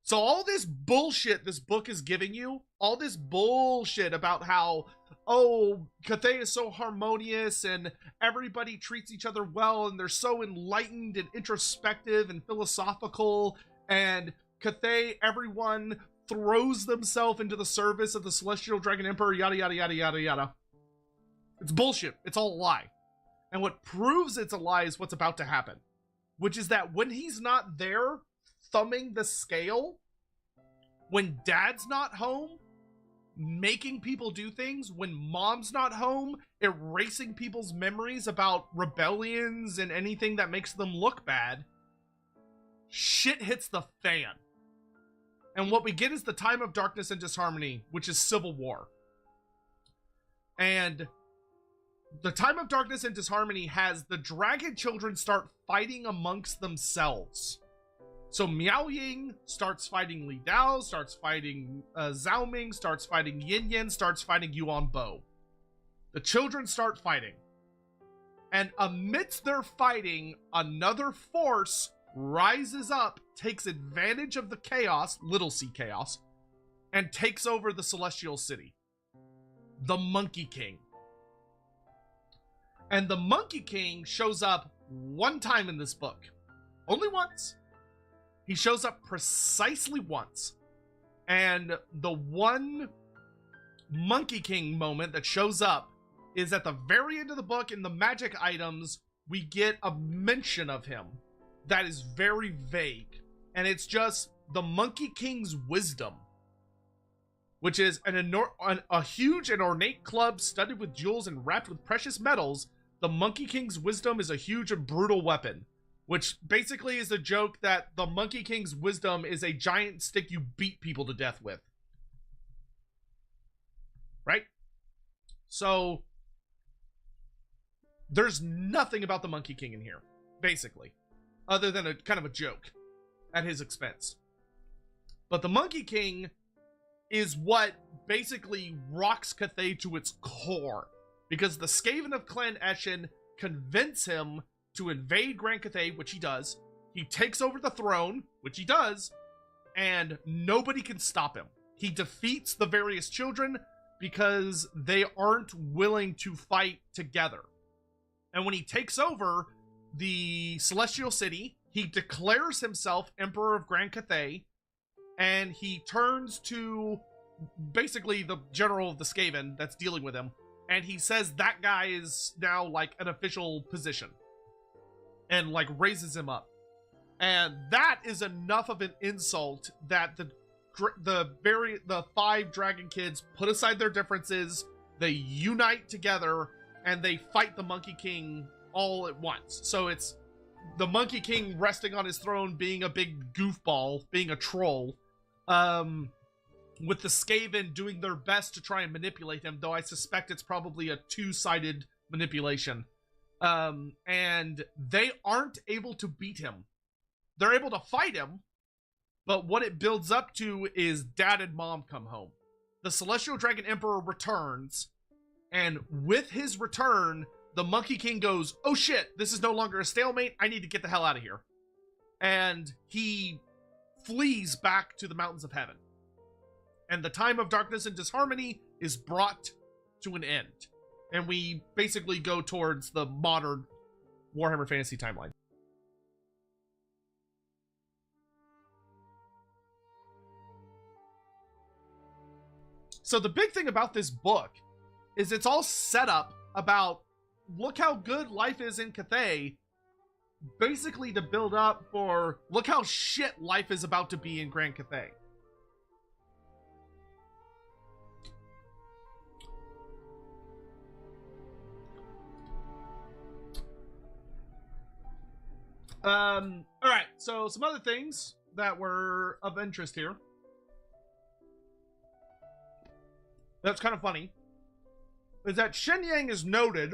So all this bullshit this book is giving you, all this bullshit about how, oh, Cathay is so harmonious and everybody treats each other well and they're so enlightened and introspective and philosophical, and Cathay, everyone throws themselves into the service of the Celestial Dragon Emperor, yada, yada, yada, yada, yada. It's bullshit. It's all a lie. And what proves it's a lie is what's about to happen, which is that when he's not there, thumbing the scale, when dad's not home, making people do things, when mom's not home, erasing people's memories about rebellions and anything that makes them look bad, shit hits the fan. And what we get is the time of darkness and disharmony, which is civil war. And the time of darkness and disharmony has the dragon children start fighting amongst themselves. So Miao Ying starts fighting Li Dao, starts fighting Zhao Ming, starts fighting Yin Yin, starts fighting Yuan Bo. The children start fighting. And amidst their fighting, another force rises up, takes advantage of the chaos, little c chaos, and takes over the Celestial City. The Monkey King. And the Monkey King shows up one time in this book. Only once. He shows up precisely once. And the one Monkey King moment that shows up is at the very end of the book. In the magic items, we get a mention of him that is very vague. And it's just the Monkey King's wisdom, which is a huge and ornate club studded with jewels and wrapped with precious metals. The Monkey King's wisdom is a huge and brutal weapon, which basically is a joke that the Monkey King's wisdom is a giant stick you beat people to death with. Right? So, there's nothing about the Monkey King in here, basically, other than a kind of a joke at his expense. But the Monkey King is what basically rocks Cathay to its core, because the Skaven of Clan Eshin convince him to invade Grand Cathay, which he does. He takes over the throne, which he does, and nobody can stop him. He defeats the various children. because they aren't willing to fight together. And when he takes over the Celestial City, he declares himself Emperor of Grand Cathay, and he turns to basically the general of the Skaven that's dealing with him, and he says that guy is now like an official position, and like raises him up. And that is enough of an insult that the 5 dragon kids put aside their differences, they unite together, and they fight the Monkey King all at once. So it's the Monkey King resting on his throne being a big goofball, being a troll, with the Skaven doing their best to try and manipulate him, though I suspect it's probably a 2-sided manipulation. And they aren't able to beat him. They're able to fight him, but what it builds up to is Dad and Mom come home. The Celestial Dragon Emperor returns, and with his return, the Monkey King goes, oh shit, this is no longer a stalemate, I need to get the hell out of here. And he flees back to the Mountains of Heaven. And the time of darkness and disharmony is brought to an end. And we basically go towards the modern Warhammer Fantasy timeline. So the big thing about this book is it's all set up about, look how good life is in Cathay, basically to build up for, look how shit life is about to be in Grand Cathay. Alright, so some other things that were of interest here. That's kind of funny. Is that Shenyang is noted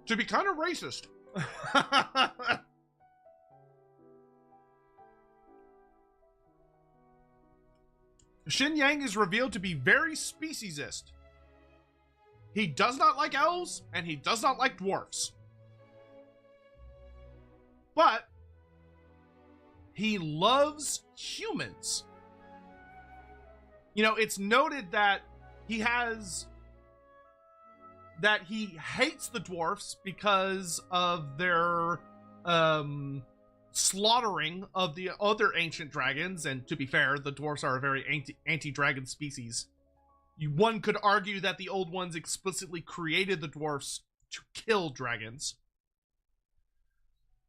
to be kind of racist. Shenyang is revealed to be very speciesist. He does not like elves, and he does not like dwarfs. But he loves humans. You know, it's noted that he hates the dwarfs because of their slaughtering of the other ancient dragons. And to be fair, the dwarfs are a very anti-dragon species. One could argue that the old ones explicitly created the dwarfs to kill dragons.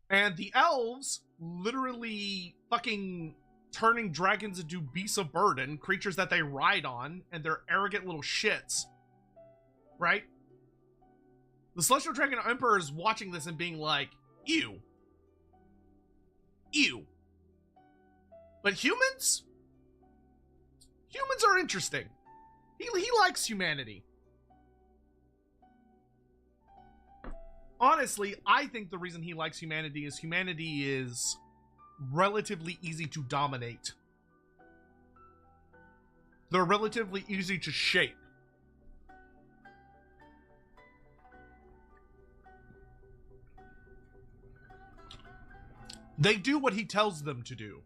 And the elves literally fucking turning dragons into beasts of burden, creatures that they ride on, and they're arrogant little shits. Right? The Celestial Dragon Emperor is watching this and being like, ew. Ew. But humans? Humans are interesting. He likes humanity. Honestly, I think the reason he likes humanity is relatively easy to dominate. They're relatively easy to shape. They do what he tells them to do.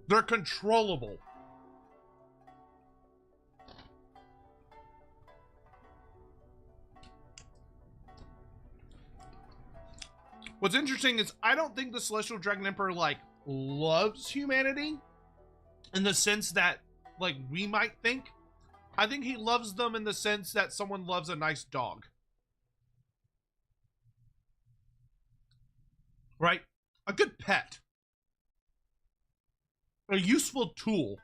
They're controllable. What's interesting is I don't think the Celestial Dragon Emperor, like, loves humanity in the sense that, like, we might think. I think he loves them in the sense that someone loves a nice dog. Right? A good pet. A useful tool.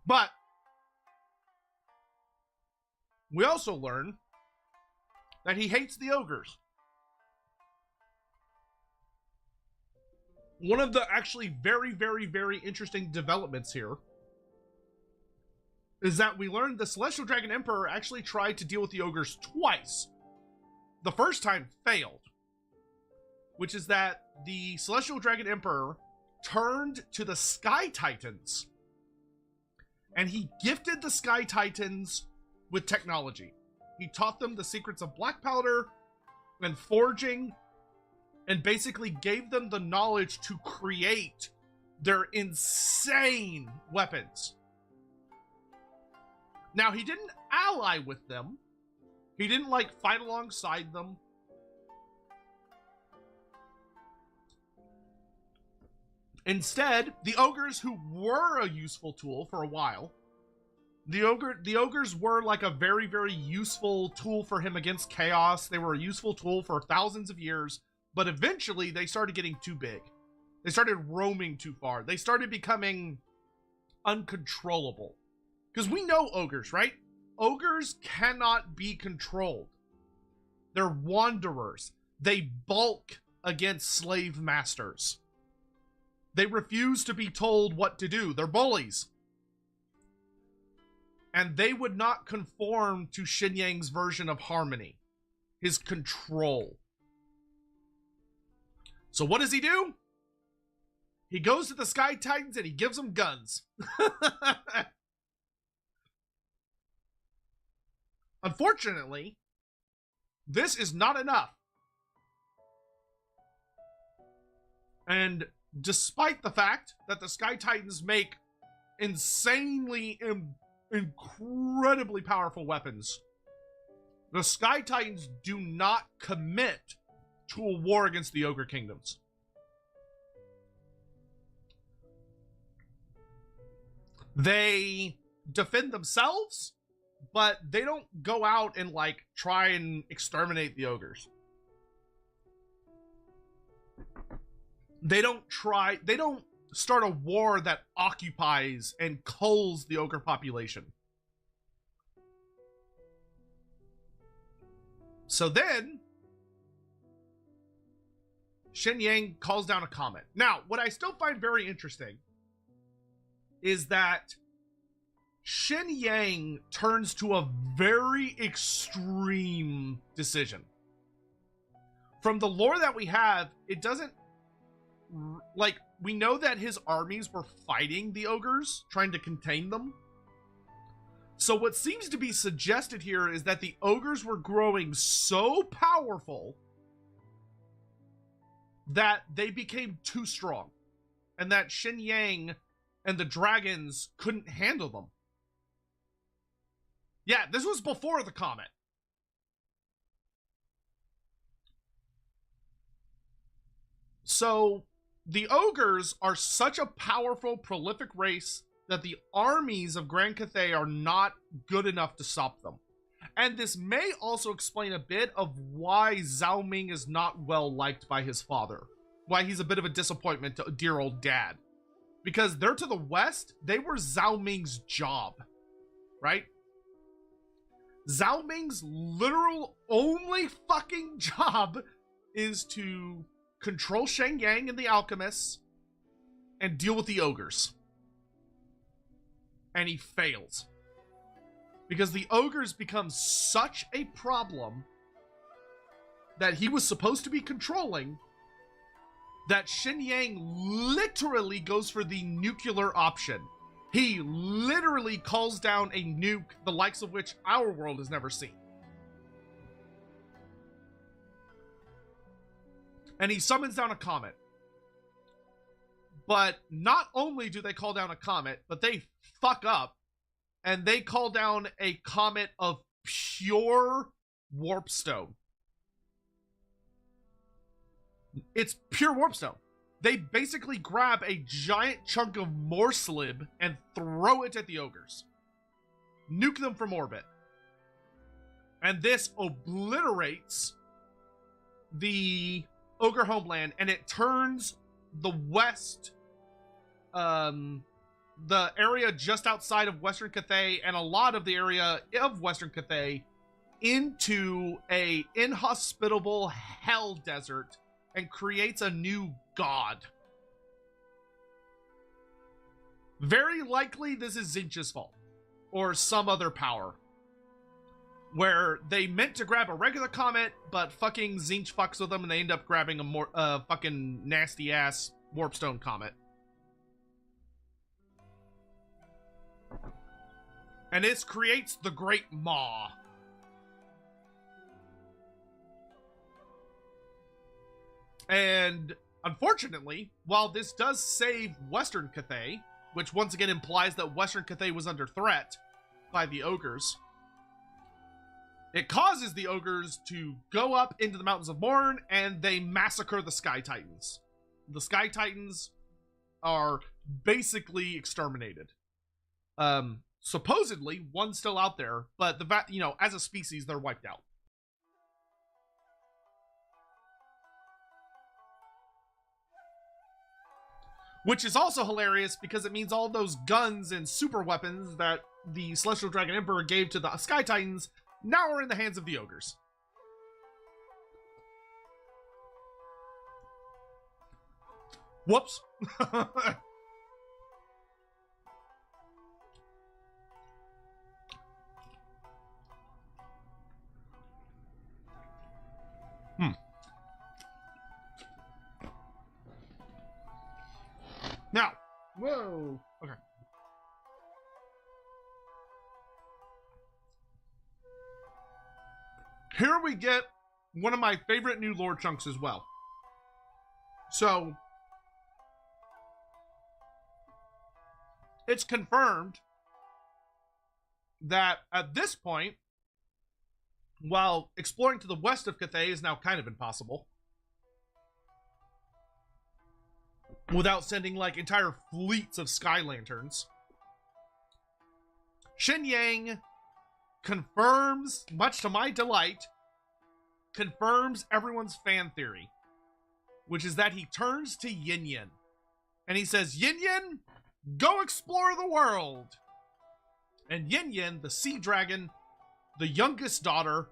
But we also learn that he hates the ogres. One of the actually very, very, very interesting developments here is that we learned the Celestial Dragon Emperor actually tried to deal with the ogres twice. The first time failed, which is that the Celestial Dragon Emperor turned to the Sky Titans, and he gifted the Sky Titans with technology. He taught them the secrets of black powder and forging, and basically gave them the knowledge to create their insane weapons. Now, he didn't ally with them. He didn't, like, fight alongside them. Instead, the ogres, who were a useful tool for a while, the ogres were like a very, very useful tool for him against chaos. They were a useful tool for thousands of years, but eventually they started getting too big. They started roaming too far. They started becoming uncontrollable. Because we know ogres, right? Ogres cannot be controlled. They're wanderers. They bulk against slave masters. They refuse to be told what to do. They're bullies. And they would not conform to Xinyan's version of harmony. His control. So what does he do? He goes to the Sky Titans and he gives them guns. Unfortunately, this is not enough. And despite the fact that the Sky Titans make insanely, incredibly powerful weapons, the Sky Titans do not commit to a war against the Ogre Kingdoms. They defend themselves, but they don't go out and, like, try and exterminate the ogres. They don't start a war that occupies and culls the ogre population. So then, Xinyang calls down a comet. Now, what I still find very interesting is that Xinyang turns to a very extreme decision. From the lore that we have, it doesn't, like, we know that his armies were fighting the ogres, trying to contain them. So what seems to be suggested here is that the ogres were growing so powerful that they became too strong, and that Xinyang and the dragons couldn't handle them. Yeah, this was before the comet. So, the ogres are such a powerful, prolific race that the armies of Grand Cathay are not good enough to stop them. And this may also explain a bit of why Zhao Ming is not well liked by his father. Why he's a bit of a disappointment to dear old dad. Because they're to the west, they were Zhao Ming's job, right? Zhao Ming's literal only fucking job is to control Xinyang and the alchemists and deal with the ogres. And he fails. Because the ogres become such a problem that he was supposed to be controlling that Xinyang literally goes for the nuclear option. He literally calls down a nuke, the likes of which our world has never seen. And he summons down a comet. But not only do they call down a comet, but they fuck up and they call down a comet of pure warpstone. It's pure warpstone. They basically grab a giant chunk of Morslib and throw it at the ogres. Nuke them from orbit. And this obliterates the ogre homeland, and it turns the west, the area just outside of Western Cathay and a lot of the area of Western Cathay into a inhospitable hell desert and creates a new god. Very likely this is Tzeentch's fault or some other power where they meant to grab a regular comet, but fucking Tzeentch fucks with them and they end up grabbing a more fucking nasty ass warpstone comet. And this creates the Great Maw. And unfortunately, while this does save Western Cathay, which once again implies that Western Cathay was under threat by the ogres, it causes the ogres to go up into the Mountains of Morn and they massacre the Sky Titans. The Sky Titans are basically exterminated. Supposedly, one's still out there, but as a species, they're wiped out. Which is also hilarious because it means all those guns and super weapons that the Celestial Dragon Emperor gave to the Sky Titans now are in the hands of the ogres. Whoops. Now, whoa, okay. Here we get one of my favorite new lore chunks as well. So, it's confirmed that at this point, while exploring to the west of Cathay is now kind of impossible, without sending like entire fleets of sky lanterns, Shen Yang confirms, much to my delight, confirms everyone's fan theory, which is that he turns to Yin Yin and he says, "Yin Yin, go explore the world." And Yin Yin, the sea dragon, the youngest daughter,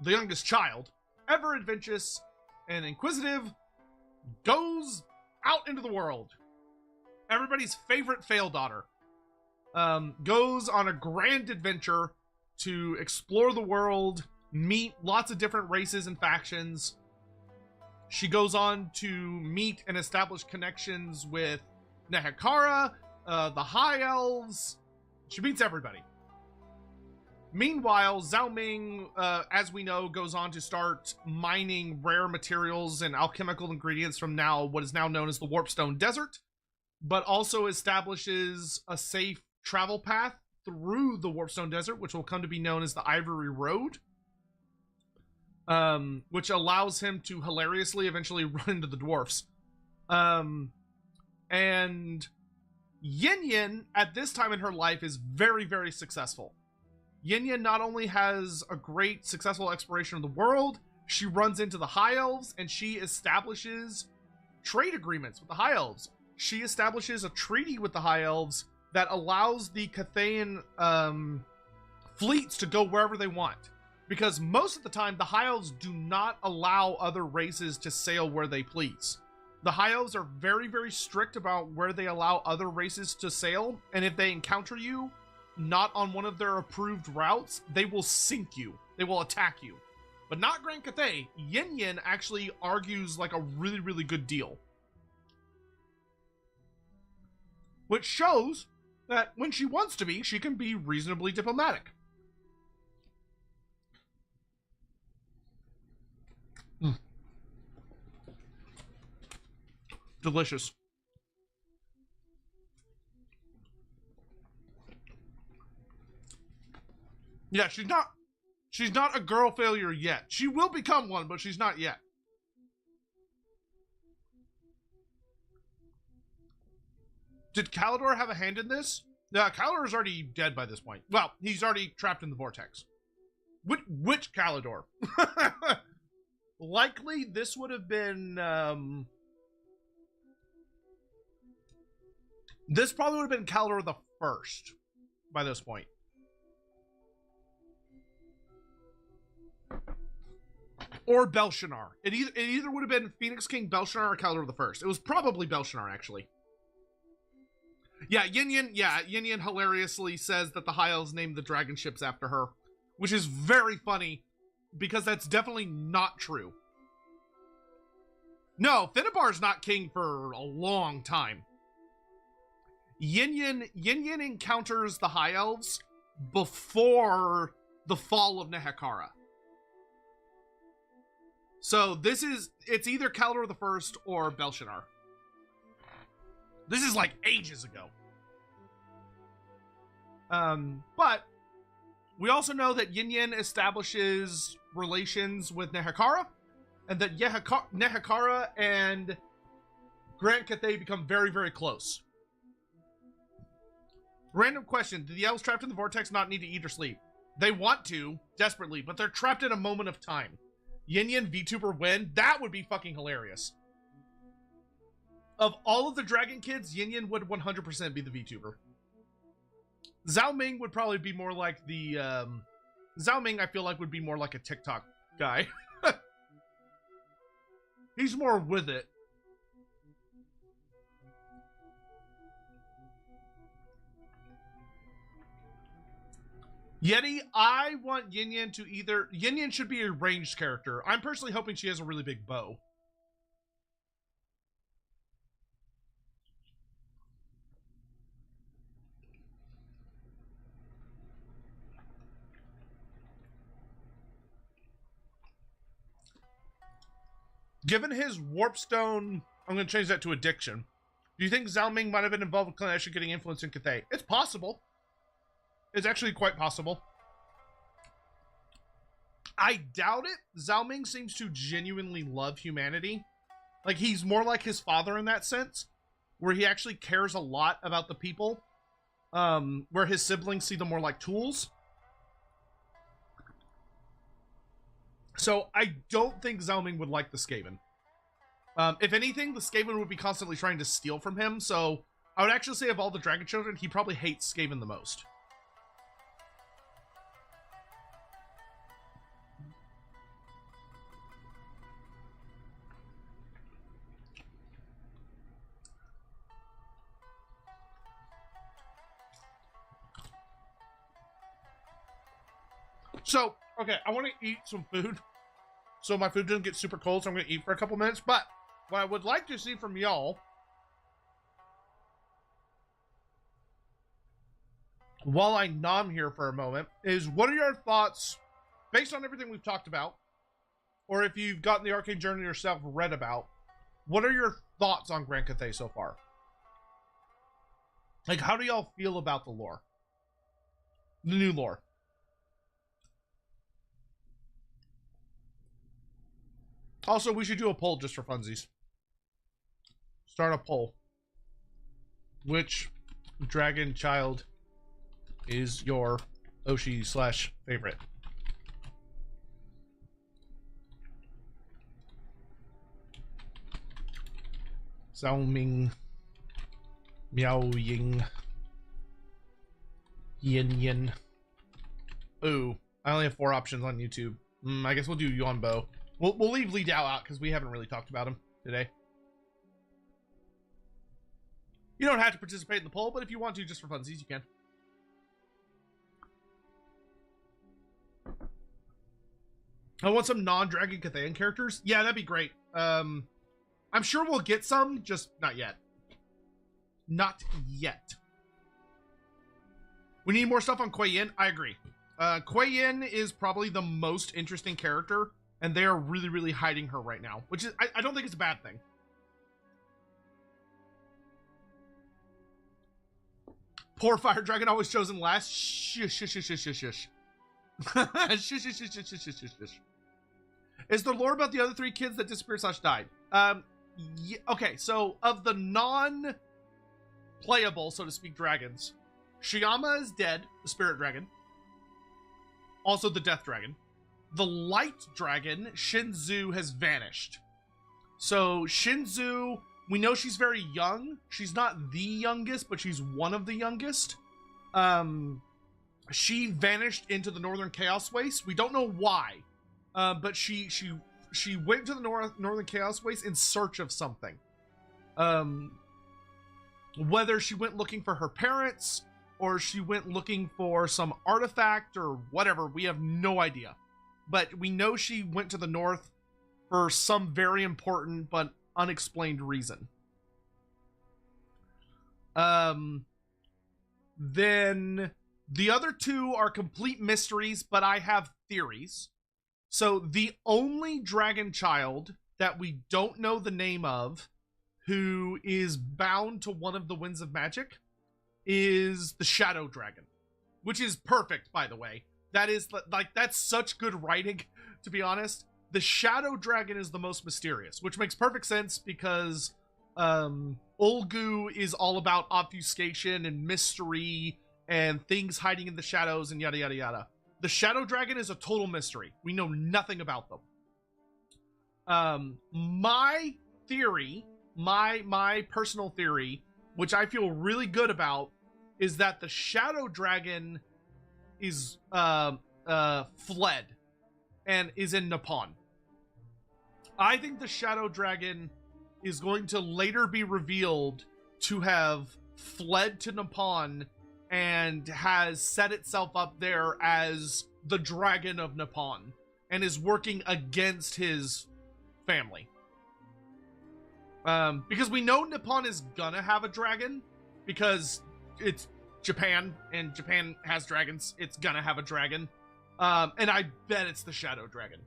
the youngest child, ever adventurous and inquisitive, goes out into the world. Everybody's favorite fail daughter goes on a grand adventure to explore the world, meet lots of different races and factions. She goes on to meet and establish connections with Nehekara, the High Elves. She meets everybody. Meanwhile, Zhao Ming, as we know, goes on to start mining rare materials and alchemical ingredients from what is now known as the Warpstone Desert, but also establishes a safe travel path through the Warpstone Desert, which will come to be known as the Ivory Road, which allows him to hilariously eventually run into the dwarfs. And Yin Yin, at this time in her life, is very, very successful. Yin Yin not only has a great successful exploration of the world, she runs into the High Elves and she establishes trade agreements with the High Elves. She establishes a treaty with the High Elves that allows the Cathayan fleets to go wherever they want. Because most of the time, the High Elves do not allow other races to sail where they please. The High Elves are very, very strict about where they allow other races to sail, and if they encounter you not on one of their approved routes, they will sink you. They will attack you. But not Grand Cathay. Yin Yin actually argues like a really, really good deal. Which shows that when she wants to be, she can be reasonably diplomatic. Delicious. Yeah, she's not a girl failure yet. She will become one, but she's not yet. Did Calidor have a hand in this? Yeah, Calidor is already dead by this point. Well, he's already trapped in the vortex. Which Calidor? Likely this would have been this probably would have been Calidor the First by this point. Or Belshazzar. It either would have been Phoenix King Belshazzar or Calidor the First. It was probably Belshazzar, actually. Yeah, Yin Yin hilariously says that the High Elves named the dragon ships after her, which is very funny because that's definitely not true. No, Finnebar's not king for a long time. Yin Yin encounters the High Elves before the fall of Nehekara. So it's either Caldor the First or Belshazzar. This is like ages ago. But we also know that Yin Yin establishes relations with Nehekara, and that Nehekara and Grand Cathay become very, very close. Random question: do the elves trapped in the vortex not need to eat or sleep? They want to desperately, but they're trapped in a moment of time. Yin Yin VTuber win? That would be fucking hilarious. Of all of the dragon kids, Yin Yin would 100% be the VTuber. Zhao Ming would probably be more like the Zhao Ming, I feel like, would be more like a TikTok guy. He's more with it. Yeti, I want Yin Yin to either... Yin Yin should be a ranged character. I'm personally hoping she has a really big bow. Given his warpstone... I'm going to change that to addiction. Do you think Zhao Ming might have been involved with Clannad getting influence in Cathay? It's possible. It's actually quite possible. I doubt it. Zhao Ming seems to genuinely love humanity. Like, he's more like his father in that sense, where he actually cares a lot about the people, where his siblings see them more like tools. So I don't think Zhao Ming would like the Skaven. If anything, the Skaven would be constantly trying to steal from him, so I would actually say of all the dragon children, he probably hates Skaven the most. So, okay, I want to eat some food, so my food doesn't get super cold, so I'm going to eat for a couple minutes, but what I would like to see from y'all, while I nom here for a moment, is what are your thoughts, based on everything we've talked about, or if you've gotten the Arcane Journey yourself, read about, what are your thoughts on Grand Cathay so far? Like, how do y'all feel about the lore? The new lore. Also, we should do a poll just for funsies. Start a poll. Which dragon child is your Oshi / favorite? Zhao Ming, Miao Ying, Yin Yin. Ooh, I only have 4 options on YouTube. I guess we'll do Yuan Bo. We'll leave Li Dao out because we haven't really talked about him today. You don't have to participate in the poll, but if you want to, just for funsies, you can. I want some non-Dragon Cathayan characters. Yeah, that'd be great. I'm sure we'll get some, just not yet. Not yet. We need more stuff on Kuei Yin. I agree. Kuei Yin is probably the most interesting character, and they are really, really hiding her right now, which is, I don't think it's a bad thing. Poor Fire Dragon, always chosen last. Shush, shush, shush, shush, shush, shush. Shush, shush, shush, shush, shush, shush, shush. Is there lore about the other 3 kids that disappeared / died? Yeah, okay, so of the non-playable, so to speak, dragons, Shiyama is dead, the spirit dragon. Also the death dragon. The light dragon, Shinzu, has vanished. So Shinzu, we know she's very young. She's not the youngest, but she's one of the youngest. She vanished into the Northern Chaos Waste. We don't know why, but she went to the Northern Chaos Waste in search of something. Whether she went looking for her parents or she went looking for some artifact or whatever, we have no idea. But we know she went to the north for some very important but unexplained reason. Then The other two are complete mysteries, but I have theories. So the only dragon child that we don't know the name of, who is bound to one of the winds of magic, is the Shadow Dragon, which is perfect, by the way. That is, like, that's such good writing, to be honest. The Shadow Dragon is the most mysterious, which makes perfect sense because Olgu is all about obfuscation and mystery and things hiding in the shadows and yada yada yada. The Shadow Dragon is a total mystery. We know nothing about them. My theory, my personal theory, which I feel really good about, is that the Shadow Dragon is fled and is in Nippon. I think the Shadow Dragon is going to later be revealed to have fled to Nippon and has set itself up there as the Dragon of Nippon and is working against his family. Because we know Nippon is gonna have a dragon because it's Japan and Japan has dragons. It's gonna have a dragon. And I bet it's the Shadow Dragon.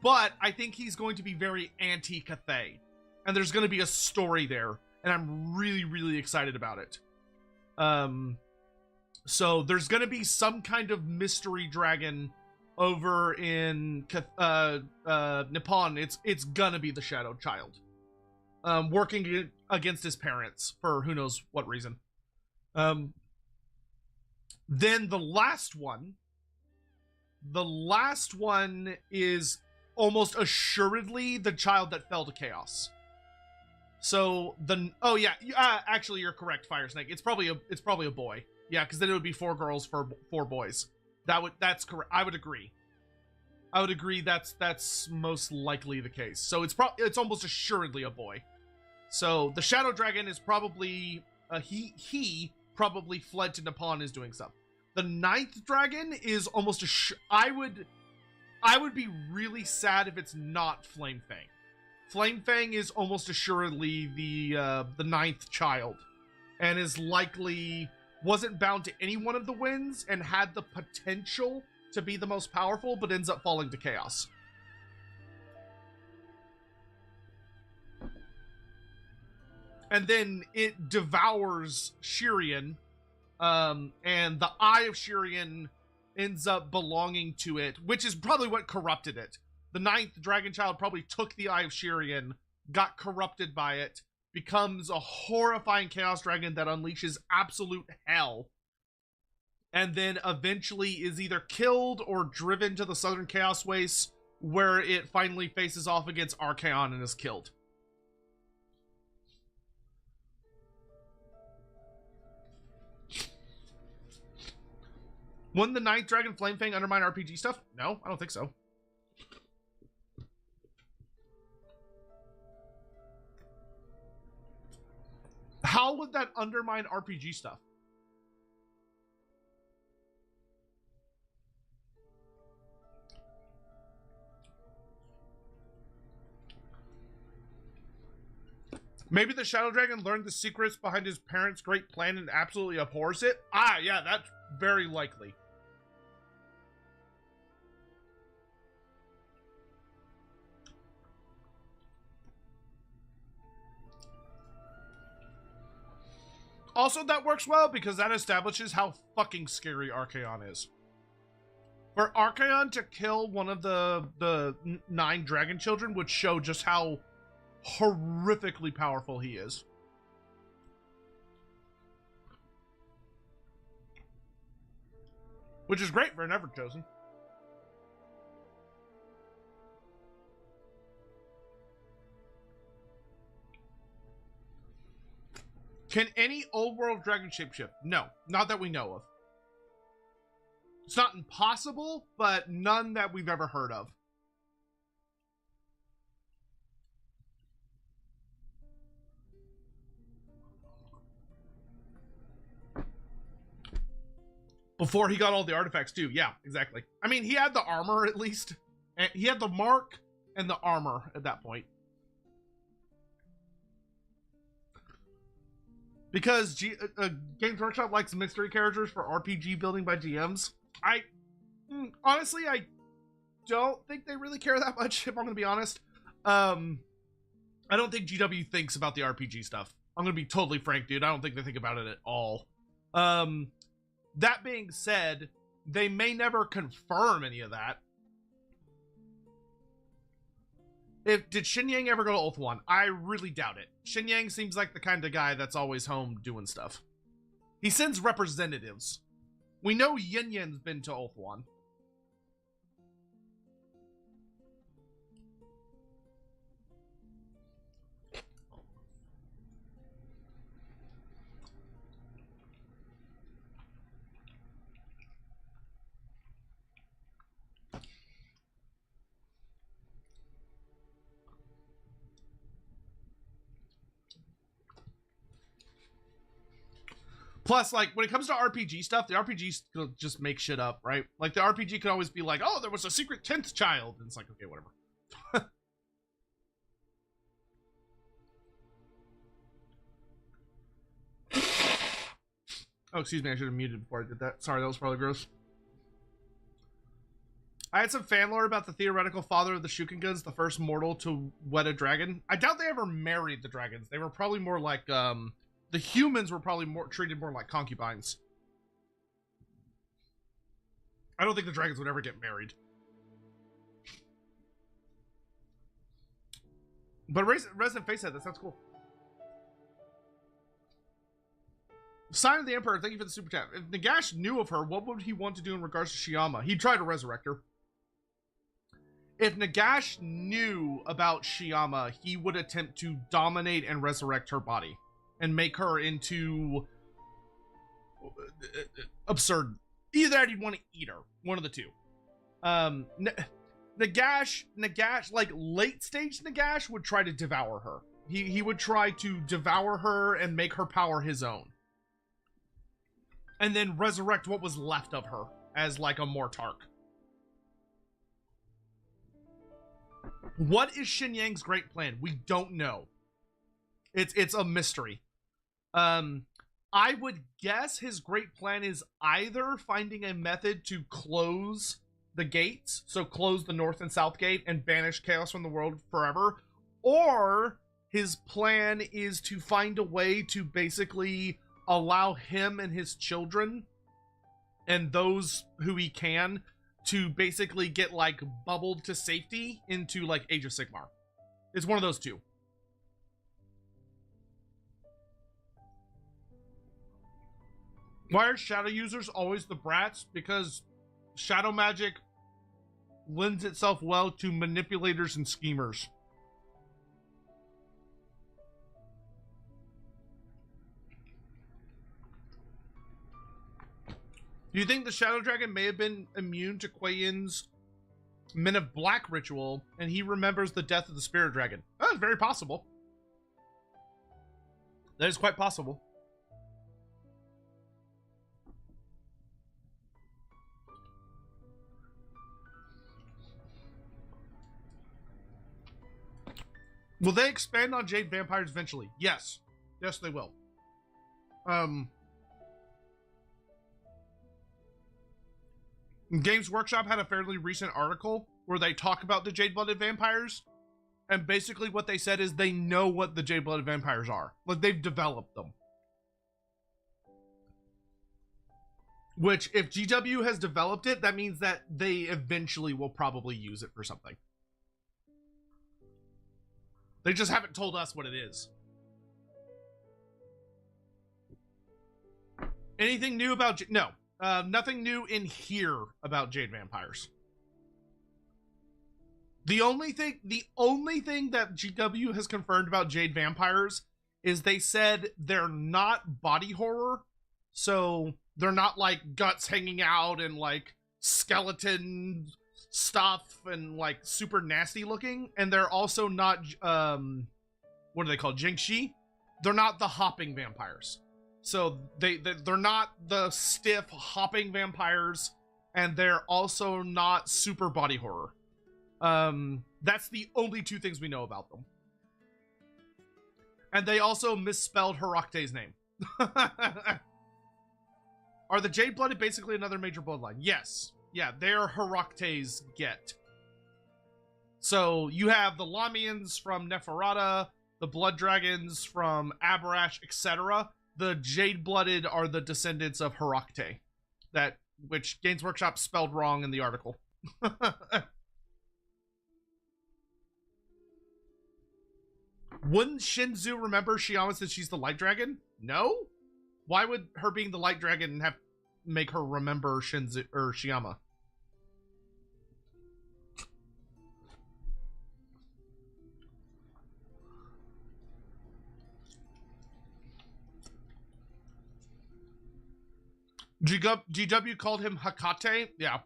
But I think he's going to be very anti-Cathay. And there's going to be a story there. And I'm really, really excited about it. So there's going to be some kind of mystery dragon over in Nippon. It's going to be the Shadow Child. Working against his parents for who knows what reason. Then the last one is almost assuredly the child that fell to chaos. So actually you're correct, Fire Snake. It's probably a boy. Yeah, because then it would be 4 girls for 4 boys. That's correct. I would agree. That's most likely the case. So it's almost assuredly a boy. So the Shadow Dragon is probably he probably fled to Nippon, is doing stuff. The 9th dragon is almost I would be really sad if it's not Flame Fang. Flame Fang is almost assuredly the 9th child, and is likely wasn't bound to any one of the winds and had the potential to be the most powerful, but ends up falling to chaos. And then it devours Shirian, and the Eye of Shirian ends up belonging to it, which is probably what corrupted it. The 9th dragon child probably took the Eye of Shirian, got corrupted by it, becomes a horrifying chaos dragon that unleashes absolute hell, and then eventually is either killed or driven to the Southern Chaos Wastes, where it finally faces off against Archaon and is killed. Wouldn't the 9th dragon Flame Fang undermine RPG stuff? No, I don't think so. How would that undermine RPG stuff? Maybe the Shadow Dragon learned the secrets behind his parents' great plan and absolutely abhors it? Ah, yeah, that's very likely. Also, that works well because that establishes how fucking scary Archaon is. For Archaon to kill one of the 9 dragon children would show just how horrifically powerful he is. Which is great for an Everchosen. Can any old world dragon shapeshift? No, not that we know of. It's not impossible, but none that we've ever heard of. Before he got all the artifacts too. Yeah, exactly. I mean, he had the armor at least. And he had the mark and the armor at that point. Because Games Workshop likes mystery characters for RPG building by GMs. Honestly, I don't think they really care that much, if I'm going to be honest. I don't think GW thinks about the RPG stuff. I'm going to be totally frank, dude. I don't think they think about it at all. That being said, they may never confirm any of that. Did Xinyan ever go to Ulthuan? I really doubt it. Xinyan seems like the kind of guy that's always home doing stuff. He sends representatives. We know Yin Yan's been to Ulthuan. Plus, like, when it comes to RPG stuff, the RPGs could just make shit up, right? Like, the RPG could always be like, oh, there was a secret 10th child. And it's like, okay, whatever. Oh, excuse me, I should have muted before I did that. Sorry, that was probably gross. I had some fan lore about the theoretical father of the Shukengans, the first mortal to wed a dragon. I doubt they ever married the dragons. They were probably more like, the humans were probably treated more like concubines. I don't think the dragons would ever get married. But Resident Face said that sounds cool. Sign of the Emperor, thank you for the super chat. If Nagash knew of her, what would he want to do in regards to Shyama? He'd try to resurrect her. If Nagash knew about Shyama, he would attempt to dominate and resurrect her body and make her into absurd. Either that, he'd want to eat her. One of the two. Nagash, like late stage Nagash, would try to devour her. He would try to devour her and make her power his own. And then resurrect what was left of her as like a Mortark. What is Xinyan's great plan? We don't know. It's a mystery. I would guess his great plan is either finding a method to close the gates, so close the north and south gate and banish chaos from the world forever, or his plan is to find a way to basically allow him and his children and those who he can to basically get like bubbled to safety into like Age of Sigmar. It's one of those two. Why are shadow users always the brats? Because shadow magic lends itself well to manipulators and schemers. Do you think the Shadow Dragon may have been immune to Kuei Yin's Men of Black ritual, and he remembers the death of the Spirit Dragon? That is very possible. That is quite possible. Will they expand on Jade Vampires eventually? Yes. Yes, they will. Games Workshop had a fairly recent article where they talk about the Jade-Blooded Vampires, and basically what they said is they know what the Jade-Blooded Vampires are. Like, they've developed them. Which, if GW has developed it, that means that they eventually will probably use it for something. They just haven't told us what it is. Anything new about... No. Nothing new in here about Jade Vampires. The only thing that GW has confirmed about Jade Vampires is they said they're not body horror. So they're not like guts hanging out and like skeleton stuff and like super nasty looking. And they're also not, what are they called? Jingxi? They're not the hopping vampires. So they're not the stiff hopping vampires, and they're also not super body horror. That's the only two things we know about them. And they also misspelled Herakte's name. Are the Jade-Blooded basically another major bloodline? Yes. Yeah, they're Herakte's get. So you have the Lamians from Neferata, the Blood Dragons from Abarash, etc. The Jade-Blooded are the descendants of Herakte. Which Games Workshop spelled wrong in the article. Wouldn't Shinzu remember Shiyama since she's the Light Dragon? No? Why would her being the Light Dragon make her remember Shinzu or Shiyama? GW called him Hakate? Yeah.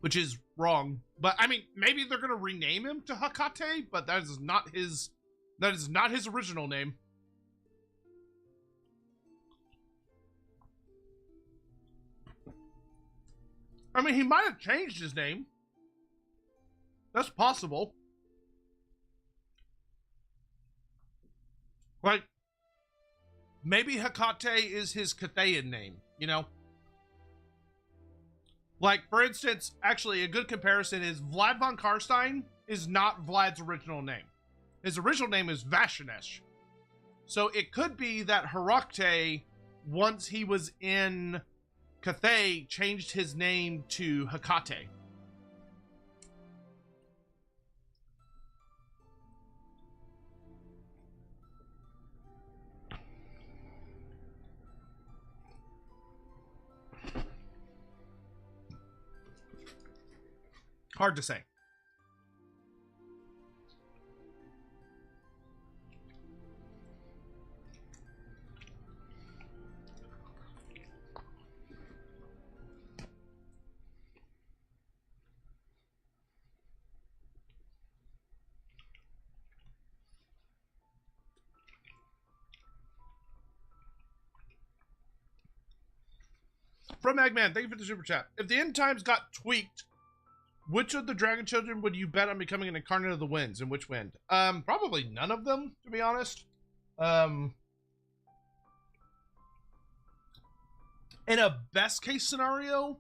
Which is wrong. But I mean, maybe they're gonna rename him to Hakate, but that is not his original name. I mean, he might have changed his name. That's possible. Like, maybe Hecate is his Cathayan name, you know? Like, for instance, actually, a good comparison is Vlad von Karstein is not Vlad's original name. His original name is Vashanesh. So it could be that Herakte, once he was in Cathay, changed his name to Hecate. Hard to say. From Eggman, thank you for the super chat. If the end times got tweaked, which of the Dragon Children would you bet on becoming an incarnate of the winds, and which wind? Probably none of them, to be honest. In a best case scenario,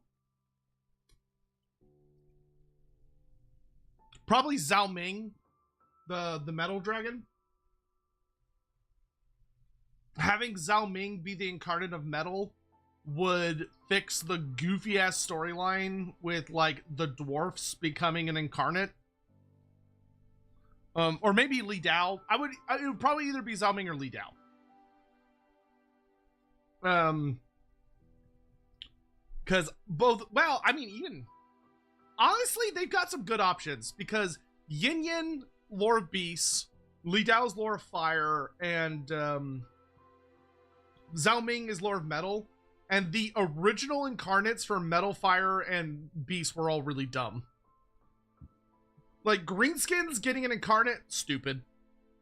probably Zhao Ming, the metal dragon. Having Zhao Ming be the incarnate of metal would fix the goofy ass storyline with like the dwarfs becoming an incarnate. Or maybe Li Dao. It would probably either be Zhao Ming or Li Dao. Because both, well, I mean, even honestly, they've got some good options because Yin Yin, Lore of Beasts, Li Dao's Lore of Fire, and Zhao Ming is Lore of Metal. And the original incarnates for Metal, Fire, and Beast were all really dumb. Like, Greenskins getting an incarnate, stupid.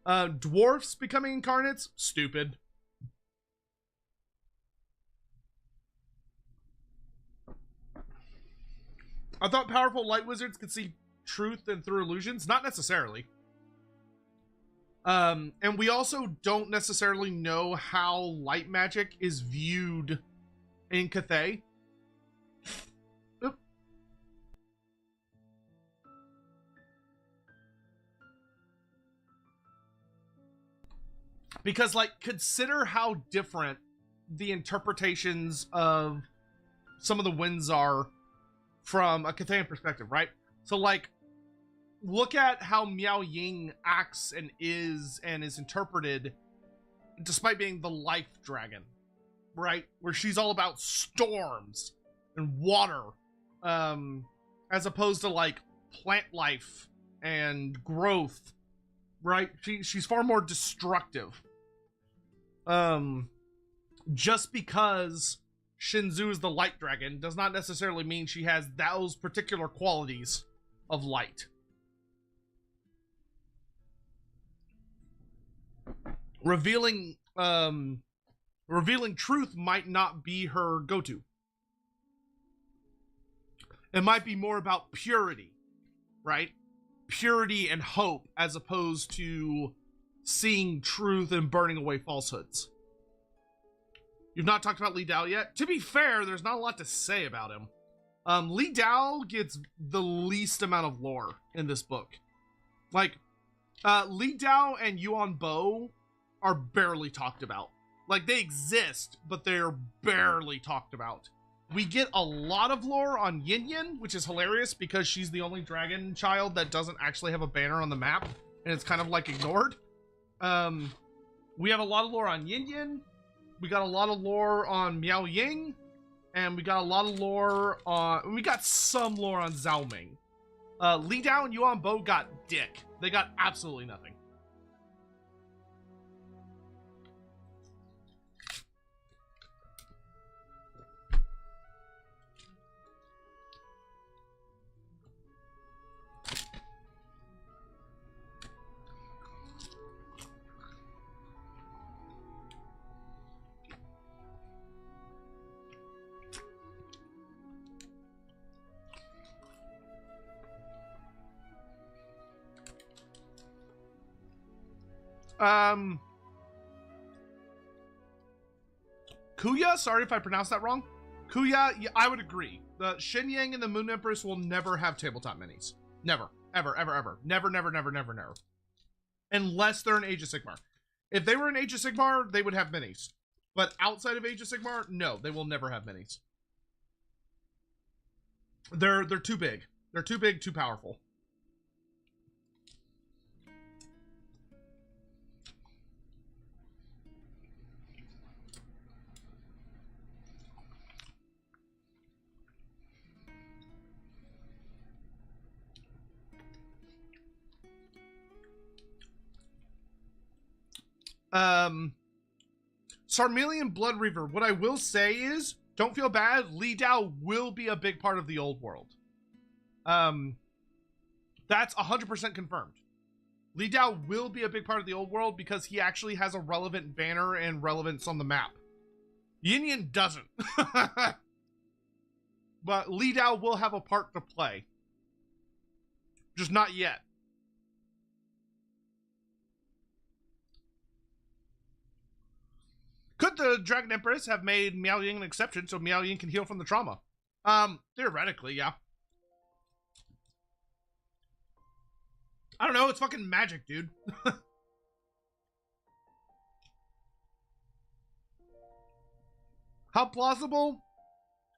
Dwarfs becoming incarnates, stupid. I thought powerful light wizards could see truth and through illusions. Not necessarily. And we also don't necessarily know how light magic is viewed in Cathay. Oop. Because, like, consider how different the interpretations of some of the winds are from a Cathayan perspective, right? So, like, look at how Miao Ying acts and is interpreted despite being the life dragon. Right, where she's all about storms and water, as opposed to like plant life and growth. Right, she's far more destructive. Just because Shinzu is the light dragon does not necessarily mean she has those particular qualities of light. Revealing truth might not be her go-to. It might be more about purity, right? purity and hope as opposed to seeing truth and burning away falsehoods. You've not talked about Li Dao yet. To be fair, there's not a lot to say about him. Li Dao gets the least amount of lore in this book. Like, Li Dao and Yuan Bo are barely talked about. Like, they exist, but they're barely talked about. We get a lot of lore on Yin Yin, which is hilarious because she's the only dragon child that doesn't actually have a banner on the map, and it's kind of like ignored. We have a lot of lore on Yin Yin. We got a lot of lore on Miao Ying, and we got a lot of lore on... We got some lore on Zhao Ming. Li Dao and Yuan Bo got dick. They got absolutely nothing. Kuya, sorry if I pronounced that wrong. Kuya, yeah, I would agree. The Shen Yang and the Moon Empress will never have tabletop minis. Never. Ever, ever, ever. Never, never, never, never, never. Unless they're in Age of Sigmar. If they were in Age of Sigmar, they would have minis. But outside of Age of Sigmar, no, they will never have minis. They're too big. They're too big, too powerful. Sarmelian Blood Reaver. What I will say is, don't feel bad. Li Dao will be a big part of the old world. That's 100% confirmed. Li Dao will be a big part of the old world because he actually has a relevant banner and relevance on the map. Yin Yin doesn't. But Li Dao will have a part to play. Just not yet. Could the Dragon Empress have made Miao Ying an exception so Miao Ying can heal from the trauma? Theoretically, yeah. I don't know, it's fucking magic, dude. How plausible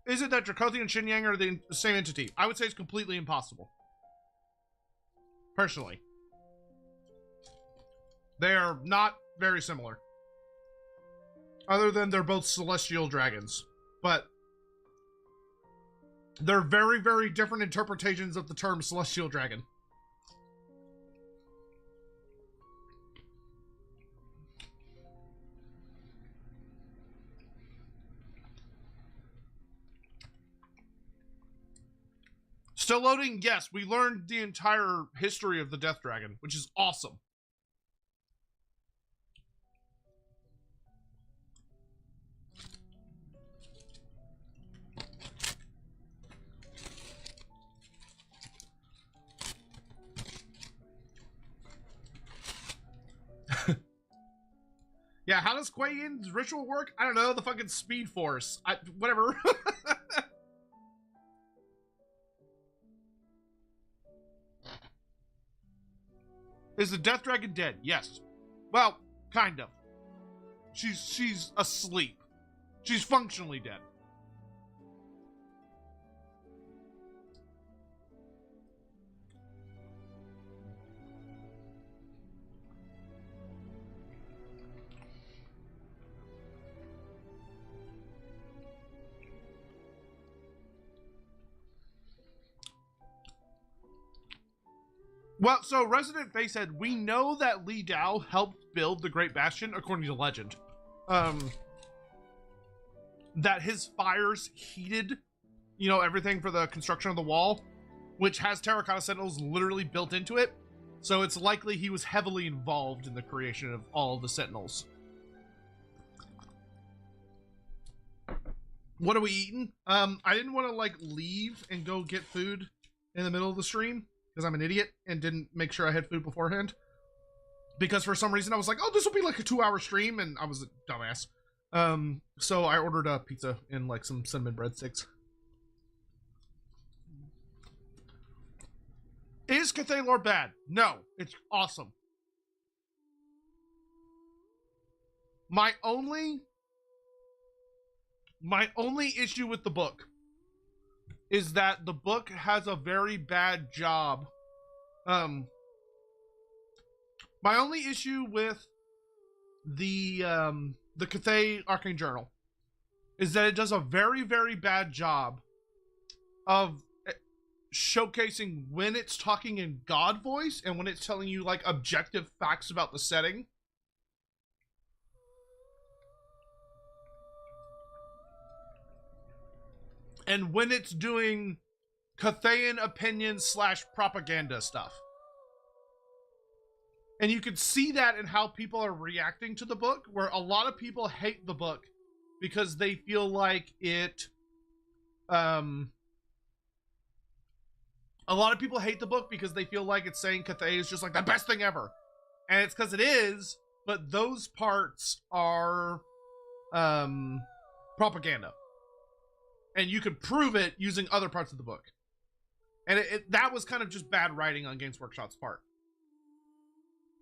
is it that Dracothi and Shen Yang are the same entity? I would say it's completely impossible. Personally. They are not very similar. Other than they're both celestial dragons. But they're very, very different interpretations of the term celestial dragon. Still loading? Yes, we learned the entire history of the Death Dragon, which is awesome. Yeah, how does Kuei Yin's ritual work? I don't know, the fucking Speed Force. Whatever. Is the Death Dragon dead? Yes. Well, kind of. She's asleep. She's functionally dead. Well, so Resident Face said, we know that Li Dao helped build the Great Bastion, according to legend. That his fires heated, you know, everything for the construction of the wall, which has Terracotta Sentinels literally built into it. So it's likely he was heavily involved in the creation of all of the Sentinels. What are we eating? I didn't want to, like, leave and go get food in the middle of the stream. because I'm an idiot and didn't make sure I had food beforehand. Because for some reason I was like, oh, this will be like a 2-hour stream, and I was a dumbass. So I ordered a pizza and like some cinnamon breadsticks. Is Cathay lore bad? No, it's awesome. My only issue with the book is that the book has a very bad job. My only issue with the Cathay Arcane Journal is that it does a very, very bad job of showcasing when it's talking in God voice and when it's telling you like objective facts about the setting. And when it's doing Cathayan opinion / propaganda stuff. And you could see that in how people are reacting to the book, where a lot of people hate the book because they feel like it, a lot of people hate the book because they feel like it's saying Cathay is just like the best thing ever. And it's because it is, but those parts are, propaganda. And you could prove it using other parts of the book. And that was kind of just bad writing on Games Workshop's part.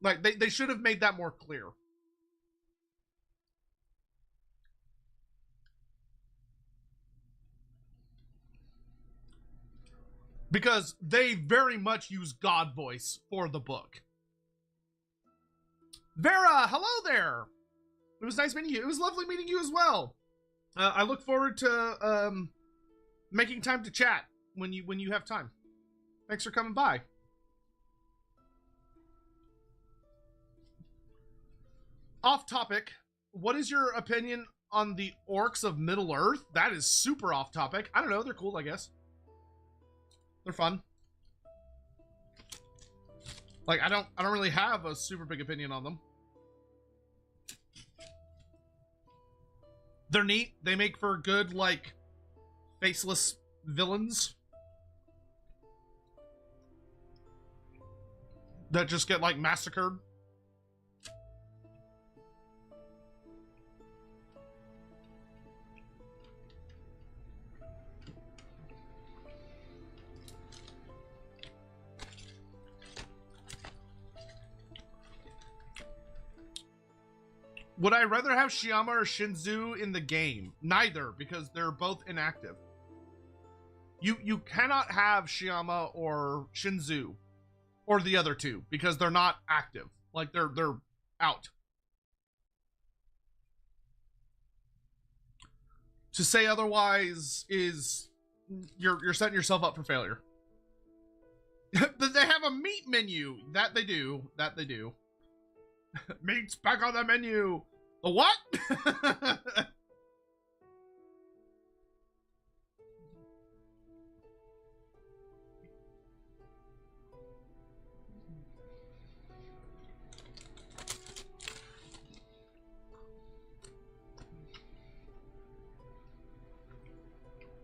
Like, they should have made that more clear. Because they very much use God voice for the book. Vera, hello there! It was nice meeting you. It was lovely meeting you as well. I look forward to making time to chat when you have time. Thanks for coming by. Off topic, what is your opinion on the orcs of Middle Earth? That is super off topic. I don't know, they're cool, I guess. They're fun. Like, I don't really have a super big opinion on them. They're neat. They make for good, like, faceless villains that just get, like, massacred. Would I rather have Shiyama or Shinzu in the game? Neither, because they're both inactive. You cannot have Shiyama or Shinzu or the other two because they're not active. Like they're out. To say otherwise is you're setting yourself up for failure. But they have a meat menu. That they do. That they do. Meat's back on the menu. The what?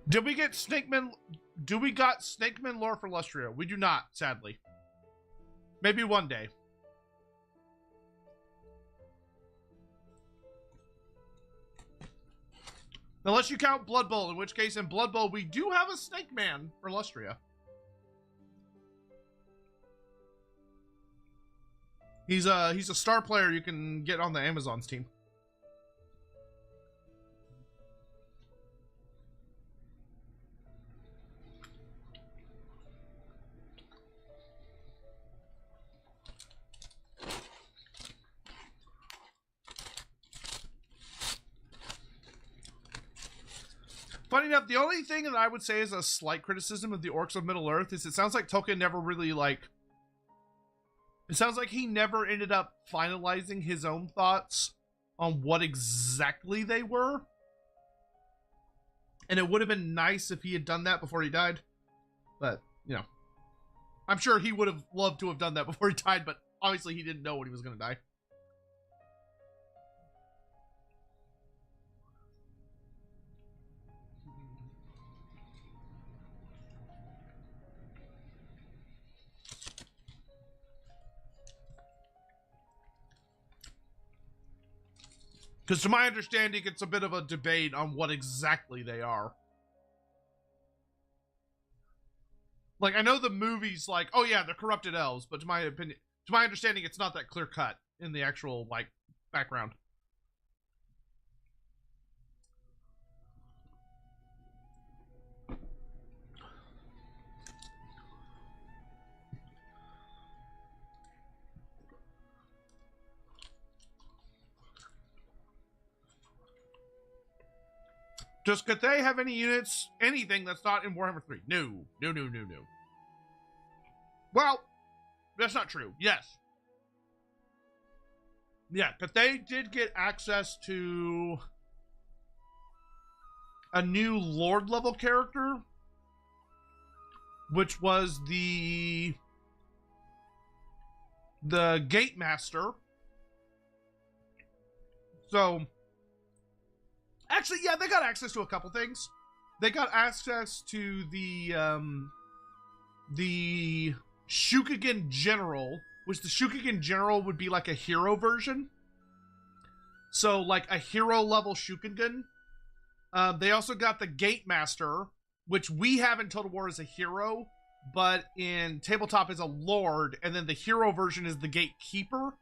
Did we get Snakeman? Do we got Snakeman lore for Lustria? We do not, sadly. Maybe one day. Unless you count Blood Bowl, in which case in Blood Bowl we do have a Snake Man for Lustria. He's a star player you can get on the Amazon's team. Funny enough, the only thing that I would say is a slight criticism of the Orcs of Middle Earth is it sounds like Tolkien never really, like... It sounds like he never ended up finalizing his own thoughts on what exactly they were. And it would have been nice if he had done that before he died. But, you know. I'm sure he would have loved to have done that before he died, but obviously he didn't know when he was going to die. Because to my understanding, it's a bit of a debate on what exactly they are. Like, I know the movie's like, oh yeah, they're corrupted elves, but to my opinion, to my understanding, it's not that clear cut in the actual, like, background. Does Cathay have any units, anything that's not in Warhammer 3? No. No, no, no, no. Well, that's not true. Yes. Yeah, Cathay did get access to a new Lord level character, which was the Gate Master. So, actually, yeah, they got access to a couple things. They got access to the Shukagen General, which the Shukagen General would be like a hero version. So, like a hero level Shukagen. They also got the Gate Master, which we have in Total War as a hero, but in Tabletop is a Lord, and then the hero version is the Gatekeeper.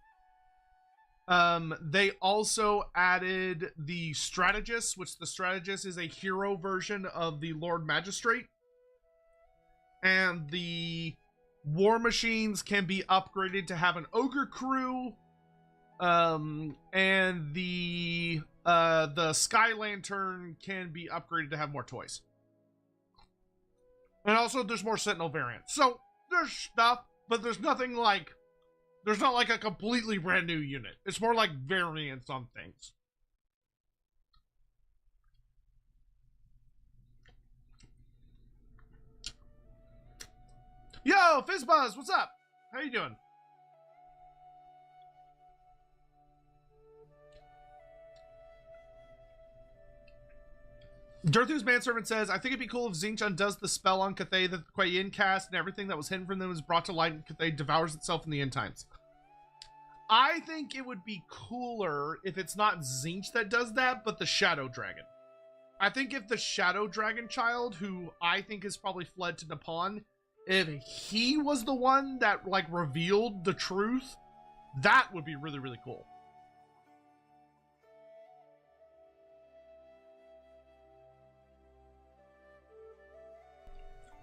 They also added the Strategist, which the Strategist is a hero version of the Lord Magistrate. And the War Machines can be upgraded to have an Ogre crew. And the Sky Lantern can be upgraded to have more toys. And also there's more Sentinel variants. So there's stuff, but there's nothing like, there's not like a completely brand new unit. It's more like variants on things. Yo, Fizzbuzz, what's up? How you doing? Dirthu's Manservant says, I think it'd be cool if Zinch undoes the spell on Cathay that the Kuei Yin cast and everything that was hidden from them is brought to light and Cathay devours itself in the end times. I think it would be cooler if it's not Zinch that does that, but the Shadow Dragon. I think if the Shadow Dragon child, who I think has probably fled to Nippon, if he was the one that, like, revealed the truth, that would be really, really cool.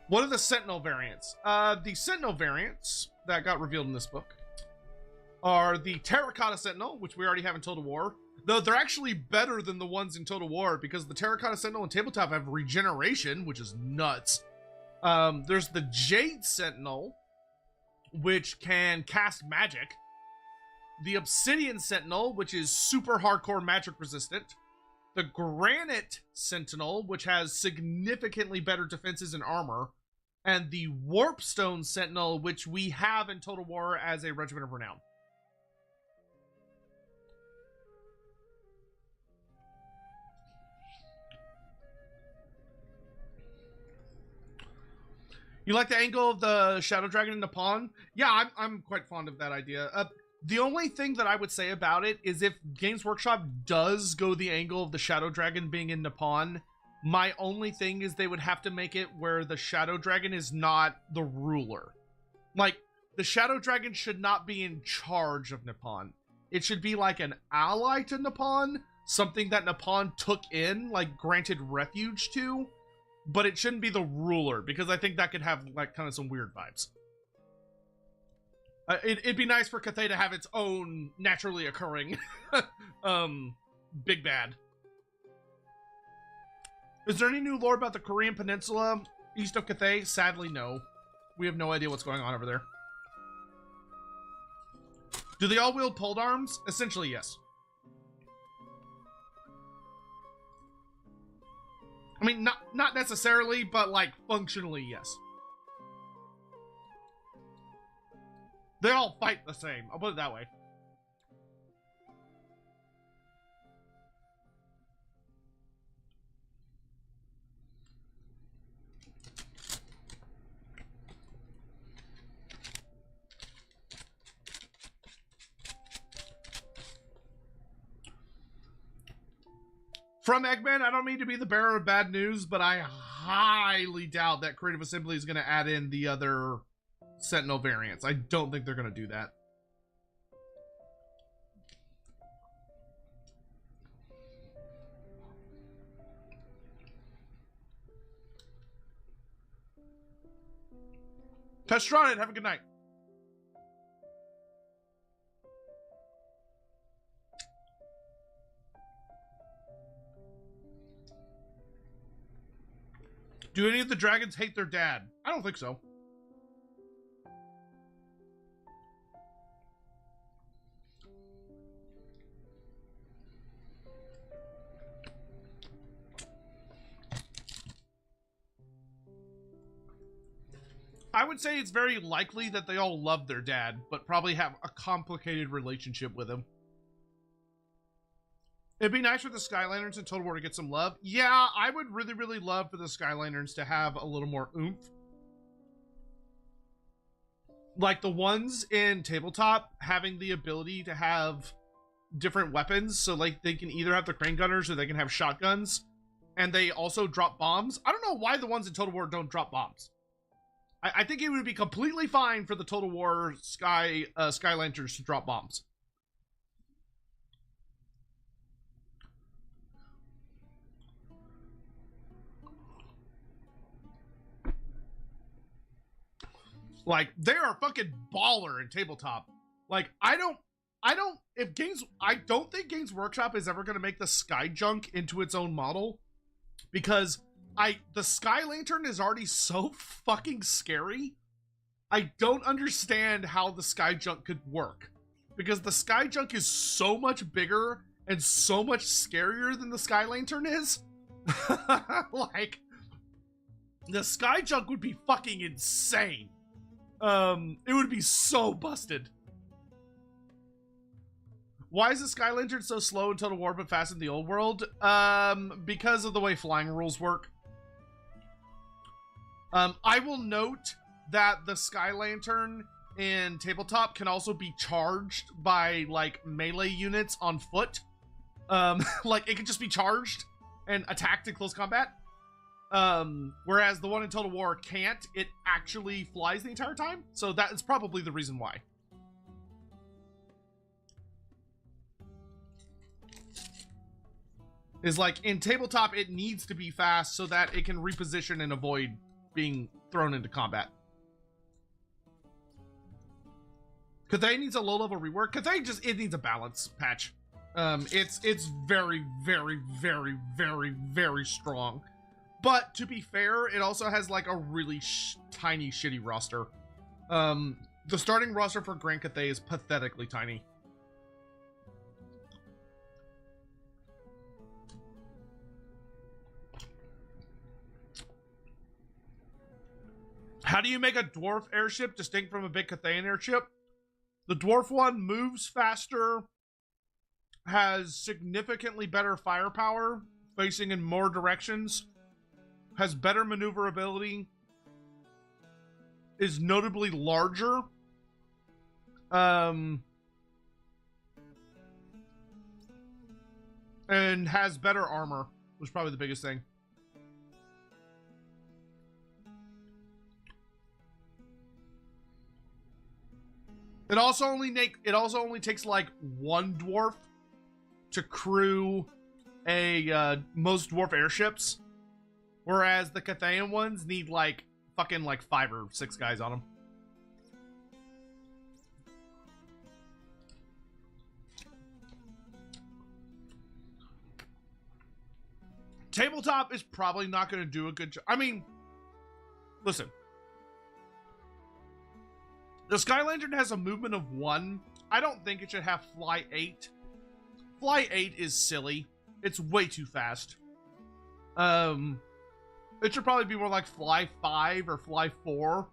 What are the Sentinel variants? The Sentinel variants that got revealed in this book are the Terracotta Sentinel, which we already have in Total War. Though they're actually better than the ones in Total War because the Terracotta Sentinel and Tabletop have regeneration, which is nuts. There's the Jade Sentinel, which can cast magic. The Obsidian Sentinel, which is super hardcore magic resistant. The Granite Sentinel, which has significantly better defenses and armor. And the Warpstone Sentinel, which we have in Total War as a Regiment of Renown. You like the angle of the Shadow Dragon in Nippon? Yeah, I'm quite fond of that idea. The only thing that I would say about it is if Games Workshop does go the angle of the Shadow Dragon being in Nippon, my only thing is they would have to make it where the Shadow Dragon is not the ruler. Like, the Shadow Dragon should not be in charge of Nippon. It should be like an ally to Nippon, something that Nippon took in, like granted refuge to, but it shouldn't be the ruler, because I think that could have like kind of some weird vibes. It'd be nice for Cathay to have its own naturally occurring big bad. Is there any new lore about the Korean Peninsula east of Cathay? Sadly, no. We have no idea what's going on over there. Do they all wield pole arms? Essentially, yes. I mean, not necessarily, but like functionally, yes. They all fight the same. I'll put it that way. From Eggman, I don't mean to be the bearer of bad news, but I highly doubt that Creative Assembly is going to add in the other Sentinel variants. I don't think they're going to do that. Touch on it. Have a good night. Do any of the dragons hate their dad? I don't think so. I would say it's very likely that they all love their dad, but probably have a complicated relationship with him. It'd be nice for the Skylanders and Total War to get some love. Yeah, I would really, really love for the Skylanders to have a little more oomph. Like the ones in Tabletop having the ability to have different weapons. So like they can either have the crane gunners or they can have shotguns. And they also drop bombs. I don't know why the ones in Total War don't drop bombs. I think it would be completely fine for the Total War Skylanders to drop bombs. Like, they are fucking baller in Tabletop. Like, I don't think Games Workshop is ever going to make the Sky Junk into its own model. Because the Sky Lantern is already so fucking scary. I don't understand how the Sky Junk could work. Because the Sky Junk is so much bigger and so much scarier than the Sky Lantern is. Like, the Sky Junk would be fucking insane. It would be so busted. Why is the Sky Lantern so slow in Total War but fast in the old world? Because of the way flying rules work. I will note that the Sky Lantern in Tabletop can also be charged by, like, melee units on foot. Like, it can just be charged and attacked in close combat. Whereas the one in Total War can't. It actually flies the entire time. So that is probably the reason why. Is like, in Tabletop, it needs to be fast so that it can reposition and avoid being thrown into combat. Cathay needs a low-level rework. Cathay it needs a balance patch. It's very, very, very, very, very strong. But to be fair, it also has like a really tiny, shitty roster. The starting roster for Grand Cathay is pathetically tiny. How do you make a dwarf airship distinct from a big Cathayan airship? The dwarf one moves faster, has significantly better firepower, facing in more directions, has better maneuverability, is notably larger, and has better armor, was probably the biggest thing. It also only takes like one dwarf to crew most dwarf airships, whereas the Cathayan ones need like fucking like 5 or 6 guys on them. Tabletop is probably not going to do a good job. I mean, listen. The Sky Lantern has a movement of 1. I don't think it should have Fly 8. Fly 8 is silly. It's way too fast. It should probably be more like Fly 5 or Fly 4.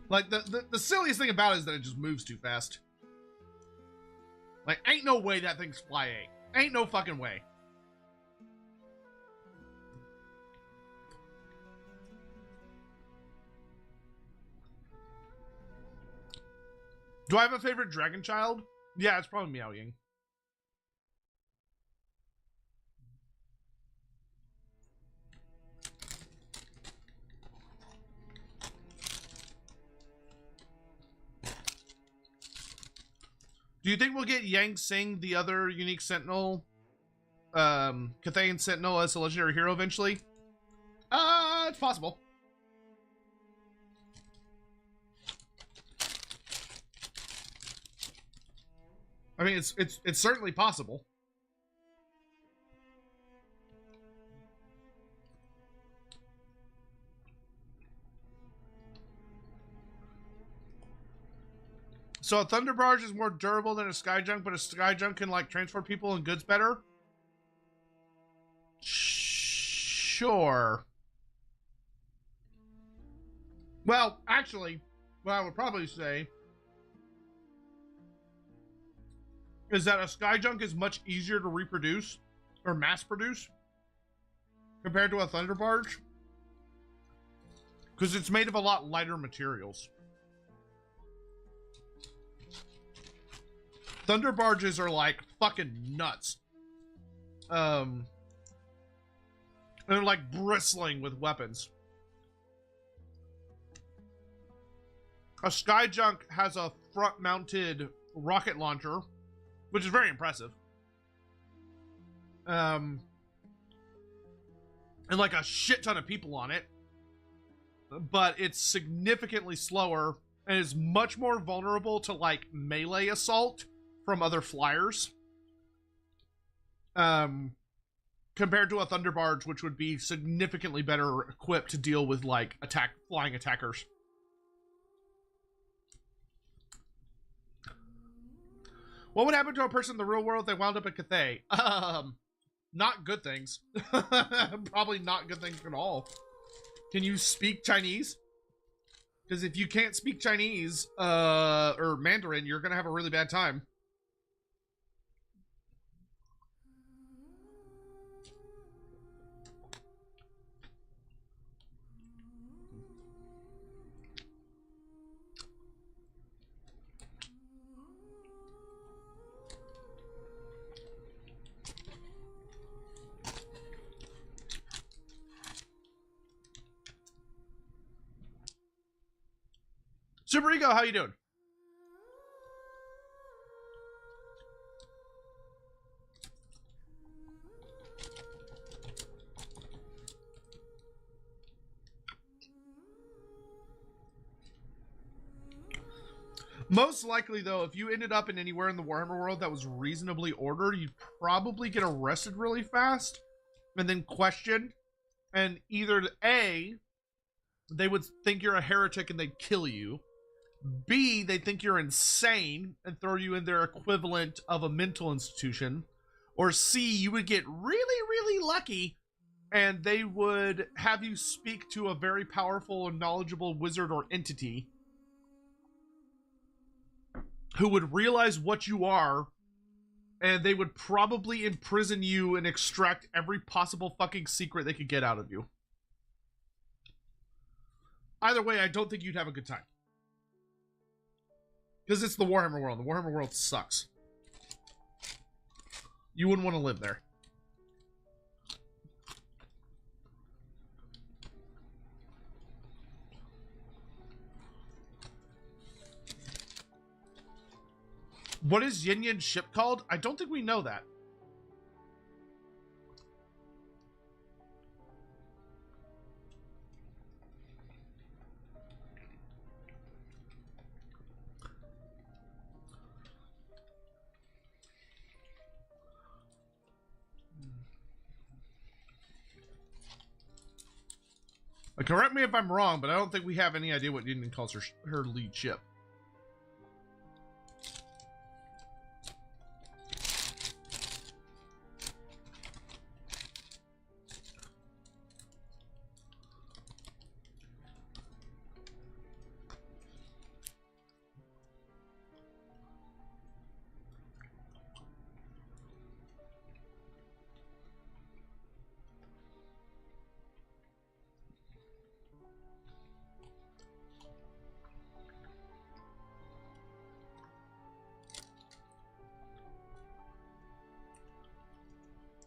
Like, the silliest thing about it is that it just moves too fast. Like, ain't no way that thing's Fly 8. Ain't no fucking way. Do I have a favorite dragon child? Yeah, it's probably Meow Ying. Do you think we'll get Yang Sing, the other unique sentinel, Cathay and Sentinel, as a legendary hero eventually? It's possible. I mean, it's certainly possible. So a Thunder Barge is more durable than a Sky Junk, but a Sky Junk can like transport people and goods better? Sure. Well, actually, what I would probably say is that a Sky Junk is much easier to reproduce or mass produce compared to a Thunder Barge, because it's made of a lot lighter materials. Thunder Barges are like fucking nuts. They're like bristling with weapons. A Sky Junk has a front-mounted rocket launcher, which is very impressive. And like a shit ton of people on it. But it's significantly slower and is much more vulnerable to like melee assault from other flyers. Compared to a Thunder Barge, which would be significantly better equipped to deal with like flying attackers. What would happen to a person in the real world if they wound up in Cathay? Not good things. Probably not good things at all. Can you speak Chinese? Because if you can't speak Chinese, or Mandarin, you're gonna have a really bad time. Super Ego, how you doing? Most likely, though, if you ended up in anywhere in the Warhammer world that was reasonably ordered, you'd probably get arrested really fast and then questioned. And either A, they would think you're a heretic and they'd kill you. B, they think you're insane and throw you in their equivalent of a mental institution. Or C, you would get really, really lucky and they would have you speak to a very powerful and knowledgeable wizard or entity who would realize what you are, and they would probably imprison you and extract every possible fucking secret they could get out of you. Either way, I don't think you'd have a good time. Because it's the Warhammer world. The Warhammer world sucks. You wouldn't want to live there. What is Yin Yin's ship called? I don't think we know that. Correct me if I'm wrong, but I don't think we have any idea what Yin Yin calls her lead ship.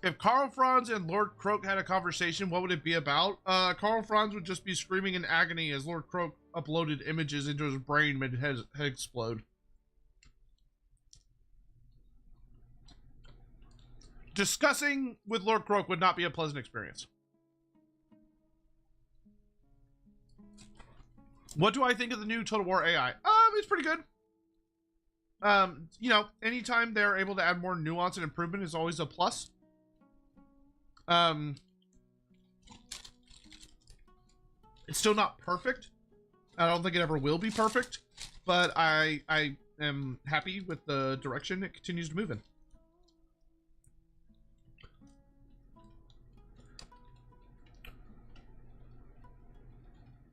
If Karl Franz and Lord Croak had a conversation, what would it be about? Karl Franz would just be screaming in agony as Lord Croak uploaded images into his brain, made his head explode. Discussing with Lord Croak would not be a pleasant experience. What do I think of the new Total War AI? It's pretty good. You know, anytime they're able to add more nuance and improvement is always a plus. It's still not perfect. I don't think it ever will be perfect, but I am happy with the direction it continues to move in.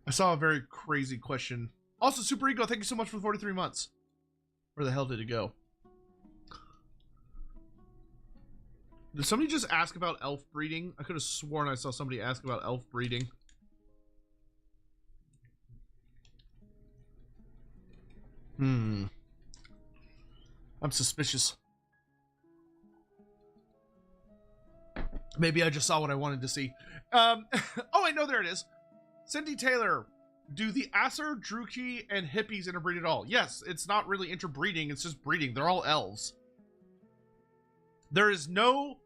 I saw a very crazy question. Also, Super Ego, thank you so much for the 43 months. Where the hell did it go? Did somebody just ask about elf breeding? I could have sworn I saw somebody ask about elf breeding. I'm suspicious. Maybe I just saw what I wanted to see. Oh, I know, there it is. Cindy Taylor, do the Aesir, Druchii, and hippies interbreed at all? Yes, it's not really interbreeding, it's just breeding. They're all elves. There is no,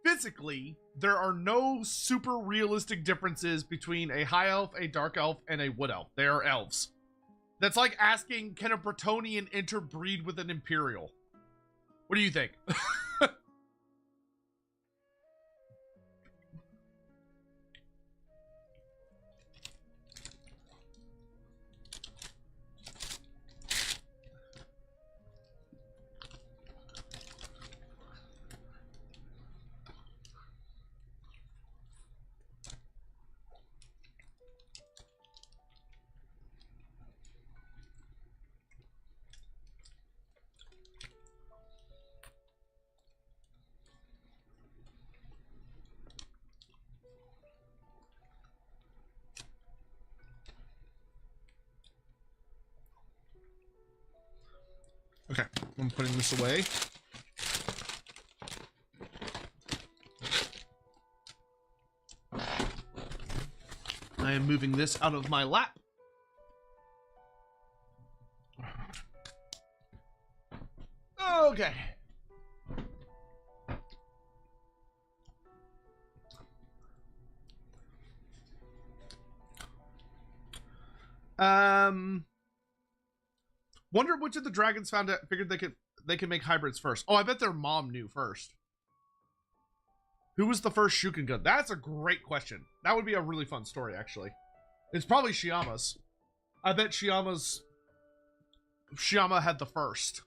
physically, there are no super realistic differences between a high elf, a dark elf, and a wood elf. They are elves. That's like asking, can a Bretonnian interbreed with an Imperial? What do you think? Okay, I'm putting this away. I am moving this out of my lap. Okay. Wonder which of the dragons figured they could make hybrids first. Oh, I bet their mom knew first. Who was the first Shukengun? That's a great question. That would be a really fun story, actually. It's probably Shyama's. I bet Shyama had the first.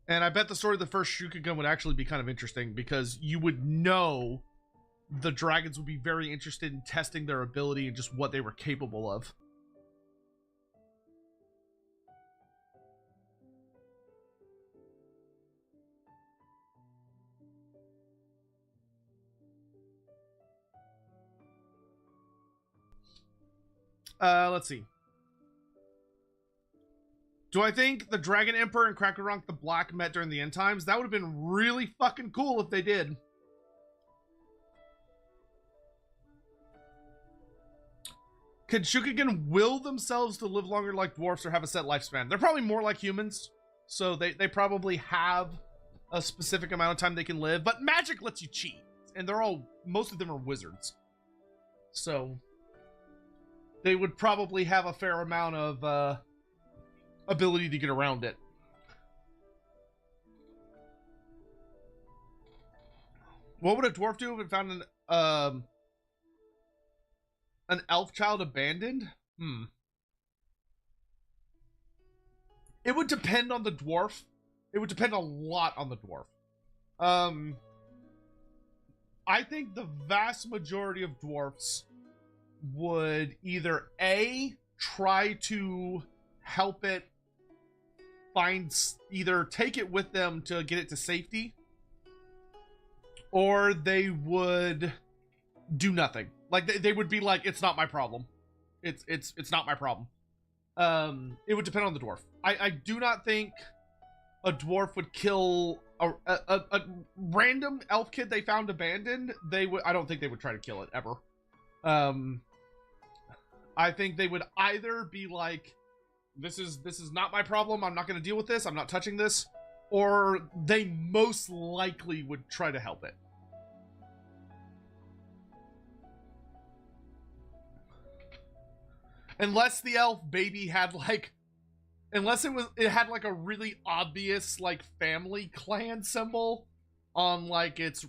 And I bet the story of the first Shukengun would actually be kind of interesting because you would know the dragons would be very interested in testing their ability and just what they were capable of. Let's see. Do I think the Dragon Emperor and Krakenronk the Black met during the end times? That would have been really fucking cool if they did. Can Shukengun will themselves to live longer like dwarfs or have a set lifespan? They're probably more like humans, so they probably have a specific amount of time they can live, but magic lets you cheat, and most of them are wizards. So they would probably have a fair amount of ability to get around it. What would a dwarf do if it found an elf child abandoned? It would depend on the dwarf. It would depend a lot on the dwarf. I think the vast majority of dwarfs would either A, try to help it either take it with them to get it to safety, or they would do nothing. Like they would be like, it's not my problem. It's not my problem. It would depend on the dwarf. I do not think a dwarf would kill a random elf kid they found abandoned, I don't think they would try to kill it ever. I think they would either be like, this is not my problem, I'm not going to deal with this, I'm not touching this, or they most likely would try to help it. Unless the elf baby had like, unless it had like a really obvious like family clan symbol on like its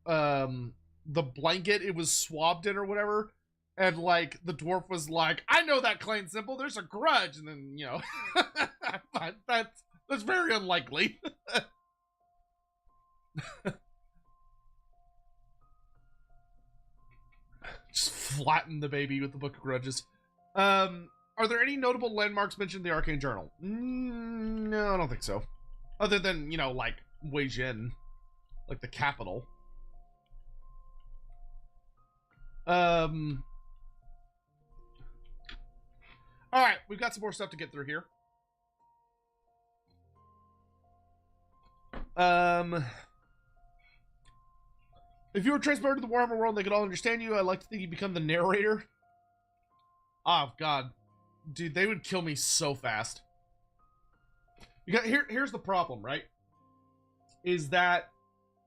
the blanket it was swabbed in or whatever, and like the dwarf was like, I know that clan symbol, there's a grudge, and then, you know, that's very unlikely. Just flatten the baby with the Book of Grudges. Are there any notable landmarks mentioned in the Arcane Journal? No, I don't think so. Other than, you know, like Wei Jin, like the capital. All right, we've got some more stuff to get through here. If you were transported to the Warhammer world, they could all understand you. I'd like to think you become the narrator. Oh, God. Dude, they would kill me so fast. Here's the problem, right? Is that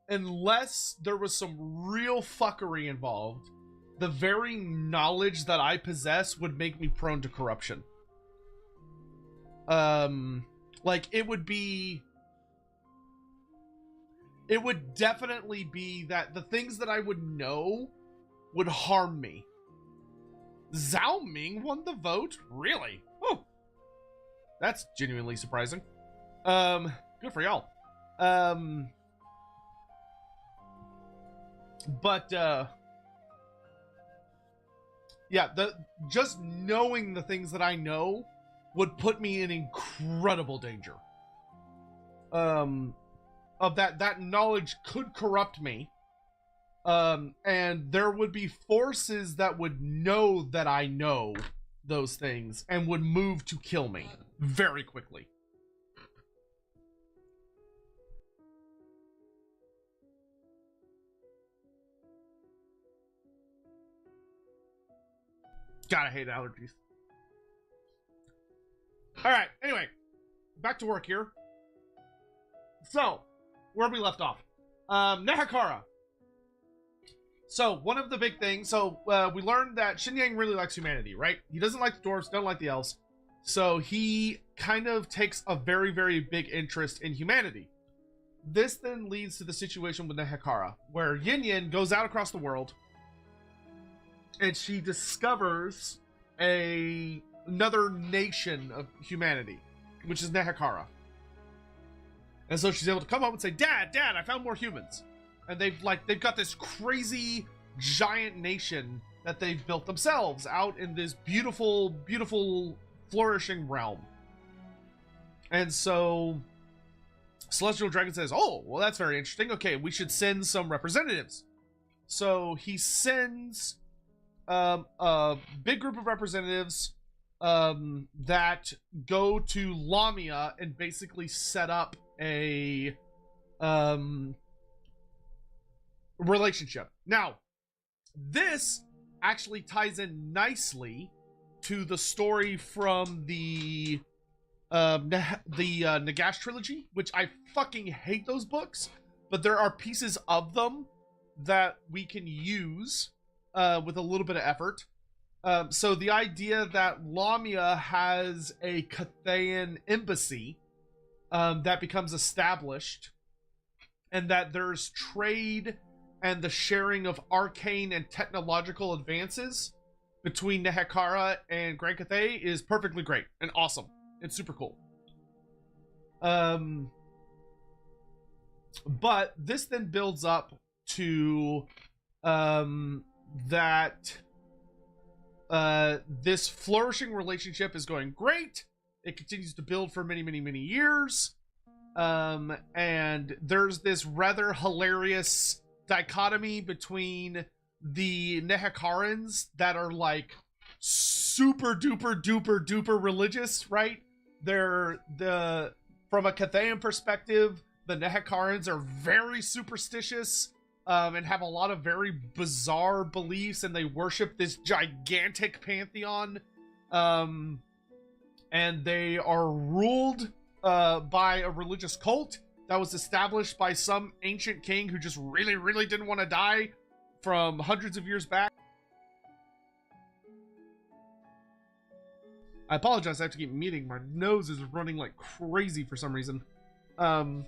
unless there was some real fuckery involved, the very knowledge that I possess would make me prone to corruption. Like, it would definitely be that the things that I would know would harm me. Zhao Ming won the vote? Really? Oh, that's genuinely surprising. Good for y'all. Yeah, just knowing the things that I know would put me in incredible danger. Of that knowledge could corrupt me. And there would be forces that would know that I know those things and would move to kill me very quickly. God, I hate allergies. All right, anyway, back to work here. So, where we left off. Nehekara. So, one of the big things, we learned that Xinyang really likes humanity, right? He doesn't like the dwarves, don't like the elves. So, he kind of takes a very, very big interest in humanity. This then leads to the situation with Nehekara, where Yin Yin goes out across the world, and she discovers another nation of humanity, which is Nehekara. And so she's able to come home and say, Dad, I found more humans. And they've got this crazy giant nation that they've built themselves out in this beautiful, beautiful, flourishing realm. And so Celestial Dragon says, oh, well, that's very interesting. Okay, we should send some representatives. So he sends a big group of representatives that go to Lamia and basically set up a relationship. Now, this actually ties in nicely to the story from the Nagash trilogy, which I fucking hate those books, but there are pieces of them that we can use with a little bit of effort. So the idea that Lamia has a Cathayan embassy that becomes established, and that there's trade and the sharing of arcane and technological advances between Nehekara and Grand Cathay is perfectly great and awesome. It's super cool. But this then builds up to that this flourishing relationship is going great. It continues to build for many, many, many years. And there's this rather hilarious dichotomy between the Nehekarans that are like super duper duper duper religious, right? They're from a Cathayan perspective, the Nehekarans are very superstitious and have a lot of very bizarre beliefs, and they worship this gigantic pantheon. And they are ruled by a religious cult that was established by some ancient king who just really, really didn't want to die from hundreds of years back. I apologize, I have to keep muting. My nose is running like crazy for some reason. Then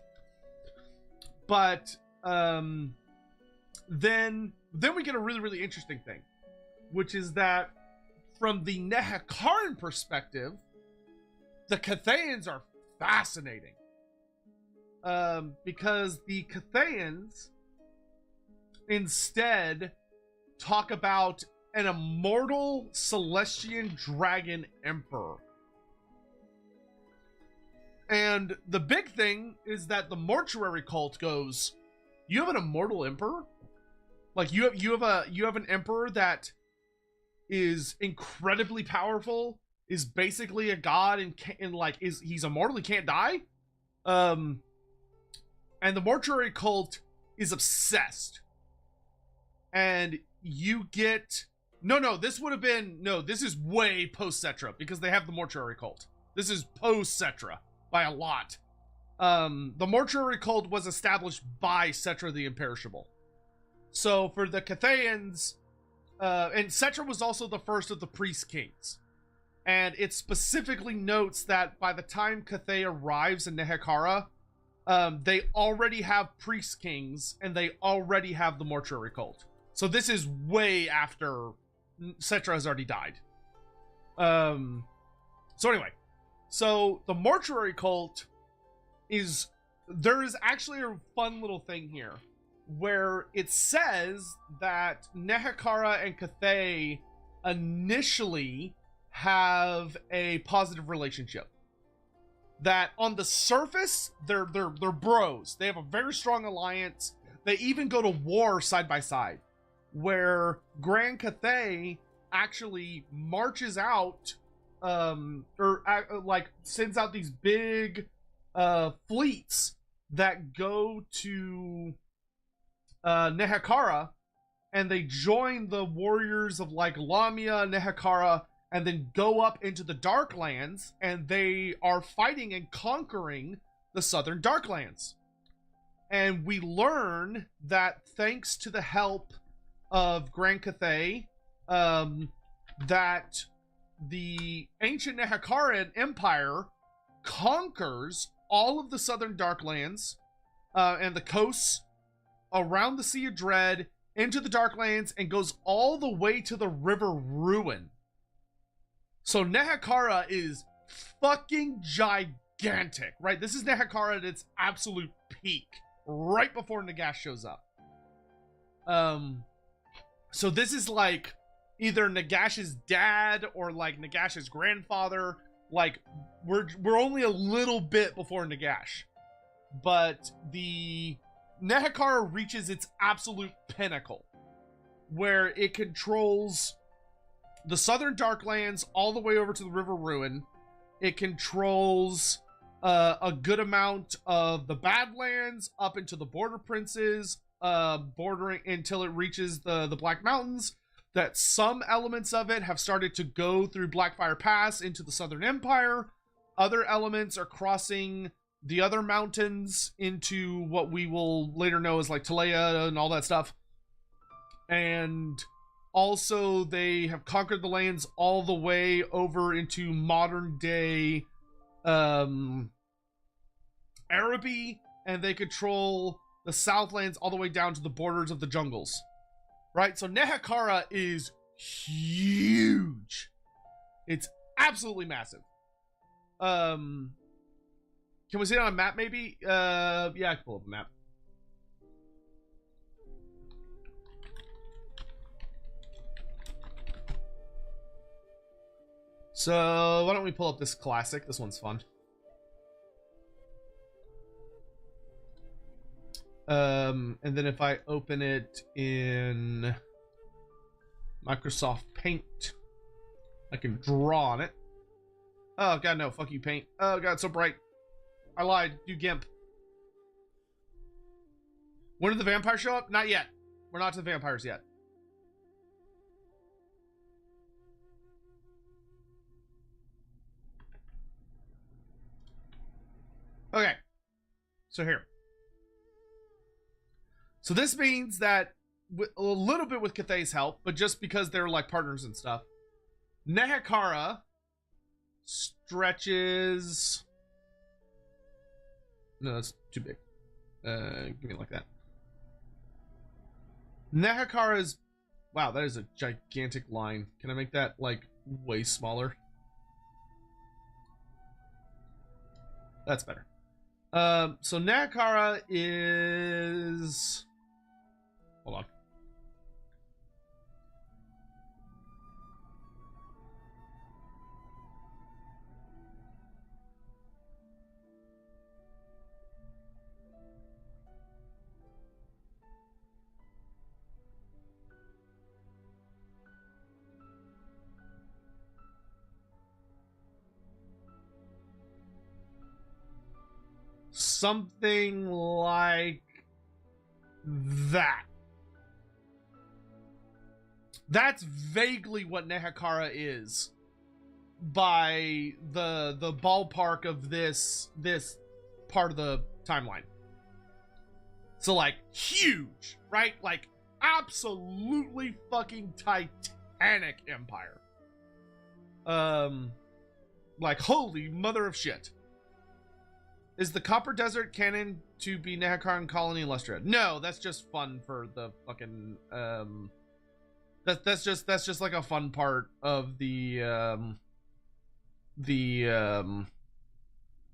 we get a really, really interesting thing, which is that from the Nehekaran perspective, the Cathayans are fascinating. Because the Cathayans instead talk about an immortal Celestian dragon emperor. And the big thing is that the mortuary cult goes, you have an immortal emperor? Like you have an emperor that is incredibly powerful, is basically a god, and he's immortal, he can't die? And the mortuary cult is obsessed. And you get this is way post Cetra, because they have the mortuary cult. This is post Cetra by a lot. The mortuary cult was established by Cetra the Imperishable. So for the Cathayans, and Cetra was also the first of the priest kings. And it specifically notes that by the time Cathay arrives in Nehekara, they already have priest kings, and they already have the mortuary cult. So this is way after Cetra has already died. So the mortuary cult there is actually a fun little thing here where it says that Nehekara and Cathay initially have a positive relationship. That on the surface, they're bros. They have a very strong alliance. They even go to war side by side, where Grand Cathay actually marches out, sends out these big fleets that go to Nehekara, and they join the warriors of like Lamia, Nehekara, and then go up into the Darklands, and they are fighting and conquering the Southern Darklands. And we learn that thanks to the help of Grand Cathay, that the ancient Nehekaran Empire conquers all of the Southern Darklands and the coasts around the Sea of Dread into the Darklands, and goes all the way to the River Ruin. So Nehekara is fucking gigantic, right? This is Nehekara at its absolute peak, right before Nagash shows up. So this is like either Nagash's dad or like Nagash's grandfather. Like we're only a little bit before Nagash, but the Nehekara reaches its absolute pinnacle, where it controls the Southern Darklands all the way over to the River Ruin. It controls a good amount of the Badlands up into the Border Princes, bordering until it reaches the Black Mountains. That some elements of it have started to go through Blackfire Pass into the Southern Empire. Other elements are crossing the other mountains into what we will later know as like Talea and all that stuff. And also, they have conquered the lands all the way over into modern day Araby, and they control the Southlands all the way down to the borders of the jungles. Right? So Nehekara is huge. It's absolutely massive. Can we see it on a map maybe? Yeah, I can pull up a map. So why don't we pull up this classic? This one's fun. And then if I open it in Microsoft Paint, I can draw on it. Oh god, no, fuck you, Paint. Oh god, it's so bright. I lied. Do Gimp. When did the vampire show up? Not yet. We're not to the vampires yet. Okay. So here. So this means that a little bit with Cathay's help, but just because they're like partners and stuff, Nehekara stretches... No, that's too big. Give me it like that. Nehekara's... Wow, that is a gigantic line. Can I make that, like, way smaller? That's better. So Nehekara is... Hold on. Something like that. That's vaguely what Nehekara is by the ballpark of this part of the timeline. So like huge, right? Like absolutely fucking titanic empire. Like holy mother of shit. Is the Copper Desert canon to be Nehekaran colony in Lustria? No, that's just fun for the fucking that's just like a fun part of the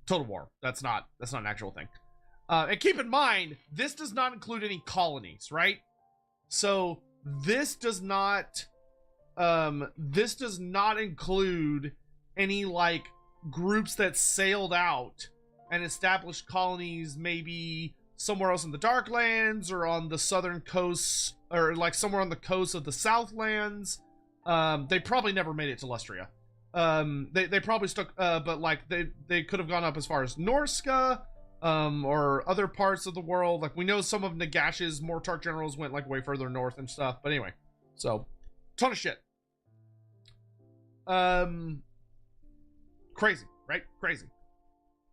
Total War. That's not an actual thing. And keep in mind, this does not include any colonies, right? So this does not include any like groups that sailed out and established colonies maybe somewhere else in the Darklands or on the southern coast or like somewhere on the coast of the Southlands. They probably never made it to Lustria. They probably stuck, but like they could have gone up as far as Norska, or other parts of the world. Like we know some of Nagash's Mortarch generals went like way further north and stuff. But anyway, so ton of shit. Crazy, right? Crazy.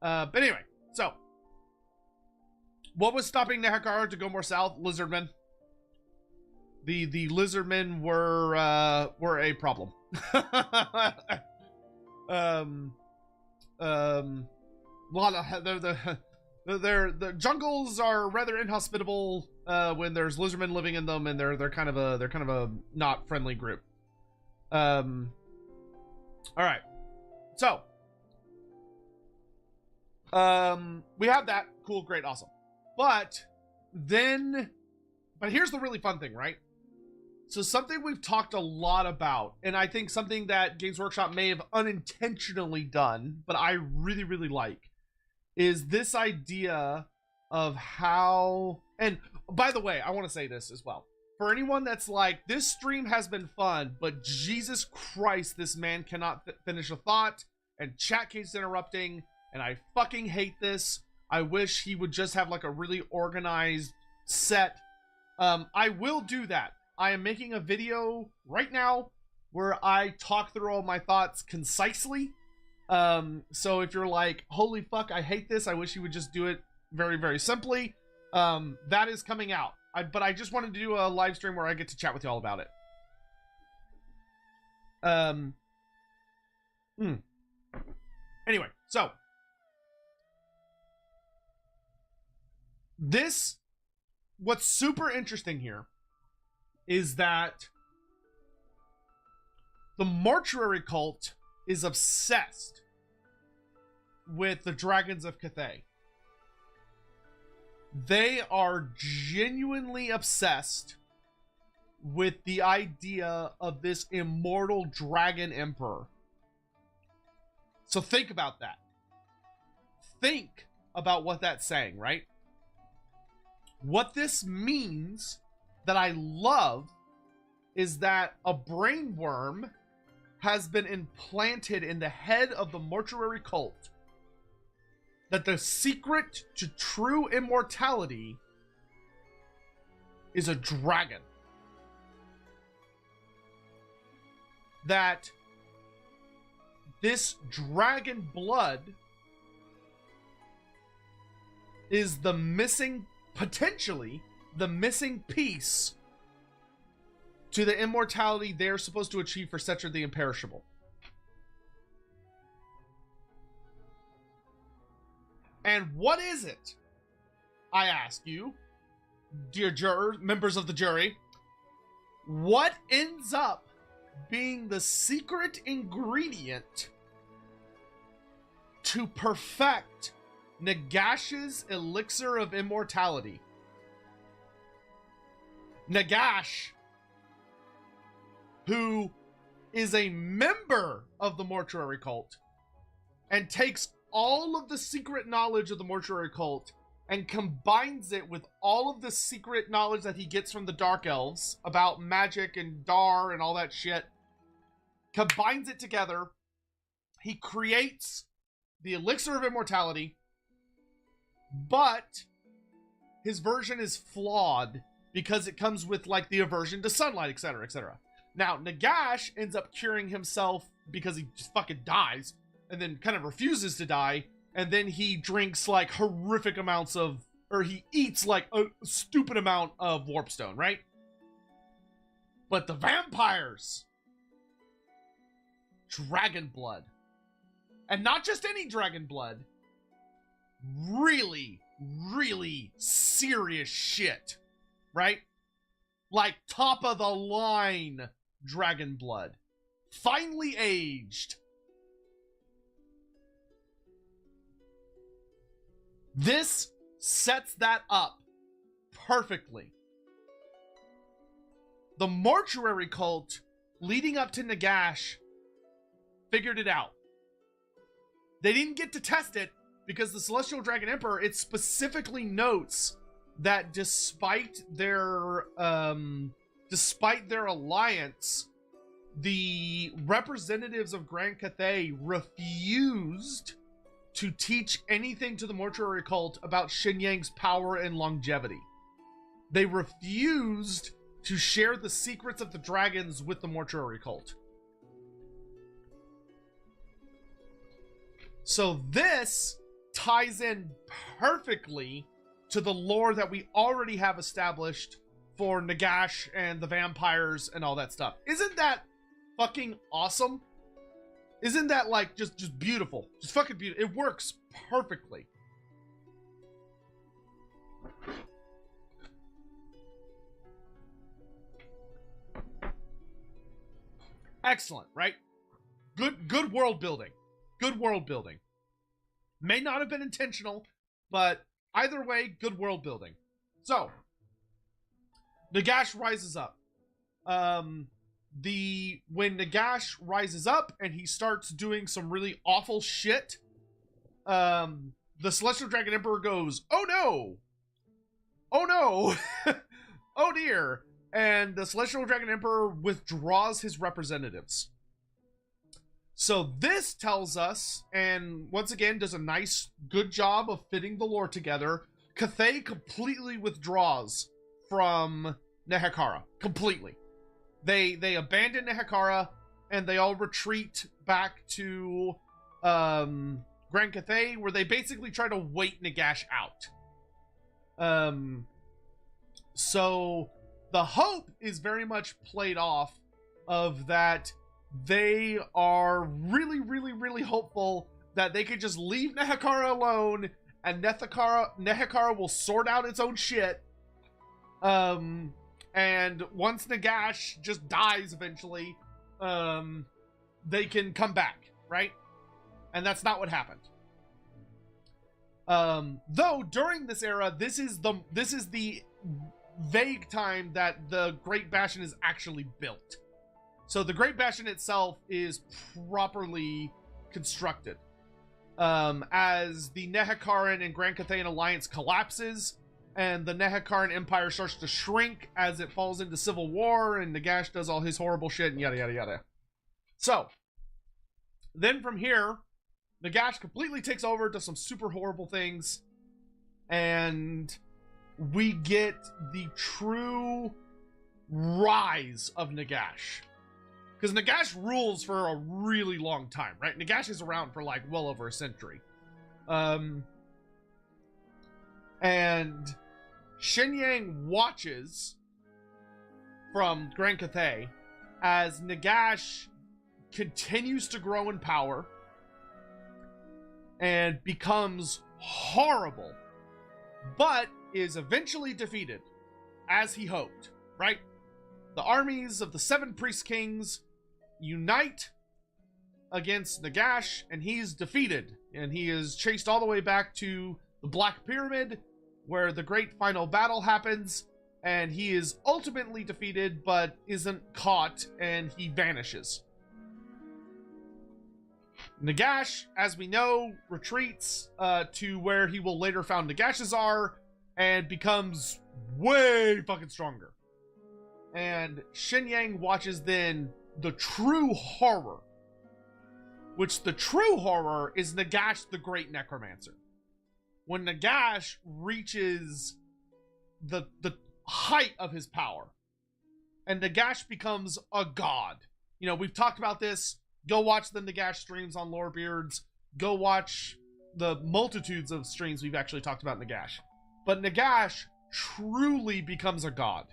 But anyway, so what was stopping Nehekara to go more south? Lizardmen. The lizardmen were a problem. Lot of the jungles are rather inhospitable when there's lizardmen living in them, and they're kind of a not friendly group. All right, so. We have that. Cool, great, awesome. But here's the really fun thing, right? So something we've talked a lot about, and I think something that Games Workshop may have unintentionally done, but I really, really like, is this idea of how, and by the way, I want to say this as well. For anyone that's like, this stream has been fun, but Jesus Christ, this man cannot finish a thought, and chat keeps interrupting, and I fucking hate this. I wish he would just have like a really organized set. I will do that. I am making a video right now where I talk through all my thoughts concisely. So if you're like, holy fuck, I hate this, I wish he would just do it very, very simply. That is coming out. But I just wanted to do a live stream where I get to chat with you all about it. Anyway, so what's super interesting here is that the mortuary cult is obsessed with the dragons of Cathay. They are genuinely obsessed with the idea of this immortal dragon emperor. So think about that. Think about what that's saying, right? What this means that I love is that a brain worm has been implanted in the head of the mortuary cult that the secret to true immortality is a dragon. That this dragon blood is the missing, potentially, the missing piece to the immortality they're supposed to achieve for Setzer the Imperishable. And what is it? I ask you, dear jurors, members of the jury, what ends up being the secret ingredient to perfect Nagash's elixir of immortality? Nagash, who is a member of the mortuary cult and takes all of the secret knowledge of the mortuary cult and combines it with all of the secret knowledge that he gets from the Dark Elves about magic and Dar and all that shit, combines it together. He creates the elixir of immortality, but his version is flawed because it comes with like the aversion to sunlight, etc., etc. Now, Nagash ends up curing himself because he just fucking dies and then kind of refuses to die, and then he drinks like horrific amounts of, or he eats like a stupid amount of warpstone, right? But the vampires, dragon blood, and not just any dragon blood, really, really serious shit, right? Like top of the line dragon blood, finely aged. This sets that up perfectly. The mortuary cult leading up to Nagash figured it out. They didn't get to test it because the Celestial Dragon Emperor, it specifically notes that despite their alliance, the representatives of Grand Cathay refused to teach anything to the mortuary cult about Shenyang's power and longevity. They refused to share the secrets of the dragons with the mortuary cult. So this ties in perfectly to the lore that we already have established for Nagash and the vampires and all that stuff. Isn't that fucking awesome? Isn't that like just beautiful? Just fucking beautiful. It works perfectly. Excellent, right? Good world building. Good world building. May not have been intentional, but either way, good world building. So, Nagash rises up. When Nagash rises up and he starts doing some really awful shit, the Celestial Dragon Emperor goes, "Oh no! Oh no! Oh dear!" And the Celestial Dragon Emperor withdraws his representatives. So this tells us, and once again does a nice, good job of fitting the lore together, Cathay completely withdraws from Nehekara. Completely. They abandon Nehekara, and they all retreat back to Grand Cathay, where they basically try to wait Nagash out. So the hope is very much played off of that they are really, really, really hopeful that they could just leave Nehekara alone, and Nehekara will sort out its own shit. And once Nagash just dies eventually, they can come back, right? And that's not what happened. Though during this era, this is the vague time that the Great Bastion is actually built. So the Great Bastion itself is properly constructed. As the Nehekaran and Grand Cathayan alliance collapses, and the Nehekaran Empire starts to shrink as it falls into civil war, and Nagash does all his horrible shit, and yada, yada, yada. So, then from here, Nagash completely takes over, does some super horrible things, and we get the true rise of Nagash. Because Nagash rules for a really long time, right? Nagash is around for like well over a century. And Shenyang watches from Grand Cathay as Nagash continues to grow in power and becomes horrible, but is eventually defeated, as he hoped, right? The armies of the 7 Priest Kings unite against Nagash, and he's defeated, and he is chased all the way back to the Black Pyramid, where the great final battle happens, and he is ultimately defeated, but isn't caught, and he vanishes. Nagash, as we know, retreats to where he will later found Nagashazar, and becomes way fucking stronger. And Shenyang watches then the true horror, which the true horror is Nagash the Great Necromancer. When Nagash reaches the height of his power, and Nagash becomes a god. You know, we've talked about this. Go watch the Nagash streams on Lorebeards. Go watch the multitudes of streams we've actually talked about Nagash. But Nagash truly becomes a god.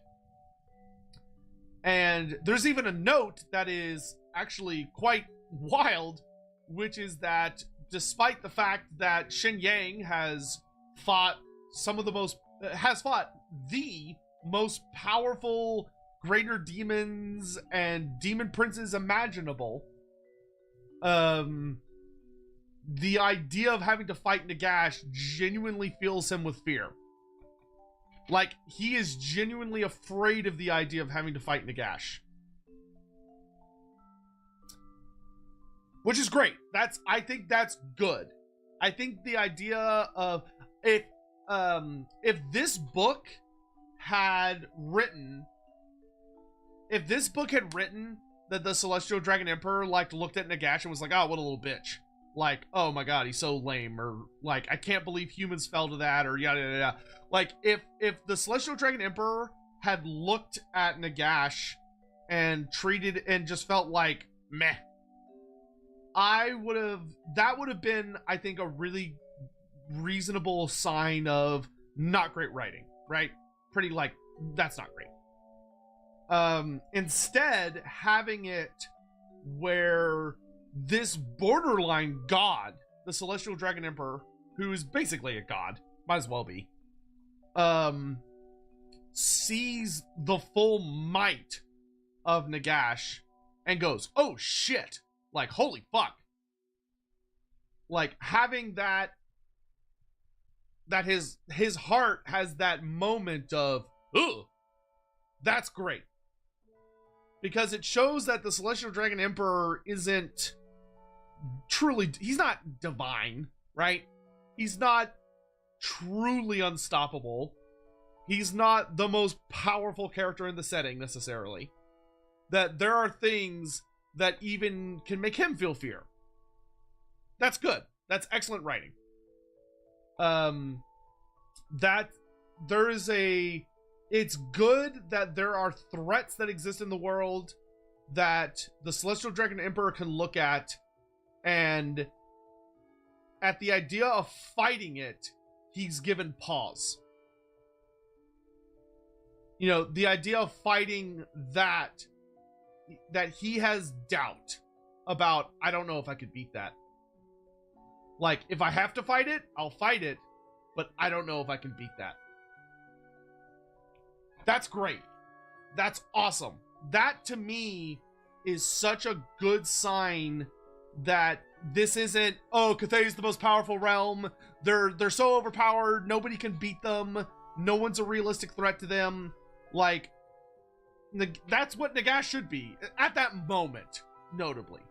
And there's even a note that is actually quite wild, which is that despite the fact that Shenyang has fought the most powerful greater demons and demon princes imaginable, the idea of having to fight Nagash genuinely fills him with fear. Like, he is genuinely afraid of the idea of having to fight Nagash. Which is great. I think that's good. I think the idea of if this book had written that the Celestial Dragon Emperor like looked at Nagash and was like, oh, what a little bitch. Like, oh my god, he's so lame, or like, I can't believe humans fell to that, or yada yada yada. Like, if the Celestial Dragon Emperor had looked at Nagash and treated and just felt like meh, that would have been, I think, a really reasonable sign of not great writing, right? Pretty like, that's not great. Instead, having it where this borderline god, the Celestial Dragon Emperor, who is basically a god, might as well be, sees the full might of Nagash and goes, oh shit, like, holy fuck. Like, having that his heart has that moment of, ugh, that's great. Because it shows that the Celestial Dragon Emperor isn't truly, he's not divine, right? He's not truly unstoppable. He's not the most powerful character in the setting, necessarily. That there are things that even can make him feel fear. That's good. That's excellent writing. It's good that there are threats that exist in the world that the Celestial Dragon Emperor can look at, and at the idea of fighting it, he's given pause. You know, the idea of fighting that he has doubt about, I don't know if I could beat that. Like, if I have to fight it, I'll fight it, but I don't know if I can beat that. That's great. That's awesome. That, to me, is such a good sign that this isn't, oh, Cathay is the most powerful realm. They're so overpowered, nobody can beat them. No one's a realistic threat to them. Like, that's what Nagash should be at that moment, notably.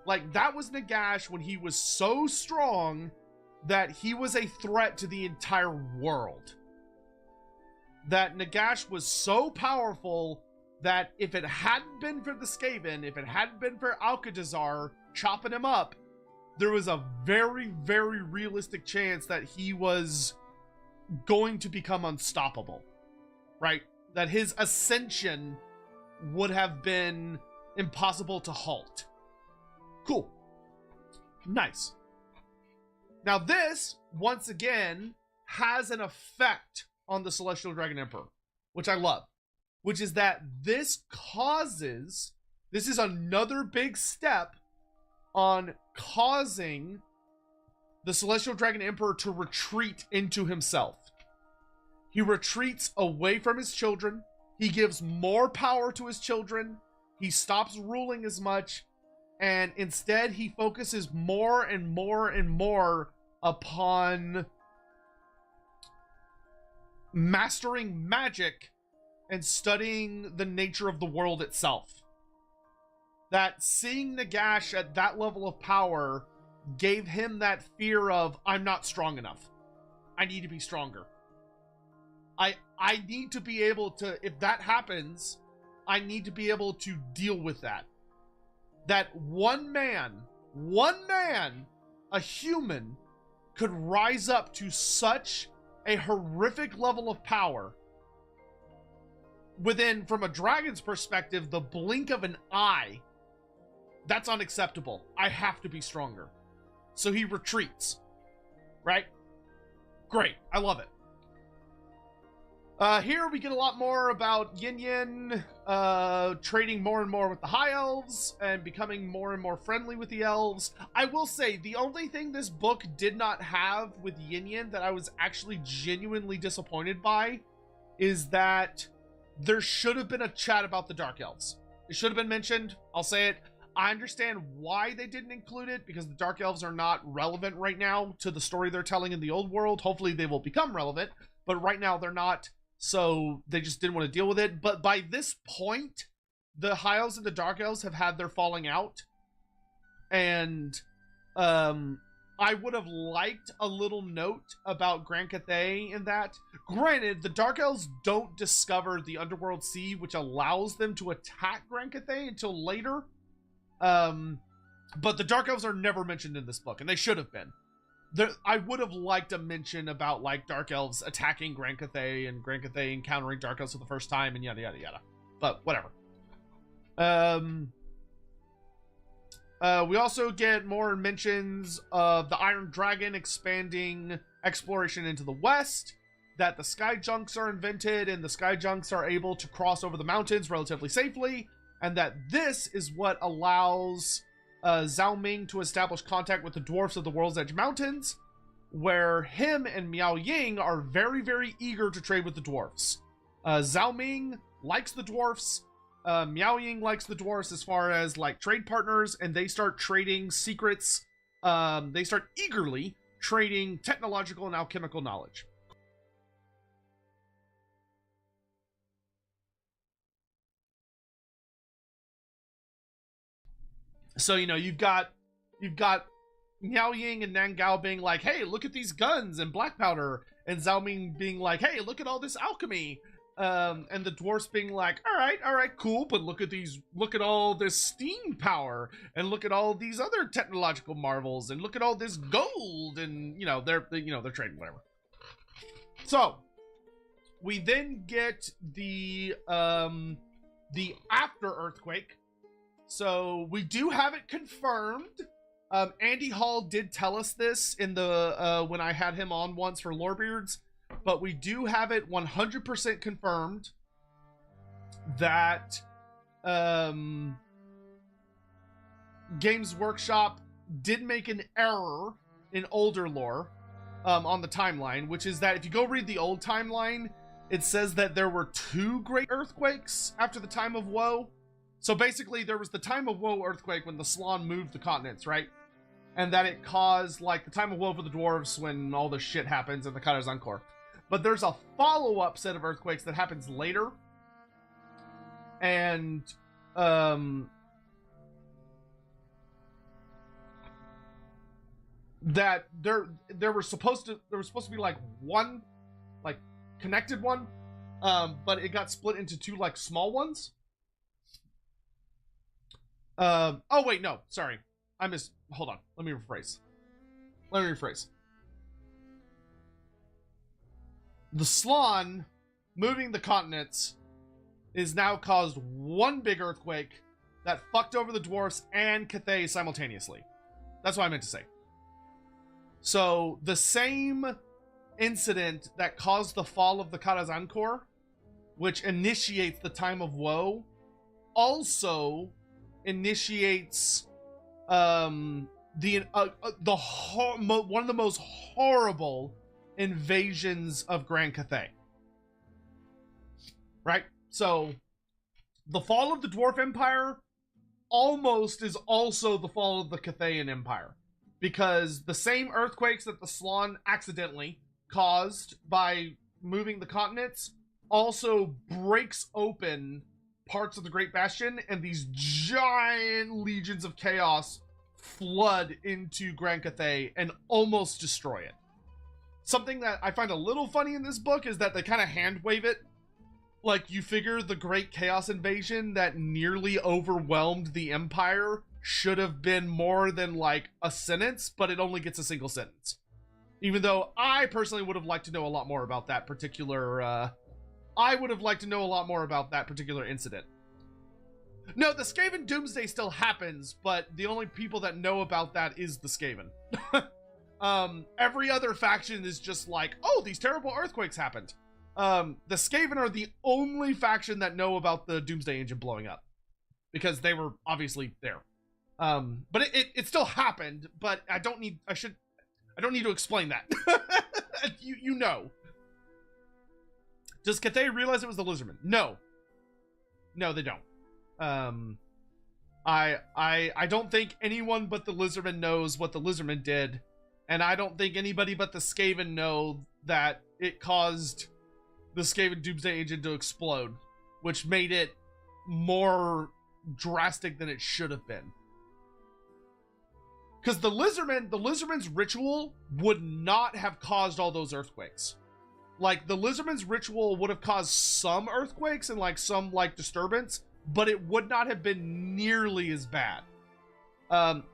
Like, that was Nagash when he was so strong that he was a threat to the entire world. That Nagash was so powerful that if it hadn't been for the Skaven, if it hadn't been for Alcatazar chopping him up, there was a very, very realistic chance that he was going to become unstoppable, right? That his ascension would have been impossible to halt. Cool. Nice. Now this, once again, has an effect on the Celestial Dragon Emperor, which I love, which is that this is another big step on causing the Celestial Dragon Emperor to retreat into himself. He retreats away from his children. He gives more power to his children. He stops ruling as much. And instead, he focuses more and more and more upon mastering magic and studying the nature of the world itself. That seeing Nagash at that level of power gave him that fear of, I'm not strong enough. I need to be stronger. I need to be able to, if that happens, I need to be able to deal with that. That one man, a human, could rise up to such a horrific level of power within, from a dragon's perspective, the blink of an eye. That's unacceptable. I have to be stronger. So he retreats. Right? Great. I love it. Here we get a lot more about Yin Yin trading more and more with the High Elves and becoming more and more friendly with the Elves. I will say, the only thing this book did not have with Yin Yin that I was actually genuinely disappointed by is that there should have been a chat about the Dark Elves. It should have been mentioned. I'll say it. I understand why they didn't include it, because the Dark Elves are not relevant right now to the story they're telling in the old world. Hopefully they will become relevant, but right now they're not. So they just didn't want to deal with it. But by this point, the High Elves and the Dark Elves have had their falling out. And I would have liked a little note about Grand Cathay in that. Granted, the Dark Elves don't discover the Underworld Sea, which allows them to attack Grand Cathay until later. But the Dark Elves are never mentioned in this book, and they should have been. I would have liked a mention about, like, Dark Elves attacking Grand Cathay and Grand Cathay encountering Dark Elves for the first time and yada yada yada. But whatever. We also get more mentions of the Iron Dragon expanding exploration into the west, that the Sky Junks are invented and the Sky Junks are able to cross over the mountains relatively safely, and that this is what allows Zhao Ming to establish contact with the dwarfs of the World's Edge Mountains, where him and Miao Ying are very, very eager to trade with the dwarfs. Zhao Ming likes the dwarfs. Miao Ying likes the dwarfs as far as, like, trade partners, and they start trading secrets. They start eagerly trading technological and alchemical knowledge. So, you know, you've got Miao Ying and Nan Gao being like, hey, look at these guns and black powder, and Zhao Ming being like, hey, look at all this alchemy, and the dwarfs being like, all right, cool, but look at all this steam power, and look at all these other technological marvels, and look at all this gold, and they're trading whatever. So we then get the after earthquake. So we do have it confirmed. Andy Hall did tell us this in the when I had him on once for Lorebeards, but we do have it 100% confirmed that Games Workshop did make an error in older lore on the timeline, which is that if you go read the old timeline, it says that there were 2 great earthquakes after the Time of Woe. So basically, there was the Time of Woe earthquake when the Slann moved the continents, right? And that it caused, like, the Time of Woe for the dwarves when all this shit happens in the Karazhan. But there's a follow-up set of earthquakes that happens later. And, that there was supposed to be, like, one, like, connected one, but it got split into 2, like, small ones. Oh wait, no, sorry. Hold on. Let me rephrase. The Slann moving the continents is now caused one big earthquake that fucked over the dwarfs and Cathay simultaneously. That's what I meant to say. So the same incident that caused the fall of the Karazhan Corps, which initiates the time of woe, also initiates one of the most horrible invasions of Grand Cathay. Right? So the fall of the Dwarf Empire almost is also the fall of the Cathayan Empire, because the same earthquakes that the Slann accidentally caused by moving the continents also breaks open parts of the Great Bastion, and these giant legions of chaos flood into Grand Cathay and almost destroy it. Something that I find a little funny in this book is that they kind of hand wave it. Like, you figure the Great Chaos Invasion that nearly overwhelmed the Empire should have been more than, like, a sentence, but it only gets a single sentence. Even though I personally would have liked to know a lot more about that particular, incident. No, the Skaven Doomsday still happens, but the only people that know about that is the Skaven. Every other faction is just like, oh, these terrible earthquakes happened. The Skaven are the only faction that know about the Doomsday Engine blowing up, because they were obviously there. But it still happened, but I don't need to explain that. you know. Does Cathay realize it was the Lizardmen? No, they don't. I don't think anyone but the Lizardmen knows what the Lizardmen did, and I don't think anybody but the Skaven know that it caused the Skaven Doomsday Engine to explode, which made it more drastic than it should have been. Because the Lizardmen's ritual would not have caused all those earthquakes. Like, the Lizardmen's ritual would have caused some earthquakes and, like, some, like, disturbance, but it would not have been nearly as bad.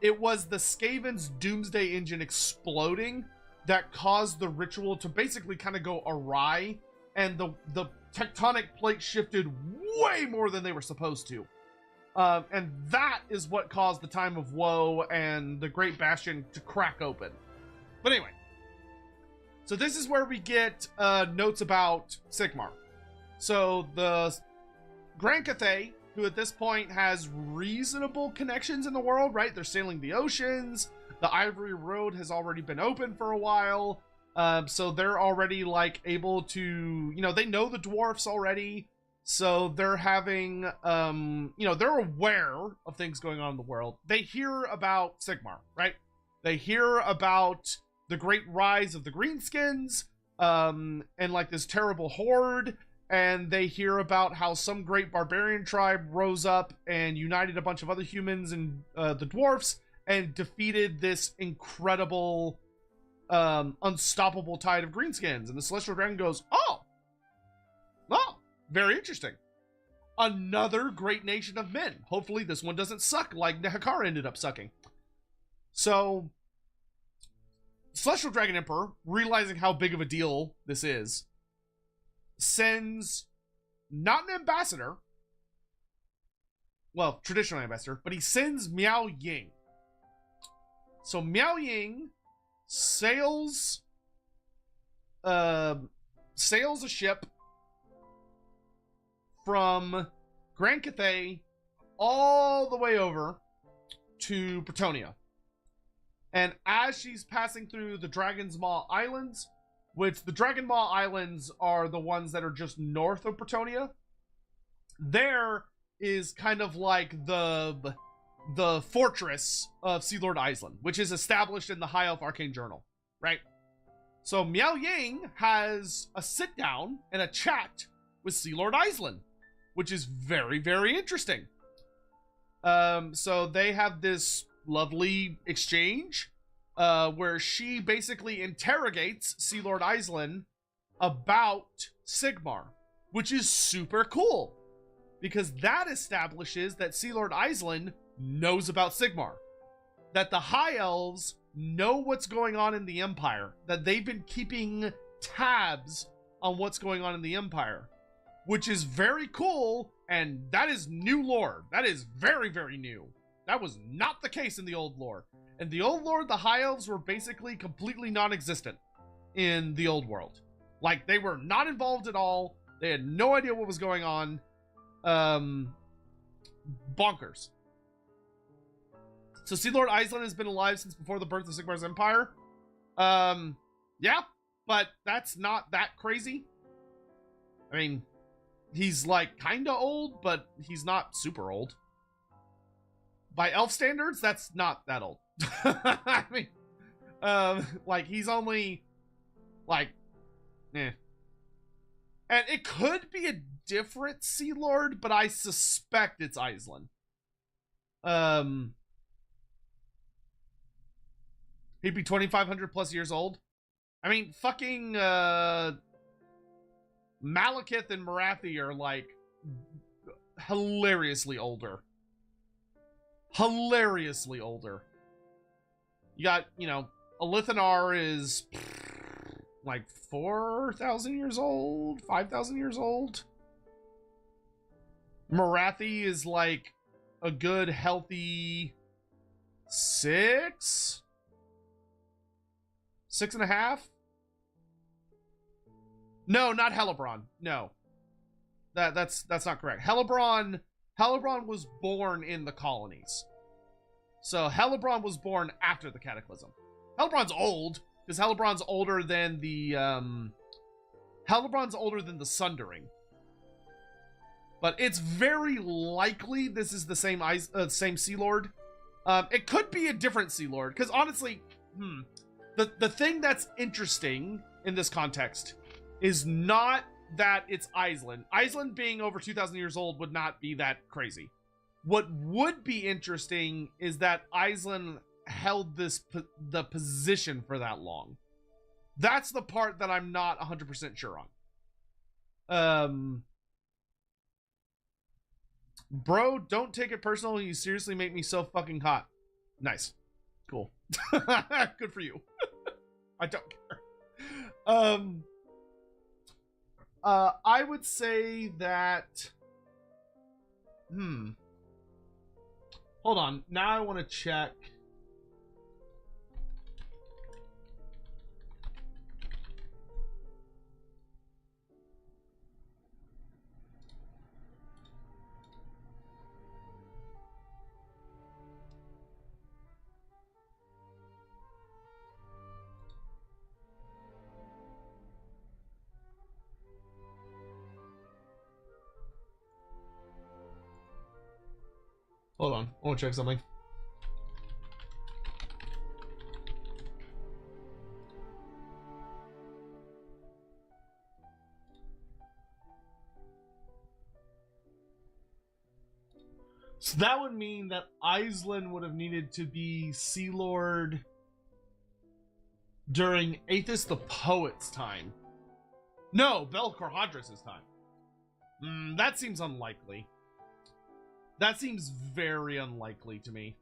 It was the Skaven's Doomsday Engine exploding that caused the ritual to basically kind of go awry, and the tectonic plate shifted way more than they were supposed to. And that is what caused the time of woe and the Great Bastion to crack open. But anyway, so this is where we get notes about Sigmar. So the Grand Cathay, who at this point has reasonable connections in the world, right? They're sailing the oceans. The Ivory Road has already been open for a while. So they're already, like, able to, they know the dwarfs already. So they're having, they're aware of things going on in the world. They hear about Sigmar, right? They hear about the great rise of the Greenskins, and, like, this terrible horde. And they hear about how some great barbarian tribe rose up and united a bunch of other humans and the dwarfs and defeated this incredible, unstoppable tide of greenskins. And the Celestial Dragon goes, oh, very interesting. Another great nation of men. Hopefully this one doesn't suck like Nehakara ended up sucking. So, Celestial Dragon Emperor, realizing how big of a deal this is, sends not an ambassador, well, traditional ambassador, but he sends Miao Ying. So Miao Ying sails a ship from Grand Cathay all the way over to Bretonnia. And as she's passing through the Dragon's Maw Islands, which the Dragon Maw Islands are the ones that are just north of Bretonnia, there is kind of like the fortress of Sea Lord Island, which is established in the High Elf Arcane Journal, right? So Miao Ying has a sit down and a chat with Sea Lord Island, which is very, very interesting. So they have this lovely exchange where she basically interrogates Sea Lord Island about Sigmar, which is super cool, because that establishes that Sea Lord Island knows about Sigmar. that the High Elves know what's going on in the Empire, that they've been keeping tabs on what's going on in the Empire, which is very cool, and that is new lore. That is very, very new. That was not the case in the old lore. In the old lore, the High Elves were basically completely non-existent in the old world. Like, they were not involved at all. They had no idea what was going on. Bonkers. So Sea Lord Island has been alive since before the birth of Sigmar's Empire. Yeah, but that's not that crazy. I mean, he's like kinda old, but he's not super old. By elf standards, that's not that old. I mean, like, he's only like, eh. And it could be a different Sea Lord, but I suspect it's Island. He'd be 2,500 plus years old. I mean, fucking Malekith and Marathi are like hilariously older. Hilariously older. You got, you know, Elithanar is like 4,000 years old, 5,000 years old. Marathi is like a good, healthy 6.5? No, not Helebron. No. That's not correct. Helebron was born in the colonies. So Helebron was born after the Cataclysm. Helebron's old, because Helebron's older than the Sundering. But it's very likely this is the same same Sea Lord. It could be a different Sea Lord, because honestly, the thing that's interesting in this context is not that it's Island. Island being over 2,000 years old would not be that crazy. What would be interesting is that Island held the position for that long. That's the part that I'm not 100% sure on. Bro, don't take it personal. You seriously make me so fucking hot. Nice. Cool. Good for you. I don't care. I would say that... Hold on. Now I want to check... Hold on, I want to check something. So that would mean that Island would have needed to be Sea Lord during Aethys the Poet's time. No, Belcor Hadris' time. That seems unlikely. That seems very unlikely to me.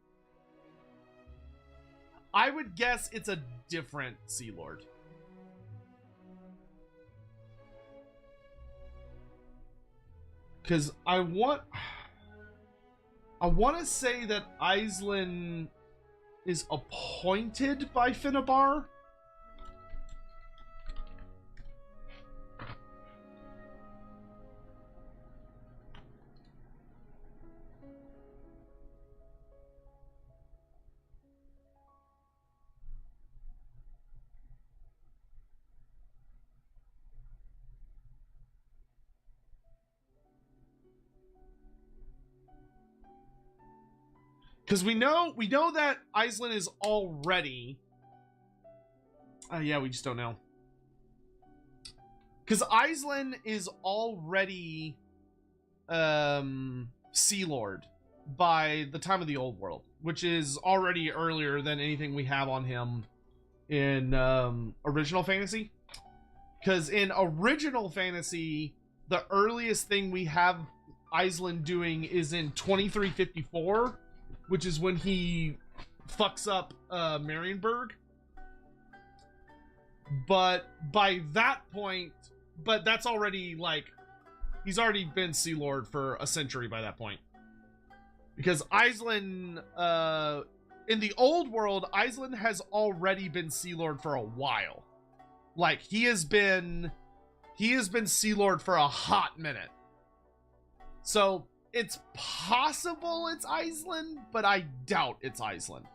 I would guess it's a different Sea Lord. Because I want to say that Island is appointed by Finnabar. Because we know that Island is already... yeah, we just don't know. Because Island is already Sea Lord by the time of the Old World, which is already earlier than anything we have on him in Original Fantasy. Because in Original Fantasy, the earliest thing we have Island doing is in 2354, which is when he fucks up Marienburg. But by that point, but that's already like, he's already been Sea Lord for a century by that point. Because Iceland, in the old world, Iceland has already been Sea Lord for a while. Like, he has been Sea Lord for a hot minute. So it's possible it's Iceland, but I doubt it's Iceland.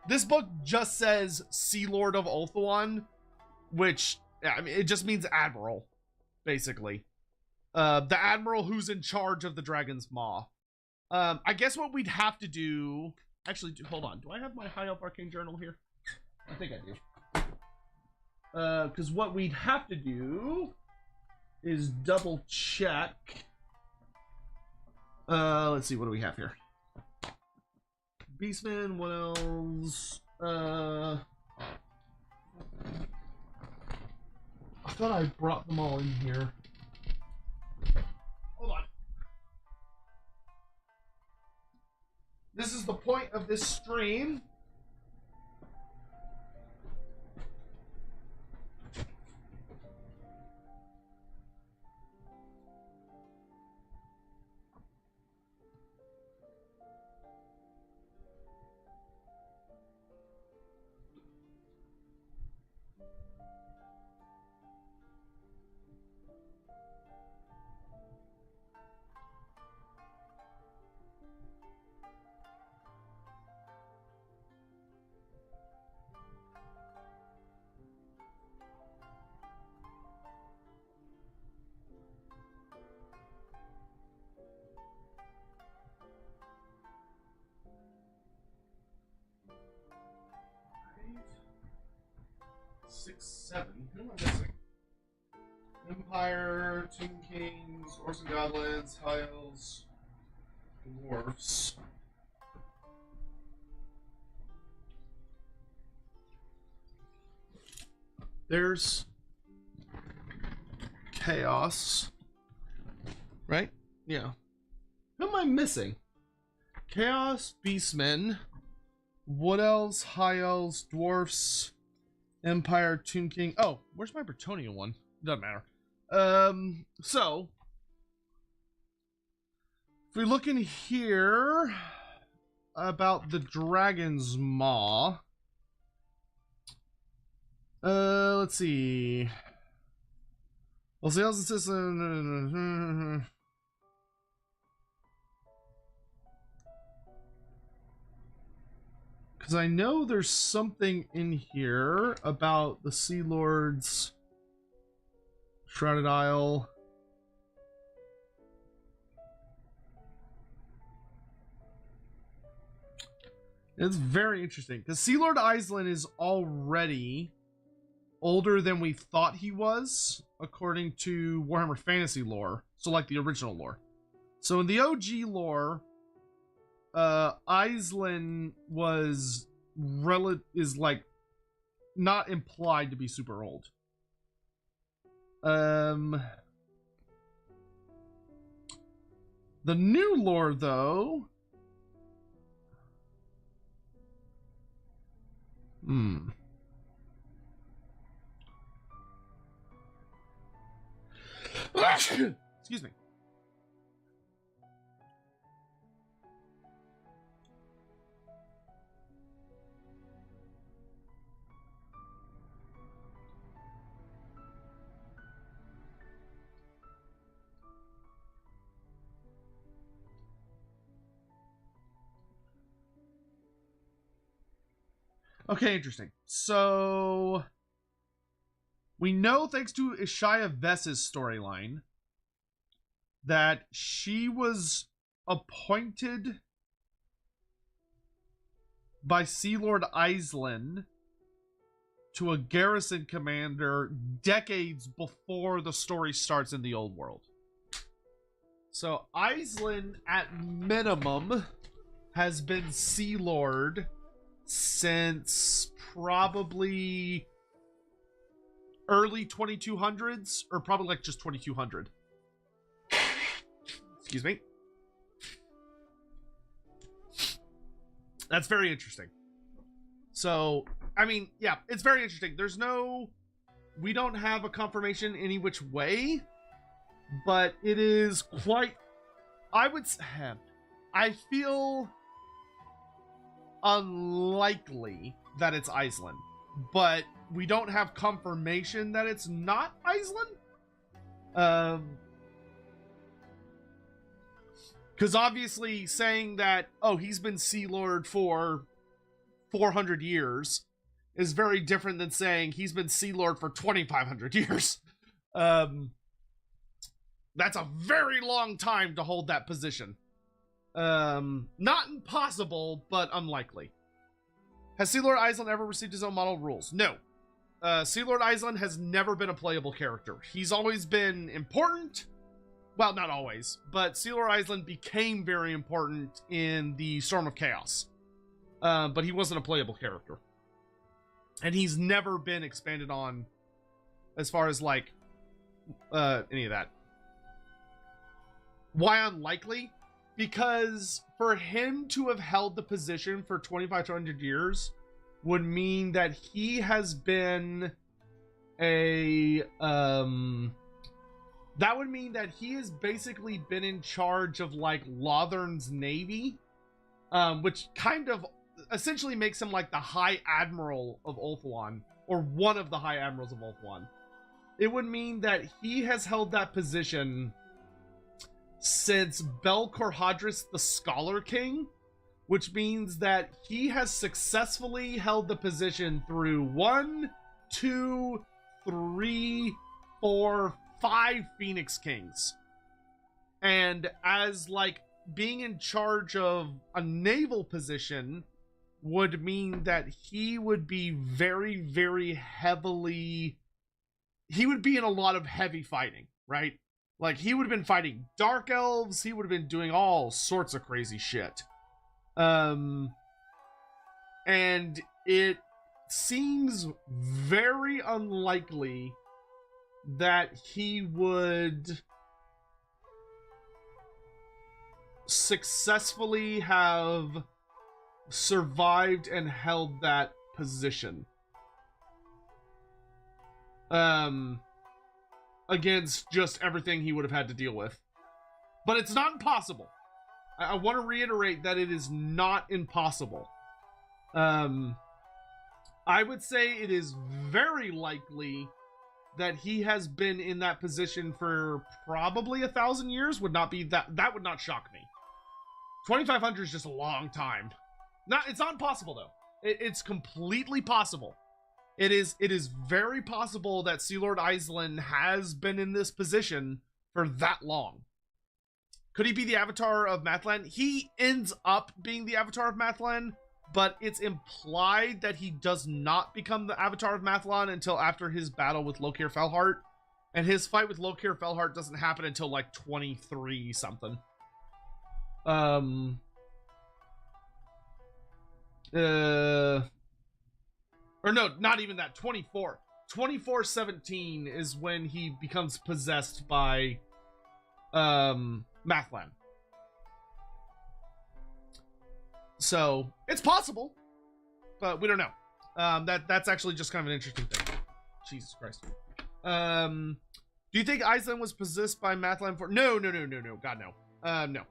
This book just says Sea Lord of Ulthuan, which, I mean, it just means admiral, basically. The admiral who's in charge of the Dragon's Maw. I guess what we'd have to do... Actually, hold on. Do I have my High Elf Arcane Journal here? I think I do. Because what we'd have to do is double check. Let's see, what do we have here? Beastman, what else? I thought I brought them all in here. Hold on. This is the point of this stream. Six, seven. Who am I missing? Empire, Tomb Kings, Orcs and Goblins, High Elves, Dwarfs. There's Chaos. Right? Yeah. Who am I missing? Chaos, Beastmen, Wood Elves, High Elves, Dwarfs, Empire, Tomb King. Oh, where's my Bretonnian one? Doesn't matter. So if we look in here about the Dragon's Maw, let's see. Well, sales and system. Because I know there's something in here about the Sea Lords, Shrouded Isle. It's very interesting because Sea Lord Iceland is already older than we thought he was, according to Warhammer Fantasy lore. So, like the original lore. So, in the OG lore, Iceland is like not implied to be super old. The new lore, though. Excuse me. Okay, interesting. So we know, thanks to Ishaya Vess's storyline, that she was appointed by Sea Lord Iceland to a garrison commander decades before the story starts in the old world. So Iceland, at minimum, has been Sea Lord since probably early 2200s, or probably like just 2200. Excuse me. That's very interesting. So, I mean, yeah, it's very interesting. We don't have a confirmation any which way, but it is quite, I feel unlikely that it's Iceland, but we don't have confirmation that it's not Iceland. Because obviously saying that, oh, he's been Sea Lord for 400 years is very different than saying he's been Sea Lord for 2,500 years. That's a very long time to hold that position. Not impossible, but unlikely. Has Sea Lord Iceland ever received his own model rules? No. Sea Lord Iceland has never been a playable character. He's always been important. Well, not always, but Sea Lord Iceland became very important in the Storm of Chaos. But he wasn't a playable character. And he's never been expanded on as far as, like, any of that. Why unlikely? Because for him to have held the position for 2,500 years would mean that he has been that would mean that he has basically been in charge of, like, Lothern's navy, which kind of essentially makes him like the High Admiral of Ulthuan, or one of the High Admirals of Ulthuan. It would mean that he has held that position since Belcorhadris the Scholar King, which means that he has successfully held the position through 1, 2, 3, 4, 5 Phoenix Kings. And as, like, being in charge of a naval position would mean that he would be very, very heavily... He would be in a lot of heavy fighting, right? Like, he would have been fighting Dark Elves, he would have been doing all sorts of crazy shit. And it seems very unlikely that he would successfully have survived and held that position. Against just everything he would have had to deal with. But it's not impossible. I want to reiterate that it is not impossible. I would say it is very likely that he has been in that position for probably 1,000 years. Would not be that would not shock me. 2,500 is just a long time. It's not impossible though. It's completely possible. It is very possible that Sea Lord Iceland has been in this position for that long. Could he be the avatar of Mathlan? He ends up being the avatar of Mathlan, but it's implied that he does not become the avatar of Mathlan until after his battle with Lokir Felhart. And his fight with Lokir Felhart doesn't happen until like 23 something. Or no, not even that, 24. 2417 is when he becomes possessed by Mathlan. So, it's possible, but we don't know. That's actually just kind of an interesting thing. Jesus Christ. Do you think Iceland was possessed by Mathlan for... No. God, no. No.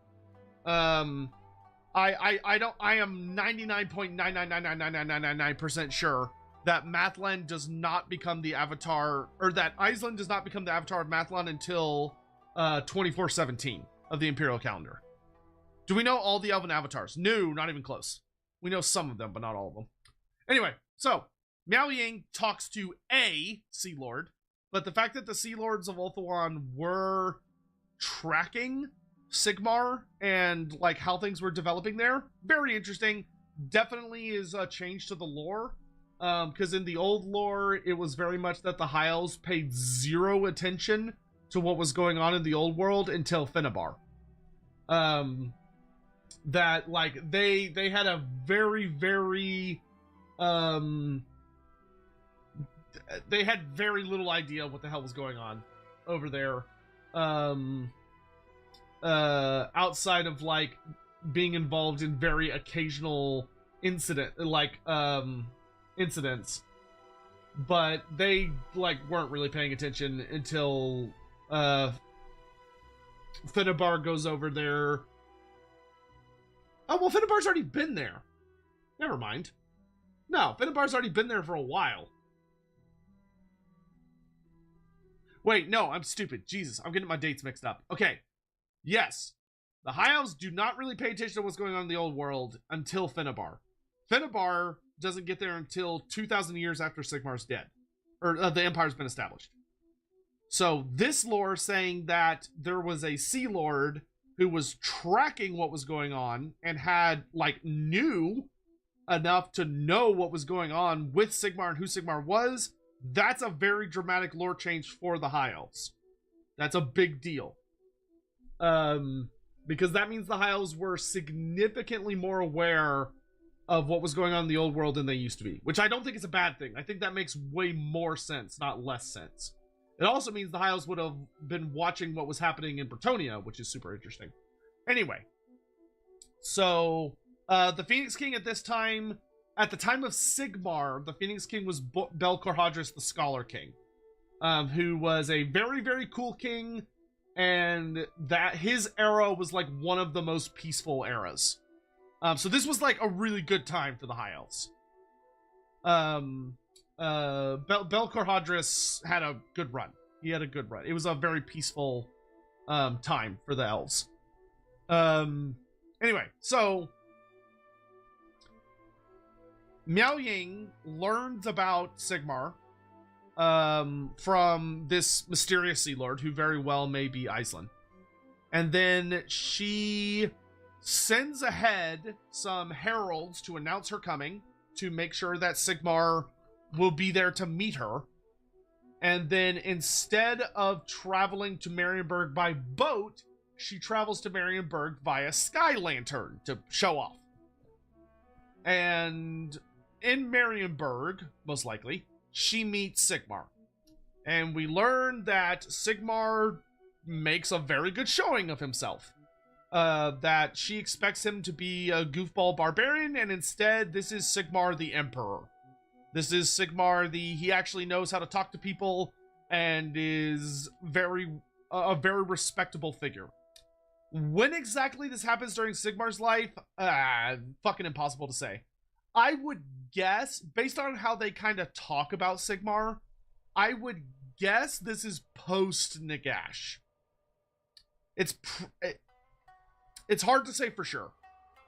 I don't... I am 99.9999999% sure that Mathlan does not become the avatar... Or that Iceland does not become the avatar of Mathlan until 2417 of the Imperial calendar. Do we know all the Elven avatars? No, not even close. We know some of them, but not all of them. Anyway, so Miao Ying talks to a Sea Lord, but the fact that the Sea Lords of Ulthuan were tracking Sigmar and like how things were developing there, very interesting. Definitely is a change to the lore, because in the old lore, it was very much that the High Elves paid zero attention to what was going on in the old world until Finnabar. That like they had a very they had very little idea what the hell was going on over there, outside of like being involved in very occasional incidents, but they like weren't really paying attention until Finnebar goes over there. Oh well, Finnebar's already been there. Never mind. No, Finnebar's already been there for a while. Wait, no, I'm stupid. Jesus, I'm getting my dates mixed up. Okay. Yes. The High Elves do not really pay attention to what's going on in the old world until Finnebar. Finnebar doesn't get there until 2,000 years after Sigmar's dead. Or the Empire's been established. So this lore saying that there was a Sea Lord who was tracking what was going on and had, like, knew enough to know what was going on with Sigmar and who Sigmar was, that's a very dramatic lore change for the High Elves. That's a big deal. Because that means the High Elves were significantly more aware of what was going on in the old world than they used to be, which I don't think is a bad thing. I think that makes way more sense, not less sense. It also means the High Elves would have been watching what was happening in Bretonnia, which is super interesting. Anyway, so the Phoenix King at the time of Sigmar, the Phoenix King was Belcorhadris the Scholar King, who was a very, very cool king, and that his era was like one of the most peaceful eras. So this was like a really good time for the High Elves. Belcorhadris had a good run. He had a good run. It was a very peaceful time for the elves. Anyway, so Miao Ying learns about Sigmar from this mysterious Sea Lord, who very well may be Iceland. And then she sends ahead some heralds to announce her coming, to make sure that Sigmar will be there to meet her. And then instead of traveling to Marienburg by boat, she travels to Marienburg via Sky Lantern to show off. And in Marienburg, most likely, she meets Sigmar. And we learn that Sigmar makes a very good showing of himself. That she expects him to be a goofball barbarian, and instead, this is Sigmar the Emperor. This is Sigmar he actually knows how to talk to people, and is a very respectable figure. When exactly this happens during Sigmar's life, fucking impossible to say. I would guess, based on how they kind of talk about Sigmar, I would guess this is post Nagash. It's hard to say for sure,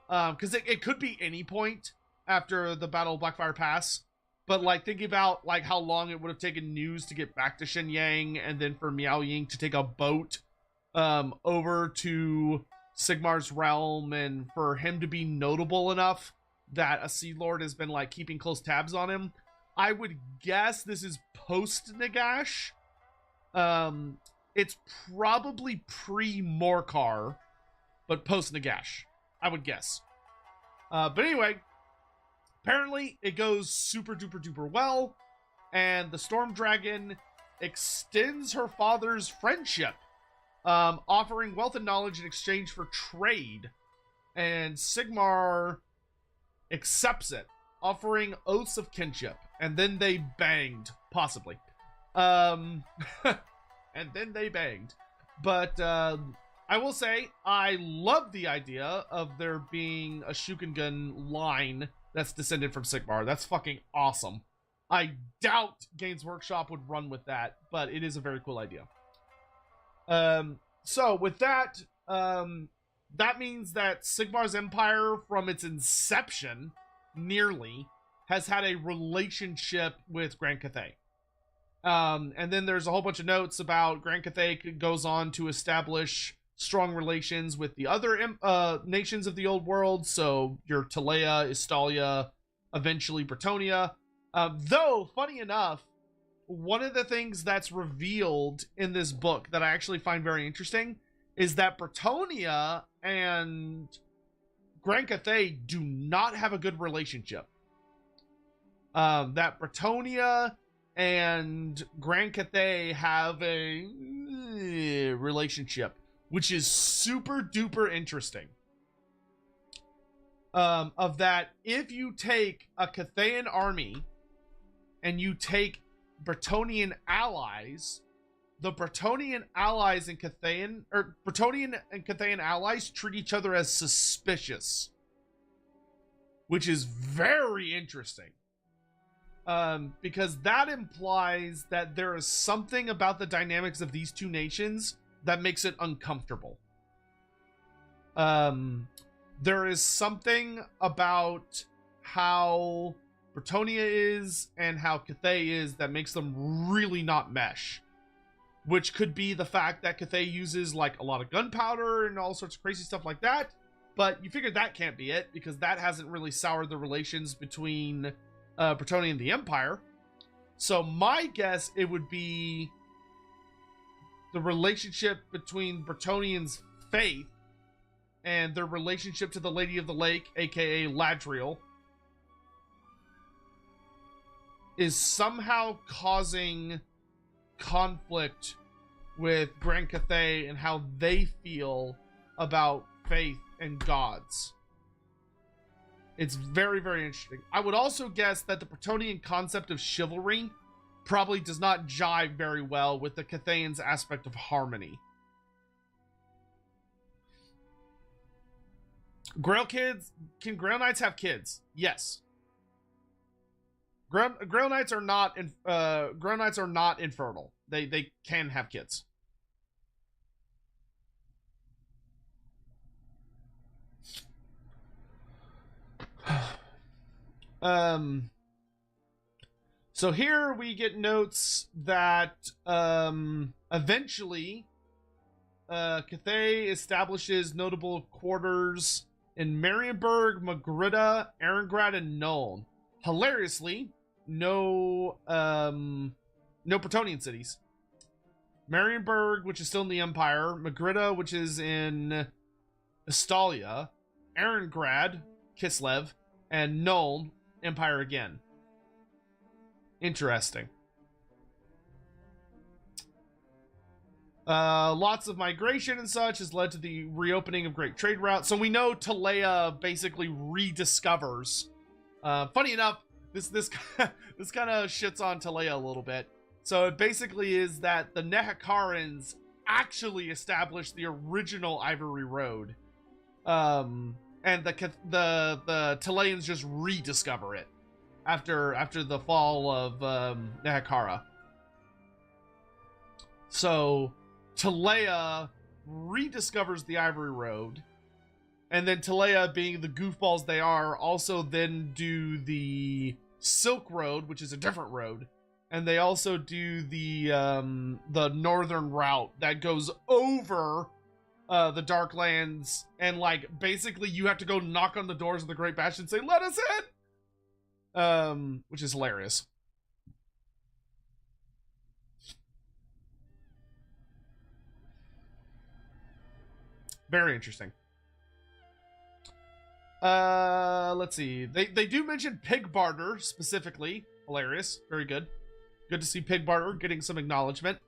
because it could be any point after the Battle of Blackfire Pass. But like thinking about like how long it would have taken News to get back to Shenyang, and then for Miao Ying to take a boat over to Sigmar's realm, and for him to be notable enough that a Sea Lord has been like keeping close tabs on him, I would guess this is post Nagash. It's probably pre-Morcar, but post Nagash, I would guess. But anyway, apparently it goes super duper duper well, and the Storm Dragon extends her father's friendship, offering wealth and knowledge in exchange for trade, and Sigmar accepts it, offering oaths of kinship, and then they banged, possibly. And then they banged. But I will say, I love the idea of there being a Shukengun line that's descended from Sigmar. That's fucking awesome. I doubt Games Workshop would run with that, but it is a very cool idea. So with that, that means that Sigmar's empire, from its inception, nearly, has had a relationship with Grand Cathay. And then there's a whole bunch of notes about Grand Cathay goes on to establish strong relations with the other nations of the old world, so your Talea, Estalia, eventually Bretonnia. Though, funny enough, one of the things that's revealed in this book that I actually find very interesting is that Bretonnia and Grand Cathay do not have a good relationship. That Bretonnia and Grand Cathay have a relationship, which is super duper interesting. of that if you take a Cathayan army and you take Bretonnian allies, the Bretonnian allies and Cathayan, or Bretonnian and Cathayan allies treat each other as suspicious, which is very interesting. Because that implies that there is something about the dynamics of these two nations that makes it uncomfortable. There is something about how Bretonnia is and how Cathay is that makes them really not mesh. Which could be the fact that Cathay uses like a lot of gunpowder and all sorts of crazy stuff like that. But you figure that can't be it, because that hasn't really soured the relations between Bretonnia and the Empire. So my guess, it would be the relationship between Bretonnians' faith and their relationship to the Lady of the Lake, aka Ladriel, is somehow causing conflict with Grand Cathay and how they feel about faith and gods. It's very, very interesting. I would also guess that the Bretonnian concept of chivalry probably does not jive very well with the Cathayans' aspect of harmony. Grail kids, can Grail Knights have kids? Yes. Grail Knights are not infertile. They can have kids. So here we get notes that eventually Cathay establishes notable quarters in Marienburg, Magritta, Erengrad, and Nuln. Hilariously, no Bretonnian cities. Marienburg, which is still in the Empire, Magritta, which is in Estalia, Erengrad, Kislev, and Nuln, Empire again. Interesting. Lots of migration and such has led to the reopening of great trade routes. So we know Talea basically rediscovers. Funny enough, this kind of shits on Talea a little bit. So it basically is that the Nehakarans actually established the original Ivory Road, and the Talaeans just rediscover it after the fall of Nehakara. So Talea rediscovers the Ivory Road, and then Talea, being the goofballs they are, also then do the Silk Road, which is a different road, and they also do the northern route that goes over the Darklands, and like basically you have to go knock on the doors of the Great Bastion and say, "Let us in," which is hilarious. Very interesting. Let's see. They do mention pig barter specifically. Hilarious. Very good. Good to see pig barter getting some acknowledgement.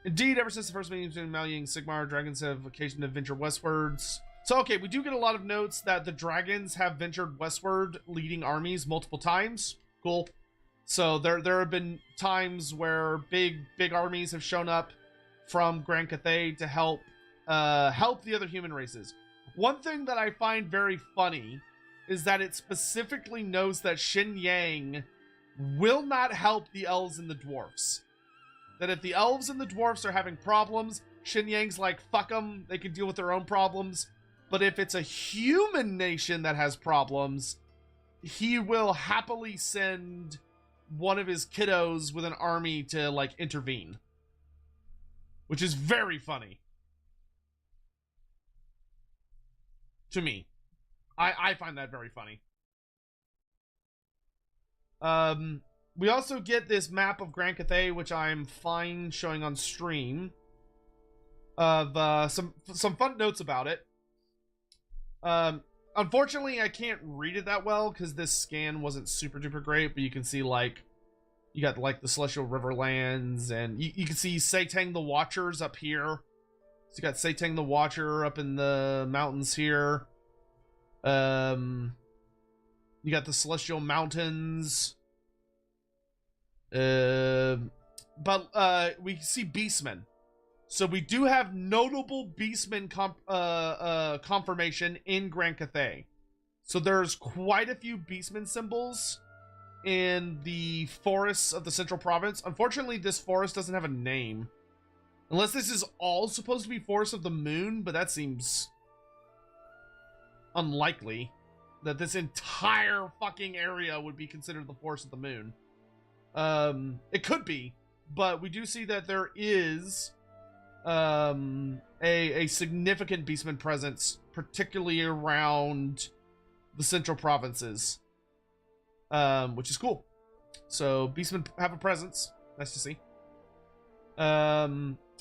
Indeed, ever since the first meeting between Mao Ying and Sigmar, dragons have occasioned to venture westwards. So, okay, we do get a lot of notes that the dragons have ventured westward, leading armies multiple times. Cool. So there have been times where big armies have shown up from Grand Cathay to help the other human races. One thing that I find very funny is that it specifically knows that Xin Yang will not help the elves and the dwarfs. That if the elves and the dwarfs are having problems, Xin Yang's like, fuck them, they can deal with their own problems. But if it's a human nation that has problems, he will happily send one of his kiddos with an army to, like, intervene. Which is very funny. To me. I find that very funny. We also get this map of Grand Cathay, which I'm fine showing on stream, of some fun notes about it. Unfortunately, I can't read it that well because this scan wasn't super duper great, but you can see, like, you got, like, the Celestial Riverlands, and you can see Satang the Watchers up here. So you got Satang the Watcher up in the mountains here. You got the Celestial Mountains. But we see Beastmen. So we do have notable Beastmen confirmation in Grand Cathay. So there's quite a few Beastmen symbols in the forests of the Central Province. Unfortunately, this forest doesn't have a name. Unless this is all supposed to be Forest of the Moon, but that seems unlikely. That this entire fucking area would be considered the Forest of the Moon. It could be, but we do see that there is a significant Beastman presence, particularly around the Central Provinces, which is cool. So Beastmen have a presence. Nice to see.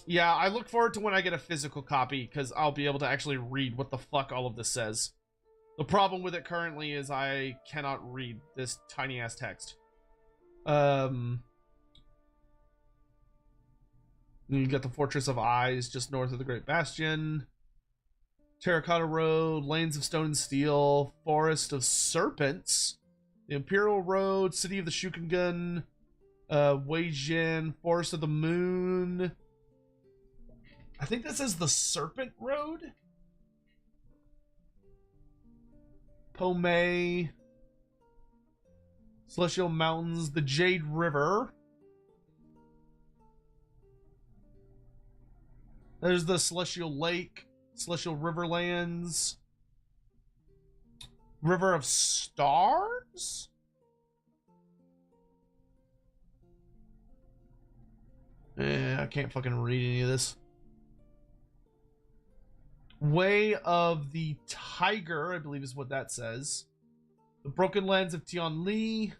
Yeah, I look forward to when I get a physical copy, because I'll be able to actually read what the fuck all of this says. The problem with it currently is I cannot read this tiny ass text. You got the Fortress of Eyes just north of the Great Bastion. Terracotta Road, Lanes of Stone and Steel, Forest of Serpents, the Imperial Road, City of the Shukengun, Weijin, Forest of the Moon. I think this is the Serpent Road. Pomei, Celestial Mountains, the Jade River. There's the Celestial Lake, Celestial Riverlands, River of Stars? I can't fucking read any of this. Way of the Tiger, I believe is what that says. The Broken Lands of Tianli.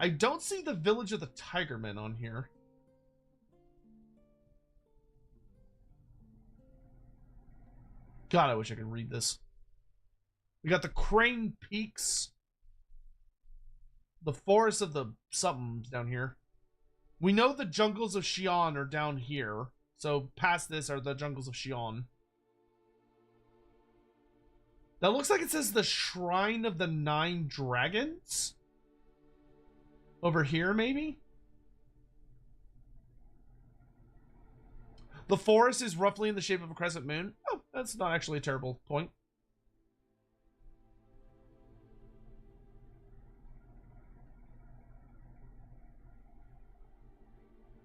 I don't see the Village of the Tigermen on here. God, I wish I could read this. We got the Crane Peaks. The Forest of the something's down here. We know the Jungles of Xi'an are down here. So past this are the Jungles of Xi'an. That looks like it says the Shrine of the Nine Dragons. Over here, maybe? The forest is roughly in the shape of a crescent moon. Oh, that's not actually a terrible point.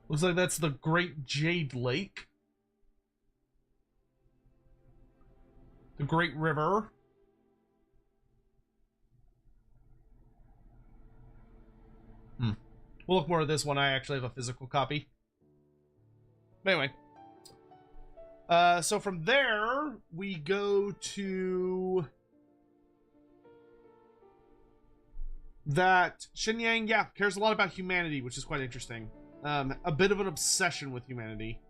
Looks like that's the Great Jade Lake. The Great River. We'll look more at this when I actually have a physical copy. But anyway. So from there, we go to that Shenyang, yeah, cares a lot about humanity, which is quite interesting. A bit of an obsession with humanity.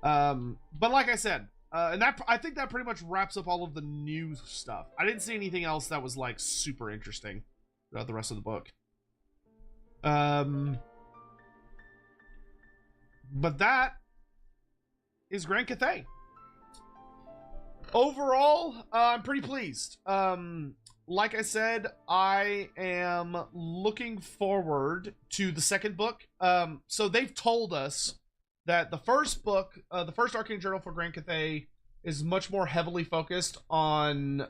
But like I said, and that I think that pretty much wraps up all of the news stuff. I didn't see anything else that was like super interesting throughout the rest of the book. But that is Grand Cathay. Overall, I'm pretty pleased. Like I said, I am looking forward to the second book. So they've told us that the first book, the first Arcane Journal for Grand Cathay, is much more heavily focused on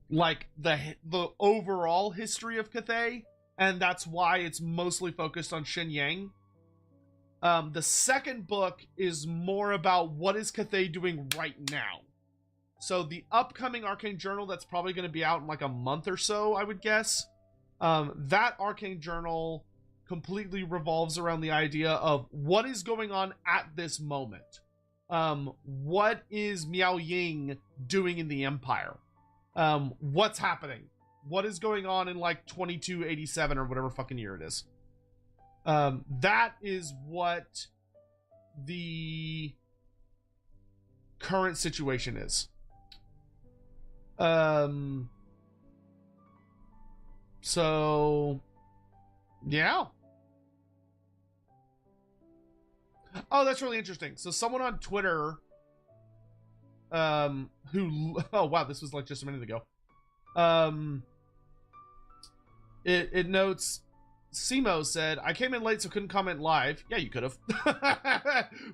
like the overall history of Cathay, and that's why it's mostly focused on Shenyang. The second book is more about what is Cathay doing right now. So the upcoming Arcane Journal that's probably going to be out in like a month or so, I would guess. That Arcane Journal completely revolves around the idea of what is going on at this moment. What is Miao Ying doing in the Empire? What's happening? What is going on in like 2287 or whatever fucking year it is? That is what the current situation is. So, yeah. Oh, that's really interesting. So someone on Twitter, oh wow, this was like just a minute ago. It notes, Simo said, I came in late so couldn't comment live. Yeah, you could have.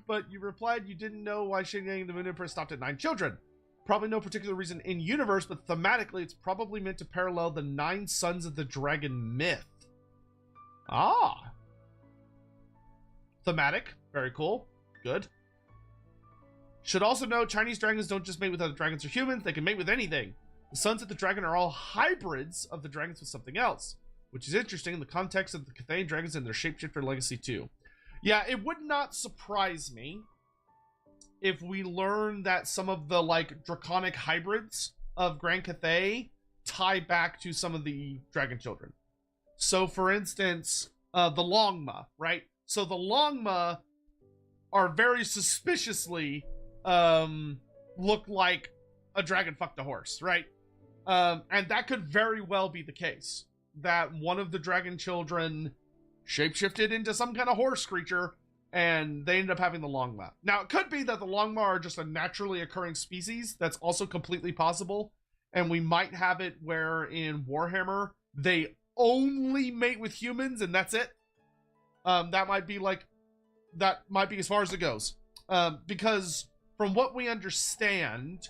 But you replied you didn't know why Shenyang and the Moon Empress stopped at 9 children. Probably no particular reason in universe, but thematically it's probably meant to parallel the 9 sons of the dragon myth. Ah. Thematic. Very cool. Good. Should also know Chinese dragons don't just mate with other dragons or humans, they can mate with anything. The sons of the dragon are all hybrids of the dragons with something else, which is interesting in the context of the Cathay dragons and their shapeshifter legacy too. Yeah, it would not surprise me if we learn that some of the like draconic hybrids of Grand Cathay tie back to some of the dragon children. So for instance, the Longma, right? So the Longma are very suspiciously look like a dragon fucked a horse, right? And that could very well be the case, that one of the dragon children shapeshifted into some kind of horse creature and they ended up having the Longma. Now, it could be that the Longma are just a naturally occurring species. That's also completely possible. And we might have it where in Warhammer, they only mate with humans and that's it. That might be as far as it goes. Because from what we understand,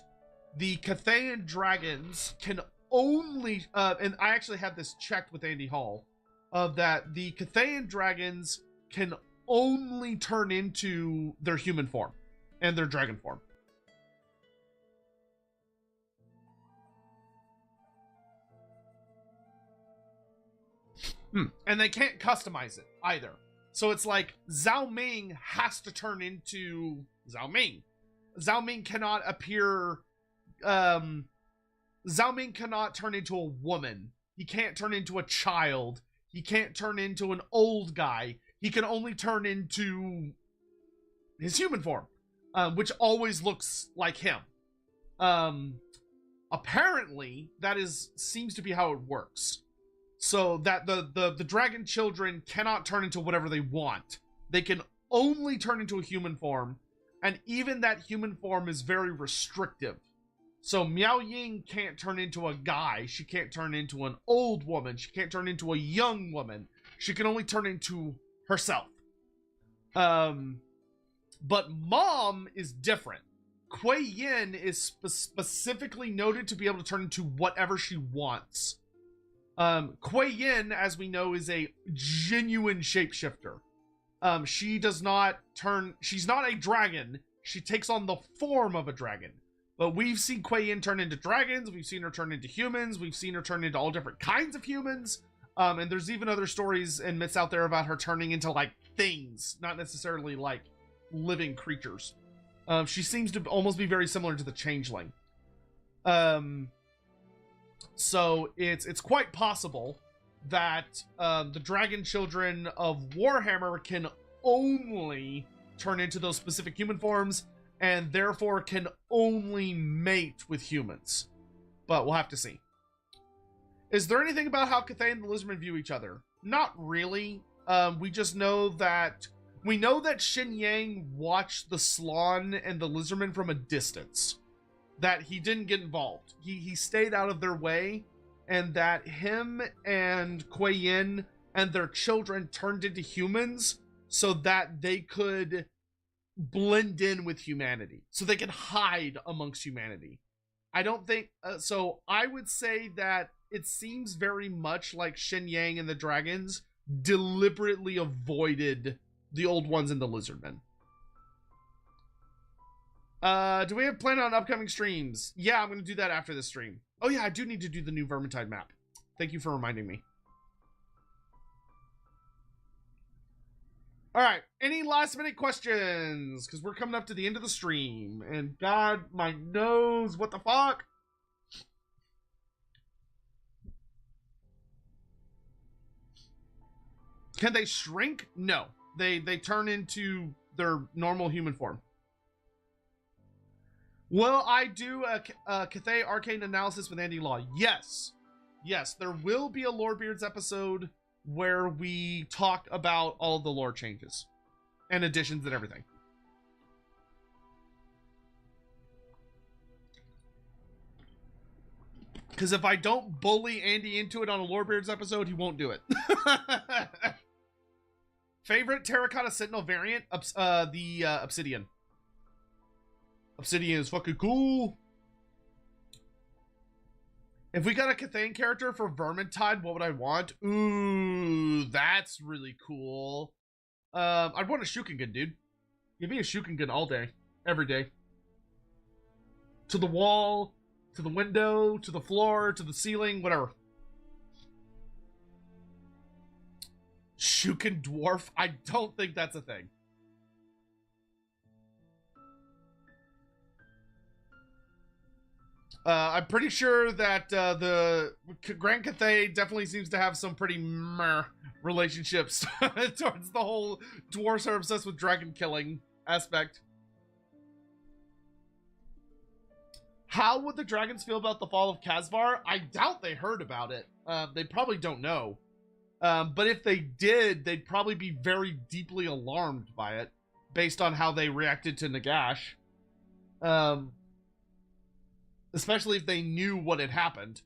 the Cathayan dragons can only, and I actually had this checked with Andy Hall, that the Cathayan dragons can only turn into their human form and their dragon form. And they can't customize it either. So it's like Zhao Ming has to turn into Zhao Ming. Zhao Ming cannot appear, Zhao Ming cannot turn into a woman. He can't turn into a child. He can't turn into an old guy. He can only turn into his human form, which always looks like him. Apparently, that seems to be how it works. So that the dragon children cannot turn into whatever they want. They can only turn into a human form, and even that human form is very restrictive. So Miao Ying can't turn into a guy. She can't turn into an old woman. She can't turn into a young woman. She can only turn into herself. But Mom is different. Kuei Yin is specifically noted to be able to turn into whatever she wants. Kuei Yin, as we know, is a genuine shapeshifter. She's not a dragon. She takes on the form of a dragon. But we've seen Kuei Yin turn into dragons. We've seen her turn into humans. We've seen her turn into all different kinds of humans. And there's even other stories and myths out there about her turning into, like, things, not necessarily, like, living creatures. She seems to almost be very similar to the Changeling. So it's quite possible that the dragon children of Warhammer can only turn into those specific human forms and therefore can only mate with humans. But we'll have to see. Is there anything about how Cathay and the Lizardmen view each other? Not really. We just know that Shin Yang watched the Slan and the Lizardmen from a distance. That he didn't get involved. He stayed out of their way, and that him and Kuei Yin and their children turned into humans so that they could blend in with humanity, so they can hide amongst humanity. I don't think so. I would say that it seems very much like Shin Yang and the dragons deliberately avoided the old ones and the Lizardmen. Do we have plan on upcoming streams? Yeah, I'm going to do that after this stream. Oh yeah, I do need to do the new Vermintide map. Thank you for reminding me. Alright, any last minute questions? Because we're coming up to the end of the stream. And God, my nose, what the fuck? Can they shrink? No. They turn into their normal human form. Will I do a Cathay Arcane analysis with Andy Law? Yes. Yes, there will be a Lorebeards episode where we talk about all the lore changes and additions and everything. Because if I don't bully Andy into it on a Lorebeards episode, he won't do it. Favorite Terracotta Sentinel variant? The Obsidian. Obsidian is fucking cool. If we got a Cathay character for Vermintide, what would I want? Ooh, that's really cool. I'd want a Shukengun, dude. Give me a Shukengun all day. Every day. To the wall, to the window, to the floor, to the ceiling, whatever. Shuken Dwarf? I don't think that's a thing. I'm pretty sure that the Grand Cathay definitely seems to have some pretty meh relationships towards the whole dwarves are obsessed with dragon killing aspect. How would the dragons feel about the fall of Kazvar? I doubt they heard about it. They probably don't know. But if they did, they'd probably be very deeply alarmed by it, based on how they reacted to Nagash. Especially if they knew what had happened.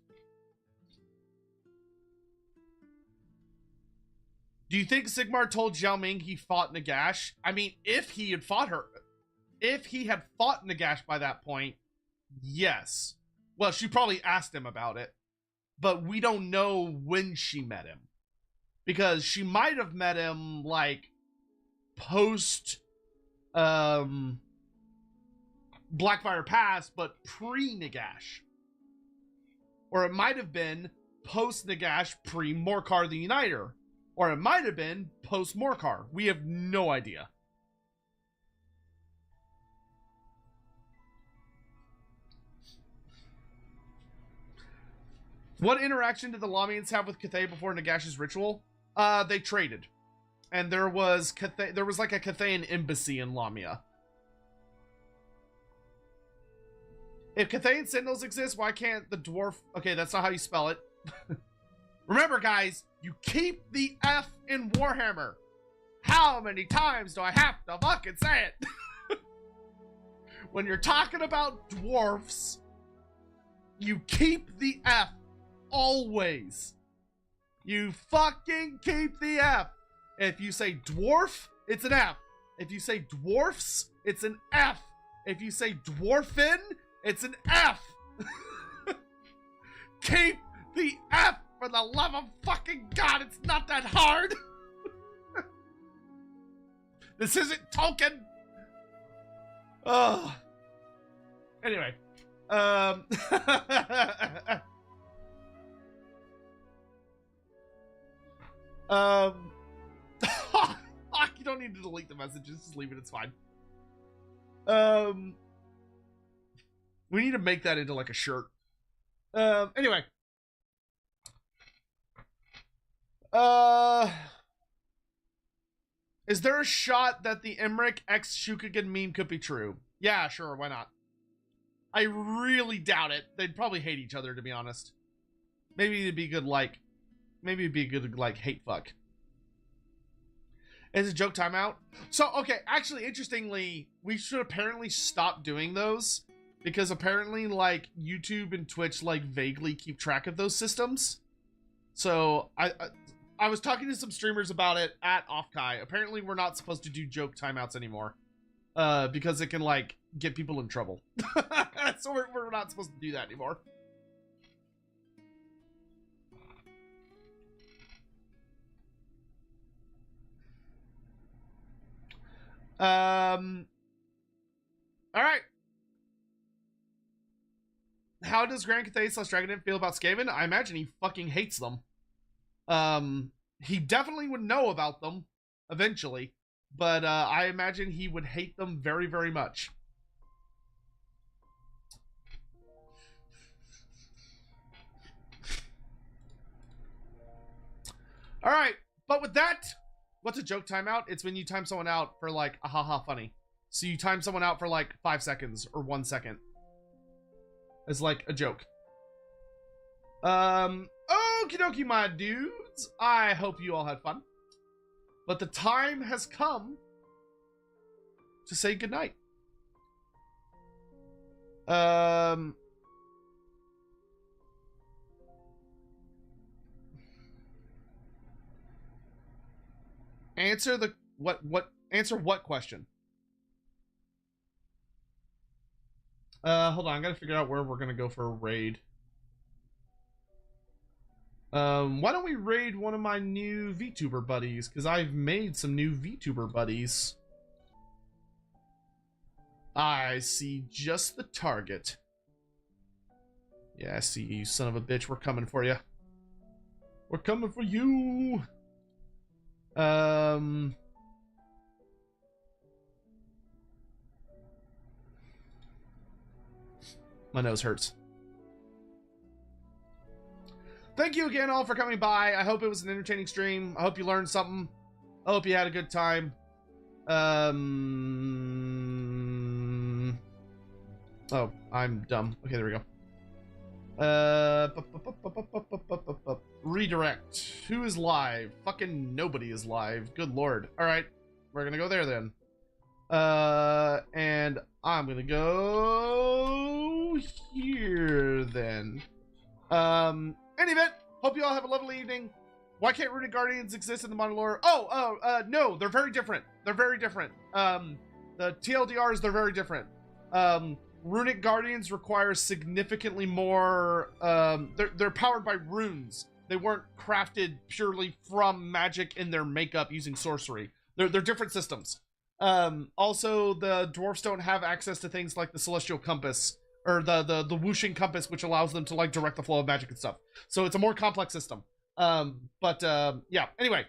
Do you think Sigmar told Zhao Ming he fought Nagash? I mean, if he had fought Nagash by that point, yes. Well, she probably asked him about it, but we don't know when she met him. Because she might have met him, like, post, Blackfire Pass, but pre-Nagash. Or it might have been post-Nagash, pre-Morkar the Uniter. Or it might have been post-Morkar. We have no idea. What interaction did the Lamians have with Cathay before Nagash's ritual? They traded. And there was like a Cathayan embassy in Lamia. If Cathayan Sentinels exist, why can't the dwarf... Okay, that's not how you spell it. Remember, guys, you keep the F in Warhammer. How many times do I have to fucking say it? When you're talking about dwarfs, you keep the F. Always. You fucking keep the F. If you say dwarf, it's an F. If you say dwarfs, it's an F. If you say dwarfin, it's an F. Keep the F, for the love of fucking God. It's not that hard. This isn't Tolkien. Oh. Anyway. You don't need to delete the messages. Just leave it. It's fine. We need to make that into like a shirt. Anyway. Is there a shot that the Emmerich X Shukagan meme could be true? Yeah, sure, why not? I really doubt it. They'd probably hate each other, to be honest. Maybe it'd be good, like... Maybe it'd be a good, like, hate fuck. Is it joke timeout? So, okay, actually, interestingly, we should apparently stop doing those. Because apparently, like, YouTube and Twitch, like, vaguely keep track of those systems. So, I was talking to some streamers about it at Offkai. Apparently, we're not supposed to do joke timeouts anymore. Because it can, like, get people in trouble. So, we're not supposed to do that anymore. Alright. How does Grand Cathay / Dragonin feel about Skaven? I imagine he fucking hates them. He definitely would know about them eventually, but I imagine he would hate them very, very much. All right, but with that, what's a joke timeout? It's when you time someone out for like a haha funny. So you time someone out for like 5 seconds or 1 second. It's like a joke. Okie dokie, my dudes. I hope you all had fun. But the time has come to say goodnight. Answer the answer what question? Hold on, I gotta figure out where we're gonna go for a raid. Why don't we raid one of my new VTuber buddies? Because I've made some new VTuber buddies. I see just the target. Yeah, I see you, son of a bitch. We're coming for you. We're coming for you. My nose hurts. Thank you again all for coming by. I hope it was an entertaining stream. I hope you learned something. I hope you had a good time. Oh, I'm dumb. Okay, there we go. Redirect. Who is live? Fucking nobody is live. Good lord. Alright, we're gonna go there then. And I'm gonna go here then. Any event, hope you all have a lovely evening. Why can't Runic Guardians exist in the modern lore? No, they're very different. They're very different. The TLDRs, they're very different. Runic Guardians require significantly more, they're powered by runes. They weren't crafted purely from magic in their makeup using sorcery. They're different systems. Also, the dwarfs don't have access to things like the Celestial Compass, or the whooshing compass, which allows them to like direct the flow of magic and stuff. So it's a more complex system. Yeah, anyway,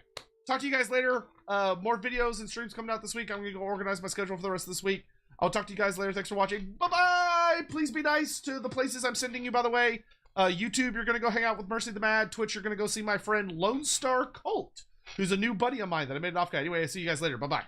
talk to you guys later. More videos and streams coming out this week. I'm gonna go organize my schedule for the rest of this week. I'll talk to you guys later. Thanks for watching. Bye-bye! Please be nice to the places I'm sending you, by the way. YouTube, you're gonna go hang out with Mercy the Mad. Twitch, you're gonna go see my friend Lone Star Cult, who's a new buddy of mine that I made an off guy. Anyway, I see you guys later. Bye-bye.